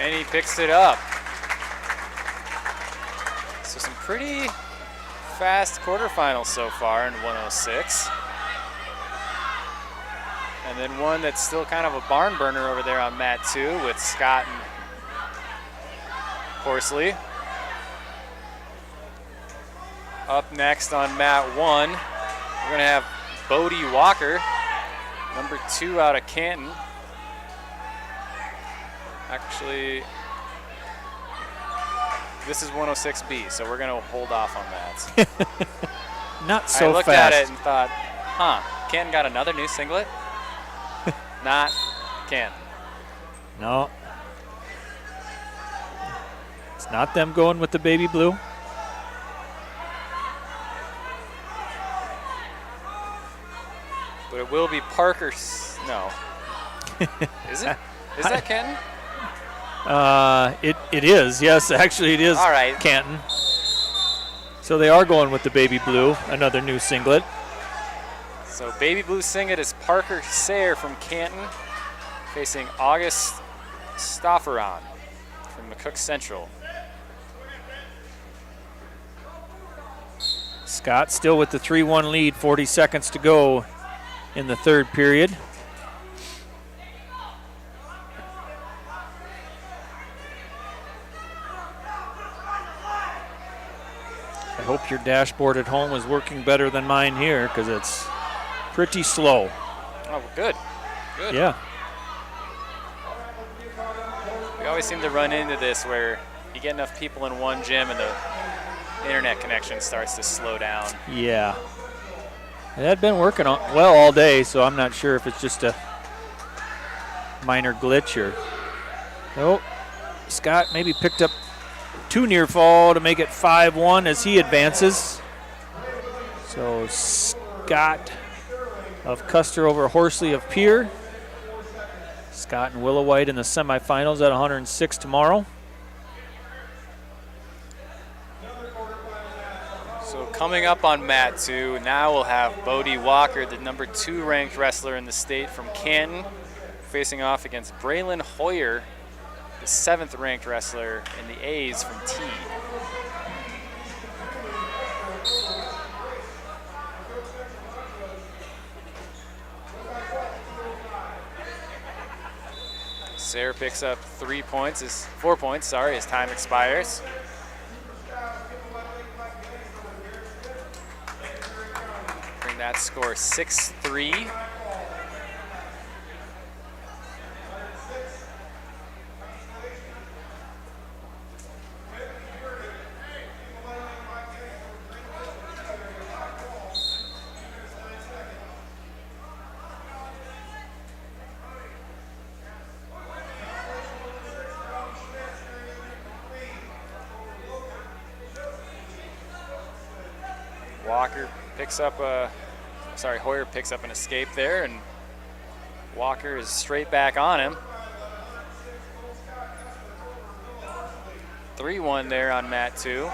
And he picks it up. So some pretty fast quarterfinals so far in 106. And then one that's still kind of a barn burner over there on mat 2 with Scott and Horsley. Up next on mat 1, we're going to have Bodie Walker, number 2 out of Canton. Actually, this is 106B, so we're going to hold off on that. Not so fast. I looked at it and thought, Canton got another new singlet? Not Canton. No. It's not them going with the baby blue. But it will be Parker's. No. Is it? Is that Canton? It is. Yes, actually it is. All right. Canton. So they are going with the baby blue, another new singlet. So baby blue singlet is Parker Sayre from Canton facing August Stofferon from McCook Central. Scott still with the 3-1 lead, 40 seconds to go in the third period. I hope your dashboard at home is working better than mine here because it's pretty slow. Oh, good. Good. Yeah. We always seem to run into this where you get enough people in one gym and the internet connection starts to slow down. Yeah. It had been working well all day, so I'm not sure if it's just a minor glitch or. Oh, Scott maybe picked up too near fall to make it 5-1 as he advances. So Scott of Custer over Horsley of Pierre. Scott and Willowite in the semifinals at 106 tomorrow. So coming up on mat 2, now we'll have Bodie Walker, the number 2 ranked wrestler in the state from Canton, facing off against Braylon Hoyer, the 7th ranked wrestler in the A's from T. Sayre picks up 4 points, as time expires. Bring that score 6-3. Hoyer picks up an escape there, and Walker is straight back on him. 3-1 there on mat 2.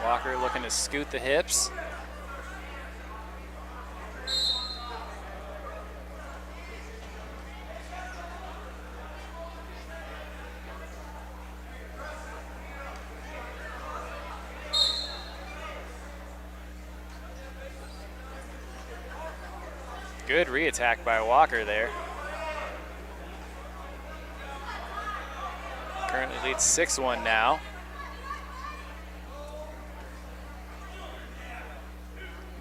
Walker looking to scoot the hips. Good re-attack by Walker there. Currently leads 6-1 now.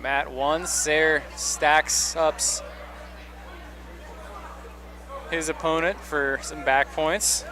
Mat 1, Sayre stacks up his opponent for some back points.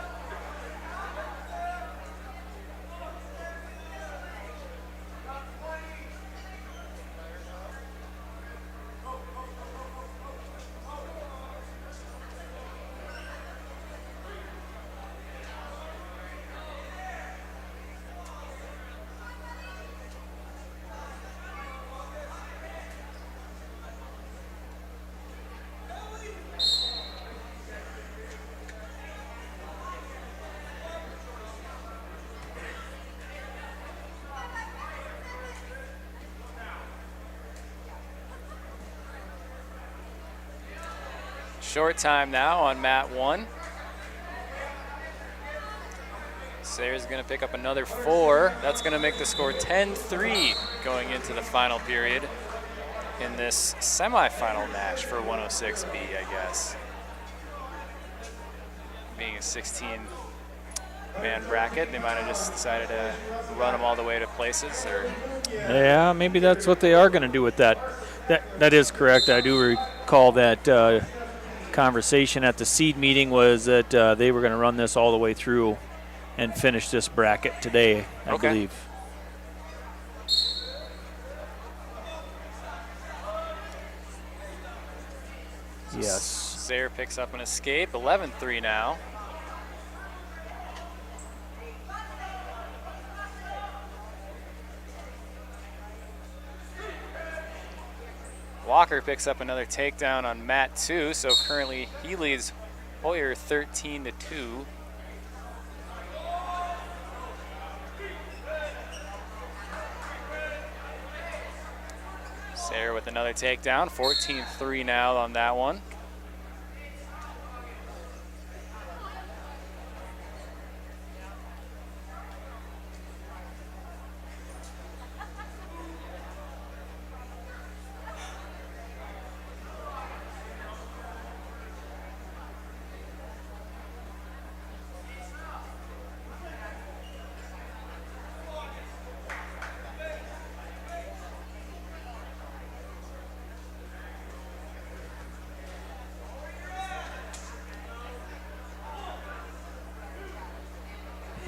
Short time now on mat 1. Sayers going to pick up another 4. That's going to make the score 10-3 going into the final period in this semifinal match for 106B, I guess. Being a 16-man bracket, they might have just decided to run them all the way to places. Or yeah, maybe that's what they are going to do with that. That is correct. I do recall that conversation at the seed meeting was that they were going to run this all the way through and finish this bracket today, I believe. Yes. Sayer picks up an escape, 11-3 now. Walker picks up another takedown on mat 2, so currently he leads Hoyer 13-2. Sayer with another takedown, 14-3 now on that one.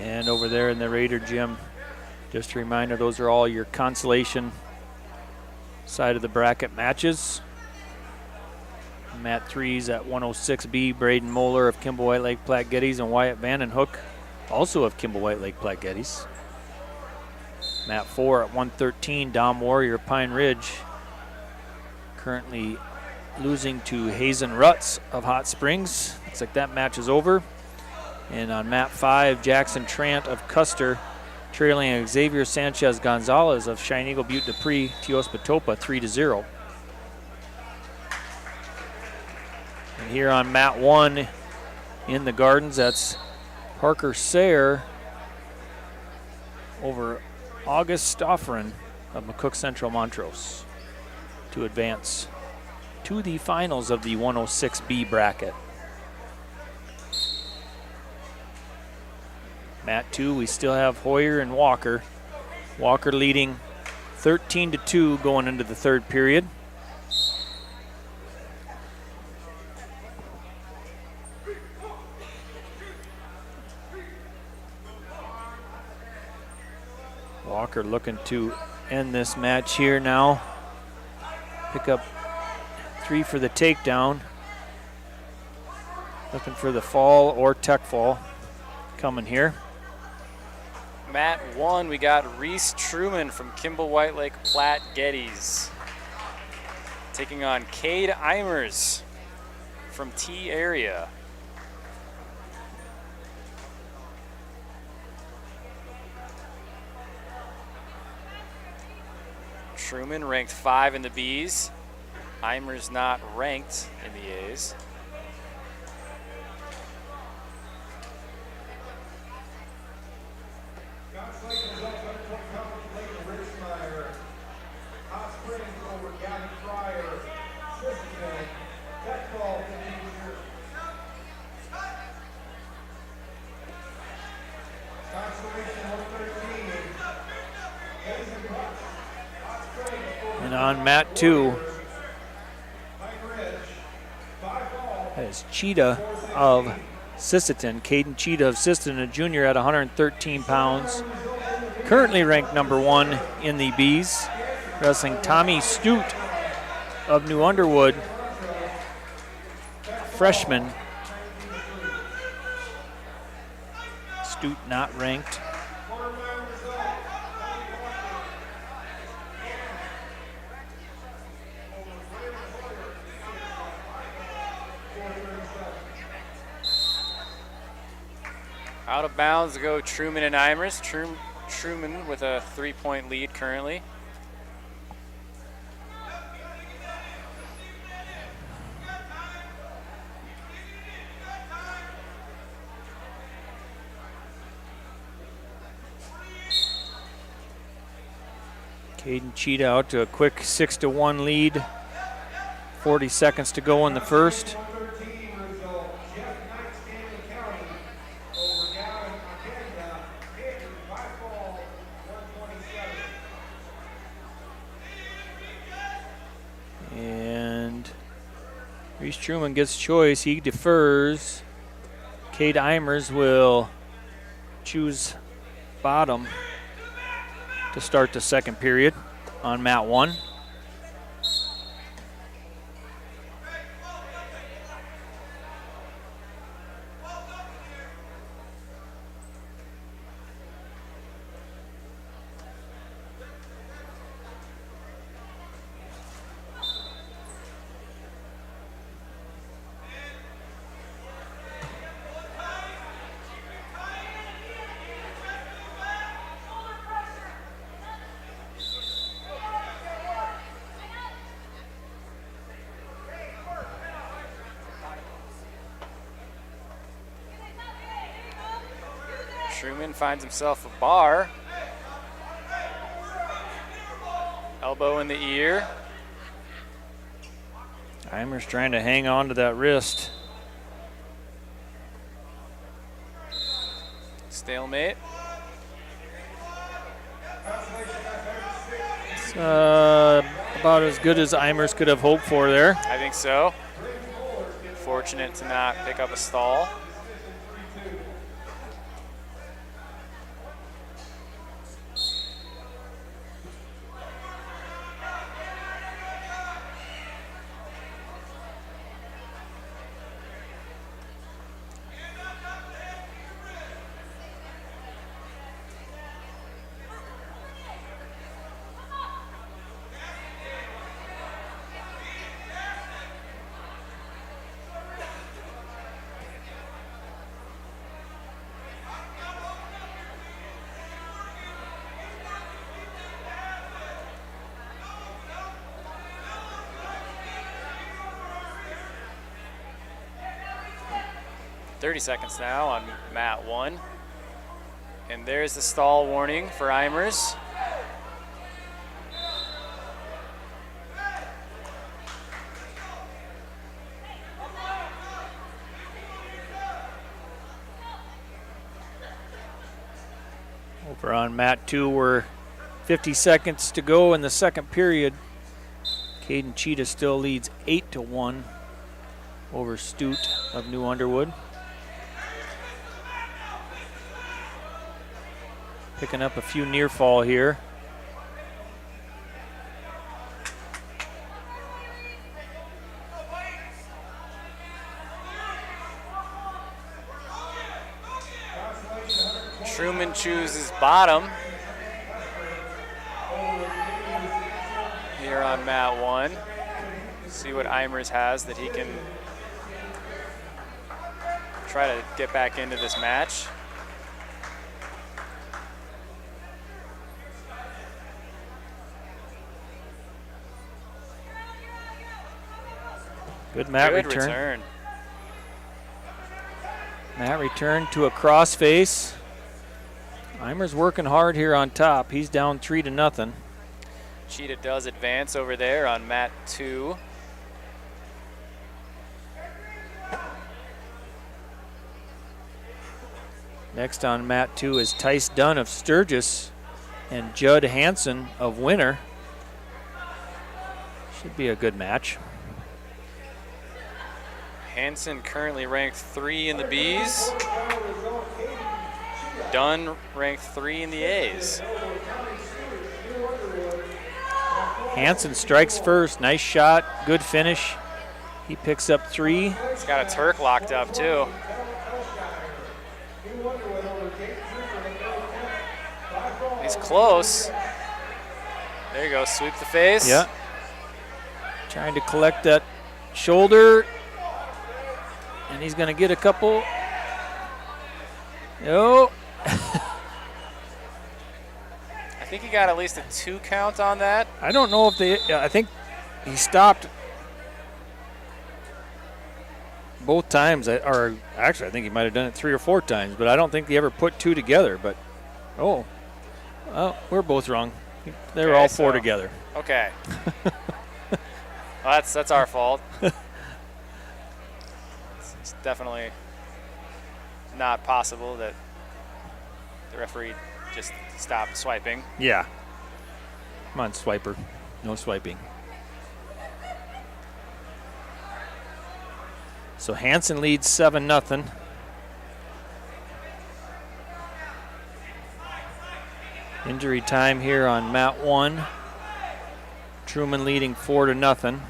And over there in the Raider gym, just a reminder, those are all your Consolation side of the bracket matches. Mat 3's at 106B, Braden Moeller of Kimball White Lake Platte Geddes and Wyatt Vandenhoek, also of Kimball White Lake Platte Geddes. Mat 4 at 113, Dom Warrior, Pine Ridge, currently losing to Hazen Rutz of Hot Springs. Looks like that match is over. And on mat 5, Jackson Trant of Custer, trailing Xavier Sanchez Gonzalez of Shine Eagle Butte Dupree, Teospatopa 3-0. And here on mat 1 in the Gardens, that's Parker Sayer over August Stoffren of McCook Central Montrose to advance to the finals of the 106B bracket. Mat 2, we still have Hoyer and Walker. Walker leading 13-2 going into the third period. Walker looking to end this match here now. Pick up 3 for the takedown. Looking for the fall or tech fall coming here. Mat 1, we got Reese Truman from Kimball White Lake Platte Geddes taking on Cade Eimers from T area. Truman ranked 5 in the B's. Eimers not ranked in the A's. And on mat 2 is Cheetah of Sisseton, Caden Cheetah of Sisseton, a junior at 113 pounds. Currently ranked number 1 in the B's. Wrestling Tommy Stute of New Underwood, freshman. Stute not ranked. Out of bounds go Truman and Eimers. Truman with a 3-point lead currently. Caden Cheetah out to a quick 6-1 lead. 40 seconds to go in the first. And Reese Truman gets choice. He defers. Cade Eimers will choose bottom to start the second period on mat 1. Truman finds himself a bar. Elbow in the ear. Eimers trying to hang on to that wrist. Stalemate. It's about as good as Eimers could have hoped for there. I think so. Fortunate to not pick up a stall. .30 seconds now on mat 1. And there's the stall warning for Eimers. Over on mat 2, we're 50 seconds to go in the second period. Caden Cheetah still leads 8-1 over Stute of New Underwood. Picking up a few near fall here. Truman chooses bottom here on mat 1. See what Eimers has that he can try to get back into this match. Good mat return. Mat return to a cross face. Eimers working hard here on top. He's down 3-0. Cheetah does advance over there on mat 2. Next on mat 2 is Tice Dunn of Sturgis and Judd Hansen of Winter. Should be a good match. Hansen currently ranked 3 in the B's. Dunn ranked 3 in the A's. Hansen strikes first. Nice shot. Good finish. He picks up 3. He's got a Turk locked up too. He's close. There you go. Sweep the face. Yeah. Trying to collect that shoulder. And he's going to get a couple. No. I think he got at least a 2 count on that. I don't know if they, I think he stopped both times, or actually I think he might have done it 3 or 4 times, but I don't think he ever put 2 together. But, well, we're both wrong. They were all four together. Okay. Well, that's our fault. It's definitely not possible that the referee just stopped swiping. Yeah. Come on, swiper. No swiping. So Hansen leads 7-0. Injury time here on mat 1. Truman leading 4-0.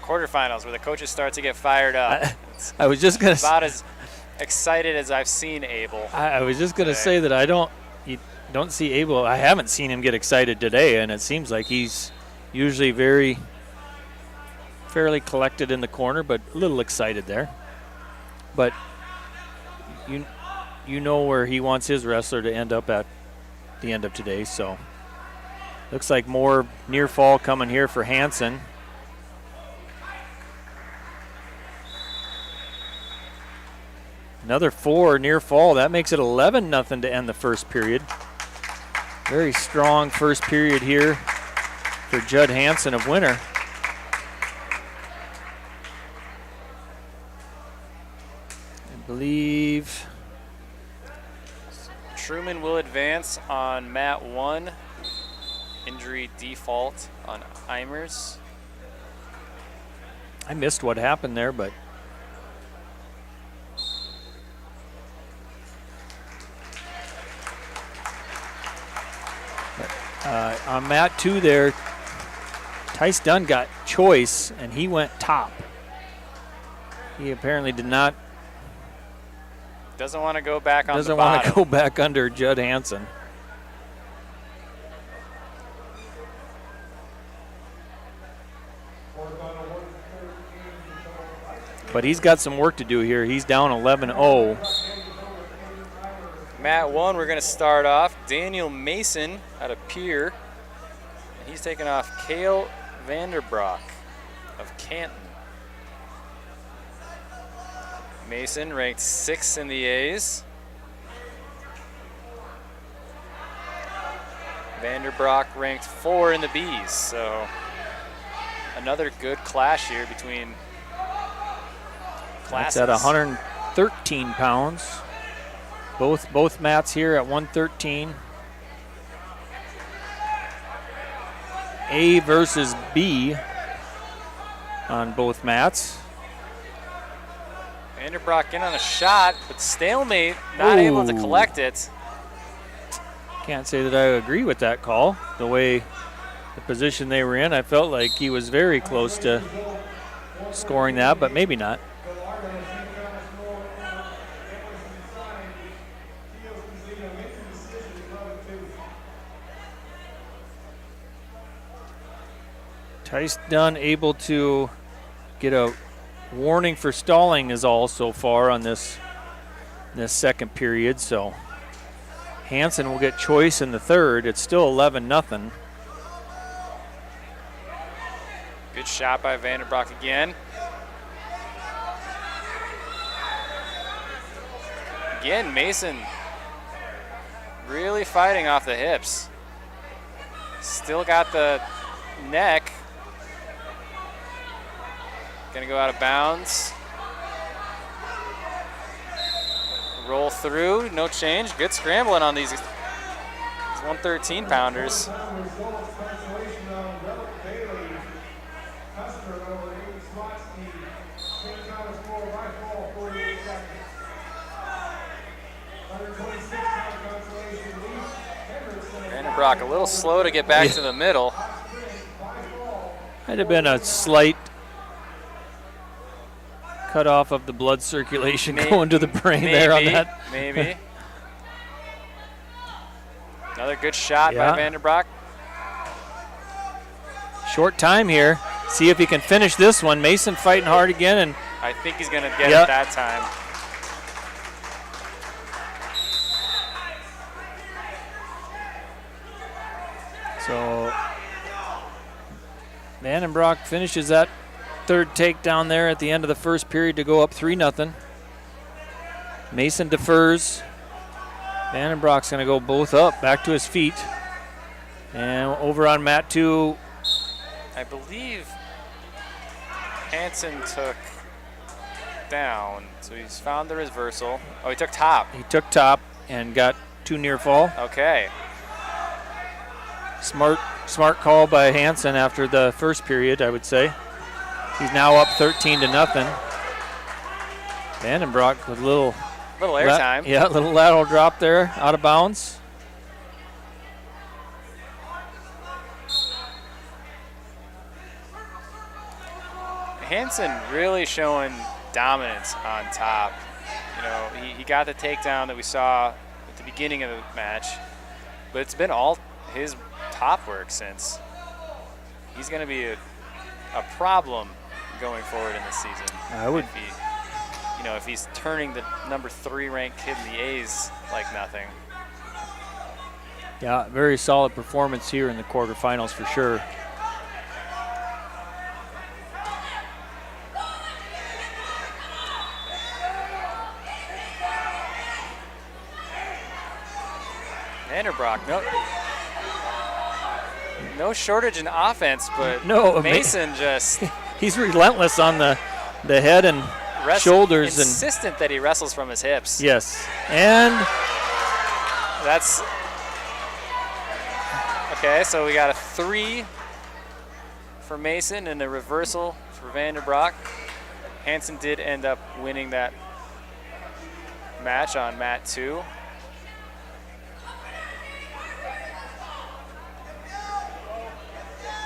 Quarterfinals, where the coaches start to get fired up. I was just going to about as excited as I've seen Abel. I was just going to say that you don't see Abel. I haven't seen him get excited today, and it seems like he's usually fairly collected in the corner, but a little excited there. But you know where he wants his wrestler to end up at the end of today. So looks like more near fall coming here for Hansen. Another 4 near fall. That makes it 11-0 to end the first period. Very strong first period here for Judd Hansen of Winter. I believe Truman will advance on mat 1. Injury default on Eimers. I missed what happened there, but on mat 2 there, Tice Dunn got choice, and he went top. He apparently did not. Doesn't want to go back on the Doesn't bottom. want to go back under Judd Hansen. But he's got some work to do here. He's down 11-0. Mat 1, we're going to start off. Daniel Mason out of Pier. And he's taking off Cale Vanderbroek of Canton. Mason ranked 6th in the A's. Vanderbroek ranked 4 in the B's. So another good clash here between classes. That's at 113 pounds. Both mats here at 113. A versus B on both mats. Vanderbroek in on a shot, but stalemate, not able to collect it. Can't say that I agree with that call. The way the position they were in, I felt like he was very close to scoring that, but maybe not. Tice Dunn able to get a warning for stalling is all so far on this second period. So Hansen will get choice in the third. It's still 11-0. Good shot by Vanderbroek again. Again, Mason really fighting off the hips. Still got the neck. Gonna go out of bounds. Roll through, no change. Good scrambling on these 113 pounders. Vanderbroek a little slow to get back to the middle. Might have been a slight cut off of the blood circulation going to the brain there on that. Maybe. Another good shot by Vanderbroek. Short time here. See if he can finish this one. Mason fighting hard again, and I think he's going to get it that time. So Vandenbroek finishes that third takedown there at the end of the first period to go up 3-0. Mason defers. Vandenbroek's going to go both up, back to his feet. And over on mat 2. I believe Hansen took down, so he's found the reversal. Oh, he took top. He took top and got 2 near fall. Okay. Smart call by Hansen after the first period, I would say. He's now up 13-0. Vandenbroek with a little airtime. Yeah, little lateral drop there, out of bounds. Hansen really showing dominance on top. You know, he got the takedown that we saw at the beginning of the match, but it's been all his top work since. He's going to be a problem going forward in this season. I would. If he's turning the number 3 ranked kid in the A's like nothing. Yeah, very solid performance here in the quarterfinals for sure. Vandenbroek, no shortage in offense, but no, Mason just... He's relentless on the head and shoulders. Insistent that he wrestles from his hips. Yes, and... That's... Okay, so we got a 3 for Mason and a reversal for Vandenbroek. Hansen did end up winning that match on mat 2.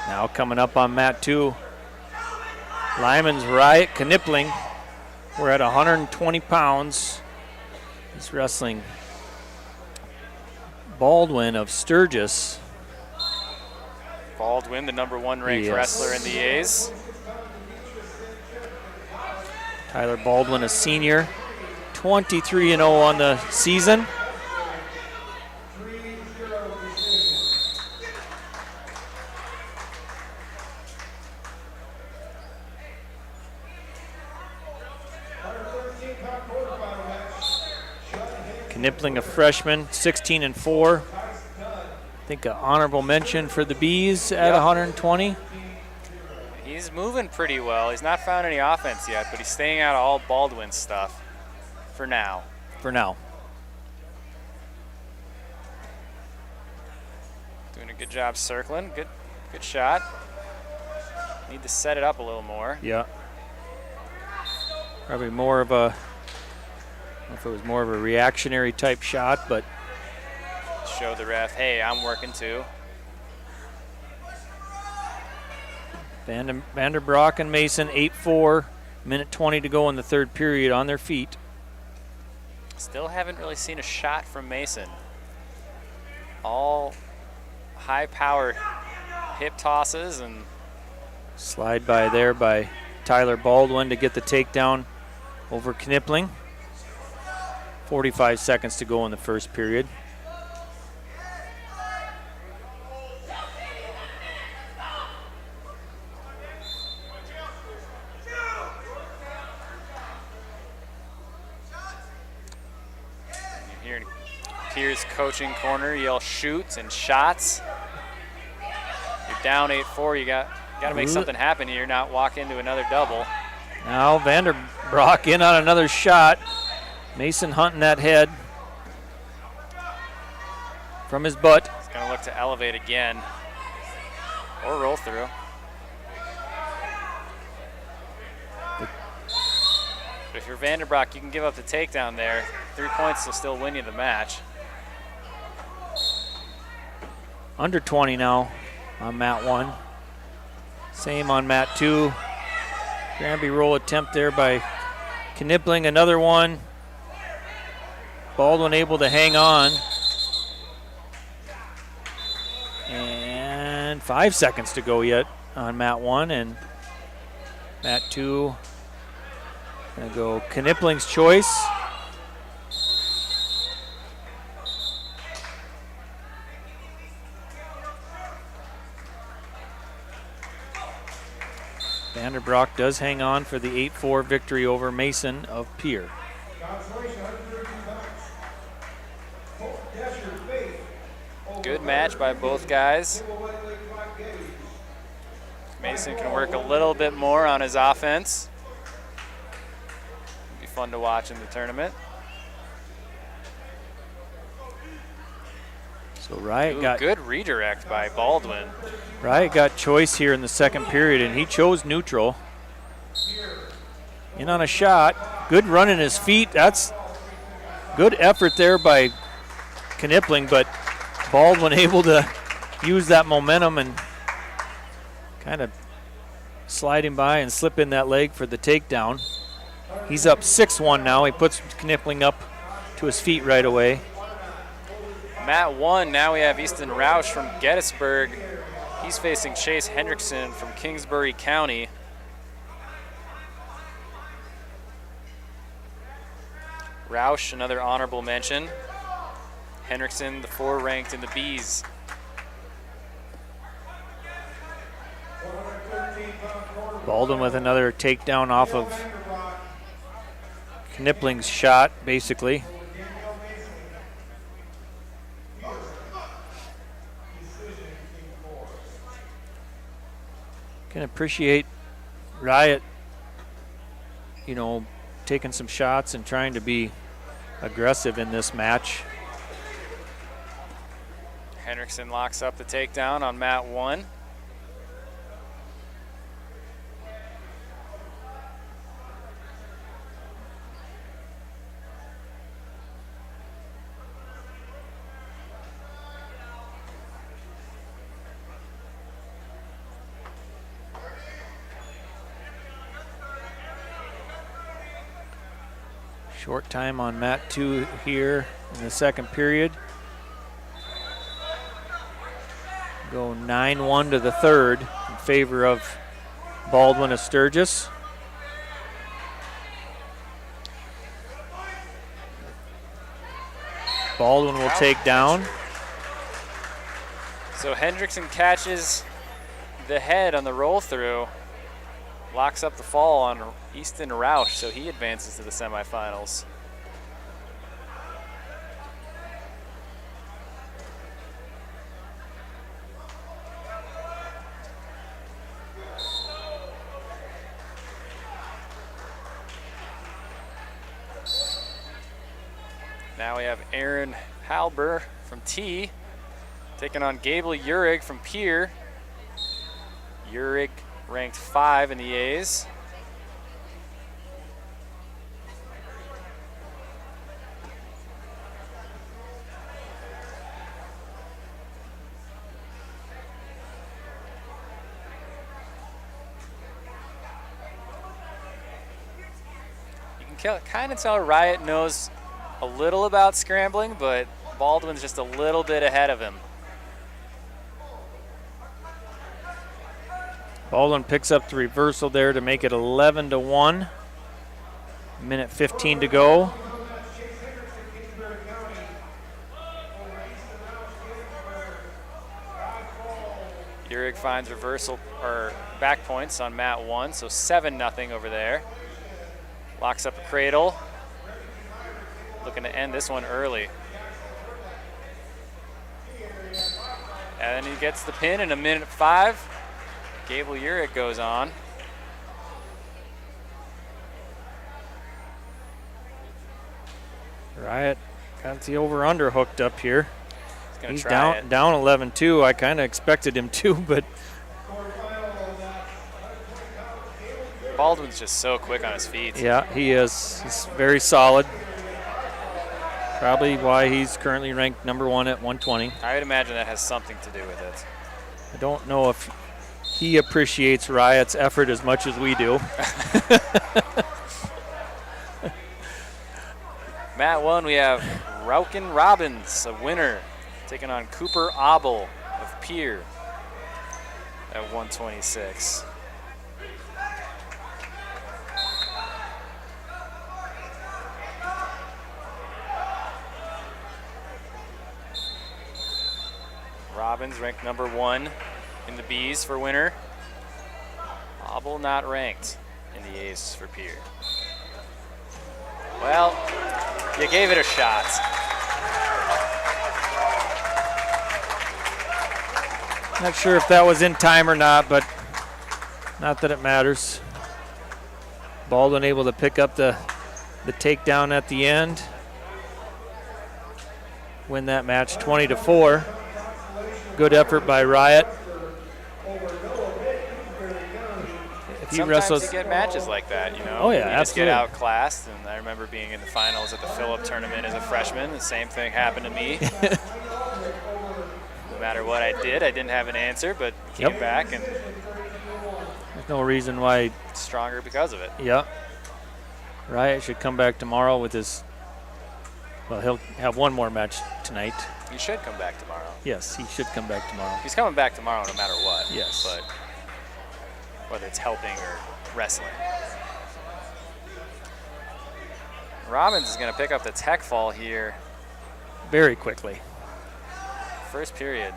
Now coming up on mat 2, Lyman's Riot Knipling. We're at 120 pounds. He's wrestling Baldwin of Sturgis. Baldwin, the number 1 ranked wrestler in the A's. Tyler Baldwin, a senior, 23-0 on the season. Knipling, a freshman, 16-4. I think an honorable mention for the Bees at 120. He's moving pretty well. He's not found any offense yet, but he's staying out of all Baldwin stuff for now. Doing a good job circling. Good shot. Need to set it up a little more. Yeah. Probably more of a, I don't know if it was more of a reactionary type shot, but show the ref, hey, I'm working too. Vandenbroek and Mason, 8-4, minute 20 to go in the third period on their feet. Still haven't really seen a shot from Mason. All high power hip tosses and slide by there by Tyler Baldwin to get the takedown over Knipling. 45 seconds to go in the first period. You hear Pierce coaching corner yell shoots and shots. You're down 8-4. You got to make something happen here, not walk into another double. Now Vandenbroek in on another shot. Mason hunting that head from his butt. He's going to look to elevate again or roll through. But if you're Vandenbroek, you can give up the takedown there. 3 points will still win you the match. Under 20 now on mat 1. Same on mat 2. Granby roll attempt there by Knipling, another one. Baldwin able to hang on. And 5 seconds to go yet on mat 1, and mat 2. Gonna go Knipling's choice. Vanderbroek does hang on for the 8-4 victory over Mason of Pierre. Good match by both guys. Mason can work a little bit more on his offense. Be fun to watch in the tournament. So Riot got good redirect by Baldwin. Riot got choice here in the second period, and he chose neutral. In on a shot. Good run in his feet. That's good effort there by Knipling, but Baldwin able to use that momentum and kind of sliding by and slip in that leg for the takedown. He's up 6-1 now. He puts Knipling up to his feet right away. Mat 1, now we have Easton Roush from Gettysburg. He's facing Chase Hendrickson from Kingsbury County. Roush, another honorable mention. Hendrickson, the 4 ranked in the Bs. Baldwin with another takedown off of Knipling's shot, basically. Can appreciate Riot, you know, taking some shots and trying to be aggressive in this match. Hendrickson locks up the takedown on Mat 1. Short time on Mat 2 here in the second period. Go 9-1 to the third in favor of Baldwin of Sturgis. Baldwin will take down. So Hendrickson catches the head on the roll through, locks up the fall on Easton Roush, so he advances to the semifinals. Now we have Aaron Halber from T taking on Gable Urig from Pier. Urig ranked 5 in the A's. You can kind of tell Riot knows a little about scrambling, but Baldwin's just a little bit ahead of him. Baldwin picks up the reversal there to make it 11-1. Minute 15 to go. Urig finds reversal or back points on Mat 1, so 7-0 over there. Locks up a cradle. Looking to end this one early. And then he gets the pin in a minute 5. Gable Urig goes on. Riot got the over-under hooked up here. He's down 11-2. I kind of expected him to, but Baldwin's just so quick on his feet. yeah, he is. He's very solid. Probably why he's currently ranked number 1 at 120. I would imagine that has something to do with it. I don't know if he appreciates Riot's effort as much as we do. Mat 1, we have Rauken Robbins, a winner, taking on Cooper Abel of Pier at 126. Robbins ranked number 1 in the Bs for winner. Auble not ranked in the A's for Pier. Well, you gave it a shot. Not sure if that was in time or not, but not that it matters. Baldwin able to pick up the takedown at the end. Win that match 20-4. Good effort by Riot. Sometimes you get matches like that, you know. Oh, yeah, you just get absolutely. outclassed, and I remember being in the finals at the Phillip tournament as a freshman. The same thing happened to me. No matter what I did, I didn't have an answer, but came back and there's no reason why. Stronger because of it. Yeah. Riot should come back tomorrow with his. Well, he'll have one more match tonight. He should come back tomorrow. Yes, he should come back tomorrow. He's coming back tomorrow no matter what. Yes. But whether it's helping or wrestling. Robbins is going to pick up the tech fall here. Very quickly. First period.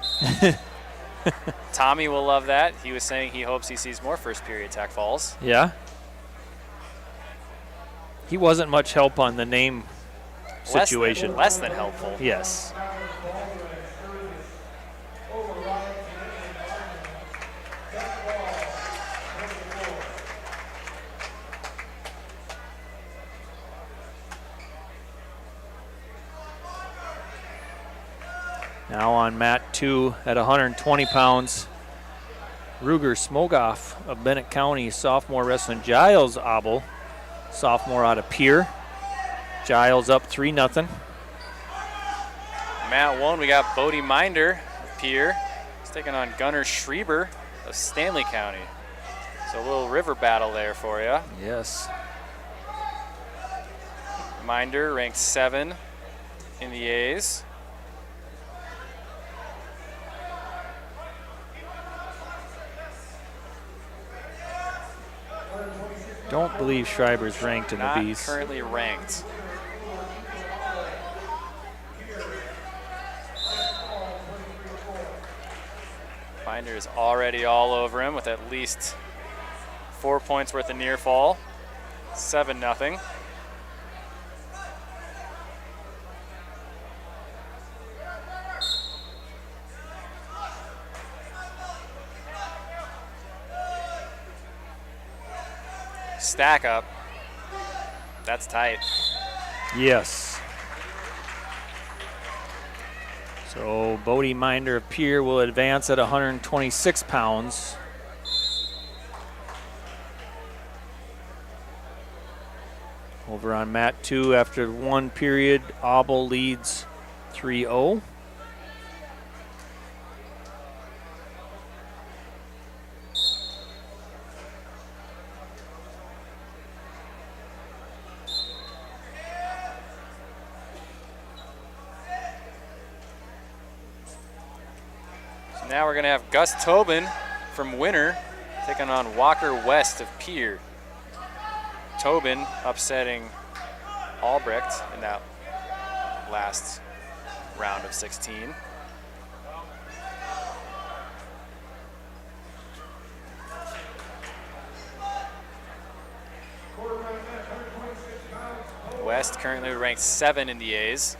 Tommy will love that. He was saying he hopes he sees more first period tech falls. Yeah. He wasn't much help on the name situation. Less than helpful. Yes. Now on mat 2 at 120 pounds, Ruger Smogoff of Bennett County, sophomore wrestling Giles Auble, sophomore out of Pier. Giles up 3-0. Mat 1, we got Bodie Minder of Pier. He's taking on Gunnar Schreiber of Stanley County. So a little river battle there for you. Yes. Minder ranked 7 in the A's. Don't believe Schreiber's ranked in the Bs. Not currently ranked. Binder is already all over him with at least 4 points worth of near fall. 7-0. Stack up. That's tight. Yes. So Bodie Minder of Pier will advance at 126 pounds. Over on mat 2 after 1 period, Auble leads 3-0. Now we're going to have Gus Tobin from Winter taking on Walker West of Pier. Tobin upsetting Albrecht in that last round of 16. West currently ranked 7 in the A's.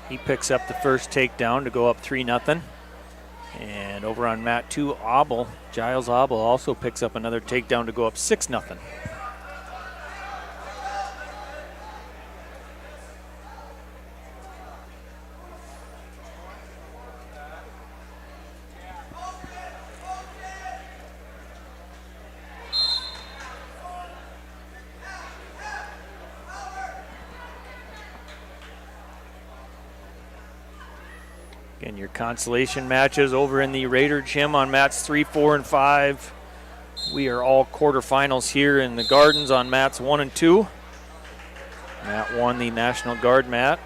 He picks up the first takedown to go up 3-0. And over on mat 2, Auble, Giles Auble also picks up another takedown to go up 6-0. Again, your consolation matches over in the Raider Gym on mats 3, 4, and 5. We are all quarterfinals here in the Gardens on mats 1 and 2. Mat 1, the National Guard mat.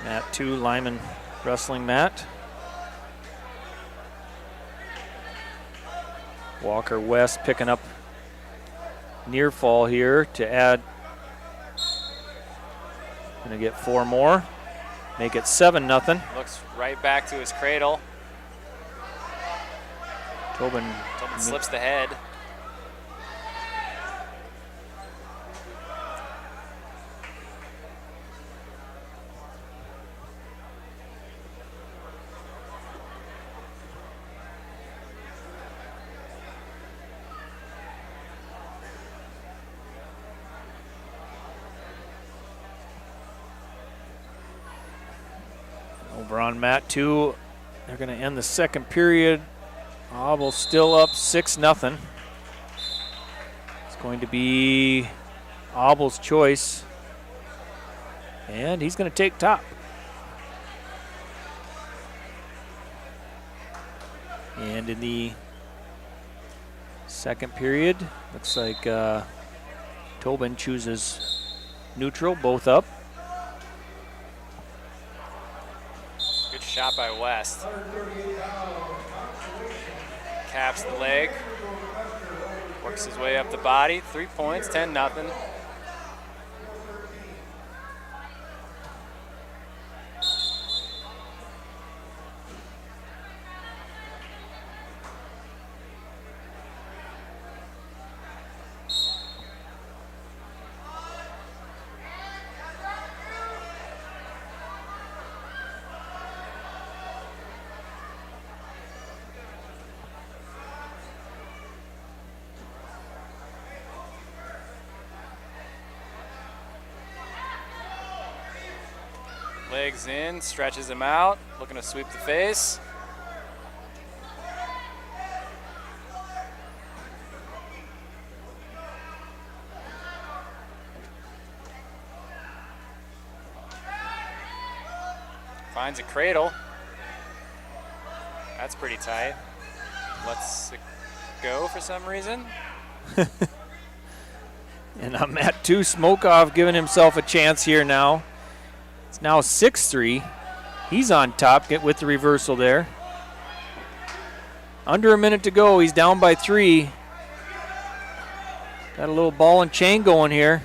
Mat 2, Lyman Wrestling mat. Walker West picking up near fall here to add. Gonna get 4 more. Make it 7-0. Looks right back to his cradle. Tobin slips the head. Over on mat 2, they're going to end the second period. Auble still up 6-0. It's going to be Auble's choice, and he's going to take top. And in the second period, looks like Tobin chooses neutral, both up. Good shot by West. Caps the leg. Works his way up the body. 3 points, 10-0. Legs in, stretches him out, looking to sweep the face. Finds a cradle. That's pretty tight. Lets it go for some reason. And on mat 2, Smokeoff giving himself a chance here now. It's now 6-3. He's on top, get with the reversal there. Under a minute to go, he's down by 3. Got a little ball and chain going here.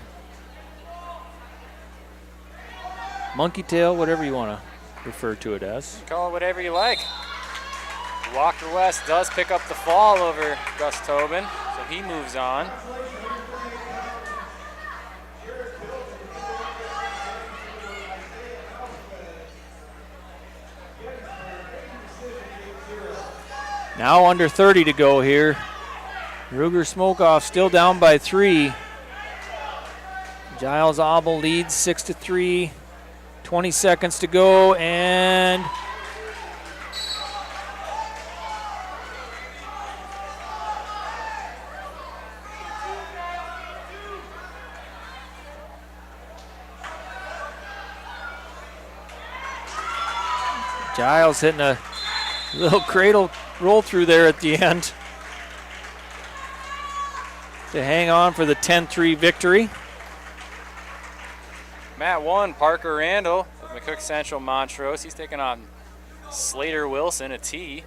Monkey tail, whatever you want to refer to it as. Call it whatever you like. Walker West does pick up the fall over Gus Tobin, so he moves on. Now under 30 to go here. Ruger Smokeoff still down by 3. Giles Auble leads 6-3. 20 seconds to go, and Giles hitting a little cradle roll through there at the end to hang on for the 10-3 victory. Mat 1, Parker Randall with McCook Central Montrose. He's taking on Slater Wilson, a T.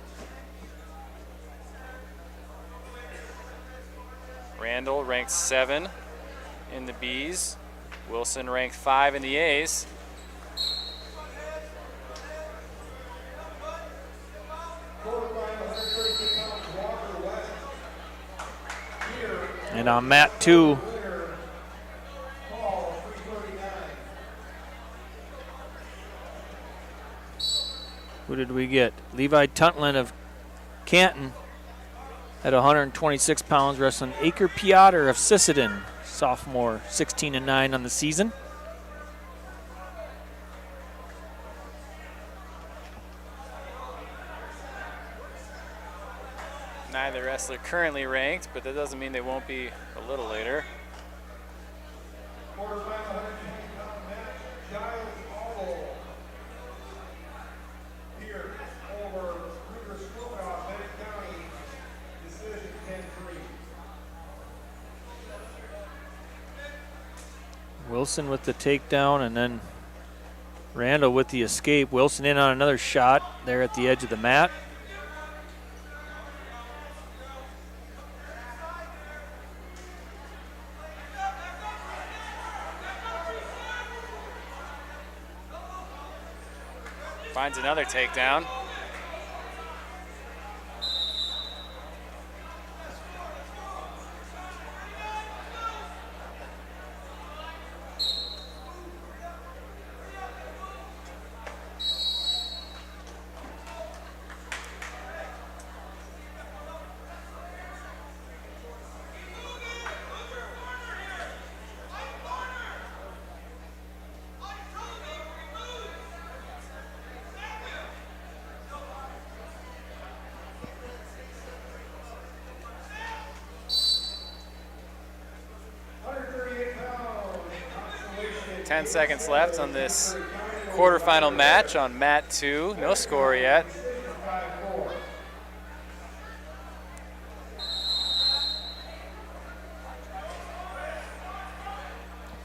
Randall ranked 7 in the Bs. Wilson ranked 5 in the As. And on mat 2, who did we get? Levi Tuntlin of Canton at 126 pounds, wrestling Aker Piotr of Sisseton, sophomore, 16-9 on the season. Neither wrestler currently ranked, but that doesn't mean they won't be a little later. Wilson with the takedown, and then Randall with the escape. Wilson in on another shot there at the edge of the mat. Finds another takedown. 10 seconds left on this quarterfinal match on mat 2. No score yet.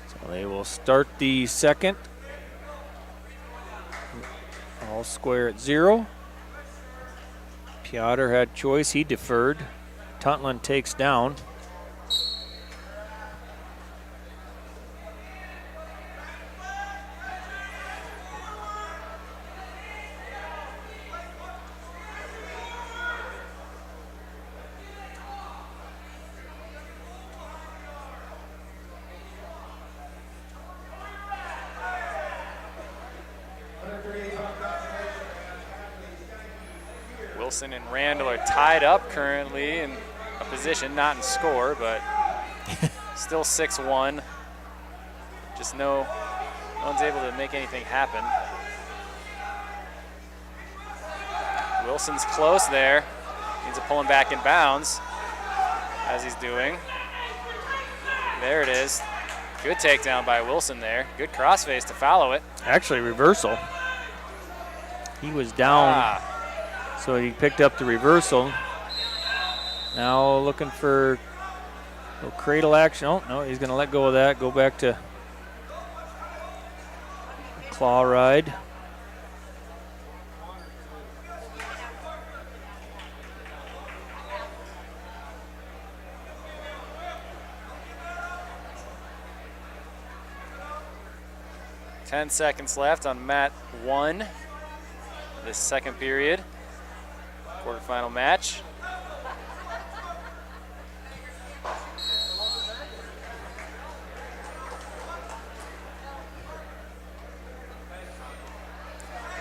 So they will start the second. All square at 0. Piotr had choice, he deferred. Tuntland takes down. Wilson and Randall are tied up currently in a position, not in score, but still 6-1. Just no one's able to make anything happen. Wilson's close there. Needs to pull him back in bounds, as he's doing. There it is. Good takedown by Wilson there. Good crossface to follow it. Actually, reversal. He was down. So he picked up the reversal. Now looking for a little cradle action. Oh, no, he's going to let go of that. Go back to claw ride. Ten seconds left on mat 1 this second period. Quarterfinal match.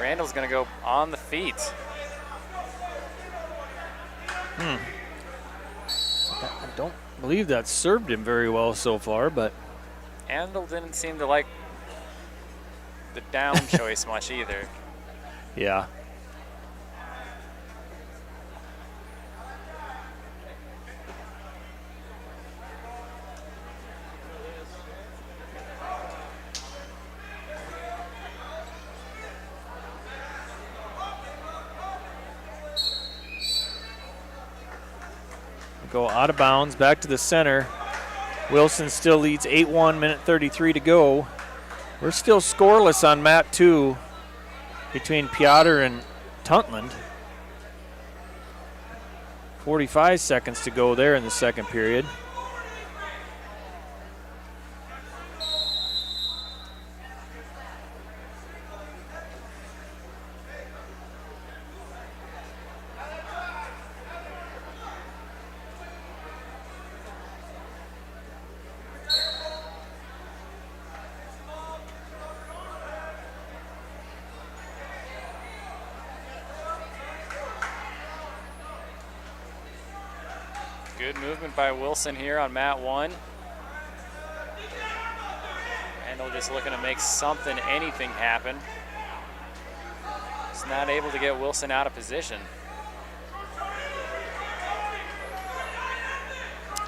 Randall's going to go on the feet. I don't believe that served him very well so far, but Randall didn't seem to like the down choice much either. yeah. Go out of bounds, back to the center. Wilson still leads 8-1, minute 33 to go. We're still scoreless on mat 2 between Piotr and Tuntland. 45 seconds to go there in the second period. Good movement by Wilson here on mat 1. Randall just looking to make something, anything happen. He's not able to get Wilson out of position.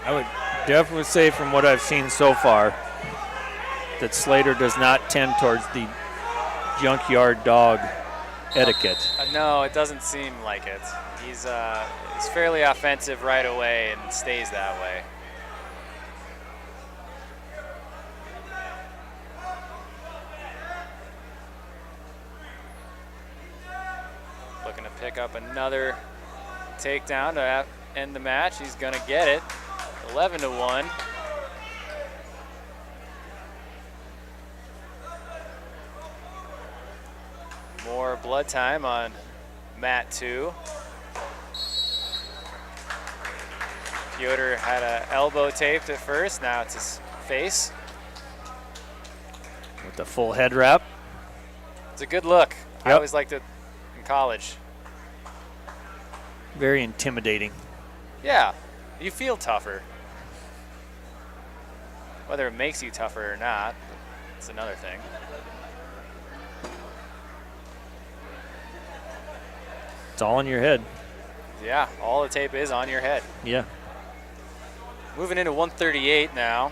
I would definitely say from what I've seen so far that Slater does not tend towards the junkyard dog etiquette. No, it doesn't seem like it. He's fairly offensive right away and stays that way. Looking to pick up another takedown to end the match. He's going to get it. 11-1. More blood time on mat 2. Piotr had an elbow taped at first, now it's his face. With the full head wrap. It's a good look. Yep. I always liked it in college. Very intimidating. Yeah, you feel tougher. Whether it makes you tougher or not, it's another thing. It's all in your head. Yeah, all the tape is on your head. Yeah. Moving into 138 now.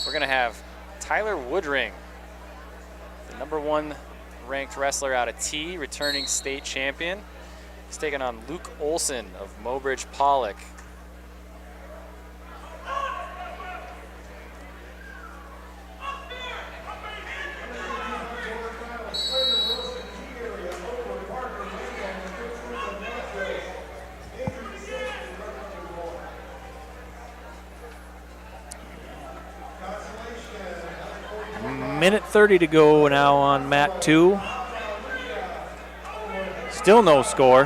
We're going to have Tyler Woodring, the number 1 ranked wrestler out of T, returning state champion. He's taking on Luke Olson of Mobridge Pollock. Minute 30 to go now on mat 2. Still no score.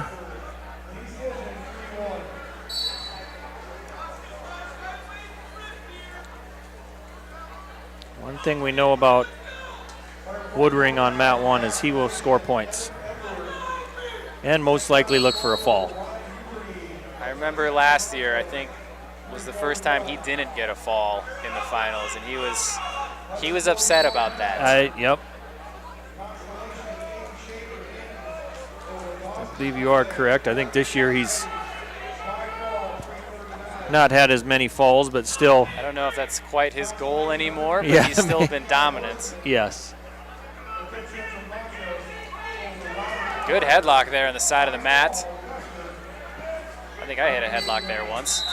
One thing we know about Woodring on mat 1 is he will score points and most likely look for a fall. I remember last year, I think, was the first time he didn't get a fall in the finals, and he was upset about that. Yep. I believe you are correct. I think this year he's not had as many falls, but still. I don't know if that's quite his goal anymore, but Yeah, he's still been dominant. Yes. Good headlock there on the side of the mat. I think I hit a headlock there once.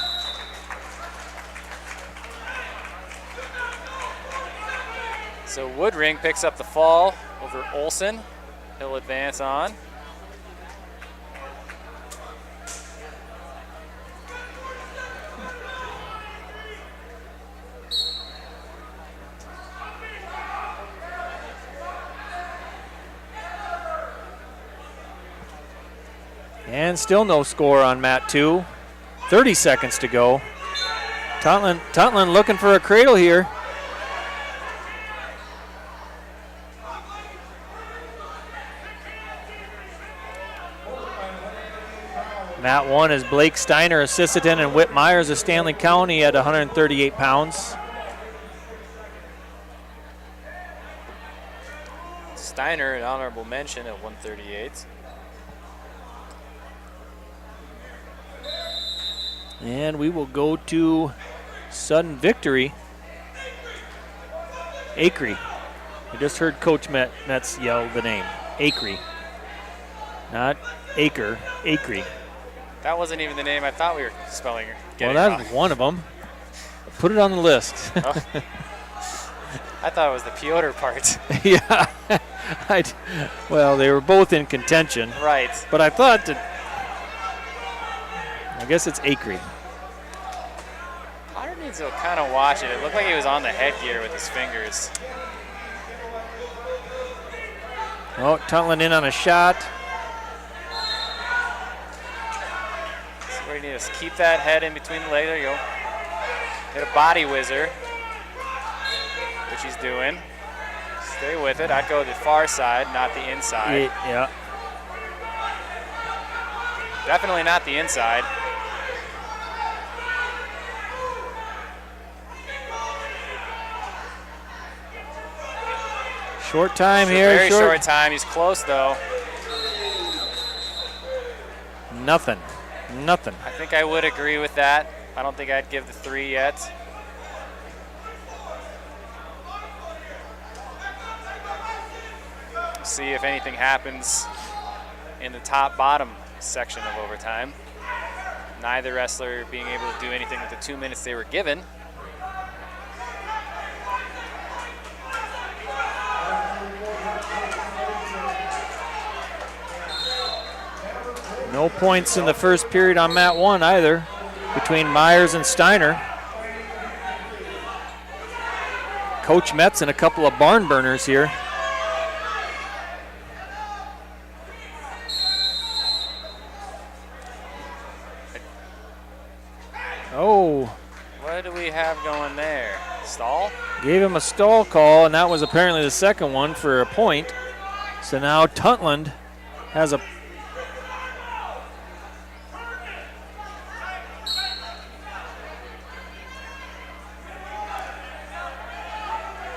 So Woodring picks up the fall over Olson. He'll advance on. And still no score on mat 2. 30 seconds to go. Tutland looking for a cradle here. Mat 1 is Blake Steiner, Assistant, and Whit Myers of Stanley County at 138 pounds. Steiner, an honorable mention at 138. And we will go to sudden victory. Acree. I just heard Coach Metz yell the name. Acree. Not Acre, Acree. That wasn't even the name I thought we were spelling. Well, that's one of them. Put it on the list. Oh. I thought it was the Piotr part. Yeah. Well, they were both in contention. Right. But I thought that, I guess it's Acree. Potter needs to kind of watch it. It looked like he was on the headgear with his fingers. Oh, Tutland in on a shot. So we need to keep that head in between the legs. There you go. Hit a body whizzer, which he's doing. Stay with it. I'd go to the far side, not the inside. Yeah. Definitely not the inside. Short time here. Very short time. He's close, though. Nothing. I think I would agree with that. I don't think I'd give the 3 yet. See if anything happens in the top-bottom section of overtime. Neither wrestler being able to do anything with the 2 minutes they were given. No points in the first period on mat 1 either, between Myers and Steiner. Coach Metz and a couple of barn burners here. Oh. What do we have going there? Stall? Gave him a stall call, and that was apparently the second one for a point. So now Tutland has a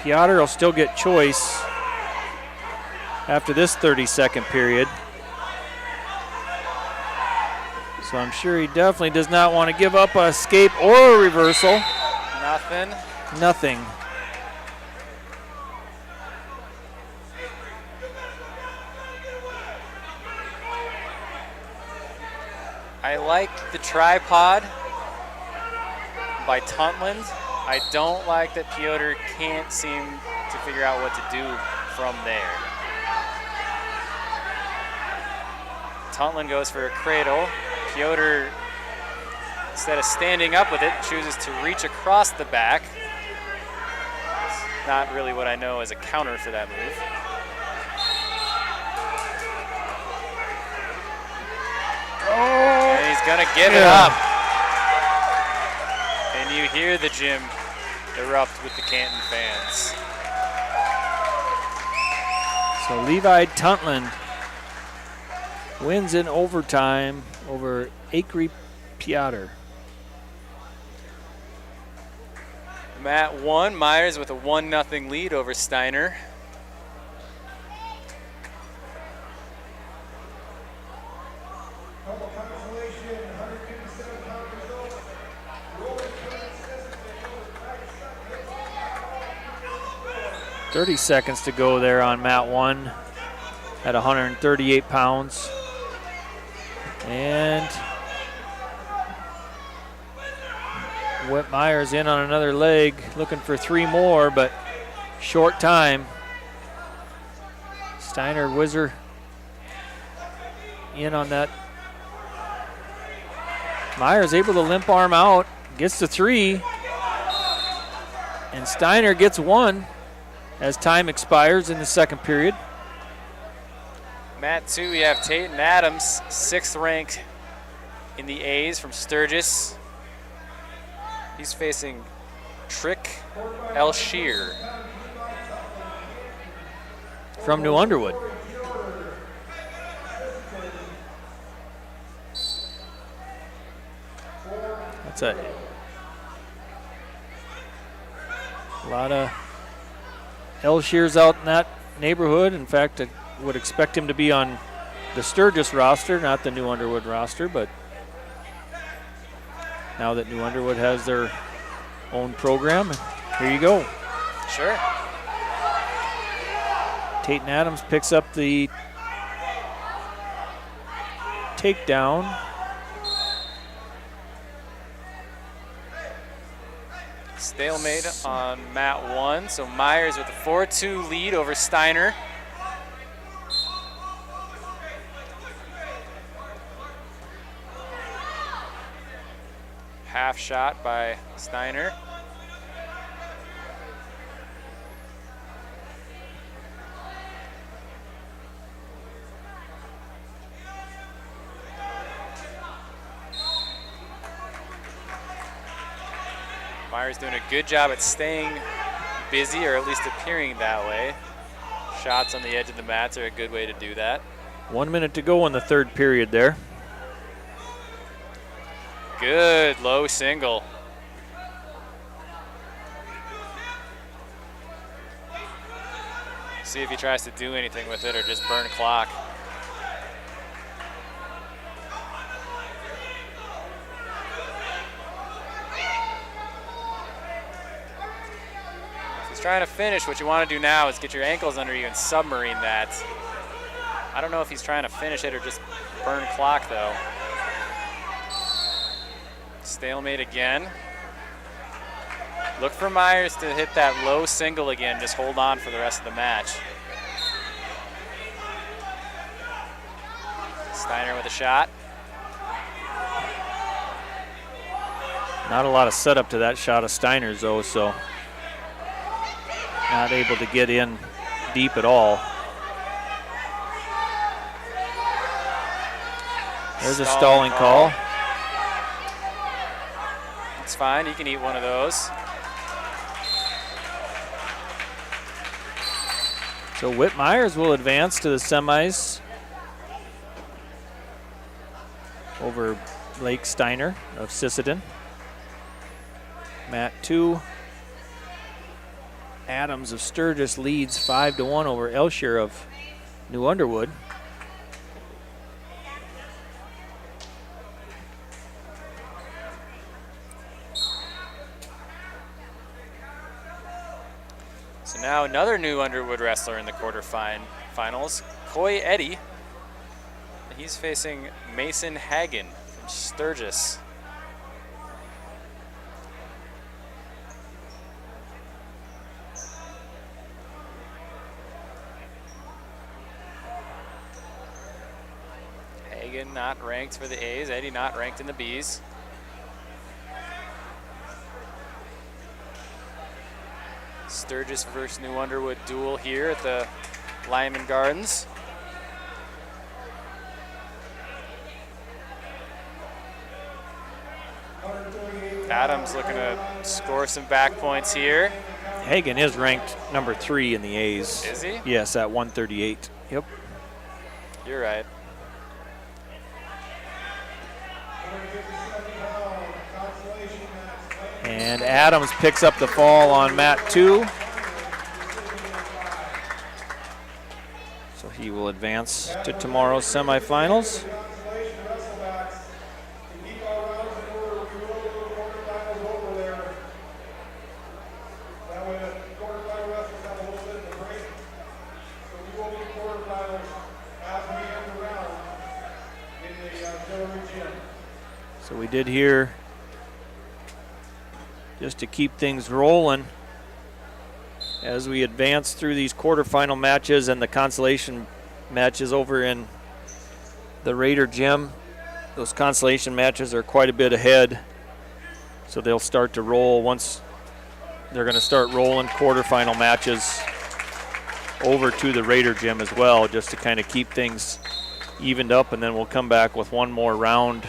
Piotr will still get choice after this 30-second period. So I'm sure he definitely does not want to give up a escape or a reversal. Nothing. Nothing. I like the tripod by Tuntland. I don't like that Piotr can't seem to figure out what to do from there. Tuntland goes for a cradle. Piotr, instead of standing up with it, chooses to reach across the back. It's not really what I know as a counter for that move. And he's gonna give it up. And you hear the gym erupt with the Canton fans. So Levi Tuntland wins in overtime over Agtegra Piotr. Matt won. Myers with a 1-0 lead over Steiner. .30 seconds to go there on Mat 1 at 138 pounds. And Whit Myers in on another leg, looking for 3 more, but short time. Steiner Whizzer in on that. Myers able to limp arm out, gets to 3, and Steiner gets 1 as time expires in the second period. Mat 2, we have Taton Adams, 6th ranked in the A's from Sturgis. He's facing Trick Elshear from New Underwood. That's a lot of Elshears out in that neighborhood. In fact, I would expect him to be on the Sturgis roster, not the New Underwood roster, but now that New Underwood has their own program, here you go. Sure. Taton Adams picks up the takedown. Stalemate on Mat 1, so Myers with a 4-2 lead over Steiner. Half shot by Steiner. Myers doing a good job at staying busy, or at least appearing that way. Shots on the edge of the mats are a good way to do that. 1 minute to go in the third period there. Good low single. See if he tries to do anything with it or just burn clock. If he's trying to finish, what you want to do now is get your ankles under you and submarine that. I don't know if he's trying to finish it or just burn clock though. Stalemate again. Look for Myers to hit that low single again. Just hold on for the rest of the match. Steiner with a shot. Not a lot of setup to that shot of Steiner's though, so not able to get in deep at all. There's a stalling call. It's fine, he can eat one of those. So Whit Myers will advance to the semis over Blake Steiner of Sisseton. Mat 2. Adams of Sturgis leads 5-1 over Elshear of New Underwood. So now another New Underwood wrestler in the quarterfinals, Coy Eddy. He's facing Mason Hagen from from Sturgis. Hagen not ranked for the A's. Eddie not ranked in the B's. Sturgis versus New Underwood duel here at the Lyman Gardens. Adams looking to score some back points here. Hagen is ranked number 3 in the A's. Is he? Yes, at 138. Yep. You're right. And Adams picks up the fall on mat 2. So he will advance to tomorrow's semifinals. So we did here, just to keep things rolling as we advance through these quarterfinal matches and the consolation matches over in the Raider Gym. Those consolation matches are quite a bit ahead, so they'll start to roll once they're going to start rolling quarterfinal matches over to the Raider Gym as well, just to kind of keep things evened up, and then we'll come back with one more round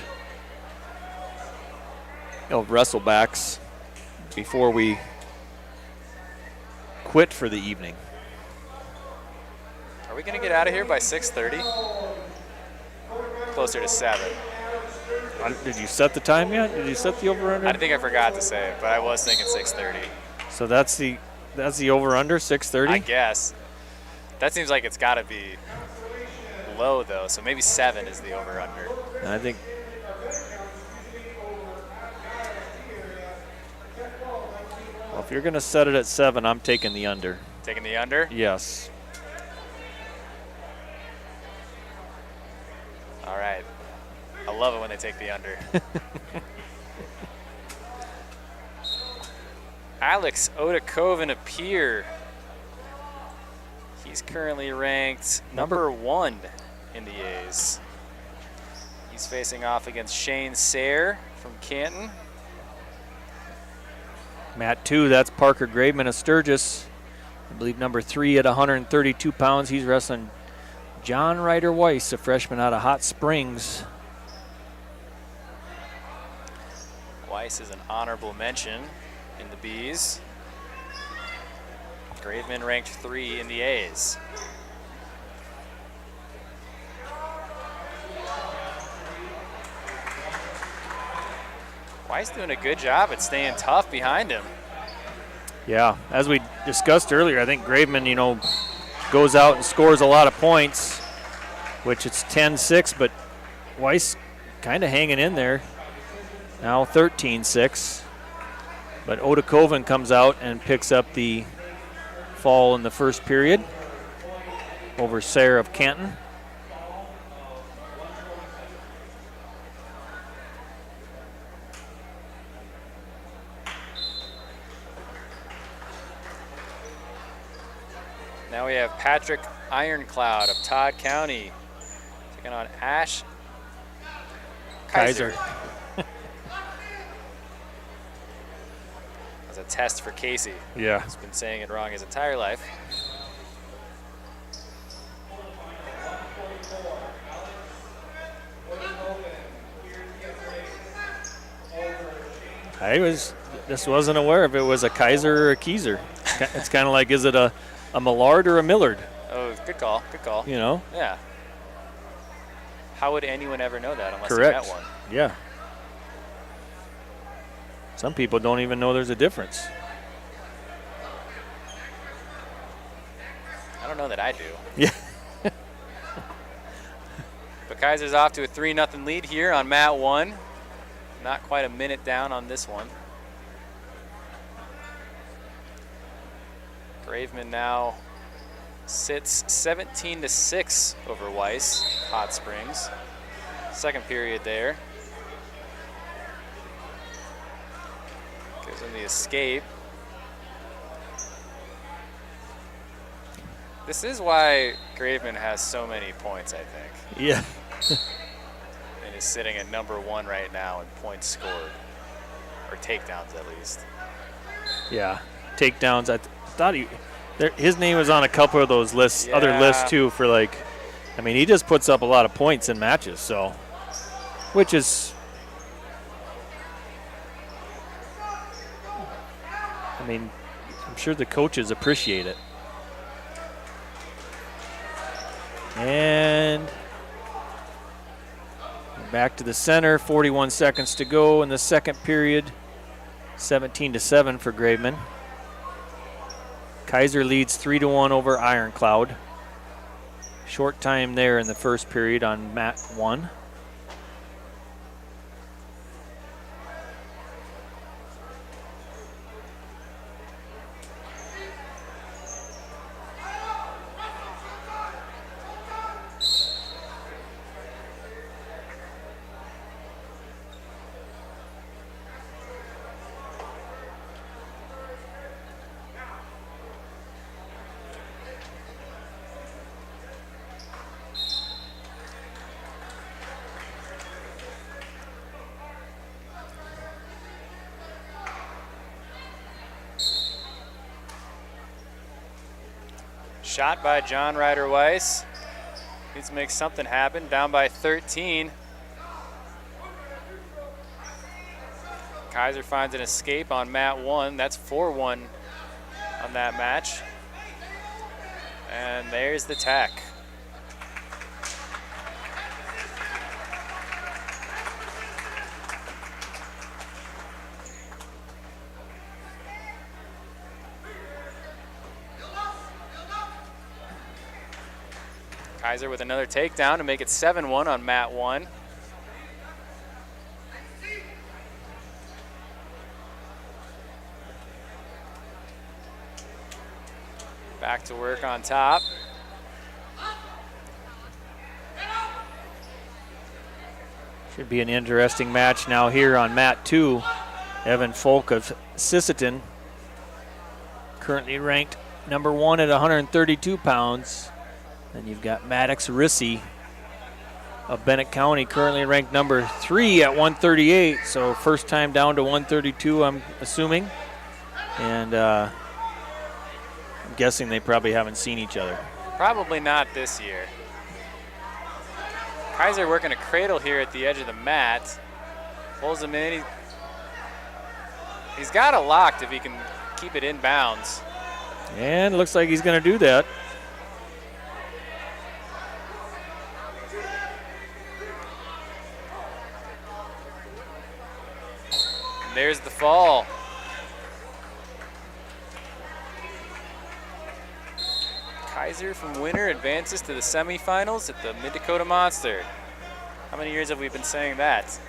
of wrestlebacks before we quit for the evening. Are we going to get out of here by 6:30? Closer to 7. Did you set the time yet? Did you set the over-under? I think I forgot to say it, but I was thinking 6:30. So that's the over-under, 6:30? I guess. That seems like it's got to be low, though, so maybe 7 is the over-under. I think. Well, if you're going to set it at 7, I'm taking the under. Taking the under? Yes. All right. I love it when they take the under. Alex Odakoven Appear. He's currently ranked number 1 in the A's. He's facing off against Shane Sayre from Canton. Mat 2, that's Parker Graveman of Sturgis. I believe number 3 at 132 pounds. He's wrestling John Ryder Weiss, a freshman out of Hot Springs. Weiss is an honorable mention in the B's. Graveman ranked 3 in the A's. Weiss doing a good job at staying tough behind him. Yeah, as we discussed earlier, I think Graveman, goes out and scores a lot of points, which it's 10-6, but Weiss kind of hanging in there. Now 13-6. But Odakoven comes out and picks up the fall in the first period over Sayre of Canton. Now we have Patrick Ironcloud of Todd County taking on Ash Kaiser. That's a test for Casey. Yeah. He's been saying it wrong his entire life. Just wasn't aware if it was a Kaiser or a Keiser. It's kind of like, is it a Millard or a Millard? Oh, good call, good call. Yeah. How would anyone ever know that unless Correct. they met one? Yeah. Some people don't even know there's a difference. I don't know that I do. Yeah. But Kaiser's off to a 3-0 lead here on mat 1. Not quite a minute down on this one. Graveman now sits 17-6 over Weiss, Hot Springs. Second period there. Gives him the escape. This is why Graveman has so many points, I think. Yeah. And is sitting at number 1 right now in points scored. Or takedowns, at least. Yeah, takedowns. I thought his name was on a couple of those lists, other lists too, for like, I mean, he just puts up a lot of points in matches, so, which is, I mean, I'm sure the coaches appreciate it. And back to the center, 41 seconds to go in the second period, 17-7 for Graveman. Kaiser leads 3-1 over Ironcloud. Short time there in the first period on mat 1. Shot by John Ryder Weiss. Needs to make something happen. Down by 13. Kaiser finds an escape on mat 1. That's 4-1 on that match. And there's the tack. Kaiser with another takedown to make it 7-1 on mat 1. Back to work on top. Should be an interesting match now here on mat 2. Evan Folk of Sisseton, currently ranked number 1 at 132 pounds. Then you've got Maddox Rissy of Bennett County, currently ranked number 3 at 138. So first time down to 132, I'm assuming. And I'm guessing they probably haven't seen each other. Probably not this year. Kaiser working a cradle here at the edge of the mat. Pulls him in. He's got it locked if he can keep it in bounds. And it looks like he's going to do that. And there's the fall. Kaiser from winner advances to the semifinals at the Mid-Dakota Monster. How many years have we been saying that?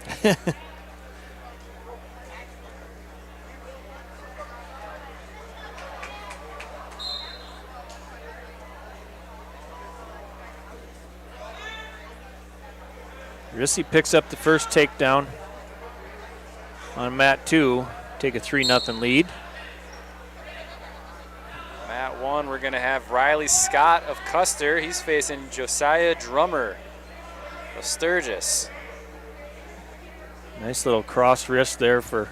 Rissy picks up the first takedown on mat 2, take a 3-0 lead. Mat 1, we're gonna have Riley Scott of Custer. He's facing Josiah Drummer of Sturgis. Nice little cross wrist there for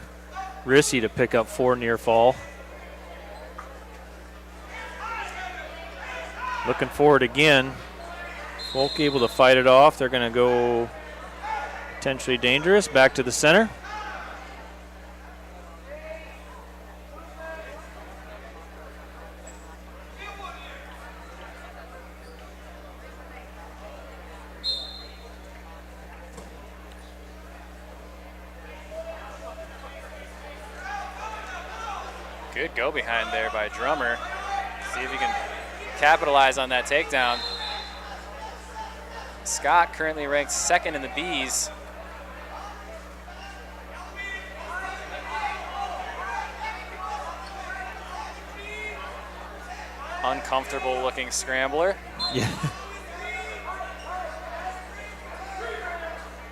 Rissy to pick up 4 near fall. Looking forward again. Folk able to fight it off. They're gonna go potentially dangerous. Back to the center. Good go behind there by Drummer. See if he can capitalize on that takedown. Scott currently ranked 2nd in the Bs. Uncomfortable looking scrambler. Yeah.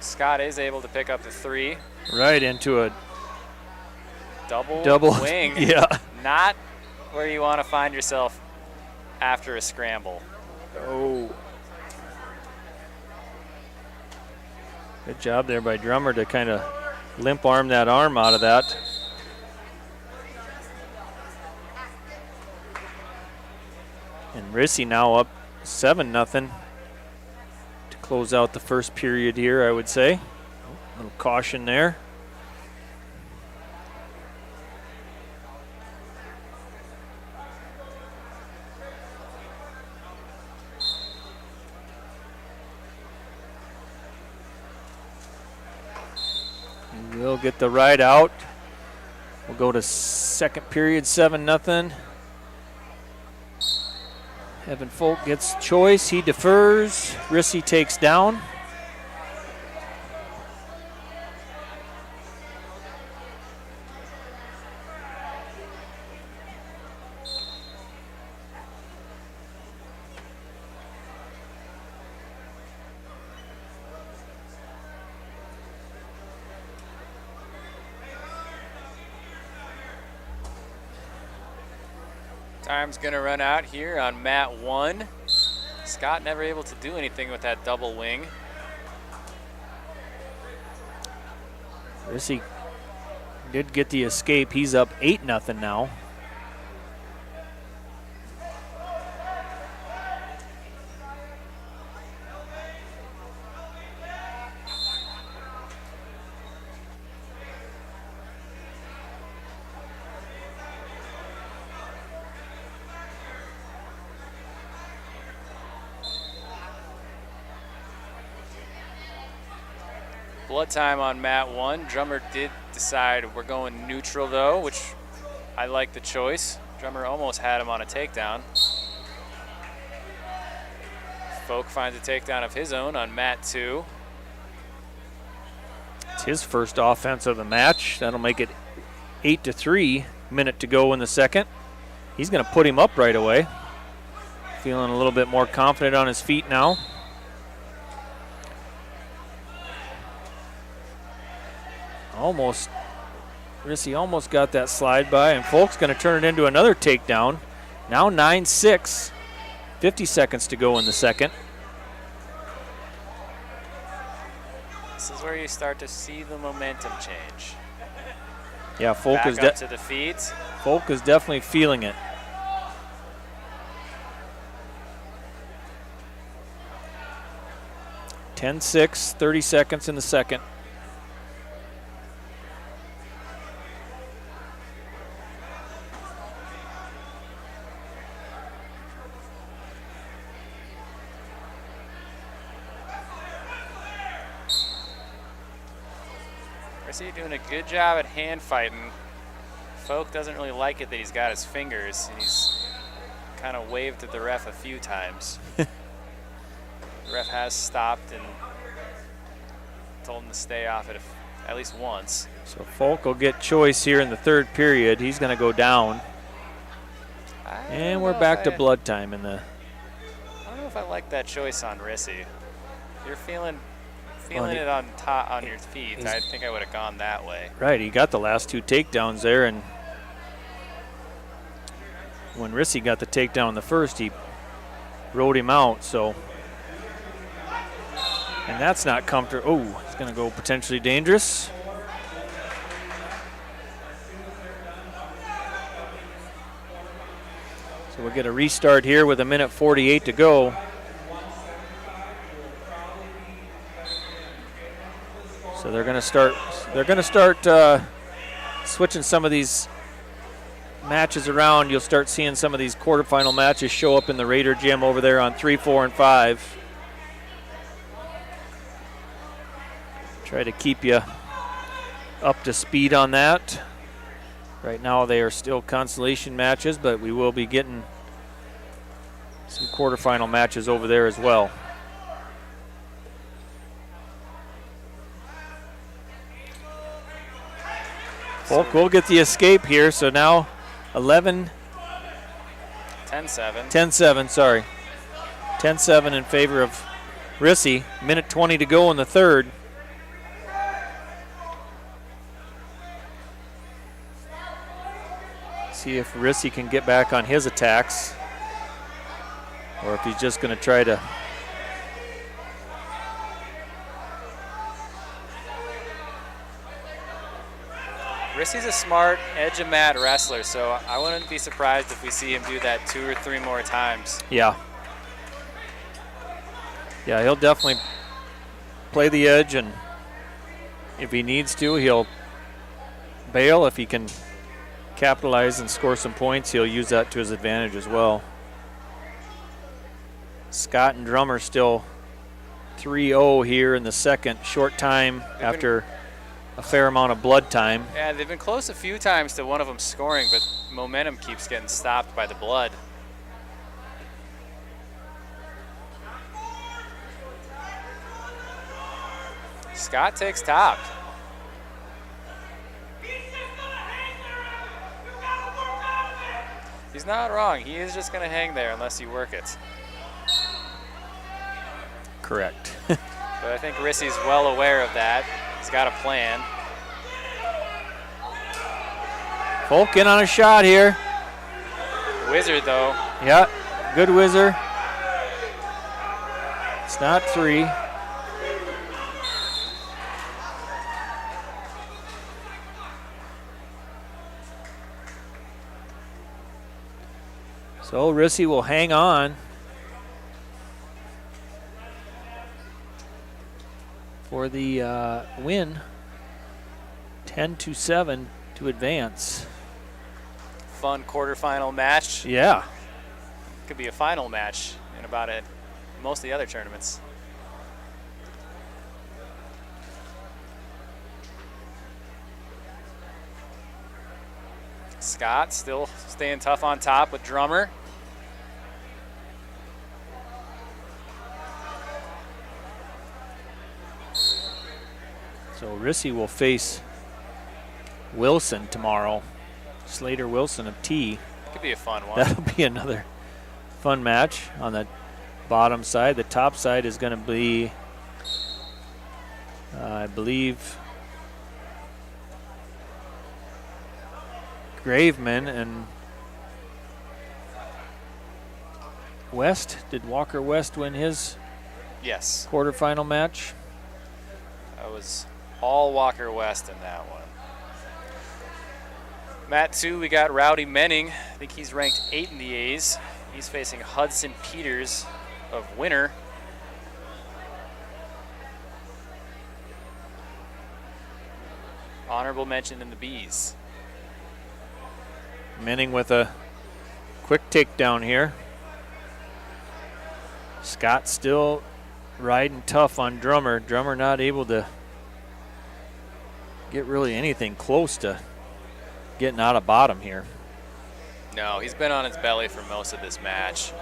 Scott is able to pick up the 3. Right into a Double wing. Yeah. Not where you want to find yourself after a scramble. Oh. Good job there by Drummer to kind of limp arm that arm out of that. And Rissy now up 7-0 to close out the first period here, I would say. A little caution there. We'll get the ride out. We'll go to second period, 7-0. Evan Folk gets choice. He defers. Rissy takes down. Time's going to run out here on mat 1. Scott never able to do anything with that double wing. Rissy did get the escape. He's up 8-0 now. Blood time on mat 1. Drummer did decide we're going neutral though, which I like the choice. Drummer almost had him on a takedown. Folk finds a takedown of his own on mat 2. It's his first offense of the match. That'll make it 8-3. Minute to go in the second. He's going to put him up right away. Feeling a little bit more confident on his feet now. Rissy almost got that slide by, and Folk's going to turn it into another takedown. Now 9-6, 50 seconds to go in the second. This is where you start to see the momentum change. Yeah, Folk Back up to the feet. Folk is definitely feeling it. (10-6), 30 seconds in the second. Rissy doing a good job at hand fighting. Folk doesn't really like it that he's got his fingers, and he's kind of waved at the ref a few times. The ref has stopped and told him to stay off it at least once. So Folk will get choice here in the third period. He's going to go down. And we're back to blood time in the... I don't know if I like that choice on Rissy. You're feeling it on top on your feet. I think I would have gone that way. Right, he got the last two takedowns there, and when Rissy got the takedown in the first, he rode him out, so. And that's not comfortable. Oh, it's going to go potentially dangerous. So we'll get a restart here with 1:48 to go. So they're going to start switching some of these matches around. You'll start seeing some of these quarterfinal matches show up in the Raider Gym over there on 3, 4, and 5. Try to keep you up to speed on that. Right now they are still consolation matches, but we will be getting some quarterfinal matches over there as well. Folk will get the escape here, so now 10-7, sorry. 10-7 in favor of Rissy. 1:20 to go in the third. See if Rissy can get back on his attacks, or if he's just going to try to. Rissy's a smart edge-of-mat wrestler, so I wouldn't be surprised if we see him do that 2 or 3 more times. Yeah. Yeah, he'll definitely play the edge, and if he needs to, he'll bail. If he can capitalize and score some points, he'll use that to his advantage as well. Scott and Drummer still 3-0 here in the second. Short time after a fair amount of blood time. Yeah, they've been close a few times to one of them scoring, but momentum keeps getting stopped by the blood. Scott takes top. He's not wrong. He is just going to hang there unless you work it. Correct. But I think Rissy's well aware of that. He's got a plan. Folk in on a shot here. Wizard, though. Yeah, good whizzer. It's not 3. So Rissy will hang on for the win, 10-7 to advance. Fun quarterfinal match. Yeah. Could be a final match in about most of the other tournaments. Scott still staying tough on top with Drummer. So Rissy will face Wilson tomorrow. Slater Wilson of T. Could be a fun one. That'll be another fun match on the bottom side. The top side is going to be, I believe, Graveman and West. Did Walker West win his Yes. quarterfinal match? That was all Walker West in that one. Mat 2, we got Rowdy Menning. I think he's ranked 8 in the A's. He's facing Hudson Peters of Winter. Honorable mention in the B's. Menning with a quick takedown here. Scott still riding tough on Drummer. Drummer not able to get really anything close to getting out of bottom here. No, he's been on his belly for most of this match.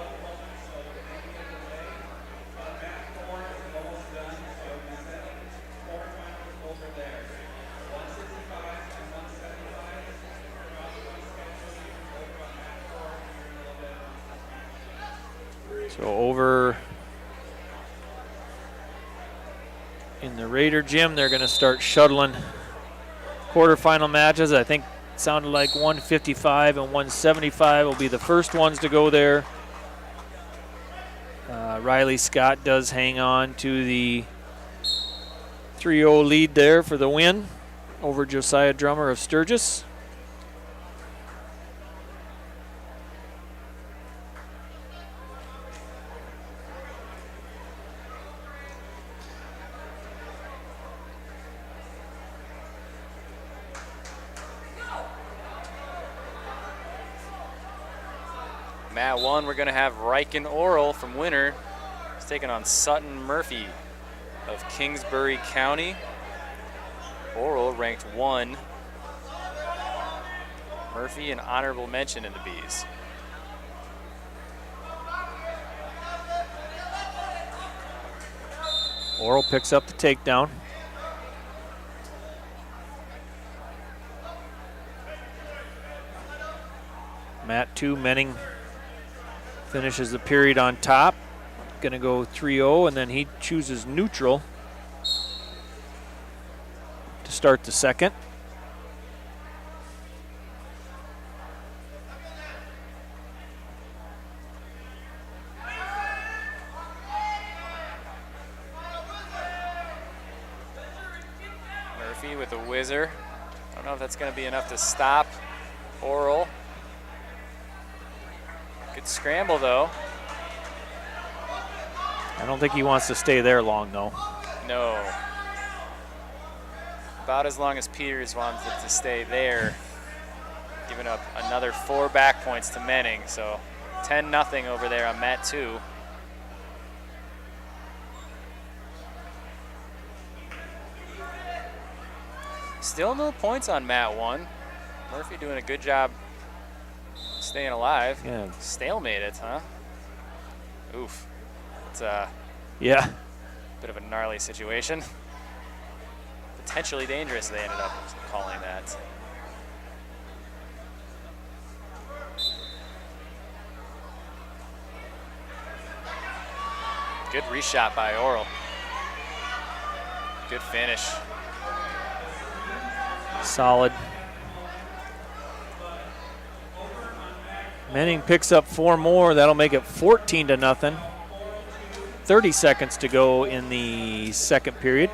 So over in the Raider gym, they're going to start shuttling quarterfinal matches. I think it sounded like 155 and 175 will be the first ones to go there. Riley Scott does hang on to the 3-0 lead there for the win over Josiah Drummer of Sturgis. Mat 1, we're going to have Riken Oral from Winter. He's taking on Sutton Murphy of Kingsbury County. Oral ranked 1. Murphy an honorable mention in the B's. Oral picks up the takedown. Mat 2, Menning finishes the period on top. Going to go 3-0, and then he chooses neutral to start the second. with a whizzer. I don't know if that's going to be enough to stop Oral. Good scramble, though. I don't think he wants to stay there long, though. No. About as long as Peters wants it to stay there. Giving up another 4 back points to Menning, so 10-0 over there on mat 2. Still no points on mat 1. Murphy doing a good job staying alive. Yeah. Stalemate it, huh? Oof. It's yeah. Bit of a gnarly situation. Potentially dangerous, they ended up calling that. Good reshot by Oral. Good finish. Solid. Menning picks up 4 more. That'll make it 14-0. 30 seconds to go in the second period.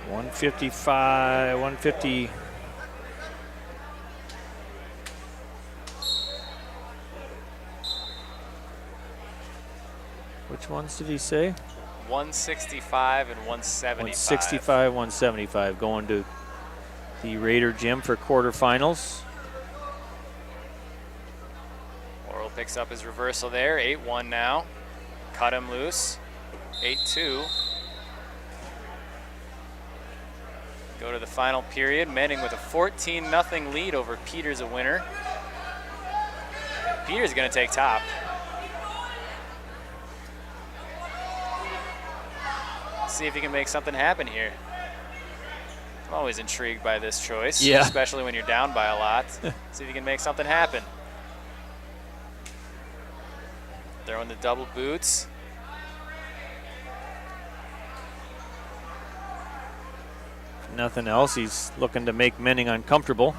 .155, 150. Which ones did he say? 165 and 175. 165, 175 going to the Raider gym for quarterfinals. Oral picks up his reversal there. 8-1 now. Cut him loose. 8-2. Go to the final period. Menning with a 14-0 lead over Peters, a winner. Peters going to take top. See if he can make something happen here. I'm always intrigued by this choice, especially when you're down by a lot. See if you can make something happen. Throwing the double boots. Nothing else. He's looking to make Menning uncomfortable.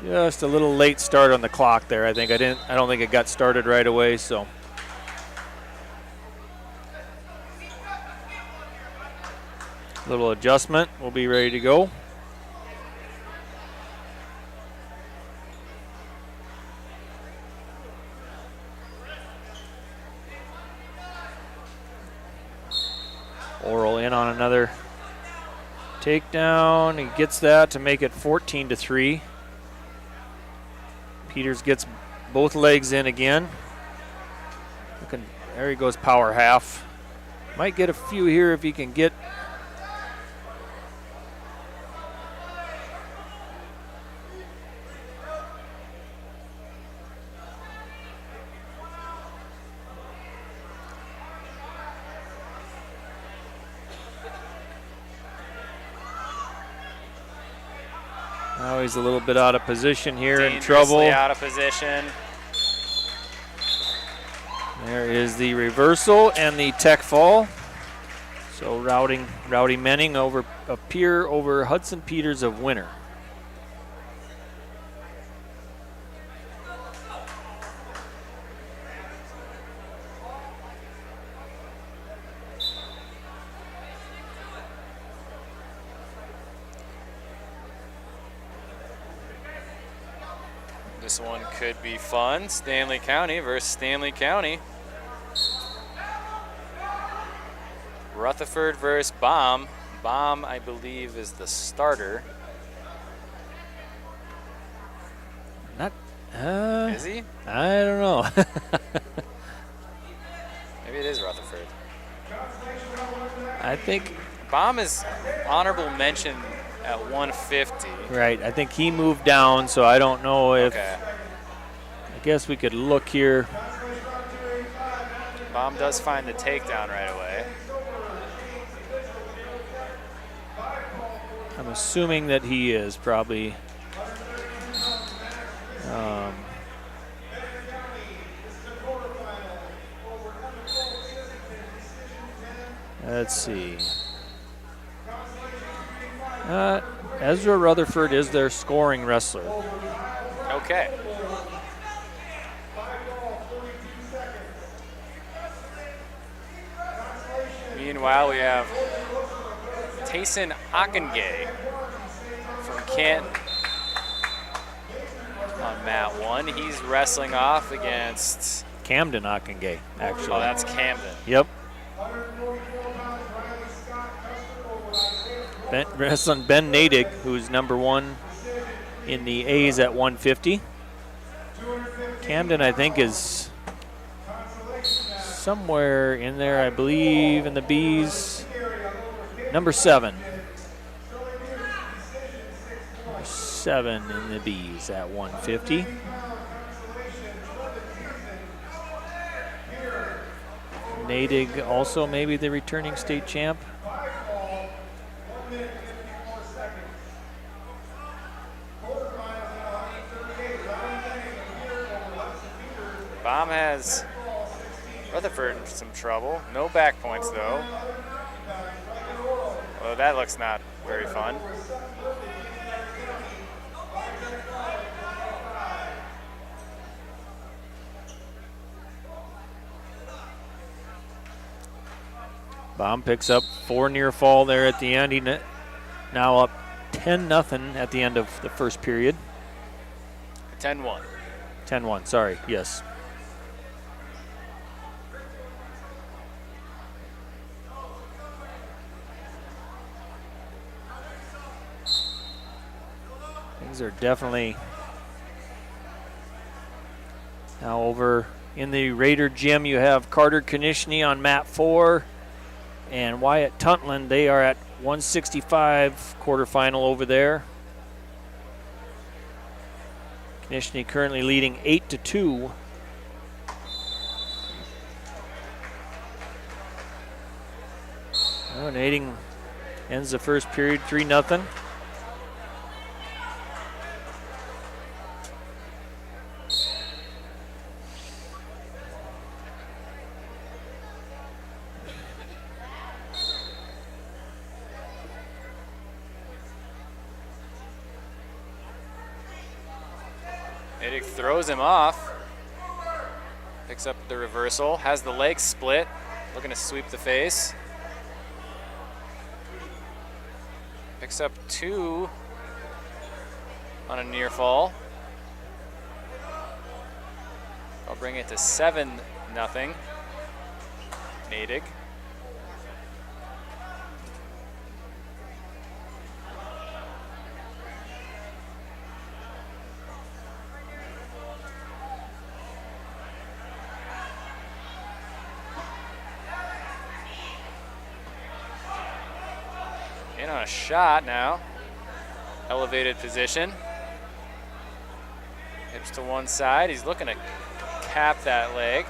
Just a little late start on the clock there. I don't think it got started right away, so. Little adjustment. We'll be ready to go. Oral in on another takedown. He gets that to make it 14-3. Peters gets both legs in again. There he goes, power half. Might get a few here if he can get. Now he's a little bit out of position here, in trouble. Out of position. There is the reversal and the tech fall. So Rowdy Menning over a peer over Hudson Peters of winner. This one could be fun. Stanley County versus Stanley County. Rutherford versus Baum. Baum, I believe, is the starter. Is he? I don't know. Maybe it is Rutherford. I think Baum is honorable mention at 150. Right, I think he moved down, so I don't know if. Okay. I guess we could look here. Baum does find the takedown right away. I'm assuming that he is probably. Let's see. Ezra Rutherford is their scoring wrestler. Okay. Meanwhile, we have Tayson Ockengay from Canton on mat 1. He's wrestling off against Camden Ockengay, actually. Oh, that's Camden. Yep. Wrestling Ben Nadig, who's number 1 in the A's at 150. Camden, I think, is somewhere in there, I believe, in the B's. Number 7. Number 7 in the B's at 150. Nadig also maybe the returning state champ. Baum has Rutherford in some trouble. No back points, though. Well, that looks not very fun. Baum picks up 4 near fall there at the end. He now up 10-0 at the end of the first period. 10-1. 10-1, sorry, yes. Things are definitely now over in the Raider gym. You have Carter Konishny on mat 4 and Wyatt Tuntland. They are at 165 quarterfinal over there. Konishny currently leading 8-2. Nading ends the first period 3-0. Natick throws him off. Picks up the reversal. Has the leg split. Looking to sweep the face. Picks up 2 on a near fall. I'll bring it to 7-0. Natick. In on a shot now. Elevated position. Hips to one side. He's looking to cap that leg.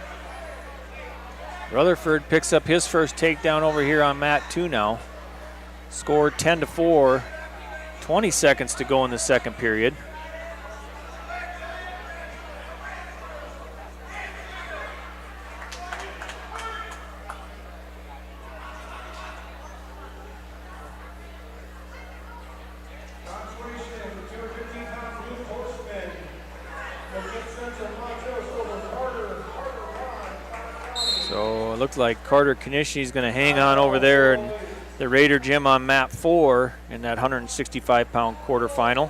Rutherford picks up his first takedown over here on mat 2 now. Scored 10-4. 20 seconds to go in the second period. Looks like Carter Konishny is going to hang on over there in the Raider gym on mat 4 in that 165-pound quarterfinal.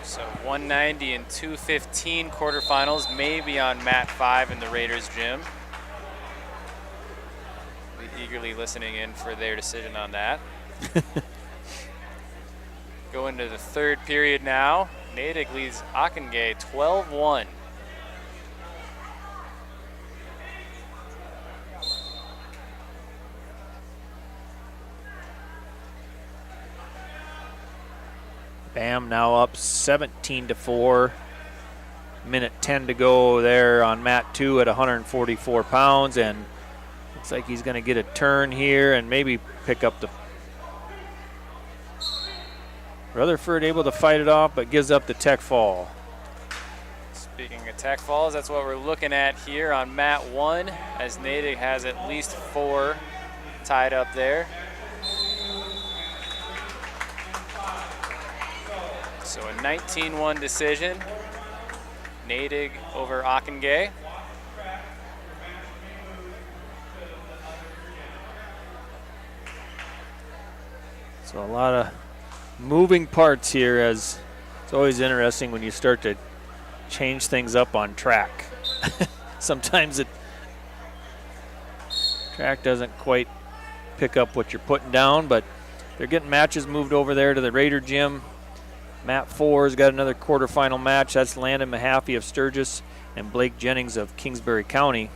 So 190 and 215 quarterfinals, maybe on mat 5 in the Raiders gym. Be eagerly listening in for their decision on that. Go into the third period now. Natick leads Ockengay 12-1. Bam now up 17-4. Minute 10 to go there on mat 2 at 144 pounds, and looks like he's going to get a turn here and maybe pick up the Rutherford able to fight it off, but gives up the tech fall. Speaking of tech falls, that's what we're looking at here on mat 1, as Natick has at least 4 tied up there. So a 19-1 decision. Natick over Ockengay. So a lot of moving parts here, as it's always interesting when you start to change things up on track. Sometimes the track doesn't quite pick up what you're putting down, but they're getting matches moved over there to the Raider Gym. Mat 4's got another quarterfinal match. That's Landon Mahaffey of Sturgis and Blake Jennings of Kingsbury County.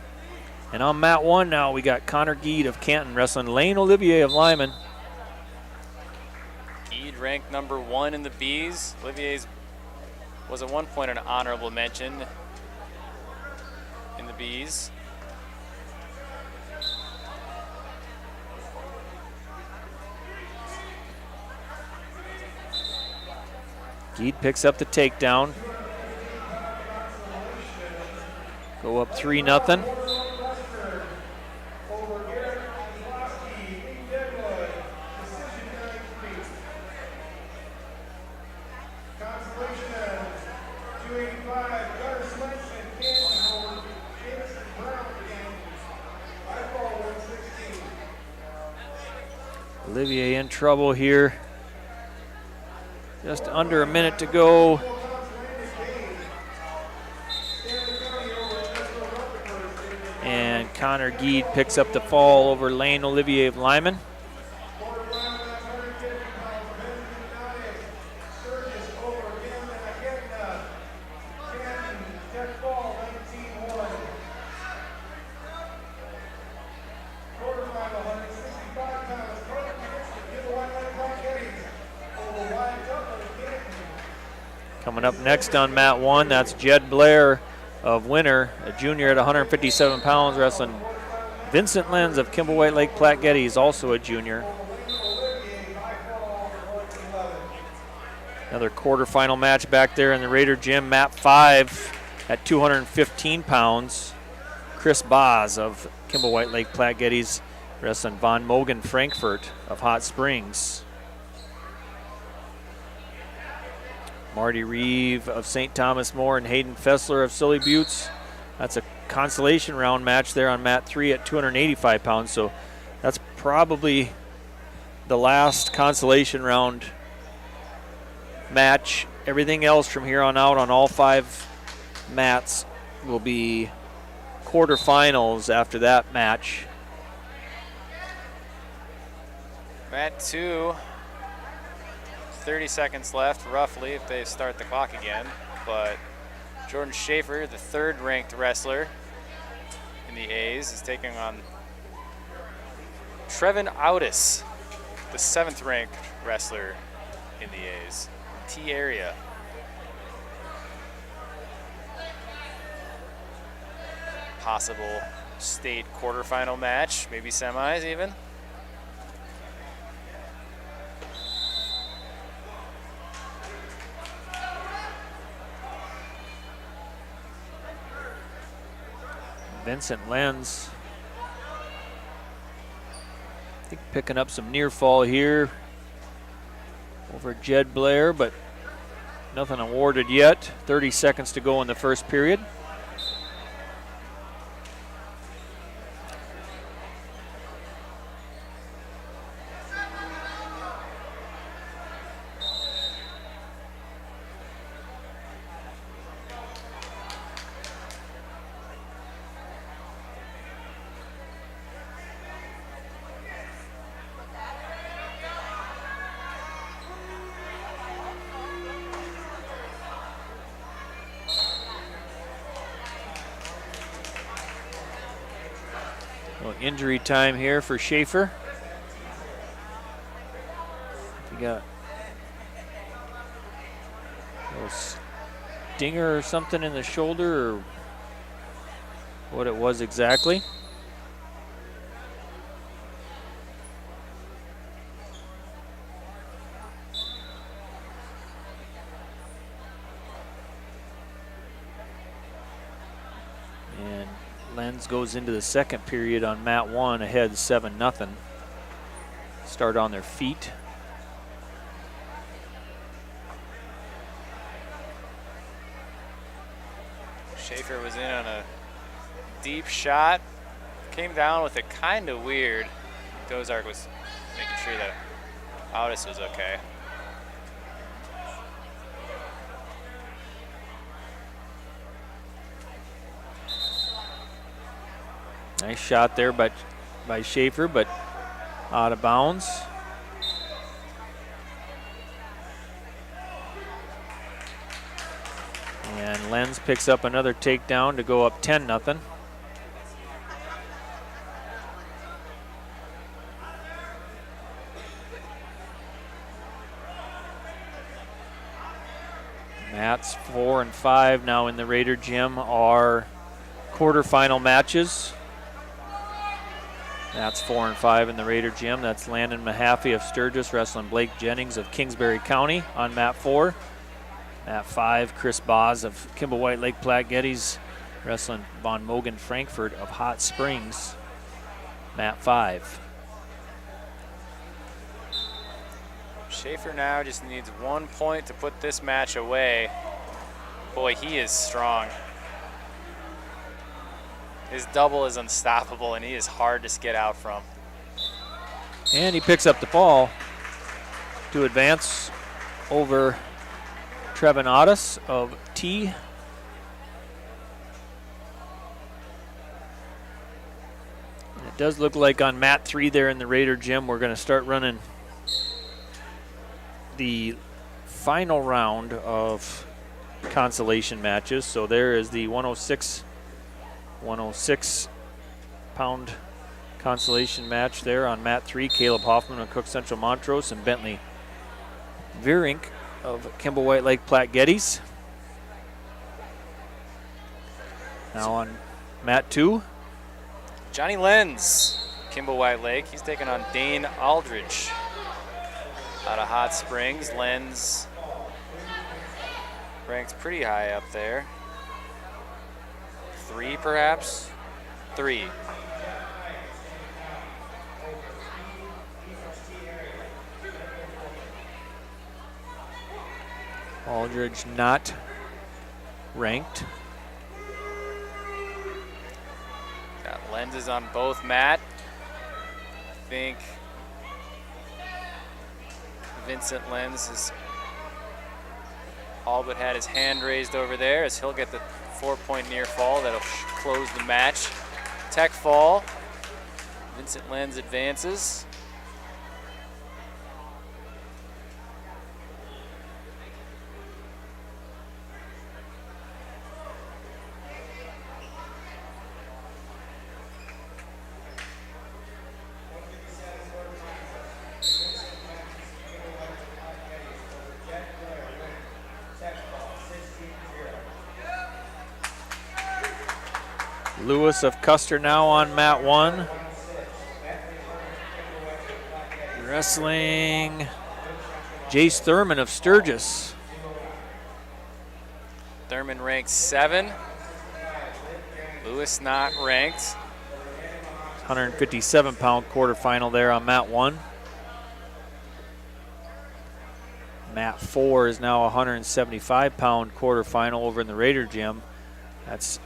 And on mat 1 now, we got Connor Geed of Canton wrestling Lane Olivier of Lyman. Geed ranked number 1 in the Bs. Olivier's was at one point an honorable mention in the Bs. Geed picks up the takedown. Go up 3-0. Olivier in trouble here. Just under a minute to go. And Connor Geed picks up the fall over Lane Olivier of Lyman. Coming up next on mat 1, that's Jed Blair of Winter, a junior at 157 pounds, wrestling Vincent Lenz of Kimball White Lake Platte Getty. He's also a junior. Another quarterfinal match back there in the Raider Gym, mat 5 at 215 pounds. Chris Boz of Kimball White Lake Platte Getty's wrestling Von Mogen Frankfurt of Hot Springs. Marty Reeve of St. Thomas More and Hayden Fessler of Silly Buttes. That's a consolation round match there on mat 3 at 285 pounds. So that's probably the last consolation round match. Everything else from here on out on all 5 mats will be quarterfinals after that match. Mat 2. 30 seconds left, roughly, if they start the clock again. But Jordan Schaefer, the 3rd ranked wrestler in the A's, is taking on Trevin Audis, the 7th ranked wrestler in the A's, T area. Possible state quarterfinal match, maybe semis even. Vincent Lenz, I think picking up some near fall here over Jed Blair, but nothing awarded yet. 30 seconds to go in the first period. Injury time here for Schaefer. We got Stinger or something in the shoulder, or what it was exactly. And Lenz goes into the second period on mat 1 ahead 7-0. Start on their feet. Schaefer was in on a deep shot. Came down with it kind of weird. Dozark was making sure that Audis was okay. Nice shot there by Schaefer, but out of bounds. And Lenz picks up another takedown to go up 10-0. Mats 4 and 5 now in the Raider Gym are quarterfinal matches. That's 4 and 5 in the Raider Gym. That's Landon Mahaffey of Sturgis wrestling Blake Jennings of Kingsbury County on mat 4. Mat 5, Chris Boz of Kimball White Lake Platte Geddes wrestling Von Mogen Frankfurt of Hot Springs, mat 5. Schaefer now just needs 1 point to put this match away. Boy, he is strong. His double is unstoppable, and he is hard to get out from. And he picks up the ball to advance over Trevin Audis of T. And it does look like on mat 3 there in the Raider Gym, we're going to start running the final round of consolation matches. So there is the 106 pound consolation match there on mat 3. Caleb Hoffman of Cook Central Montrose and Bentley Vierink of Kimball White Lake Platte Geddes. Now on mat 2. Johnny Lenz, Kimball White Lake. He's taking on Dane Aldridge out of Hot Springs. Lenz ranks pretty high up there. 3 perhaps? 3. Aldridge not ranked. Got lenses on both mat. I think Vincent Lenz has all but had his hand raised over there, as he'll get the 4-point near fall that'll close the match. Tech fall. Vincent Lenz advances. Lewis of Custer now on mat 1. Wrestling Jace Thurman of Sturgis. Thurman ranked 7. Lewis not ranked. 157-pound quarterfinal there on mat 1. Mat 4 is now a 175-pound quarterfinal over in the Raider Gym. That's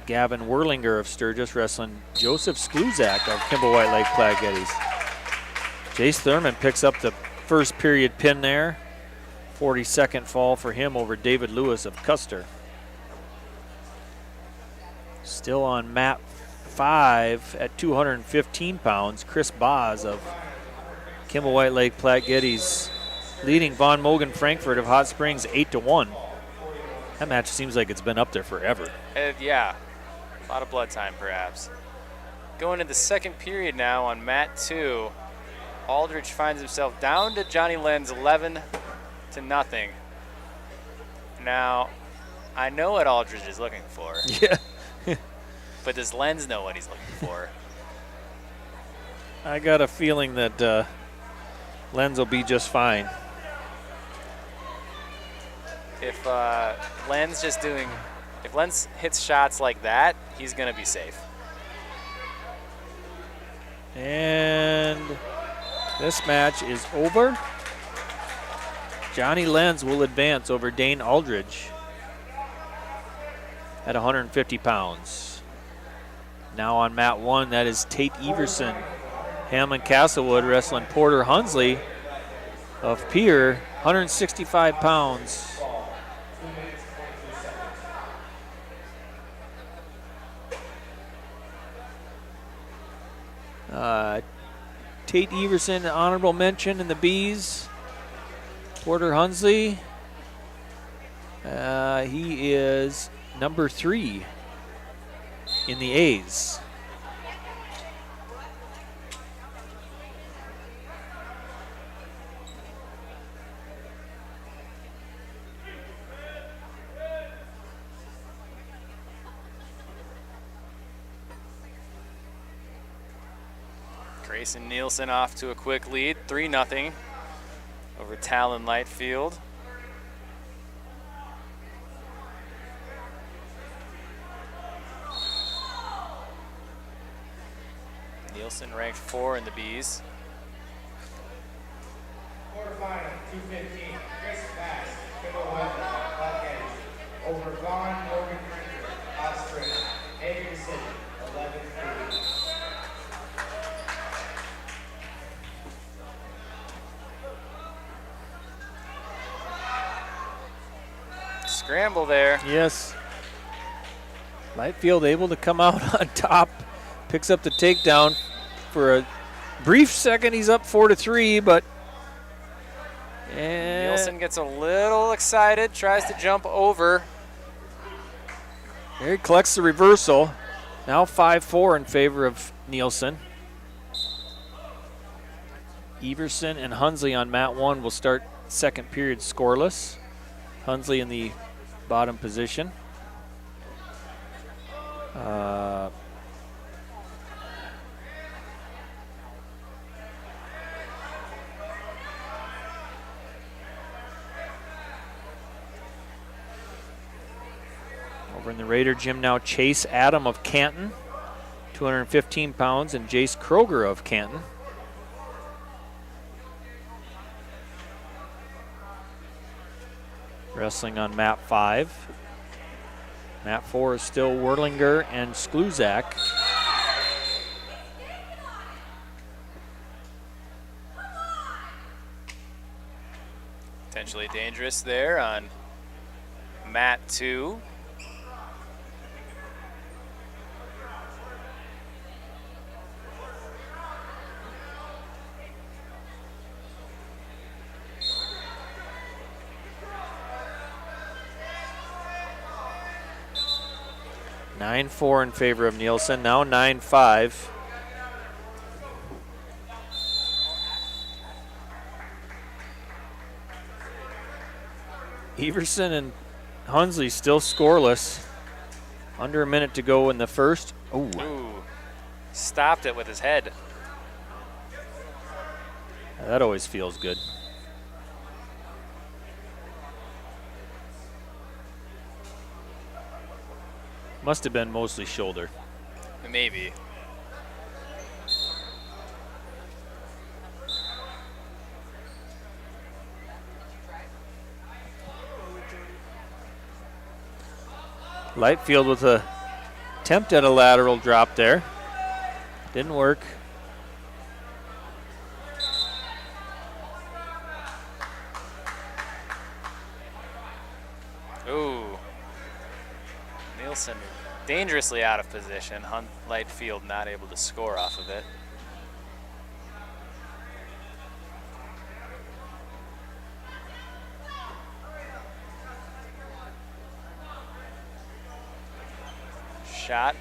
Gavin Werlinger of Sturgis wrestling Joseph Skluzak of Kimball White Lake Platte Geddes. Jace Thurman picks up the first period pin there. 42nd fall for him over David Lewis of Custer. Still on mat 5 at 215 pounds, Chris Boz of Kimball White Lake Platte Geddes leading Von Mogen Frankfurt of Hot Springs 8-1. That match seems like it's been up there forever. Yeah, a lot of blood time perhaps. Going into the second period now on mat 2. Aldridge finds himself down to Johnny Lenz 11-0. Now, I know what Aldridge is looking for. Yeah. But does Lenz know what he's looking for? I got a feeling that Lenz will be just fine. If Lenz hits shots like that, he's going to be safe. And this match is over. Johnny Lenz will advance over Dane Aldridge at 150 pounds. Now on mat 1, that is Tate Everson. Hammond Castlewood wrestling Porter Hunsley of Pier, 165 pounds. Tate Everson, honorable mention in the Bs. Porter Hunsley, he is number 3 in the A's. Grayson Nielsen off to a quick lead, 3-0 over Talon Lightfield. Nielsen ranked 4 in the Bs. Quarterfinal, 215. Chris Bass, over Vaughn Morgan Printer, Australia. Hager City, 11-3. Scramble there. Yes. Lightfield able to come out on top. Picks up the takedown. For a brief second, he's up 4-3, but Nielsen gets a little excited, tries to jump over. There he collects the reversal. Now 5-4 in favor of Nielsen. Everson and Hunsley on mat 1 will start second period scoreless. Hunsley in the bottom position. Over in the Raider gym now, Chase Adam of Canton, 215 pounds, and Jace Kroger of Canton. Wrestling on mat 5. Mat 4 is still Werlinger and Skluzak. Potentially dangerous there on mat 2. Nine 9-4 in favor of Nielsen, now 9-5. Everson and Hunsley still scoreless. Under a minute to go in the first. Ooh. Stopped it with his head. That always feels good. Must have been mostly shoulder. Maybe. Lightfield with a attempt at a lateral drop there. Didn't work. Ooh. Nielsen dangerously out of position. Lightfield not able to score off of it. Shot.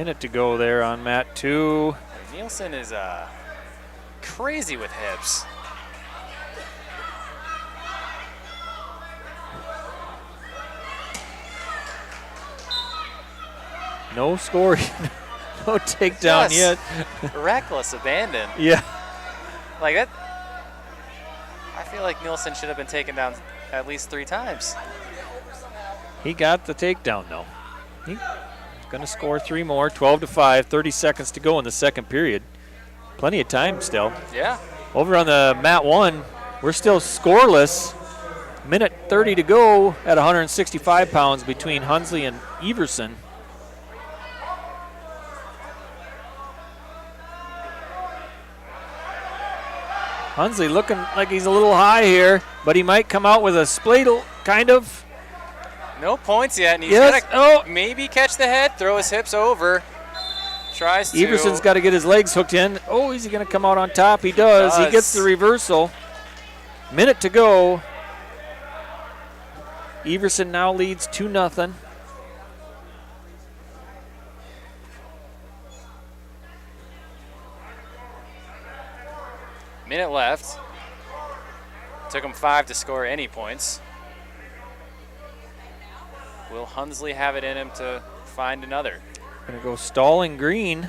Minute to go there on mat 2. Nielsen is crazy with hips. No score, no takedown yet. Reckless abandon. Yeah. Like that. I feel like Nielsen should have been taken down at least 3 times. He got the takedown though. He's going to score 3 more, 12-5, 30 seconds to go in the second period. Plenty of time still. Yeah. Over on the mat 1, we're still scoreless. Minute 30 to go at 165 pounds between Hunsley and Iverson. Hunsley looking like he's a little high here, but he might come out with a spladle, kind of. No points yet, and he's gonna maybe catch the head, throw his hips over. Tries to. Everson's got to get his legs hooked in. Oh, is he going to come out on top? He does. He gets the reversal. Minute to go. Everson now leads 2-0. Minute left. Took him 5 to score any points. Will Hunsley have it in him to find another? Going to go stalling green.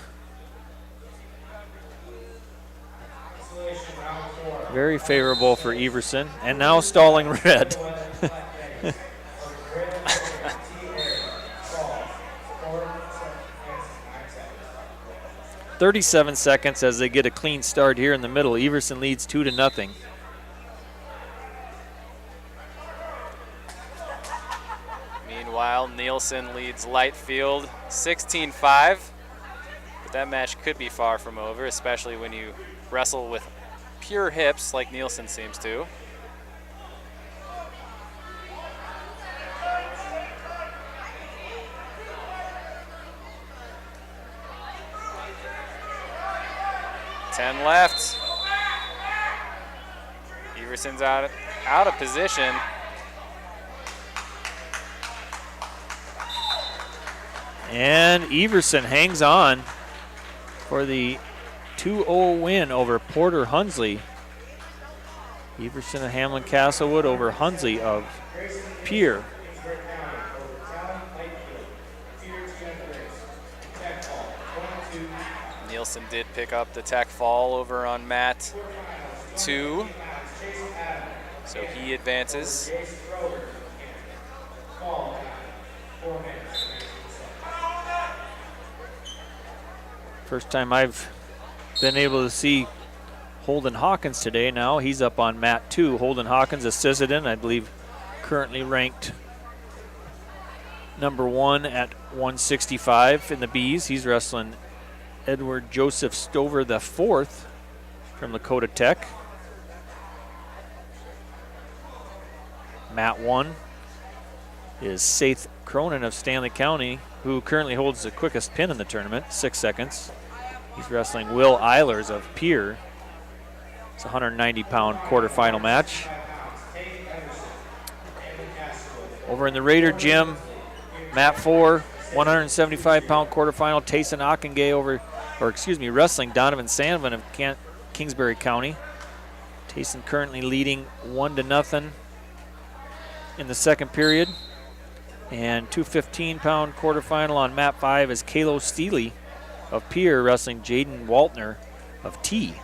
Very favorable for Everson. And now stalling red. 37 seconds as they get a clean start here in the middle. Everson leads 2-0. Meanwhile, Nielsen leads light field 16-5. But that match could be far from over, especially when you wrestle with pure hips like Nielsen seems to. Ten left. Everson's out of position. And Everson hangs on for the 2-0 win over Porter Hunsley. Everson of Hamlin Castlewood over Hunsley of Pierre. Nielsen did pick up the tech fall over on mat 2. So he advances. First time I've been able to see Holden Hawkins today. Now he's up on mat 2. Holden Hawkins, a Sisseton, I believe currently ranked number 1 at 165 in the Bs. He's wrestling Edward Joseph Stover the 4th from Dakota Tech. Mat 1 is Seth Cronin of Stanley County, who currently holds the quickest pin in the tournament, 6 seconds. He's wrestling Will Eilers of Pierre. It's a 190-pound quarterfinal match. Over in the Raider gym, mat 4, 175-pound quarterfinal. Tayson Ockengay wrestling Donovan Sanvin of Kingsbury County. Tayson currently leading 1-0 in the second period. And 215-pound quarterfinal on mat 5 is Kalo Steely of Pierre wrestling Jaden Waltner of T.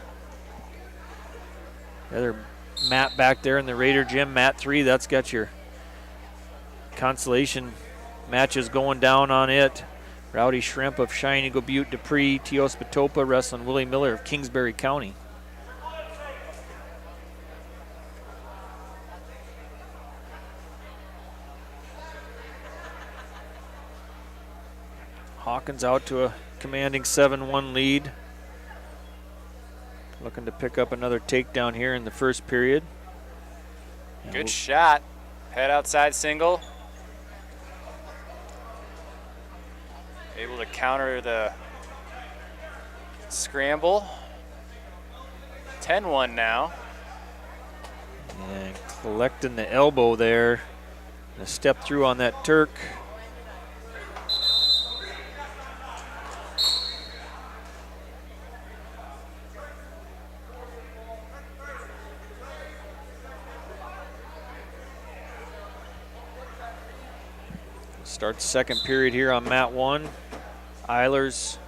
The other mat back there in the Raider gym, mat 3, that's got your Consolation matches going down on it. Rowdy Shrimp of Cheyenne Eagle Butte Dupree, Teos Patopa wrestling Willie Miller of Kingsbury County. Hawkins out to a commanding 7-1 lead. Looking to pick up another takedown here in the first period. Good shot. Head outside single. Able to counter the scramble. 10-1 now. And collecting the elbow there. A step through on that Turk. Start the second period here on mat 1. Eilers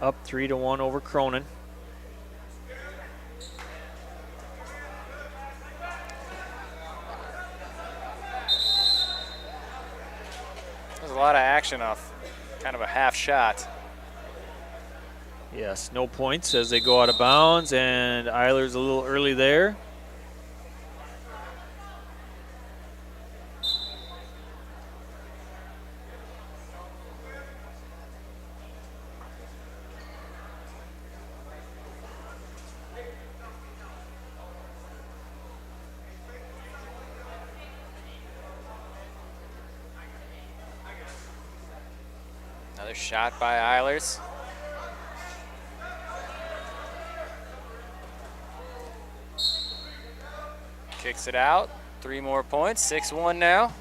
up 3-1 over Cronin. There's a lot of action off kind of a half shot. Yes, no points as they go out of bounds, and Eilers a little early there. Another shot by Eilers. Kicks it out. 3 more points. 6-1 now.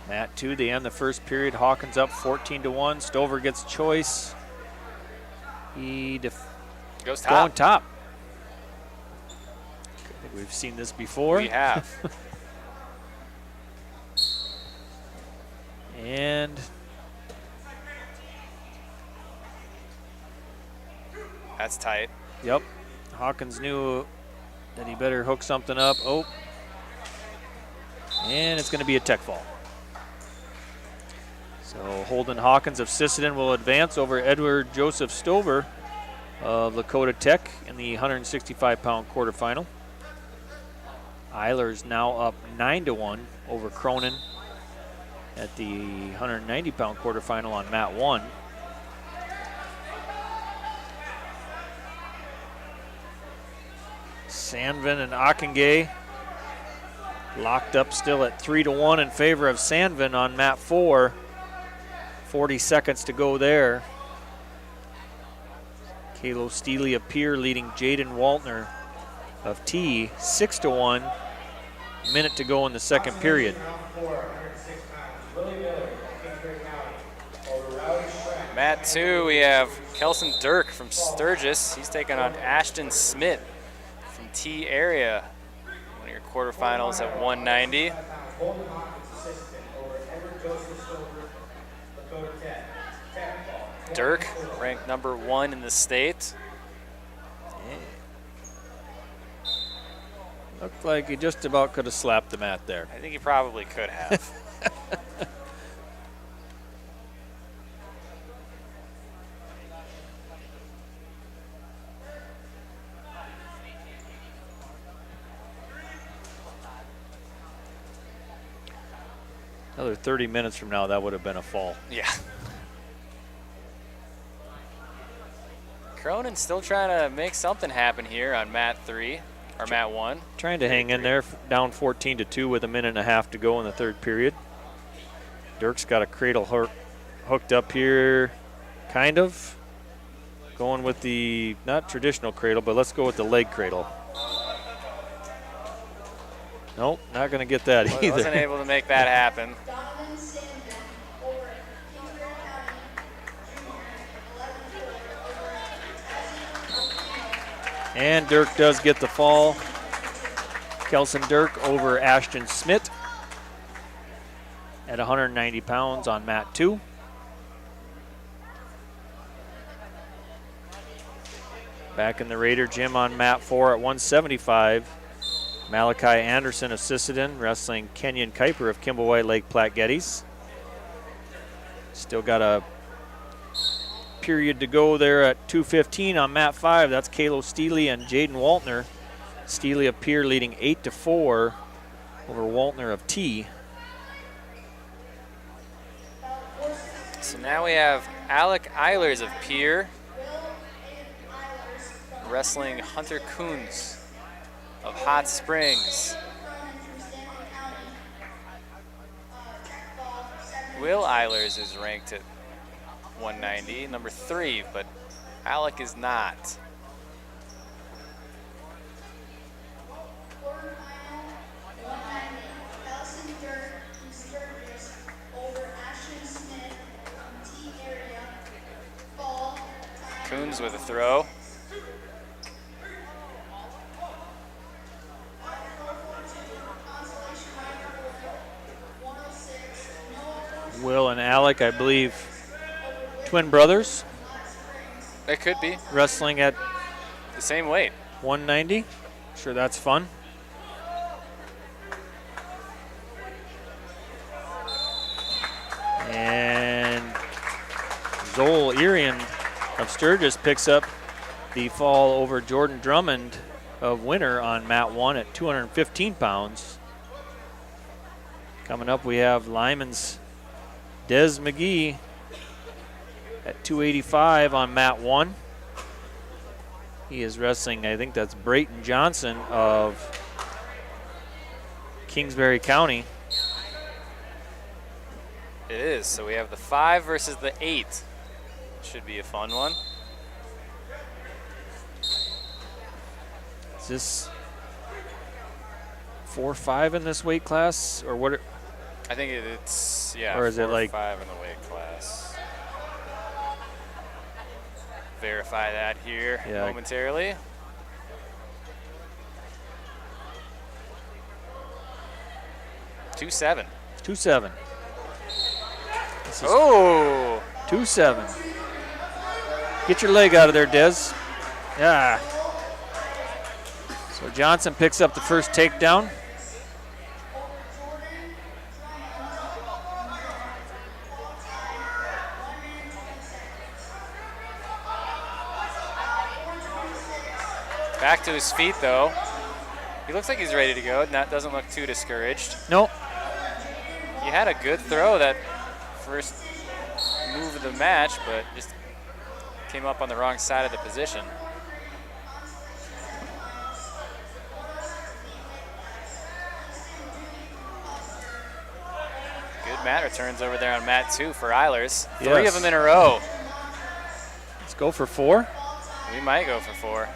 Mat 2, they end the first period. Hawkins up 14-1. Stover gets choice. He goes top. Going top. I think we've seen this before. We have. And that's tight. Yep. Hawkins knew that he better hook something up. Oh. And it's going to be a tech fall. So Holden Hawkins of Sisseton will advance over Edward Joseph Stover of Dakota Tech in the 165-pound quarterfinal. Eilers now up 9-1 over Cronin at the 190-pound quarterfinal on mat 1. Sandvin and Akingay locked up still at 3-1 in favor of Sandvin on mat 4. 40 seconds to go there. Kalo Steely of Pier leading Jaden Waltner of T 6-1. Minute to go in the second period. Mat 2, we have Kelson Dirk from Sturgis. He's taking on Ashton Smith from T area. One of your quarterfinals at 190. Dirk, ranked number 1 in the state. Looked like he just about could have slapped the mat there. I think he probably could have. Another 30 minutes from now, that would have been a fall. Yeah. Cronin's still trying to make something happen here on mat 3, or mat 1. Trying to hang in there, down 14-2 with a minute and a half to go in the third period. Dirk's got a cradle hooked up here, kind of. Going with the, not traditional cradle, but let's go with the leg cradle. Nope, not going to get that either. Wasn't able to make that happen. And Dirk does get the fall. Kelson Dirk over Ashton Smith at 190 pounds on mat 2. Back in the Raider gym on mat 4 at 175. Malachi Anderson of Sisseton wrestling Kenyon Kuiper of Kimball White Lake Platte Geddes. Still got a period to go there at 2:15 on mat 5. That's Kalo Steely and Jaden Waltner. Steely of Pier leading 8-4 over Waltner of T. So now we have Alec Eilers of Pier wrestling Hunter Coons of Hot Springs. Will Eilers is ranked at 190, number 3, but Alec is not. Williams with a throw. Will and Alec, I believe, twin brothers. It could be. Wrestling at the same weight. 190. Sure, that's fun. And Zoel Irian of Sturgis picks up the fall over Jordan Drummond of Winter on mat 1 at 215 pounds. Coming up, we have Lyman's Des McGee at 285 on mat 1. He is wrestling, I think that's Brayton Johnson of Kingsbury County. It is. So we have the 5 versus the 8. Should be a fun one. Is this 4-5 in this weight class, or what? I think it's, yeah, or is 4 it like 5 in the weight class? Verify that here momentarily. $2-7. 2-7. Oh! 2-7. Get your leg out of there, Des. Yeah. So Johnson picks up the first takedown. Back to his feet, though. He looks like he's ready to go. That doesn't look too discouraged. Nope. He had a good throw that first move of the match, but just came up on the wrong side of the position. Good mat returns over there on mat 2 for Eilers. 3 of them in a row. Let's go for 4. We might go for 4.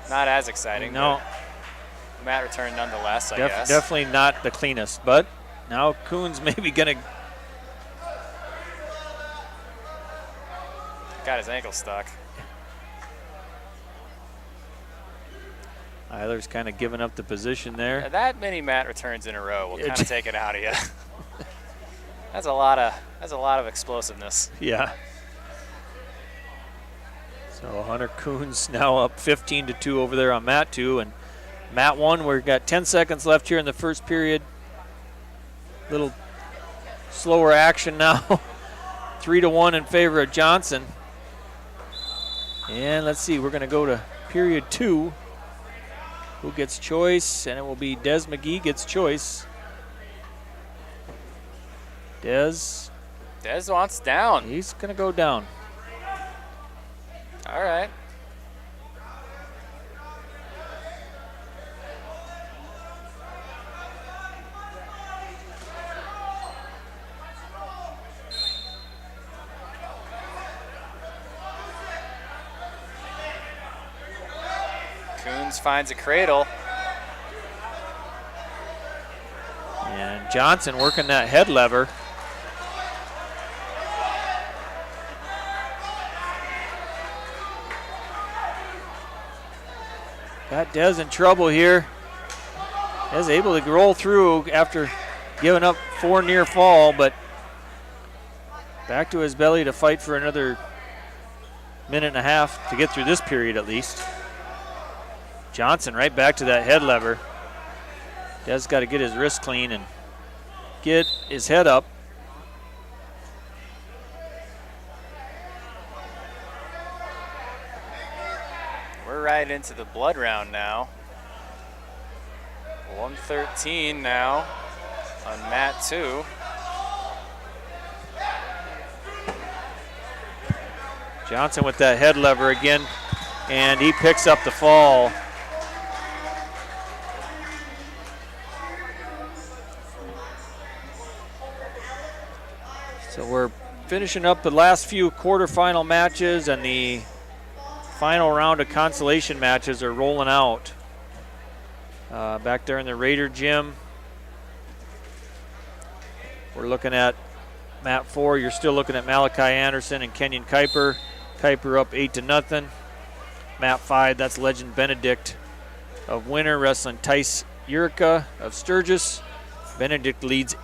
Not as exciting. No. Mat return nonetheless, I guess. Definitely not the cleanest, but now Coons maybe going to. Got his ankle stuck. Eiler's kind of giving up the position there. Now that many mat returns in a row will kind of take it out of you. That's a lot of explosiveness. Yeah. So Hunter Coons now up 15-2 over there on mat 2, and mat 1, we've got 10 seconds left here in the first period. Little slower action now. 3-1 in favor of Johnson. And let's see, we're going to go to period 2. Who gets choice? And it will be Des McGee gets choice. Des wants down. He's going to go down. All right. Coons finds a cradle. And Johnson working that head lever. Got Des in trouble here. Des able to roll through after giving up 4 near fall, but back to his belly to fight for another minute and a half to get through this period at least. Johnson right back to that head lever. Des got to get his wrist clean and get his head up. We're right into the blood round now. 113 now on mat 2. Johnson with that head lever again, and he picks up the fall. So we're finishing up the last few quarterfinal matches, and the final round of consolation matches are rolling out. Back there in the Raider gym, we're looking at mat 4. You're still looking at Malachi Anderson and Kenyon Kuiper Kuiper up 8-0. Mat 5, that's Legend Benedict of Winter wrestling Tice Urica of Sturgis. Benedict leads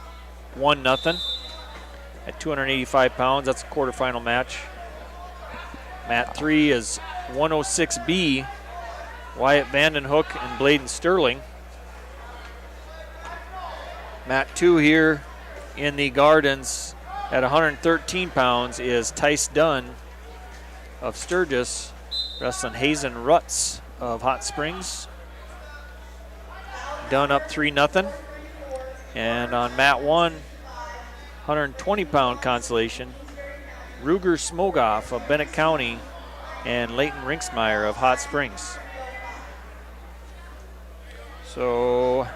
1-0 at 285 pounds. That's a quarterfinal match. Mat 3 is 106B, Wyatt Vandenhoek and Bladen Sterling. Mat 2 here in the Gardens at 113 pounds is Tice Dunn of Sturgis, wrestling Hazen Rutz of Hot Springs. Dunn up 3-0. And on mat 1, 120-pound consolation, Ruger Smogoff of Bennett County and Leighton Rinksmeyer of Hot Springs. So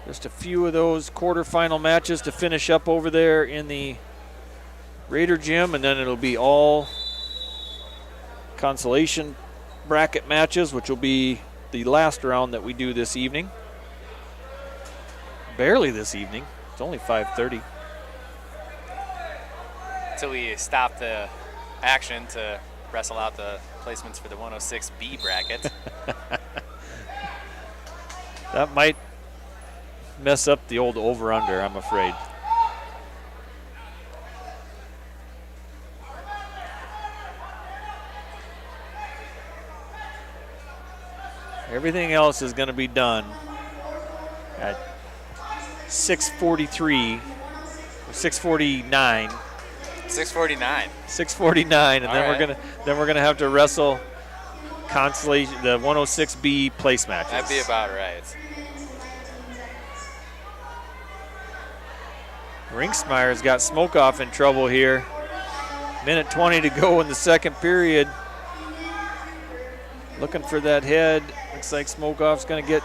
just a few of those quarterfinal matches to finish up over there in the Raider Gym, and then it'll be all consolation bracket matches, which will be the last round that we do this evening. Barely this evening. It's only 5:30. Until we stop the action to wrestle out the placements for the 106B bracket. That might mess up the old over-under, I'm afraid. Everything else is going to be done at 6:43 or 6:49. 6:49. 6:49, and then we're gonna have to wrestle consolation, the 106B place matches. That'd be about right. Rinksmeyer's got Smokeoff in trouble here. Minute 20 to go in the second period. Looking for that head. Looks like Smokeoff's going to get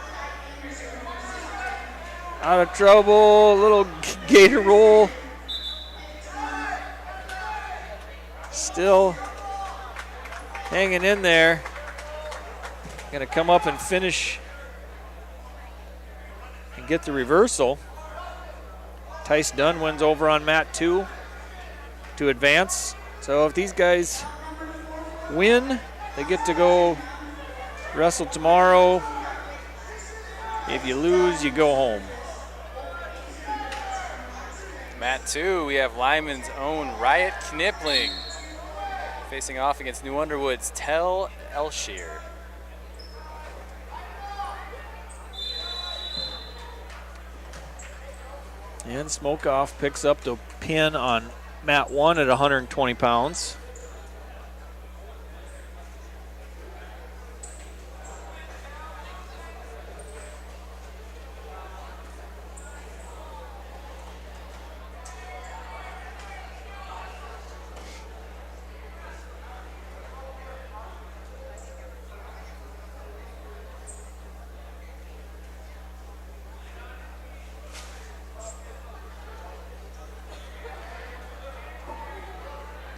out of trouble. Little gator roll. Still hanging in there. Going to come up and finish and get the reversal. Tice Dunn wins over on mat 2 to advance. So if these guys win, they get to go wrestle tomorrow. If you lose, you go home. Mat 2, we have Lyman's own Riot Knipling facing off against New Underwood's Tell Elshear. And Smokeoff picks up the pin on mat 1 at 120 pounds.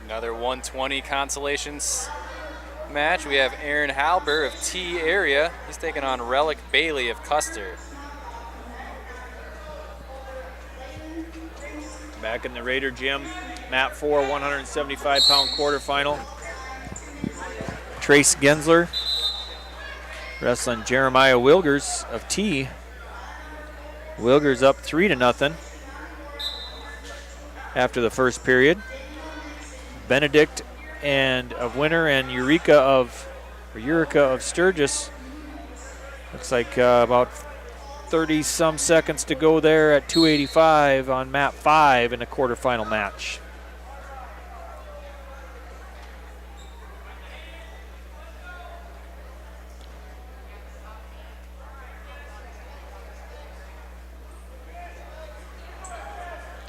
Another 120 consolations match. We have Aaron Halber of T area. He's taking on Relic Bailey of Custer. Back in the Raider Gym, mat 4, 175-pound quarterfinal. Trace Gensler wrestling Jeremiah Wilgers of T. Wilgers up 3-0 after the first period. Benedict and of Winter and Urica of Sturgis. Looks like about 30-some seconds to go there at 285 on mat 5 in a quarterfinal match.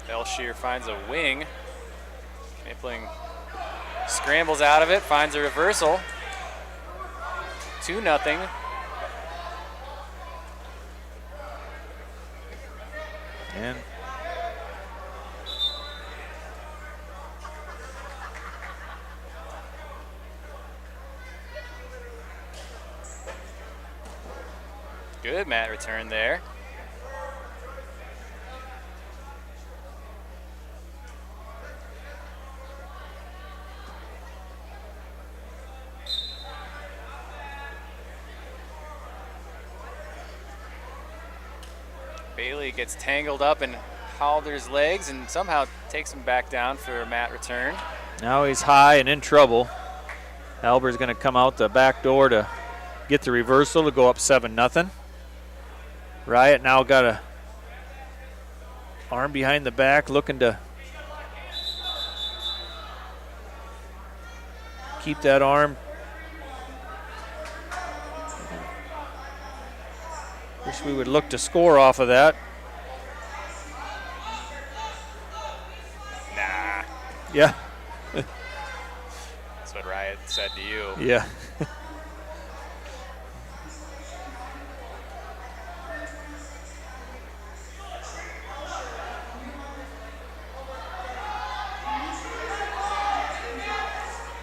Elshear finds a wing. Knipling scrambles out of it, finds a reversal. 2-0. And good mat return there. Bailey gets tangled up in Halder's legs and somehow takes him back down for a mat return. Now he's high and in trouble. Albert's going to come out the back door to get the reversal to go up 7-0. Riot now got a arm behind the back, looking to keep that arm. Wish we would look to score off of that. Nah. Yeah. That's what Riot said to you. Yeah.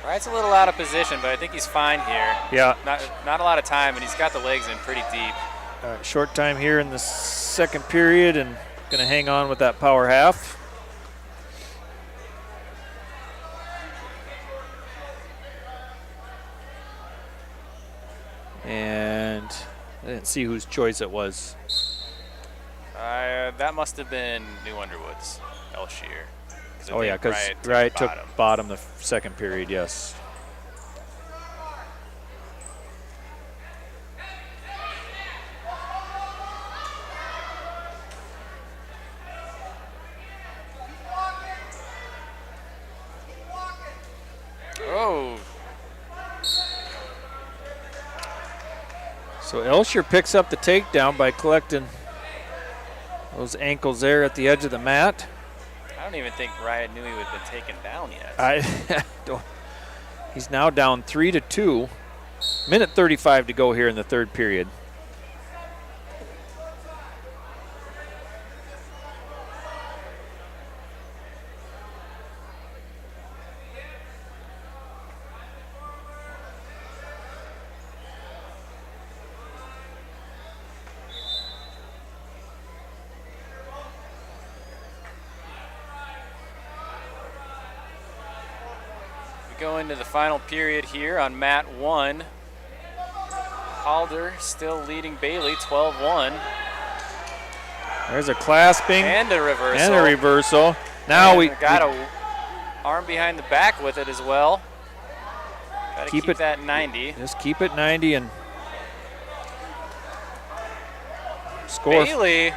Riot's a little out of position, but I think he's fine here. Yeah. Not a lot of time, and he's got the legs in pretty deep. Short time here in the second period, and going to hang on with that power half. And I didn't see whose choice it was. That must have been New Underwood's, Elshier. Oh yeah, because Riot took bottom the second period, yes. Oh. So Elshier picks up the takedown by collecting those ankles there at the edge of the mat. I don't even think Riot knew he would have been taken down yet. He's now down 3-2. Minute 35 to go here in the third period. Go into the final period here on mat 1. Halder still leading Bailey 12-1. There's a clasping and a reversal. And a reversal. Now and we got a arm behind the back with it as well. Got to keep it that 90. Just keep it 90 and score. Bailey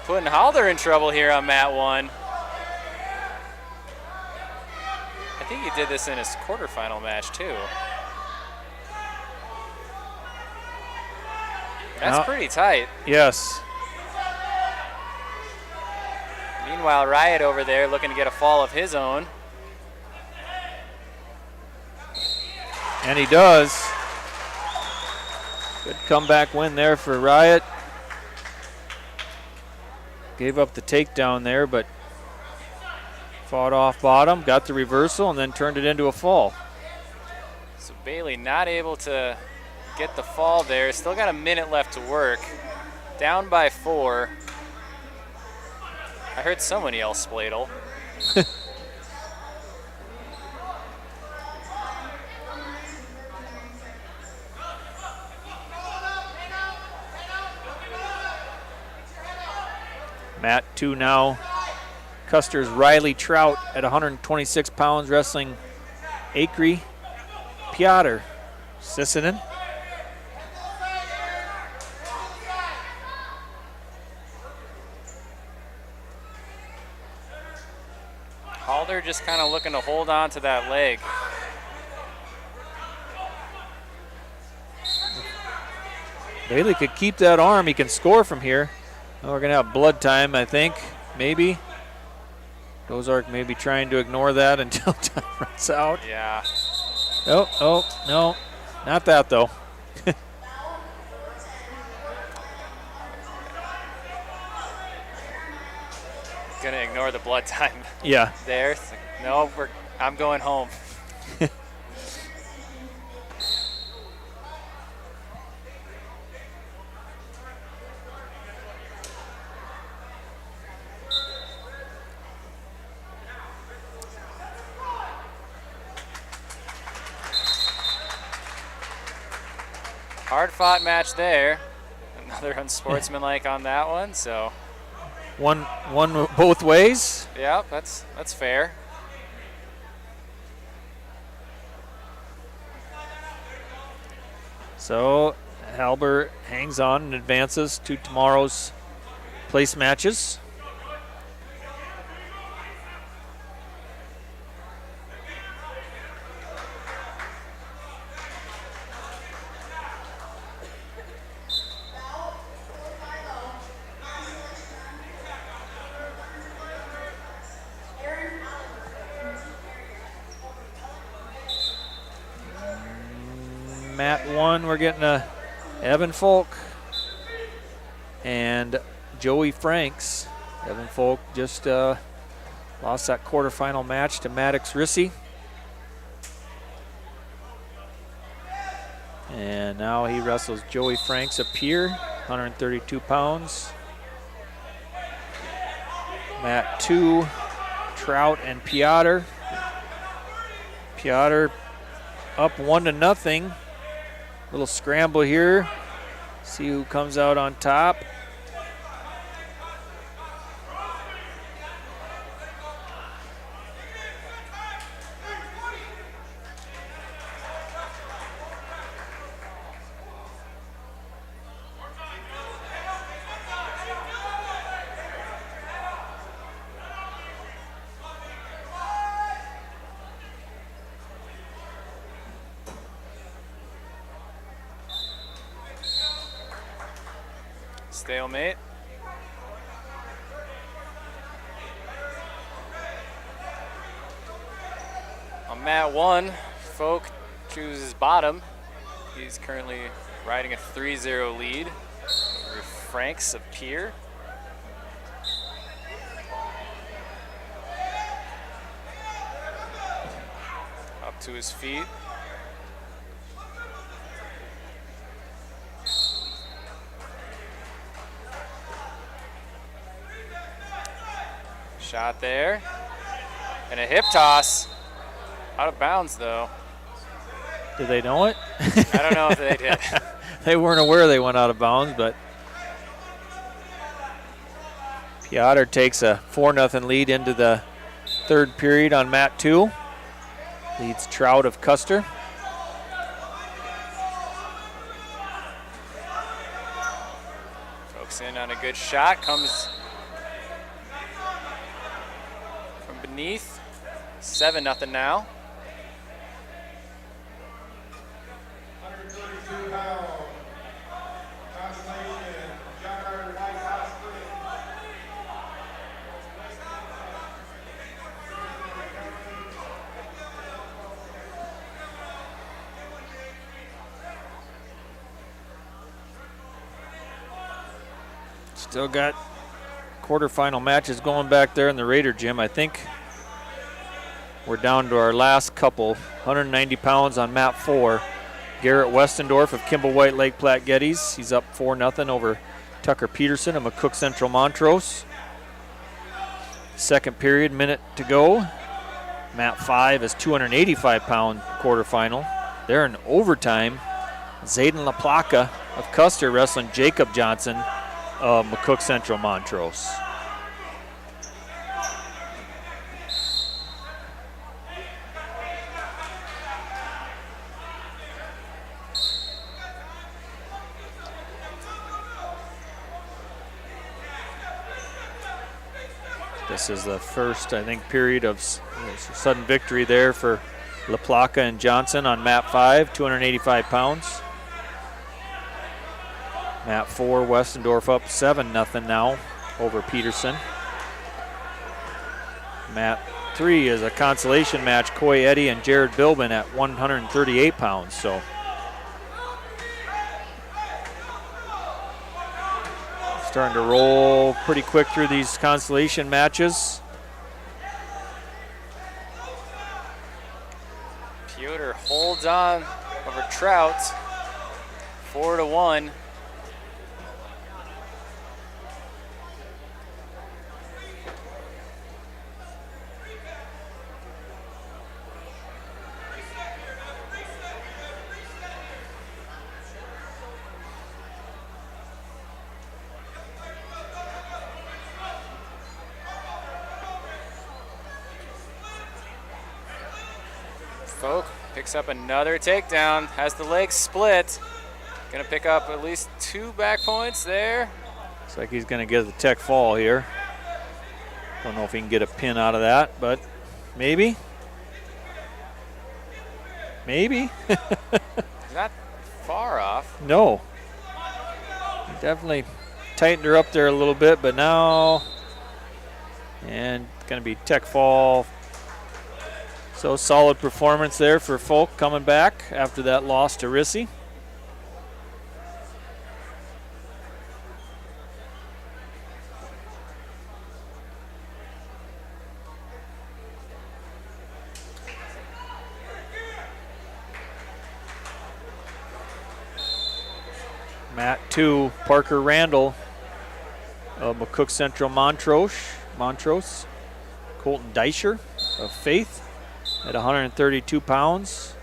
putting Halder in trouble here on mat 1. I think he did this in his quarterfinal match too. That's pretty tight. Yes. Meanwhile, Riot over there looking to get a fall of his own. And he does. Good comeback win there for Riot. Gave up the takedown there, but fought off bottom, got the reversal, and then turned it into a fall. So Bailey not able to get the fall there. Still got a minute left to work. Down by 4. I heard someone yell Spladle. Mat 2 now. Custer's Riley Trout at 126 pounds, wrestling Acre Piotr Sissinen. Halder just kind of looking to hold on to that leg. Bailey could keep that arm. He can score from here. Well, we're going to have blood time, I think, maybe. Ozark may be trying to ignore that until time runs out. Yeah. Oh, no. Not that, though. Gonna ignore the blood time. Yeah. There. No, I'm going home. Hard-fought match there. Another unsportsmanlike on that one. So one both ways. Yeah, that's fair. So Halber hangs on and advances to tomorrow's place matches. Mat 1, we're getting a Evan Folk and Joey Franks. Evan Folk just lost that quarterfinal match to Maddox Rissy. And now he wrestles Joey Franks up here, 132 pounds. Mat 2, Trout and Piotr. Piotr up 1-0. Little scramble here. See who comes out on top. Stalemate. On mat 1, Folk chooses bottom. He's currently riding a 3-0 lead over Franks of Pier. Up to his feet. Shot there. And a hip toss. Out of bounds, though. Did they know it? I don't know if they did. They weren't aware they went out of bounds, but Piotr takes a 4-0 lead into the third period on mat 2. Leads Trout of Custer. Folks in on a good shot. Comes from beneath. 7-0 now. 132 pound. Consolation. Still got quarterfinal matches going back there in the Raider gym. I think we're down to our last couple. 190 pounds on mat 4. Garrett Westendorf of Kimball White Lake Platte Geddes. He's up 4-0 over Tucker Peterson of McCook Central Montrose. Second period, minute to go. Mat 5 is 285-pound quarterfinal. They're in overtime. Zayden LaPlaca of Custer wrestling Jacob Johnson of McCook Central Montrose. This is the first, I think, period of sudden victory there for LaPlaca and Johnson on mat 5, 285 pounds. Mat 4, Westendorf up 7-0 now over Peterson. Mat 3 is a consolation match, Coy Eddy and Jared Bilbin at 138 pounds. So starting to roll pretty quick through these consolation matches. Piotr holds on over Trout, 4-1. Folk picks up another takedown, has the legs split. Gonna pick up at least 2 back points there. Looks like he's gonna get the tech fall here. Don't know if he can get a pin out of that, but maybe. Maybe. Not far off. No. He definitely tightened her up there a little bit, but now, and gonna be tech fall. So solid performance there for Folk coming back after that loss to Rissy. Matt 2, Parker Randall of McCook Central Montrose. Colton Deischer of Faith at 132 pounds.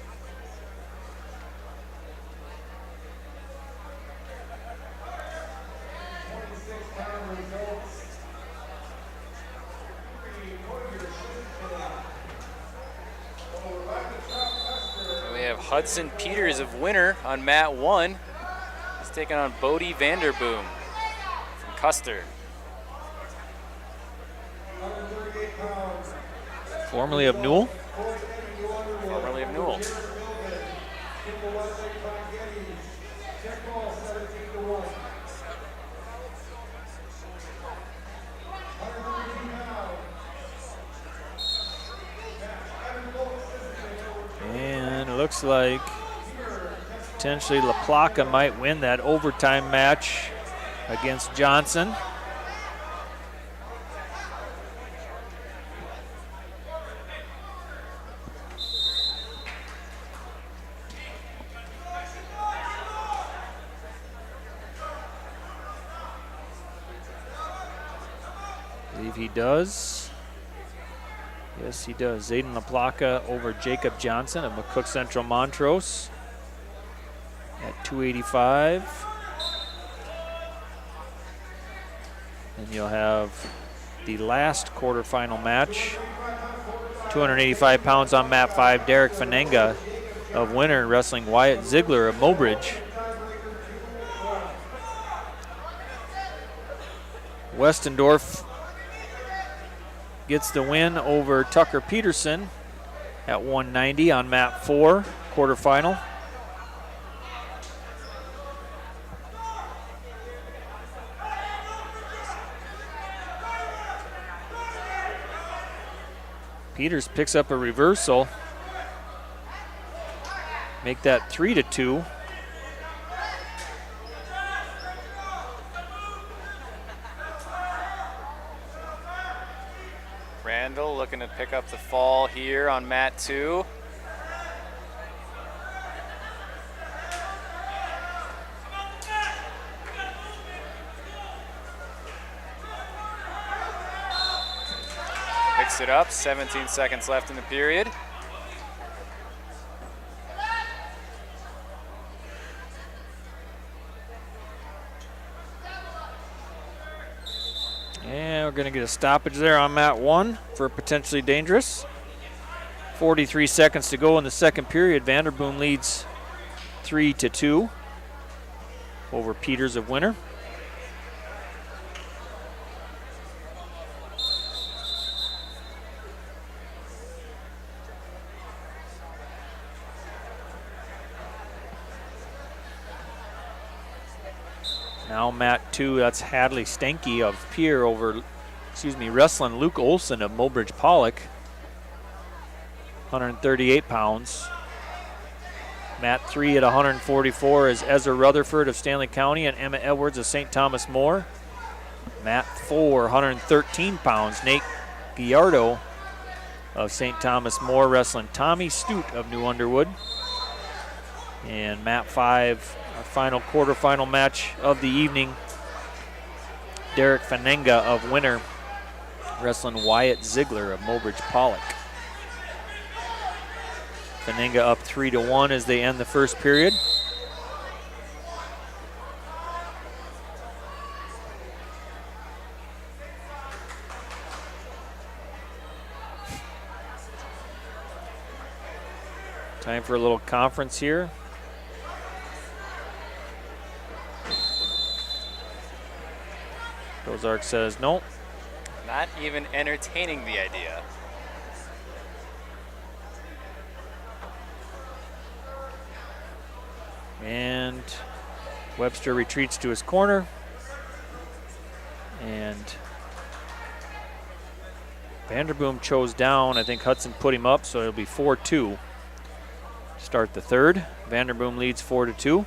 And we have Hudson Peters of Winter on mat 1. He's taking on Bodie Vanderboom from Custer. Formerly of Newell. Formerly of Newell. And it looks like potentially La Placa might win that overtime match against Johnson. He does. Yes, he does. Zayden LaPlaca over Jacob Johnson of McCook Central Montrose at 285. And you'll have the last quarterfinal match. 285 pounds on mat 5, Derek Fanenga of Winter wrestling Wyatt Ziegler of Mobridge. Westendorf gets the win over Tucker Peterson at 190 on mat 4, quarterfinal. Peters picks up a reversal. Make that 3-2. Randall looking to pick up the fall here on mat 2. Picks it up, 17 seconds left in the period. And we're going to get a stoppage there on mat 1 for potentially dangerous. 43 seconds to go in the second period. Vanderboom leads 3-2 over Peters of Winter. Now mat 2, that's Hadley Stanky of Pierre over, wrestling Luke Olson of Mobridge Pollock. 138 pounds. Mat 3 at 144 is Ezra Rutherford of Stanley County and Emma Edwards of St. Thomas More. Mat 4, 113 pounds, Nate Gallardo of St. Thomas More wrestling Tommy Stute of New Underwood. And mat 5, our final quarterfinal match of the evening, Derek Fanenga of Winter wrestling Wyatt Ziegler of Mobridge Pollock. Fanenga up 3-1 as they end the first period. Time for a little conference here. Ozark says nope. Not even entertaining the idea. And Webster retreats to his corner. And Vanderboom chose down. I think Hudson put him up, so it'll be 4-2. Start the third. Vanderboom leads 4-2.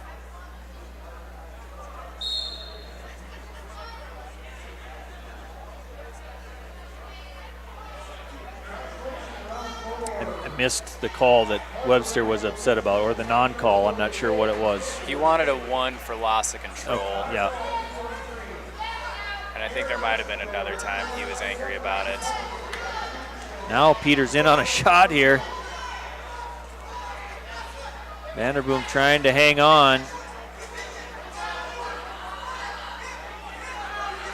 I missed the call that Webster was upset about, or the non-call. I'm not sure what it was. He wanted a 1 for loss of control. Oh, yeah. And I think there might have been another time he was angry about it. Now Peters in on a shot here. Vanderboom trying to hang on.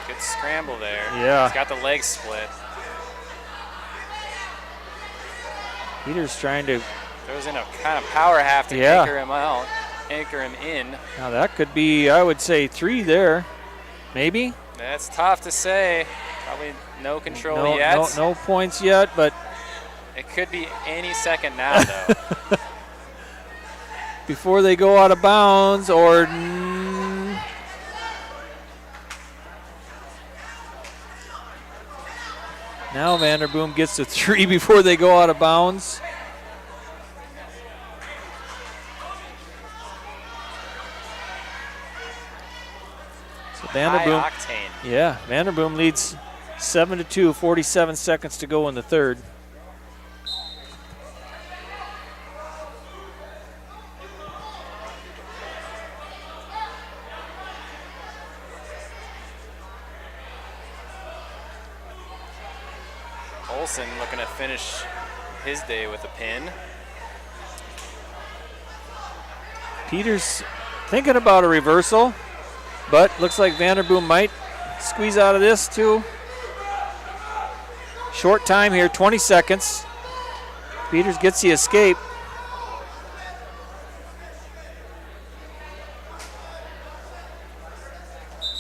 Good scramble there. Yeah. He's got the legs split. Peters trying to... Throws in a kind of power half to anchor him out, anchor him in. Now that could be, I would say, 3 there. Maybe? That's tough to say. Probably no control yet. No points yet, but... It could be any second now, though. Before they go out of bounds, or... Now Vanderboom gets to 3 before they go out of bounds. So Vanderboom, high octane. Yeah, Vanderboom leads 7-2, 47 seconds to go in the third. Olson looking to finish his day with a pin. Peters thinking about a reversal, but looks like Vanderboom might squeeze out of this too. Short time here, 20 seconds. Peters gets the escape.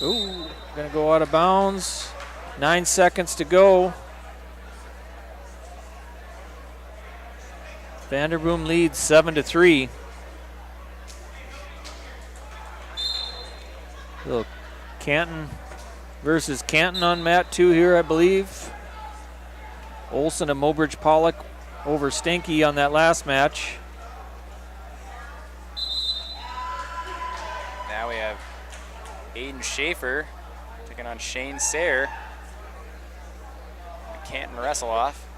Ooh, gonna go out of bounds. 9 seconds to go. Vanderboom leads 7-3. Little Canton versus Canton on mat 2 here, I believe. Olson and Mobridge Pollock over Stanky on that last match. Now we have Aiden Schaefer taking on Shane Sayre. Canton wrestle off.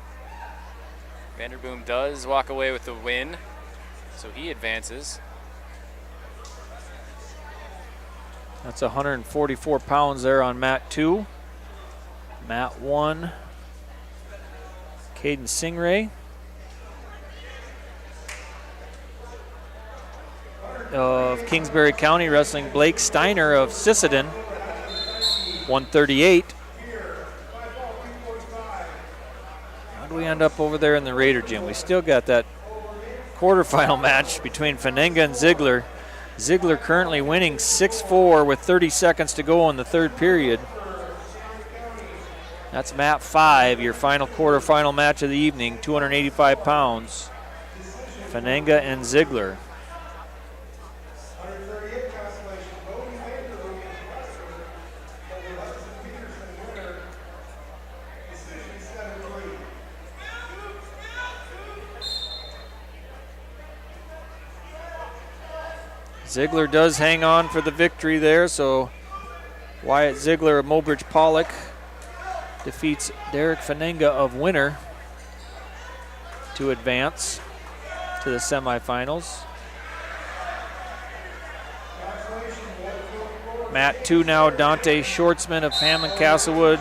Vanderboom does walk away with the win, so he advances. That's 144 pounds there on mat 2. Mat 1, Caden Singray. Of Kingsbury County wrestling Blake Steiner of Sisseton, 138. How do we end up over there in the Raider gym? We still got that quarterfinal match between Fenenga and Ziegler. Ziegler currently winning 6-4 with 30 seconds to go in the third period. That's mat 5, your final quarterfinal match of the evening, 285 pounds. Fenenga and Ziegler. Ziegler does hang on for the victory there, so Wyatt Ziegler of Mobridge Pollock defeats Derek Fenenga of Winter to advance to the semifinals. Mat 2 now, Dante Shortsman of Hammond Castlewood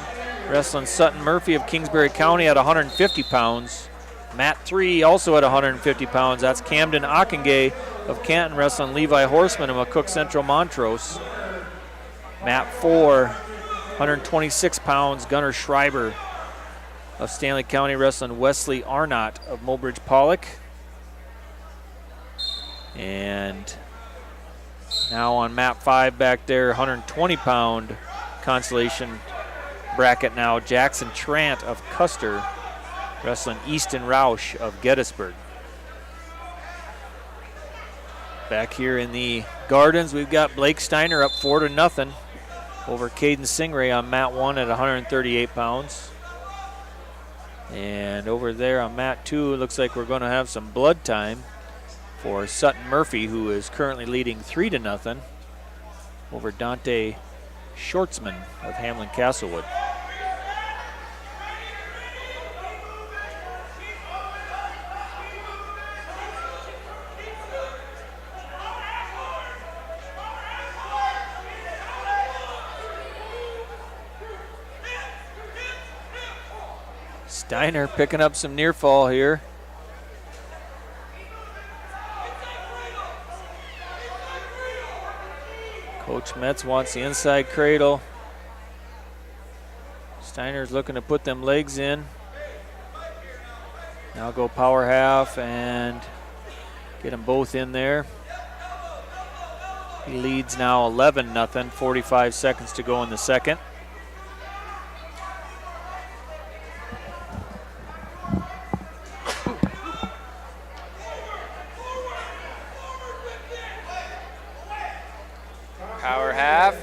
wrestling Sutton Murphy of Kingsbury County at 150 pounds. Mat 3 also at 150 pounds. That's Camden Ockengay of Canton wrestling Levi Horseman of McCook Central Montrose. Mat 4, 126 pounds, Gunnar Schreiber of Stanley County wrestling Wesley Arnott of Mobridge Pollock. And now on map 5 back there, 120-pound Consolation bracket now. Jackson Trant of Custer wrestling Easton Roush of Gettysburg. Back here in the Gardens, we've got Blake Steiner up 4-0 over Caden Stingray on mat 1 at 138 pounds. And over there on mat 2, it looks like we're going to have some blood time for Sutton Murphy, who is currently leading 3-0 over Dante Shortsman of Hamlin Castlewood. Steiner picking up some near fall here. Coach Metz wants the inside cradle. Steiner's looking to put them legs in. Now go power half and get them both in there. He leads now 11-0, 45 seconds to go in the second. Power half.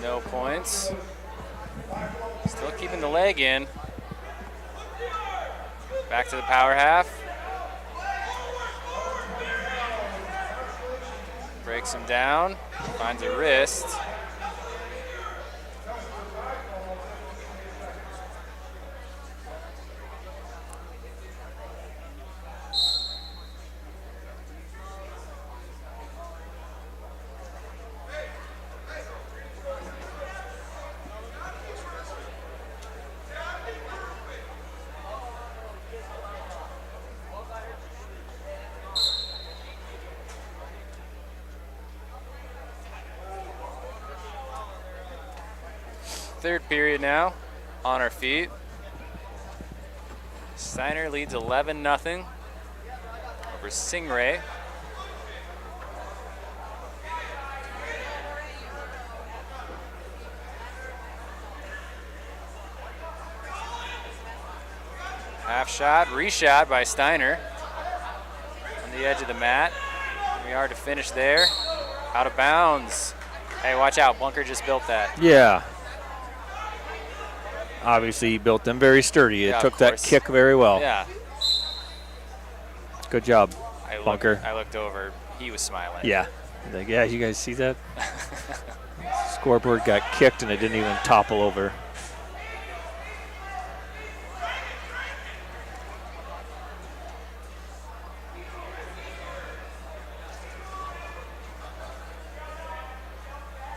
No points. Still keeping the leg in. Back to the power half. Breaks him down. Finds a wrist. Third period now, on our feet. Steiner leads 11-0 over Stingray. Half shot, reshot by Steiner on the edge of the mat. We are to finish there. Out of bounds. Hey, watch out, Bunker just built that. Yeah. Obviously, he built them very sturdy. It took that kick very well. Yeah. Good job, Bunker. I looked over. He was smiling. Yeah. Like, yeah, you guys see that? Scoreboard got kicked and it didn't even topple over.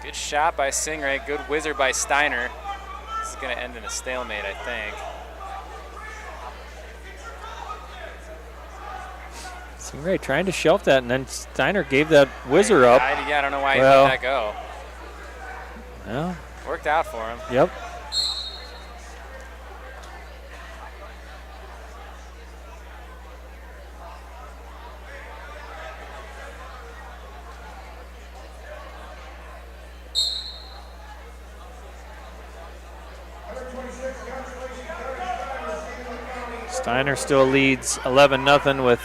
Good shot by Stingray. Good whizzer by Steiner. This is going to end in a stalemate, I think. Stingray trying to shelf that, and then Steiner gave that whizzer up. I don't know why he let that go. Well, worked out for him. Yep. Steiner still leads 11-0 with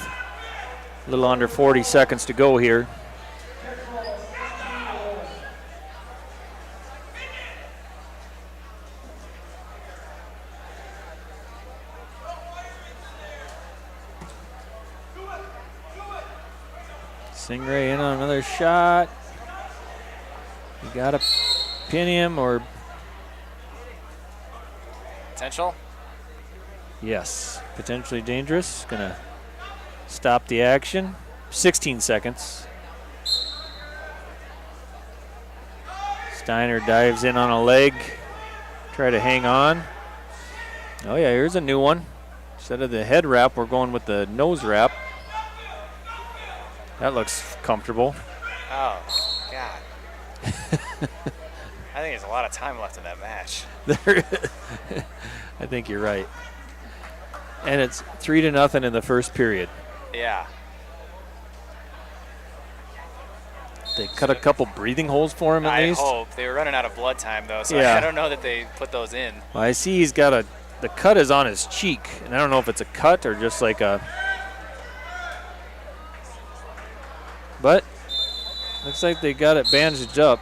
a little under 40 seconds to go here. Stingray in on another shot. You got to pin him or... Potential? Yes, potentially dangerous. Gonna stop the action. 16 seconds. Steiner dives in on a leg. Try to hang on. Oh yeah, here's a new one. Instead of the head wrap, we're going with the nose wrap. That looks comfortable. Oh, God. I think there's a lot of time left in that match. I think you're right. And it's 3-0 in the first period. Yeah. They cut a couple breathing holes for him at least. I hope. They were running out of blood time, though, so Yeah. I don't know that they put those in. Well, I see he's got the cut is on his cheek, and I don't know if it's a cut or just like a. But looks like they got it bandaged up.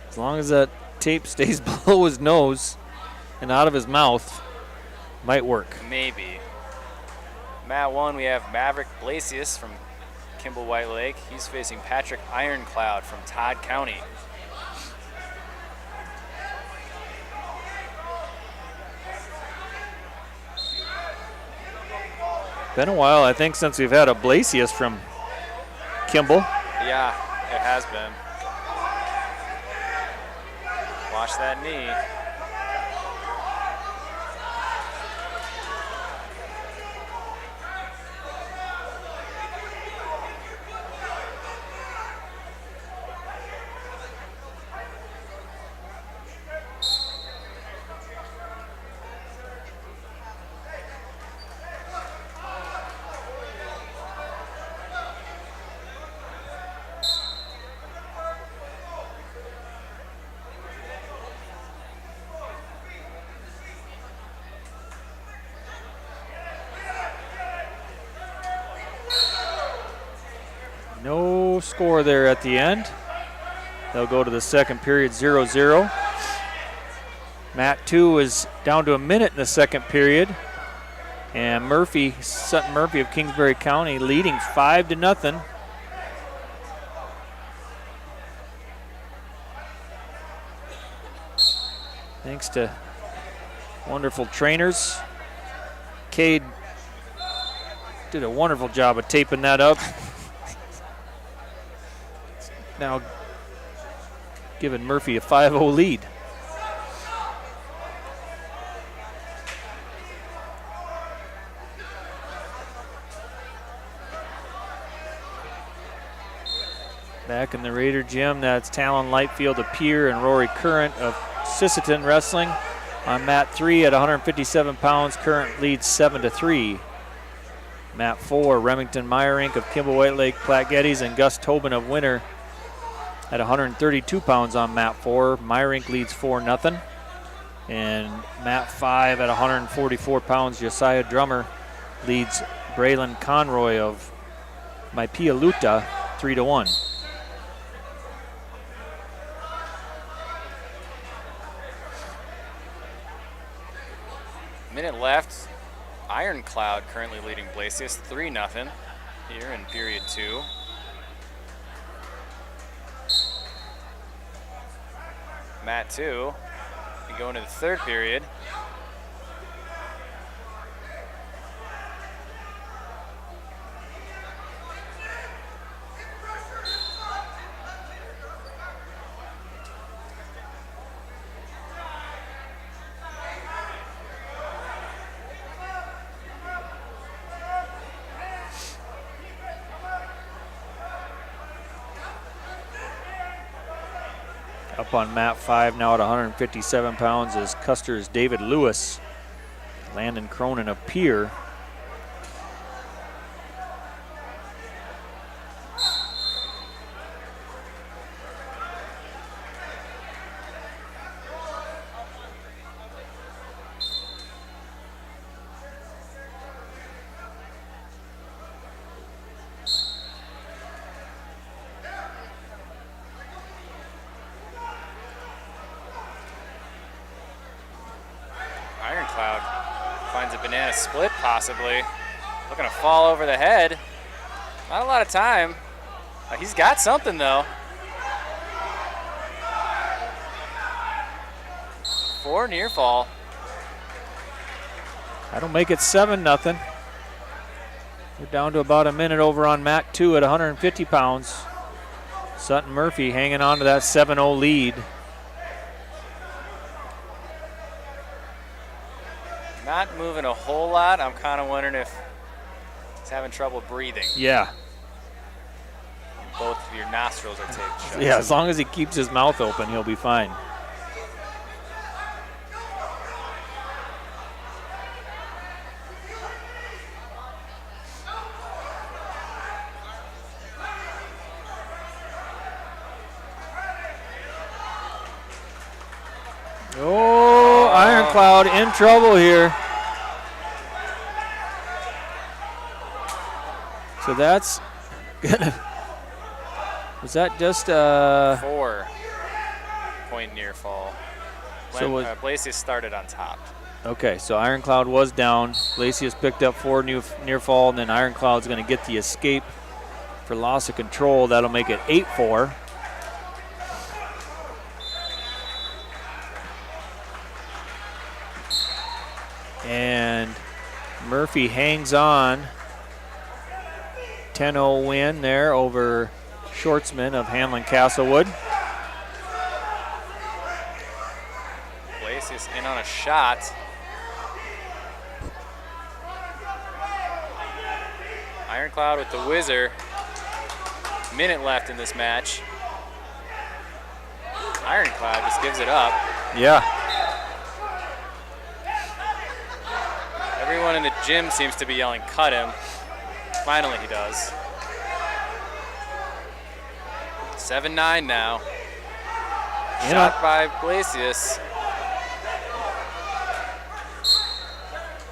As long as that tape stays below his nose and out of his mouth, might work. Maybe. Mat 1, we have Maverick Blasius from Kimball White Lake. He's facing Patrick Ironcloud from Todd County. Been a while, I think, since we've had a Blasius from Kimball. Yeah, it has been. Watch that knee. No score there at the end. They'll go to the second period 0-0. Mat 2 is down to a minute in the second period. And Sutton Murphy of Kingsbury County leading 5-0. Thanks to wonderful trainers. Cade did a wonderful job of taping that up. Now giving Murphy a 5-0 lead. Back in the Raider gym, that's Talon Lightfield of Pier and Rory Current of Sisseton Wrestling. On mat 3 at 157 pounds, Current leads 7-3. Mat 4, Remington Meyerink of Kimball White Lake Platte Geddes and Gus Tobin of Winter at 132 pounds on mat 4. Meyerink leads 4-0. And mat 5 at 144 pounds, Josiah Drummer leads Braylon Conroy of Maipialuta 3-1. Minute left. Ironcloud currently leading Blasius 3-0 here in period 2. Mat 2, we go into the third period. Up on mat 5 now at 157 pounds is Custer's David Lewis. Landon Cronin of Pier. Ironcloud finds a banana split possibly. Looking to fall over the head. Not a lot of time. He's got something though. 4 near fall. That'll make it 7-0. We're down to about a minute over on mat 2 at 150 pounds. Sutton Murphy hanging on to that 7-0 lead. Not moving a whole lot. I'm kind of wondering if he's having trouble breathing. Yeah. Both of your nostrils are taped shut. Yeah, as long as he keeps his mouth open, he'll be fine. Ironclad in trouble here. So that's gonna. Was that just 4-point near fall. So Blasius started on top. Okay, so Ironclad was down. Blasius picked up 4 near fall, and then Ironclad's going to get the escape for loss of control. That'll make it 8-4. And Murphy hangs on. 10-0 win there over Shortsman of Hamlin Castlewood. Blasius in on a shot. Ironclad with the whizzer. Minute left in this match. Ironclad just gives it up. Yeah. Everyone in the gym seems to be yelling, cut him. Finally he does. 7-9 now. Shot by Blasius.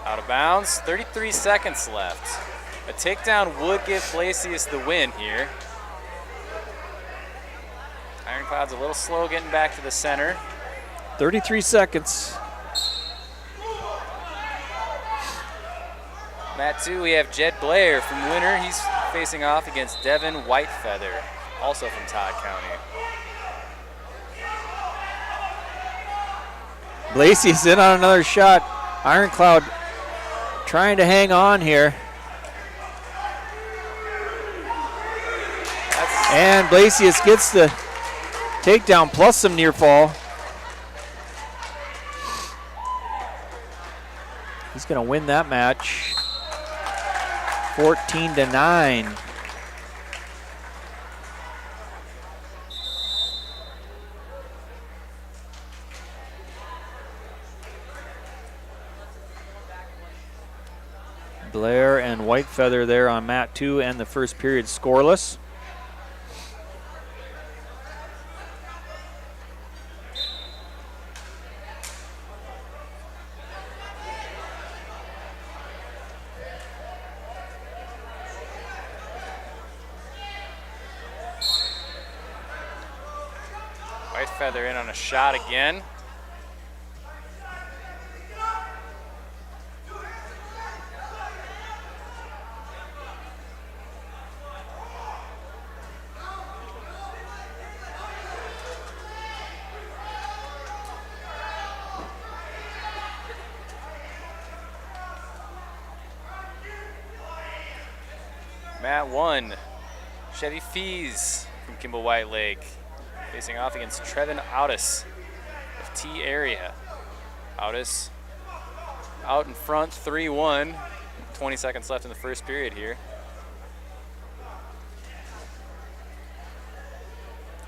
Out of bounds, 33 seconds left. A takedown would give Blasius the win here. Ironclad's a little slow getting back to the center. 33 seconds. Mat 2, we have Jed Blair from Winter. He's facing off against Devin Whitefeather, also from Todd County. Blasius in on another shot. Ironclad trying to hang on here. And Blasius gets the takedown plus some near fall. He's going to win that match 14-9. Blair and Whitefeather there on mat 2 and the first period scoreless. Whitefeather in on a shot again. Mat 1, Chevy Fees from Kimball White Lake, facing off against Trevin Autis of T area. Autis out in front, 3-1. 20 seconds left in the first period here.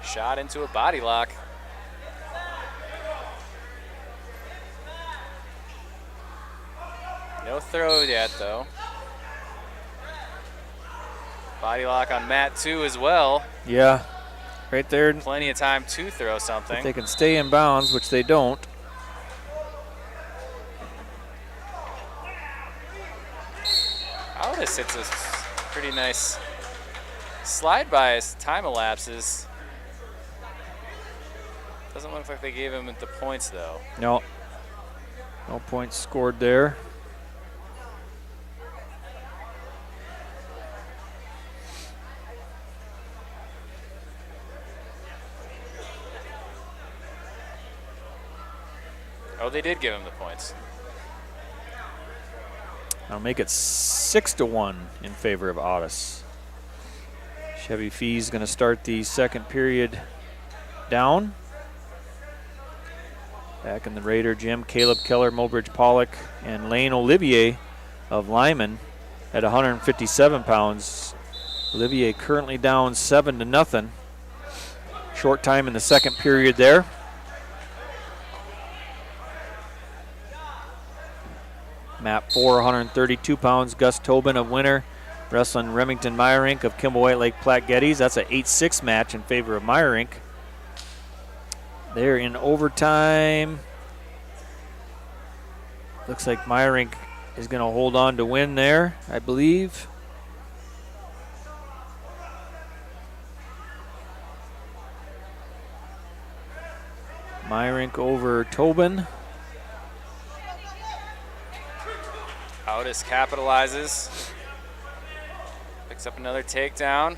Shot into a body lock. No throw yet, though. Body lock on mat 2 as well. Yeah, right there. Plenty of time to throw something. If they can stay in bounds, which they don't. Autis hits a pretty nice slide by as time elapses. Doesn't look like they gave him the points, though. No. No points scored there. Oh, they did give him the points. I'll make it 6-1 in favor of Autis. Chevy Fees going to start the second period down. Back in the Raider gym, Caleb Keller, Mobridge Pollock, and Lane Olivier of Lyman at 157 pounds. Olivier currently down 7-0. Short time in the second period there. Mat 4, 132 pounds. Gus Tobin of Winter wrestling Remington Meyerink of Kimball White Lake Platte Geddes. That's an 8-6 match in favor of Meyerink. They're in overtime. Looks like Meyerink is going to hold on to win there, I believe. Meyerink over Tobin. Otis capitalizes. Picks up another takedown.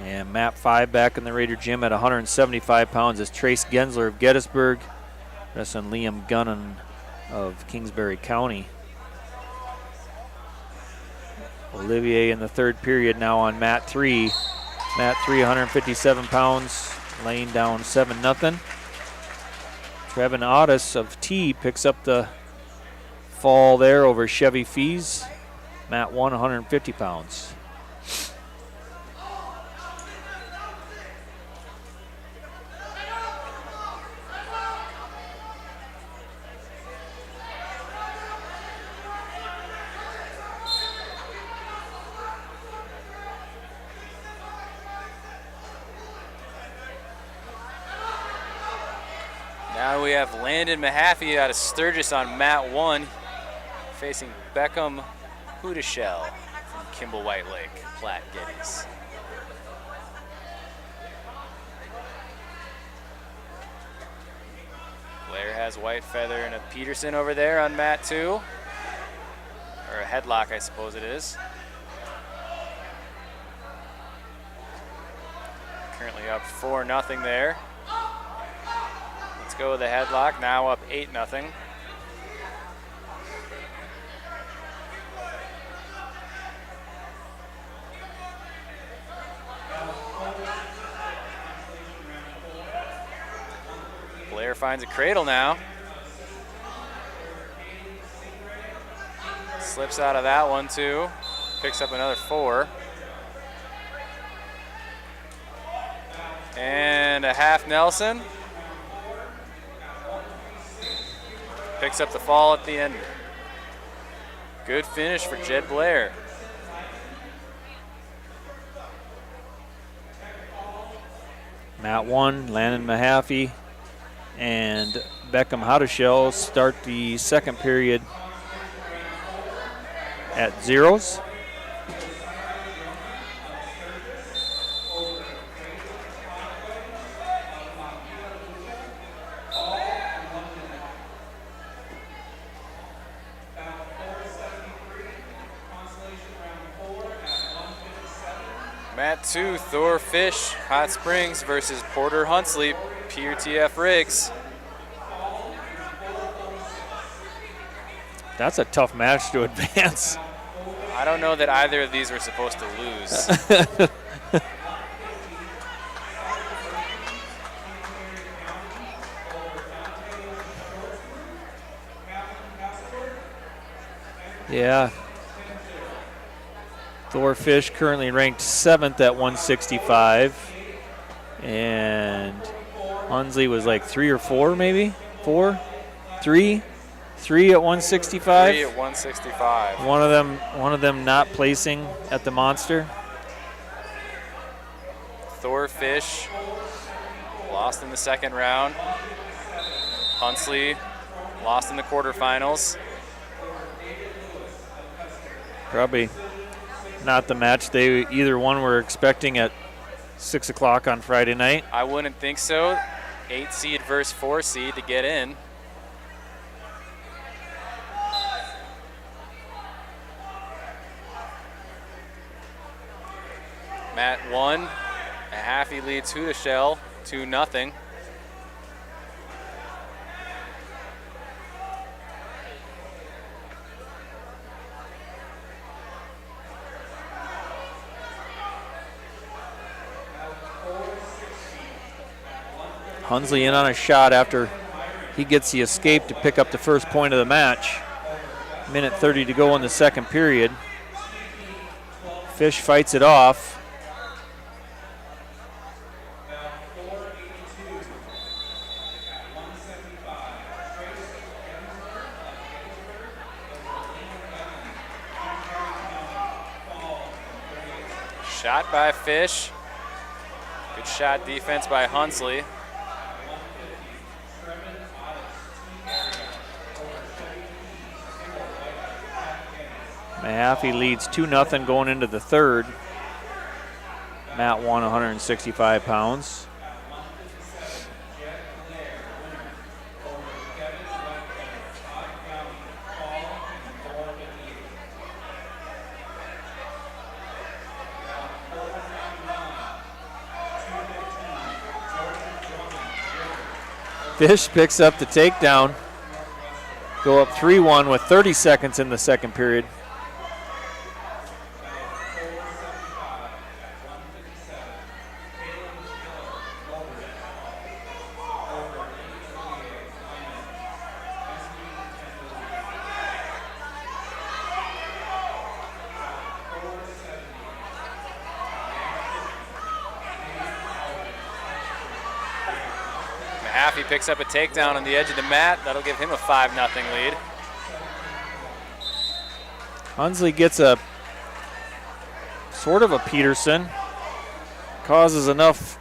And map 5 back in the Raider gym at 175 pounds is Trace Gensler of Gettysburg, wrestling Liam Gunnan of Kingsbury County. Olivier in the third period now on mat 3. Mat 3, 157 pounds, laying down 7-0. Trevin Otis of T picks up the fall there over Chevy Fees. Mat 1, 150 pounds. Now we have Landon Mahaffey out of Sturgis on mat 1, facing Beckham Hudashell from Kimball White Lake, Platte Geddes. Blair has White Feather and a Peterson over there on mat 2, or a headlock, I suppose it is. Currently up 4-0 there. Let's go with the headlock, now up 8-0. Blair finds a cradle now. Slips out of that one too. Picks up another 4. And a half Nelson. Picks up the fall at the end. Good finish for Jed Blair. Mat 1, Landon Mahaffey and Beckham Hudashell start the second period at 0s. Mat 2, Thor Fish, Hot Springs versus Porter Huntsley, Pier TF Riggs. That's a tough match to advance. I don't know that either of these were supposed to lose. Yeah. Thorfish currently ranked 7th at 165. And Hunsley was like 3 or 4 maybe? 4? 3? 3 at 165? 3 at 165. One of them not placing at the Monster. Thorfish lost in the second round. Hunsley lost in the quarterfinals. Probably not the match either one were expecting at 6 o'clock on Friday night. I wouldn't think so. 8 seed versus 4 seed to get in. Mat 1, Mahaffey leads Hudashell 2-0. Hunsley in on a shot after he gets the escape to pick up the first point of the match. Minute 30 to go in the second period. Fish fights it off. Shot by Fish. Good shot defense by Hunsley. Mahaffey leads 2-0 going into the third. Matt won 165 pounds. Fish picks up the takedown. Go up 3-1 with 30 seconds in the second period. Mahaffey picks up a takedown on the edge of the mat. That'll give him a 5-0 lead. Hunsley gets a sort of a Peterson. Causes enough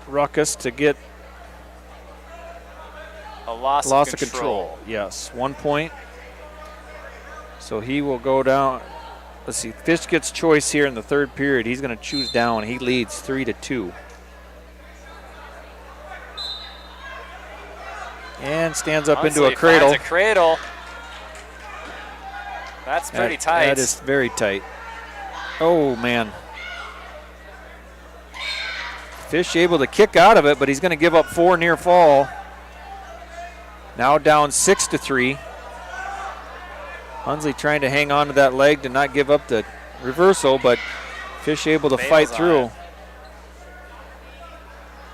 ruckus to get a loss of control. Yes, 1 point. So he will go down. Let's see, Fish gets choice here in the third period. He's going to choose down. He leads 3-2. And stands up Hunsley into a cradle. finds a cradle. That's pretty tight. That is very tight. Oh, man. Fish able to kick out of it, but he's going to give up 4 near fall. Now down 6-3. Hunsley trying to hang on to that leg to not give up the reversal, but Fish able to fight through.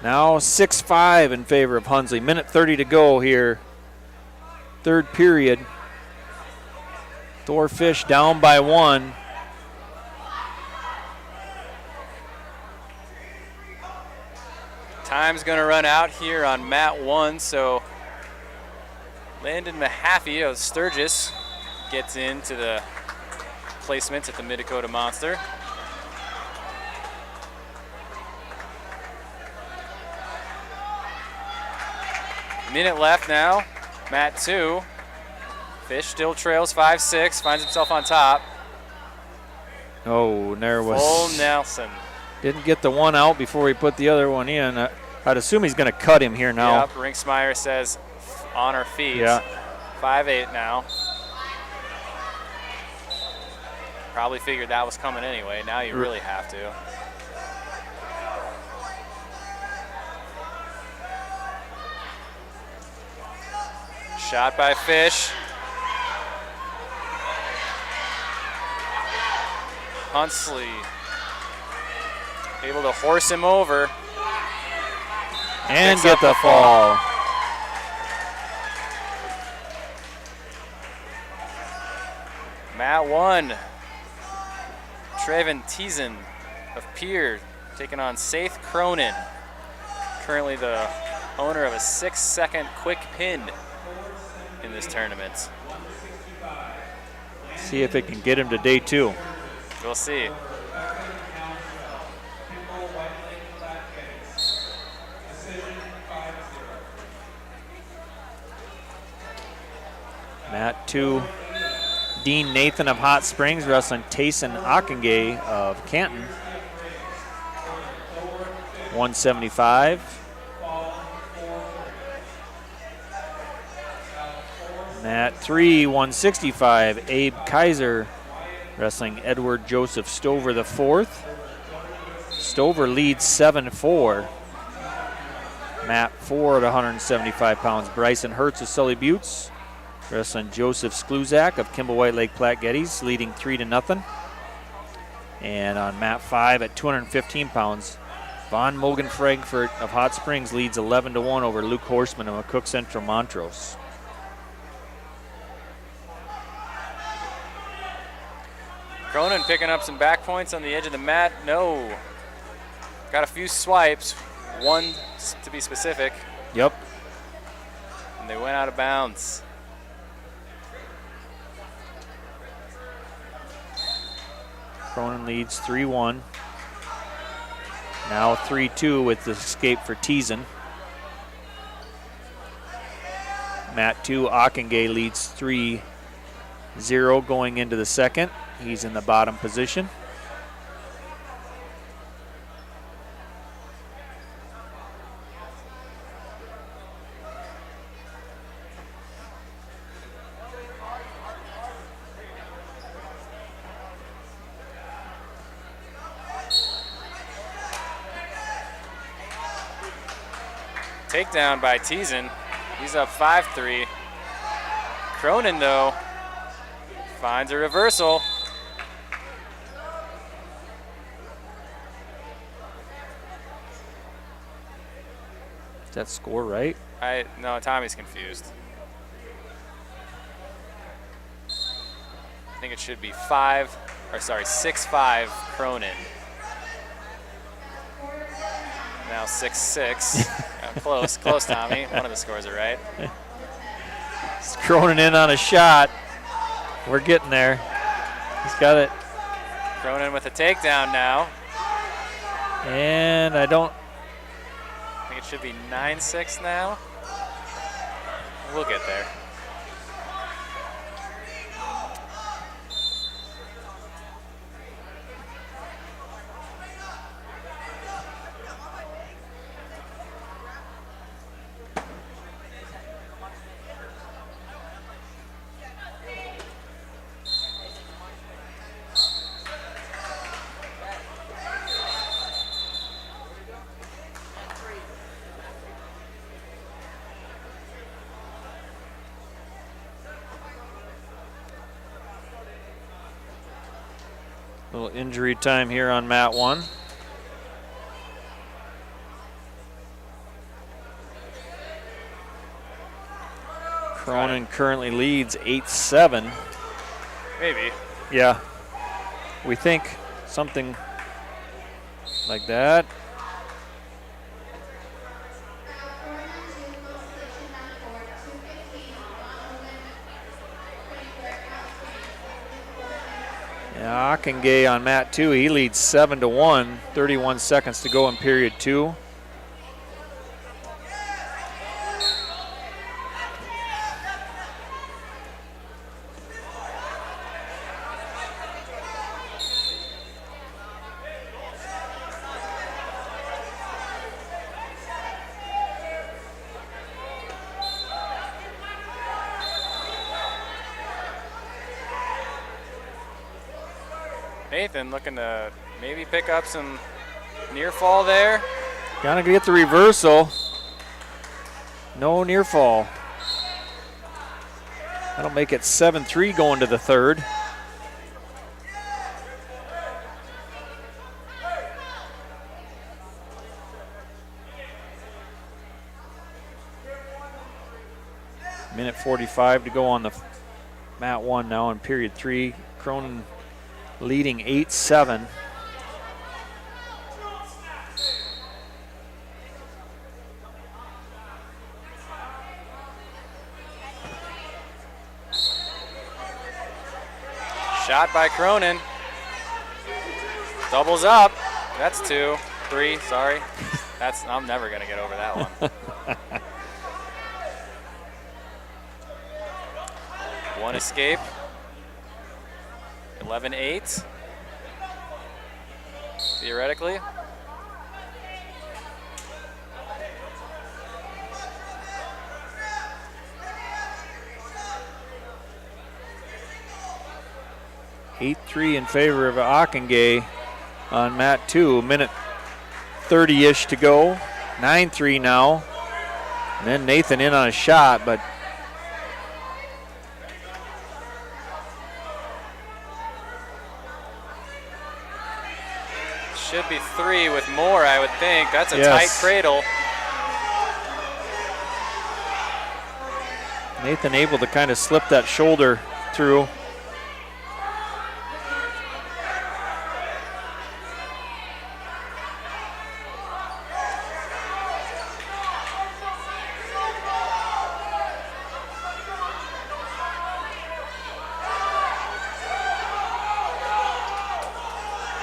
Now 6-5 in favor of Hunsley. Minute 30 to go here. Third period. Thor Fish down by 1. Time's going to run out here on mat 1, so Landon Mahaffey of Sturgis gets into the placements at the Mid-Dakota Monster. Minute left now, mat 2. Fish still trails 5-6, finds himself on top. Oh, there was. Full Nelson. Didn't get the one out before he put the other one in. I'd assume he's going to cut him here now. Yep, Rinksmeyer says on our feet. Yeah. 5-8 now. Probably figured that was coming anyway. Now you really have to. Shot by Fish. Hunsley able to horse him over. And get the fall. Mat 1. Treven Teason of Pier taking on Saith Cronin. Currently the owner of a 6-second quick pin in this tournament. See if it can get him to day 2. We'll see. Mat 2, Dean Nathan of Hot Springs wrestling Tayson Akenge of Canton. 175. Mat 3, 165, Abe Kaiser wrestling Edward Joseph Stover the 4th. Stover leads 7-4. Mat 4 at 175 pounds, Bryson Hertz of Sully Buttes wrestling Joseph Skluzak of Kimball White Lake Platte Geddes, leading 3-0. And on mat 5 at 215 pounds, Von Mogen Frankfurt of Hot Springs leads 11-1 over Luke Horseman of McCook Central Montrose. Cronin picking up some back points on the edge of the mat. No. Got a few swipes, one to be specific. Yep. And they went out of bounds. Cronin leads 3-1. Now 3-2 with the escape for Teason. Matt 2, Ockengay leads 3-0 going into the second. He's in the bottom position. Takedown by Teason. He's up 5-3. Cronin, though, finds a reversal. Is that score right? No, Tommy's confused. I think it should be 6-5 Cronin. Now 6-6. Close, Tommy. One of the scores are right. He's Cronin in on a shot. We're getting there. He's got it. Cronin with a takedown now. And I think it should be 9-6 now. We'll get there. Little injury time here on mat 1. Cronin currently leads 8-7. Maybe. Yeah. We think something like that. Yeah, Ockengay on mat 2, he leads 7-1, 31 seconds to go in period 2. Nathan looking to maybe pick up some near fall there. Gotta get the reversal. No near fall. That'll make it 7-3 going to the third. Minute 45 to go on the mat 1 now in period 3. Cronin leading 8-7. Shot by Cronin. Doubles up. That's 2, 3, sorry. I'm never gonna get over that one. One escape. 11-8. Theoretically. 8-3 in favor of Ockengay on mat 2. Minute 30-ish to go. 9-3 now. And then Nathan in on a shot, but should be 3 with more, I would think. That's a yes. tight cradle. Nathan able to kind of slip that shoulder through.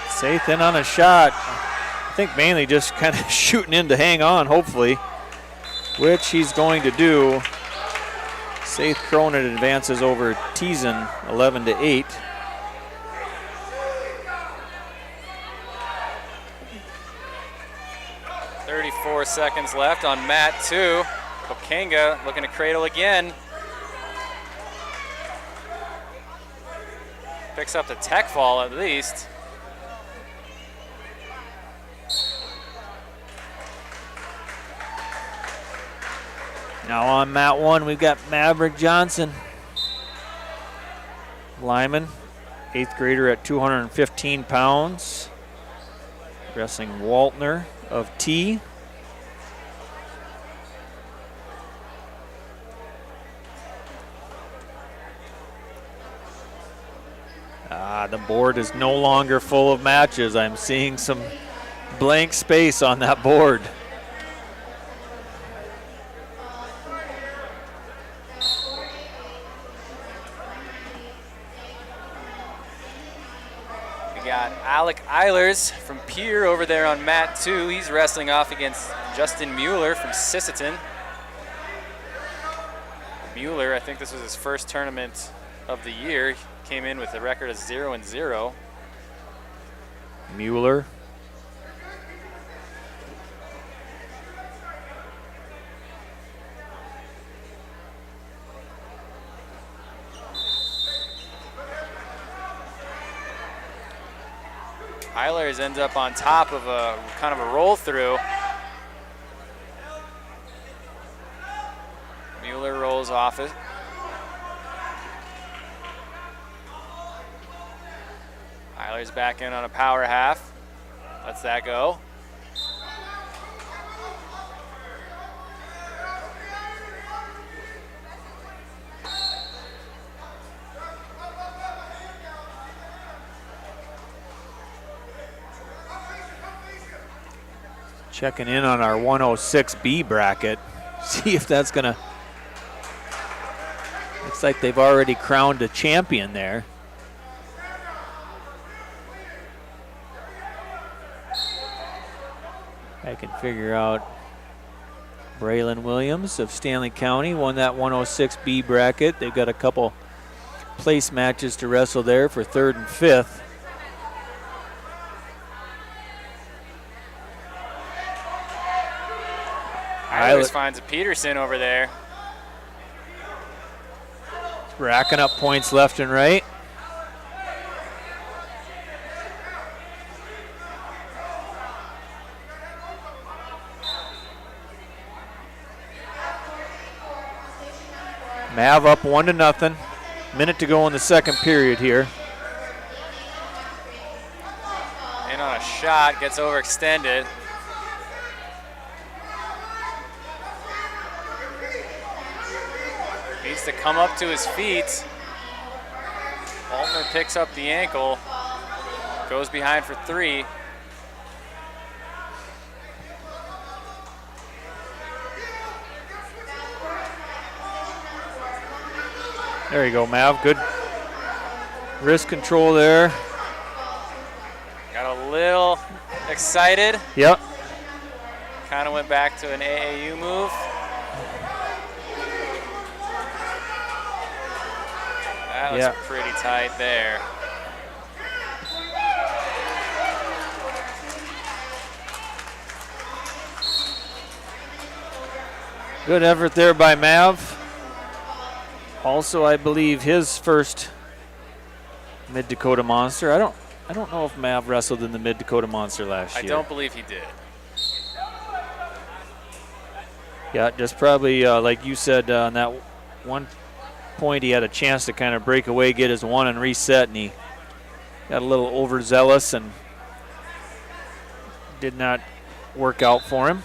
Saith in on a shot. think mainly just kind of shooting in to hang on, hopefully, which he's going to do. Seth Cronin advances over Teason 11-8. Seconds left on mat 2. Kokanga looking to cradle again. Picks up the tech fall at least. Now on mat 1, we've got Maverick Johnson. Lyman, 8th grader at 215 pounds. Wrestling Waltner of T. The board is no longer full of matches. I'm seeing some blank space on that board. We got Alec Eilers from Pier over there on mat 2. He's wrestling off against Justin Mueller from Sisseton. Mueller, I think this was his first tournament of the year. Came in with a record of 0-0. Mueller. Eilers ends up on top of a kind of a roll through. Mueller rolls off it. Eilers back in on a power half. Lets that go. Checking in on our 106B bracket. See if that's gonna, looks like they've already crowned a champion there. I can figure out Braylon Williams of Stanley County won that 106B bracket. They've got a couple place matches to wrestle there for 3rd and 5th. Eilers finds a Peterson over there. Racking up points left and right. Mav up 1-0. Minute to go in the second period here. In on a shot, gets overextended. Needs to come up to his feet. Altner picks up the ankle, goes behind for 3. There you go, Mav. Good wrist control there. Got a little excited. Yep. Kind of went back to an AAU move. That was pretty tight there. Good effort there by Mav. Also, I believe his first Mid-Dakota Monster. I don't know if Mav wrestled in the Mid-Dakota Monster last year. I don't believe he did. Yeah, just probably like you said on that one point, he had a chance to kind of break away, get his one and reset, and he got a little overzealous and did not work out for him.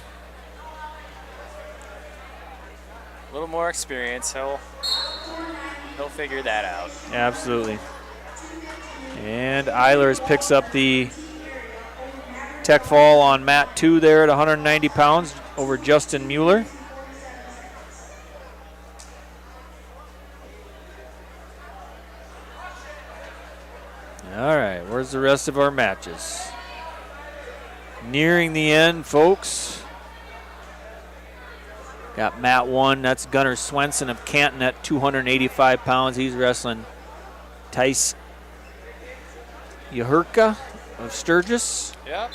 A little more experience, he'll figure that out. Absolutely. And Eilers picks up the tech fall on mat 2 there at 190 pounds over Justin Mueller. All right, where's the rest of our matches? Nearing the end, folks. Got Mat 1. That's Gunnar Swenson of Canton at 285 pounds. He's wrestling Tice Yahurka of Sturgis. Yep.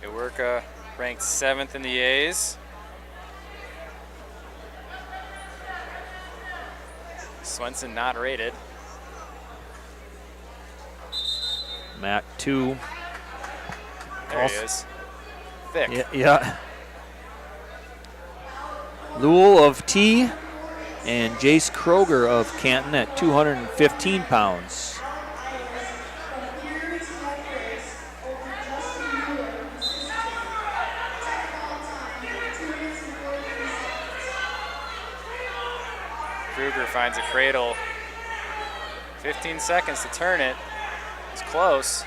Yahurka ranked 7th in the A's. Swenson not rated. Mat 2. There he is. Thick. Yeah. Lowell of T and Jace Kroger of Canton at 215 pounds. Kruger finds a cradle. 15 seconds to turn it. It's close.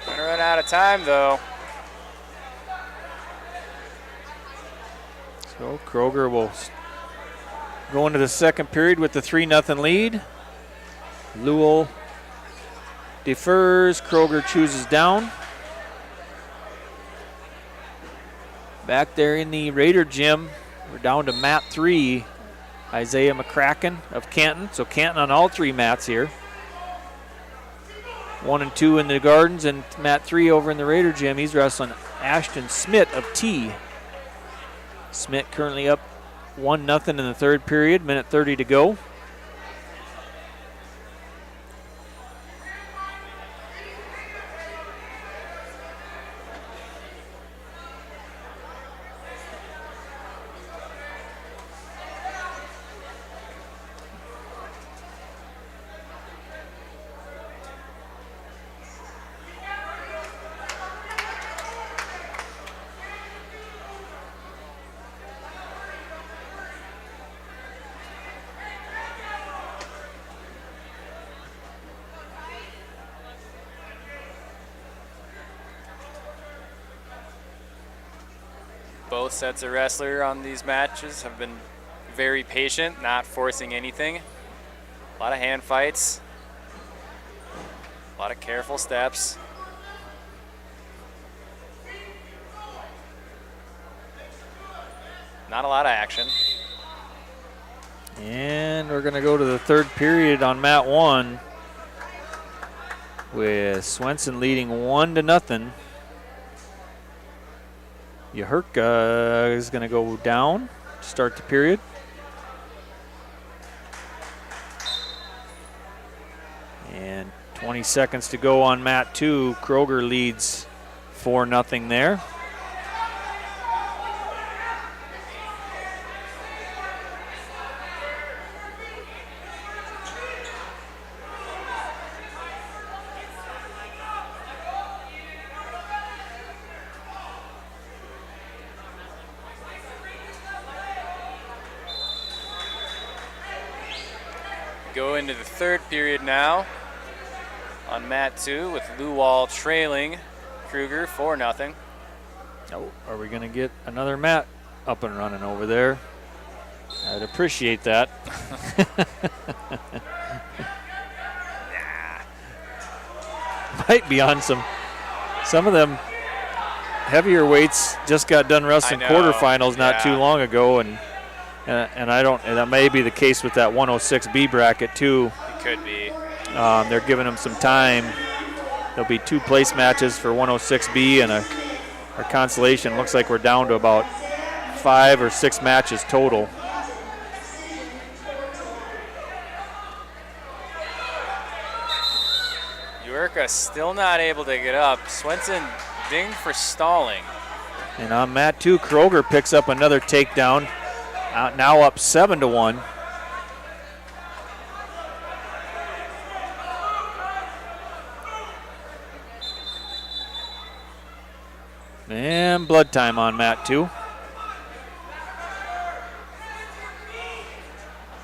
Gonna run out of time though. So Kroger will go into the second period with the 3-0 lead. Lowell defers, Kroger chooses down. Back there in the Raider gym, we're down to mat 3, Isaiah McCracken of Canton. So Canton on all 3 mats here. 1 and 2 in the Gardens, and mat 3 over in the Raider gym. He's wrestling Ashton Smith of T. Smith currently up 1-0 in the third period, minute 30 to go. Both sets of wrestler on these matches have been very patient, not forcing anything. A lot of hand fights, a lot of careful steps. Not a lot of action. And we're going to go to the third period on mat 1 with Swenson leading 1-0. Yahurka is going to go down to start the period. And 20 seconds to go on mat 2. Kroger leads 4-0 there. Go into the third period now on mat 2 with Luwall trailing Kruger 4-0. Oh, are we going to get another mat up and running over there? I'd appreciate that. Might be on some of them heavier weights just got done wrestling quarterfinals not too long ago, and I don't. And that may be the case with that 106B bracket too. It could be. They're giving them some time. There'll be 2 place matches for 106B and our Consolation. Looks like we're down to about 5 or 6 matches total. Yurka still not able to get up. Swenson dinged for stalling. And on mat 2, Kroger picks up another takedown. Now up 7-1. And blood time on mat 2.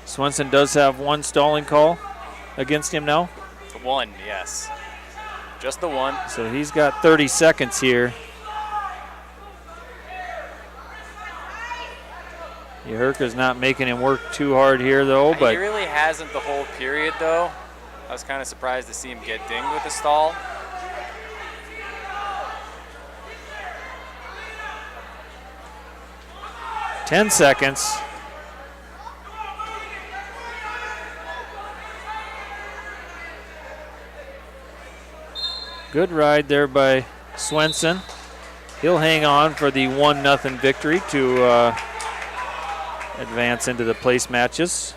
Swenson does have 1 stalling call against him now. 1, yes. Just the one. So he's got 30 seconds here. Yahurka's not making him work too hard here, though. But he really hasn't the whole period, though. I was kind of surprised to see him get dinged with the stall. $10 seconds. Good ride there by Swenson. He'll hang on for the 1-0 victory to advance into the place matches.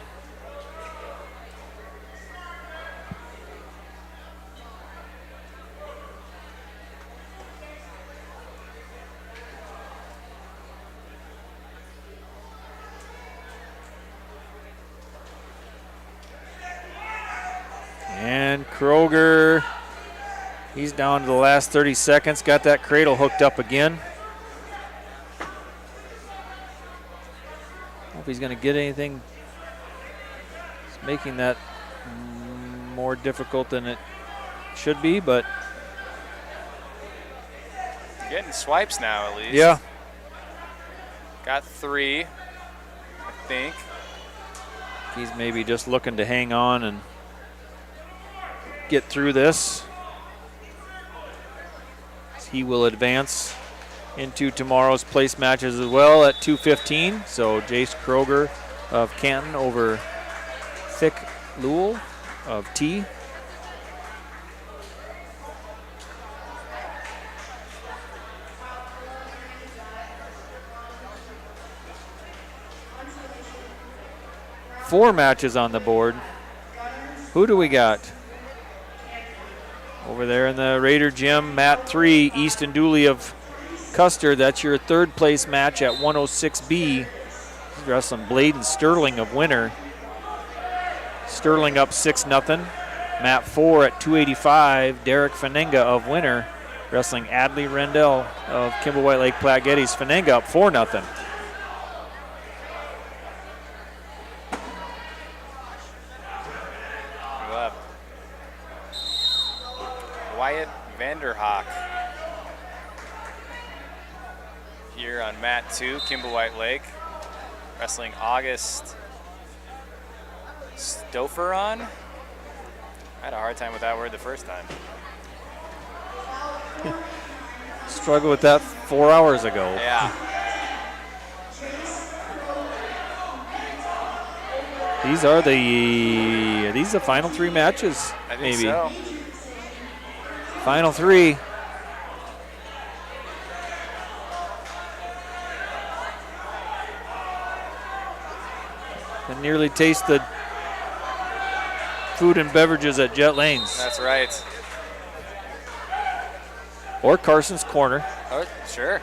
And Kroger, he's down to the last 30 seconds. Got that cradle hooked up again. Hope he's going to get anything. It's making that more difficult than it should be, but getting swipes now, at least. Yeah. Got 3, I think. He's maybe just looking to hang on and get through this. He will advance into tomorrow's place matches as well at 2:15. So Jace Kroger of Canton over Thick Lewell of T. Four matches on the board. Who do we got? Over there in the Raider Gym, Mat 3, Easton Dooley of Custer. That's your third place match at 106B. He's wrestling Bladen Sterling of Winter. Sterling up 6-0. Mat 4 at 285, Derek Fanenga of Winter wrestling Adley Rendell of Kimball White Lake Platte Geddes. Fanenga up 4-0. Wyatt Vanderhoek here on mat 2, Kimball White Lake, wrestling August Stoufferon. I had a hard time with that word the first time. Struggled with that 4 hours ago. Yeah. These are the final 3 matches? I think maybe. so. Final 3. Can nearly taste the food and beverages at Jet Lanes. That's right. Or Carson's Corner. Oh, sure.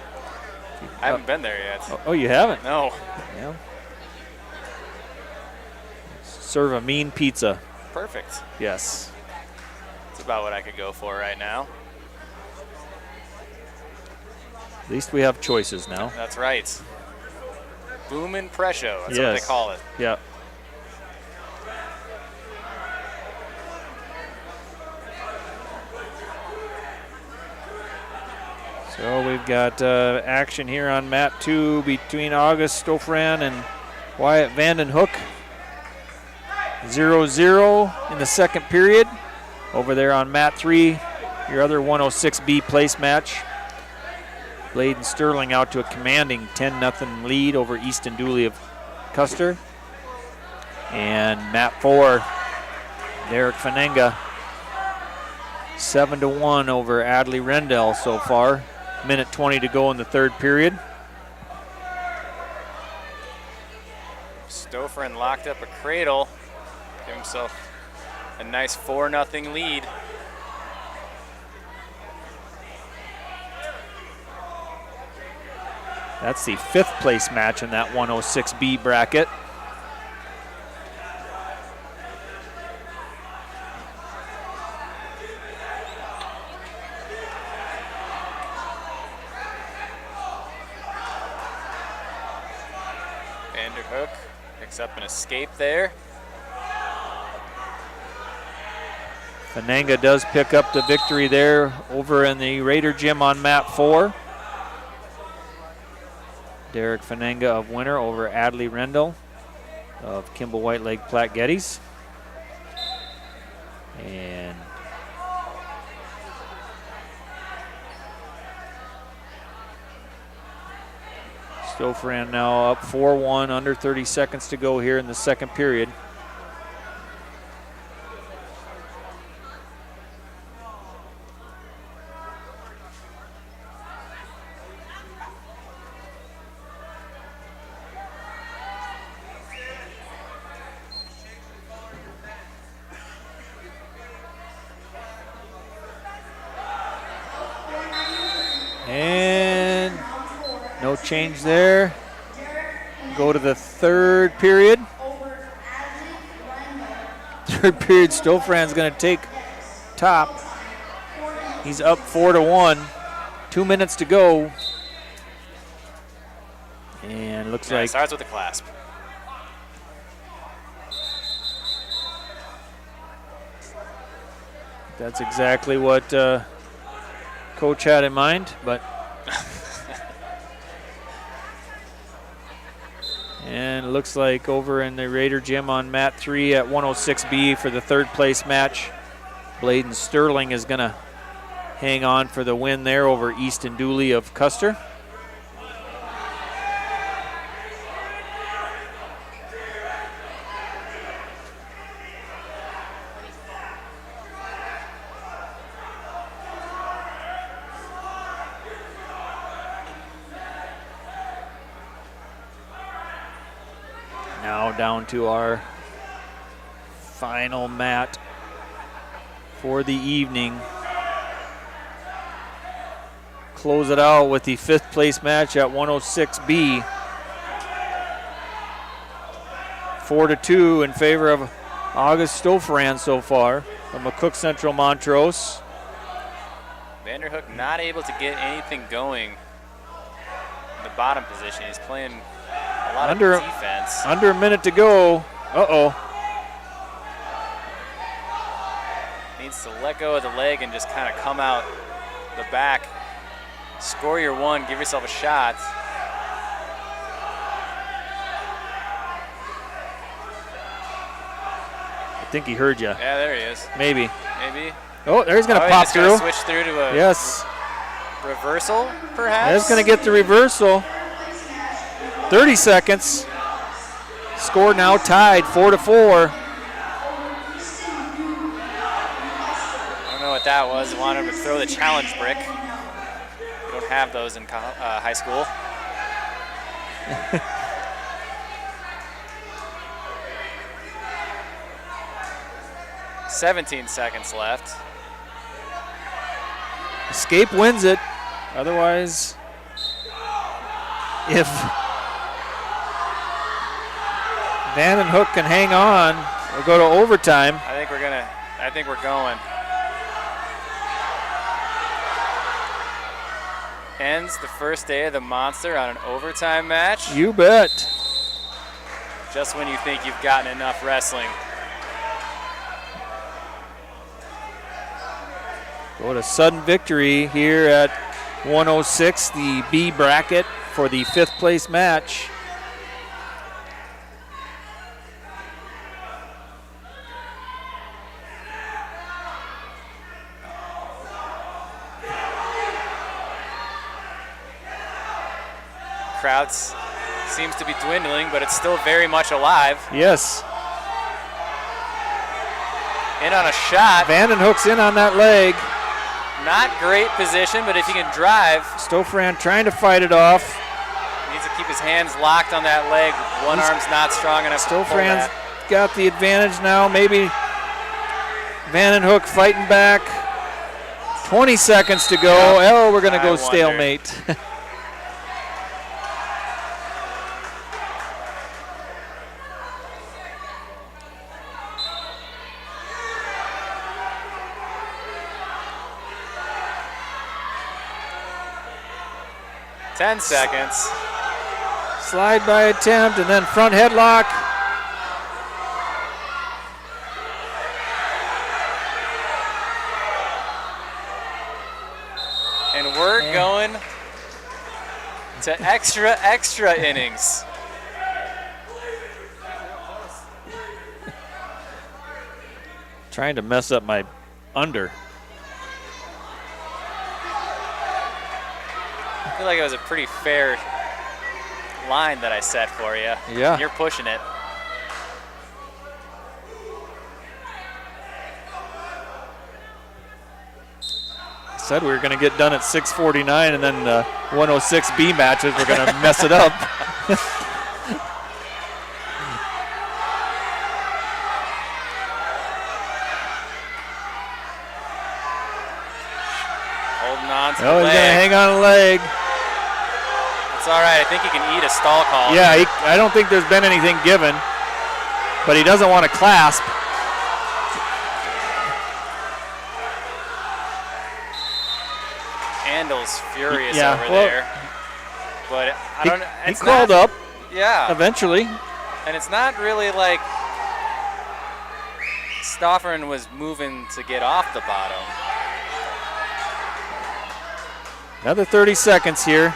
I haven't been there yet. Oh, you haven't? No. Yeah. Serve a mean pizza. Perfect. Yes. That's about what I could go for right now. At least we have choices now. That's right. Boomin' Presho, that's yes. what they call it. Yeah. So we've got action here on mat 2 between August Stofran and Wyatt Vandenhoek. 0-0 in the second period. Over there on mat 3, your other 106B place match. Bladen Sterling out to a commanding 10-0 lead over Easton Dooley of Custer. And mat 4, Derek Fanenga, 7-1 over Adley Rendell so far. Minute 20 to go in the third period. Stoufferan locked up a cradle. Give himself a nice 4-0 lead. That's the 5th place match in that 106B bracket. Vanderhoek picks up an escape there. Fenanga does pick up the victory there over in the Raider Gym on map 4. Derek Fenanga of Winter over Adley Rendell of Kimball White Lake Platte Geddes. And Stofran now up 4-1, under 30 seconds to go here in the second period. And no change there. Go to the third period. Third period, Stofran's going to take top. He's up 4-1. 2 minutes to go. And looks like starts with the clasp. That's exactly what Coach had in mind, but and it looks like over in the Raider Gym on mat 3 at 106B for the third place match, Bladen Sterling is going to hang on for the win there over Easton Dooley of Custer. Now down to our final mat for the evening. Close it out with the fifth place match at 106B. 4-2 in favor of August Stofran so far from McCook Central Montrose. Vanderhook not able to get anything going in the bottom position. He's playing a lot of defense. Under a minute to go. Uh-oh. Needs to let go of the leg and just kind of come out the back. Score your one, give yourself a shot. I think he heard you. Yeah, there he is. Maybe. Maybe. Oh, there he's going to pop through. Switch through to a yes. Reversal, perhaps? That's going to get the reversal. 30 seconds. Score now tied, 4-4. I don't know what that was. I wanted him to throw the challenge brick. We don't have those in high school. 17 seconds left. Escape wins it. Otherwise, if Vandenhoek can hang on, we'll go to overtime. I think we're going. Ends the first day of the Monster on an overtime match. You bet. Just when you think you've gotten enough wrestling. Go to sudden victory here at 106, the B bracket for the fifth place match. Crowd seems to be dwindling, but it's still very much alive. Yes. In on a shot. Vandenhoek's in on that leg. Not great position, but if he can drive. Stofran trying to fight it off. Needs to keep his hands locked on that leg. One arm's not strong enough to pull that. Stofran's got the advantage now. Maybe Vandenhoek fighting back. 20 seconds to go. Yep. Oh, we're going to go stalemate. Ten seconds. Slide by attempt and then front headlock. And we're going to extra innings. Trying to mess up my under. I feel like it was a pretty fair line that I set for you. Yeah. You're pushing it. I said we were going to get done at 6:49, and then the 106B matches were going to mess it up. Holding on to Oh, the he's leg. going to hang on a leg. It's all right. I think he can eat a stall call. Yeah, I don't think there's been anything given, but he doesn't want to clasp. Handel's furious Yeah, over well, there. But I don't know. He crawled up. Yeah. Eventually. And it's not really like Stoffern was moving to get off the bottom. Another 30 seconds here.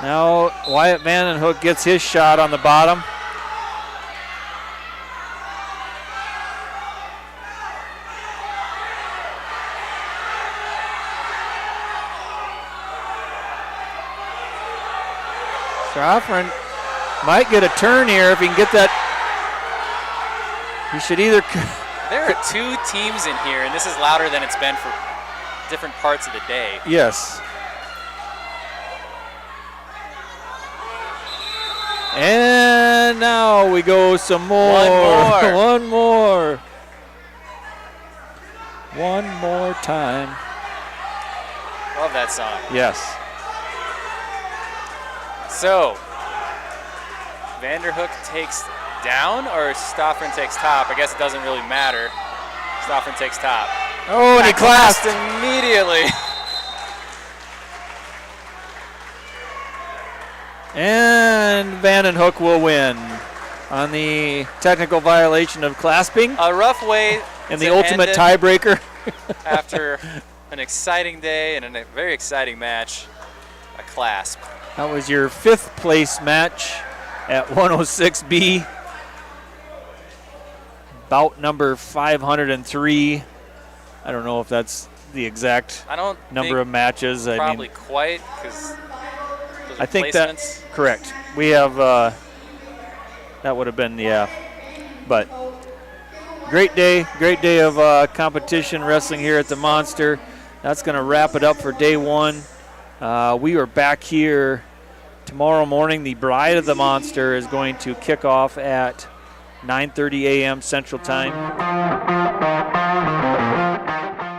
Now Wyatt Vandenhoek gets his shot on the bottom. Stoffern might get a turn here if he can get that. He should either. There are two teams in here, and this is louder than it's been for different parts of the day. Yes. And now we go some more. One more. One more time. Love that song. Yes. So, Vanderhoek takes down or Stoffern takes top? I guess it doesn't really matter. Stoffern takes top. Oh, and he clasped immediately. And Vandenhoek will win on the technical violation of clasping. A rough way and to the ultimate end it tiebreaker. after an exciting day and a very exciting match, a clasp. That was your 5th place match at 106B. Bout number 503. I don't know if that's the exact number of matches. Probably quite, because I think that's correct. We have, that would have been, yeah. But great day of competition wrestling here at the Monster. That's going to wrap it up for day 1. We are back here tomorrow morning. The Bride of the Monster is going to kick off at 9:30 a.m. Central Time.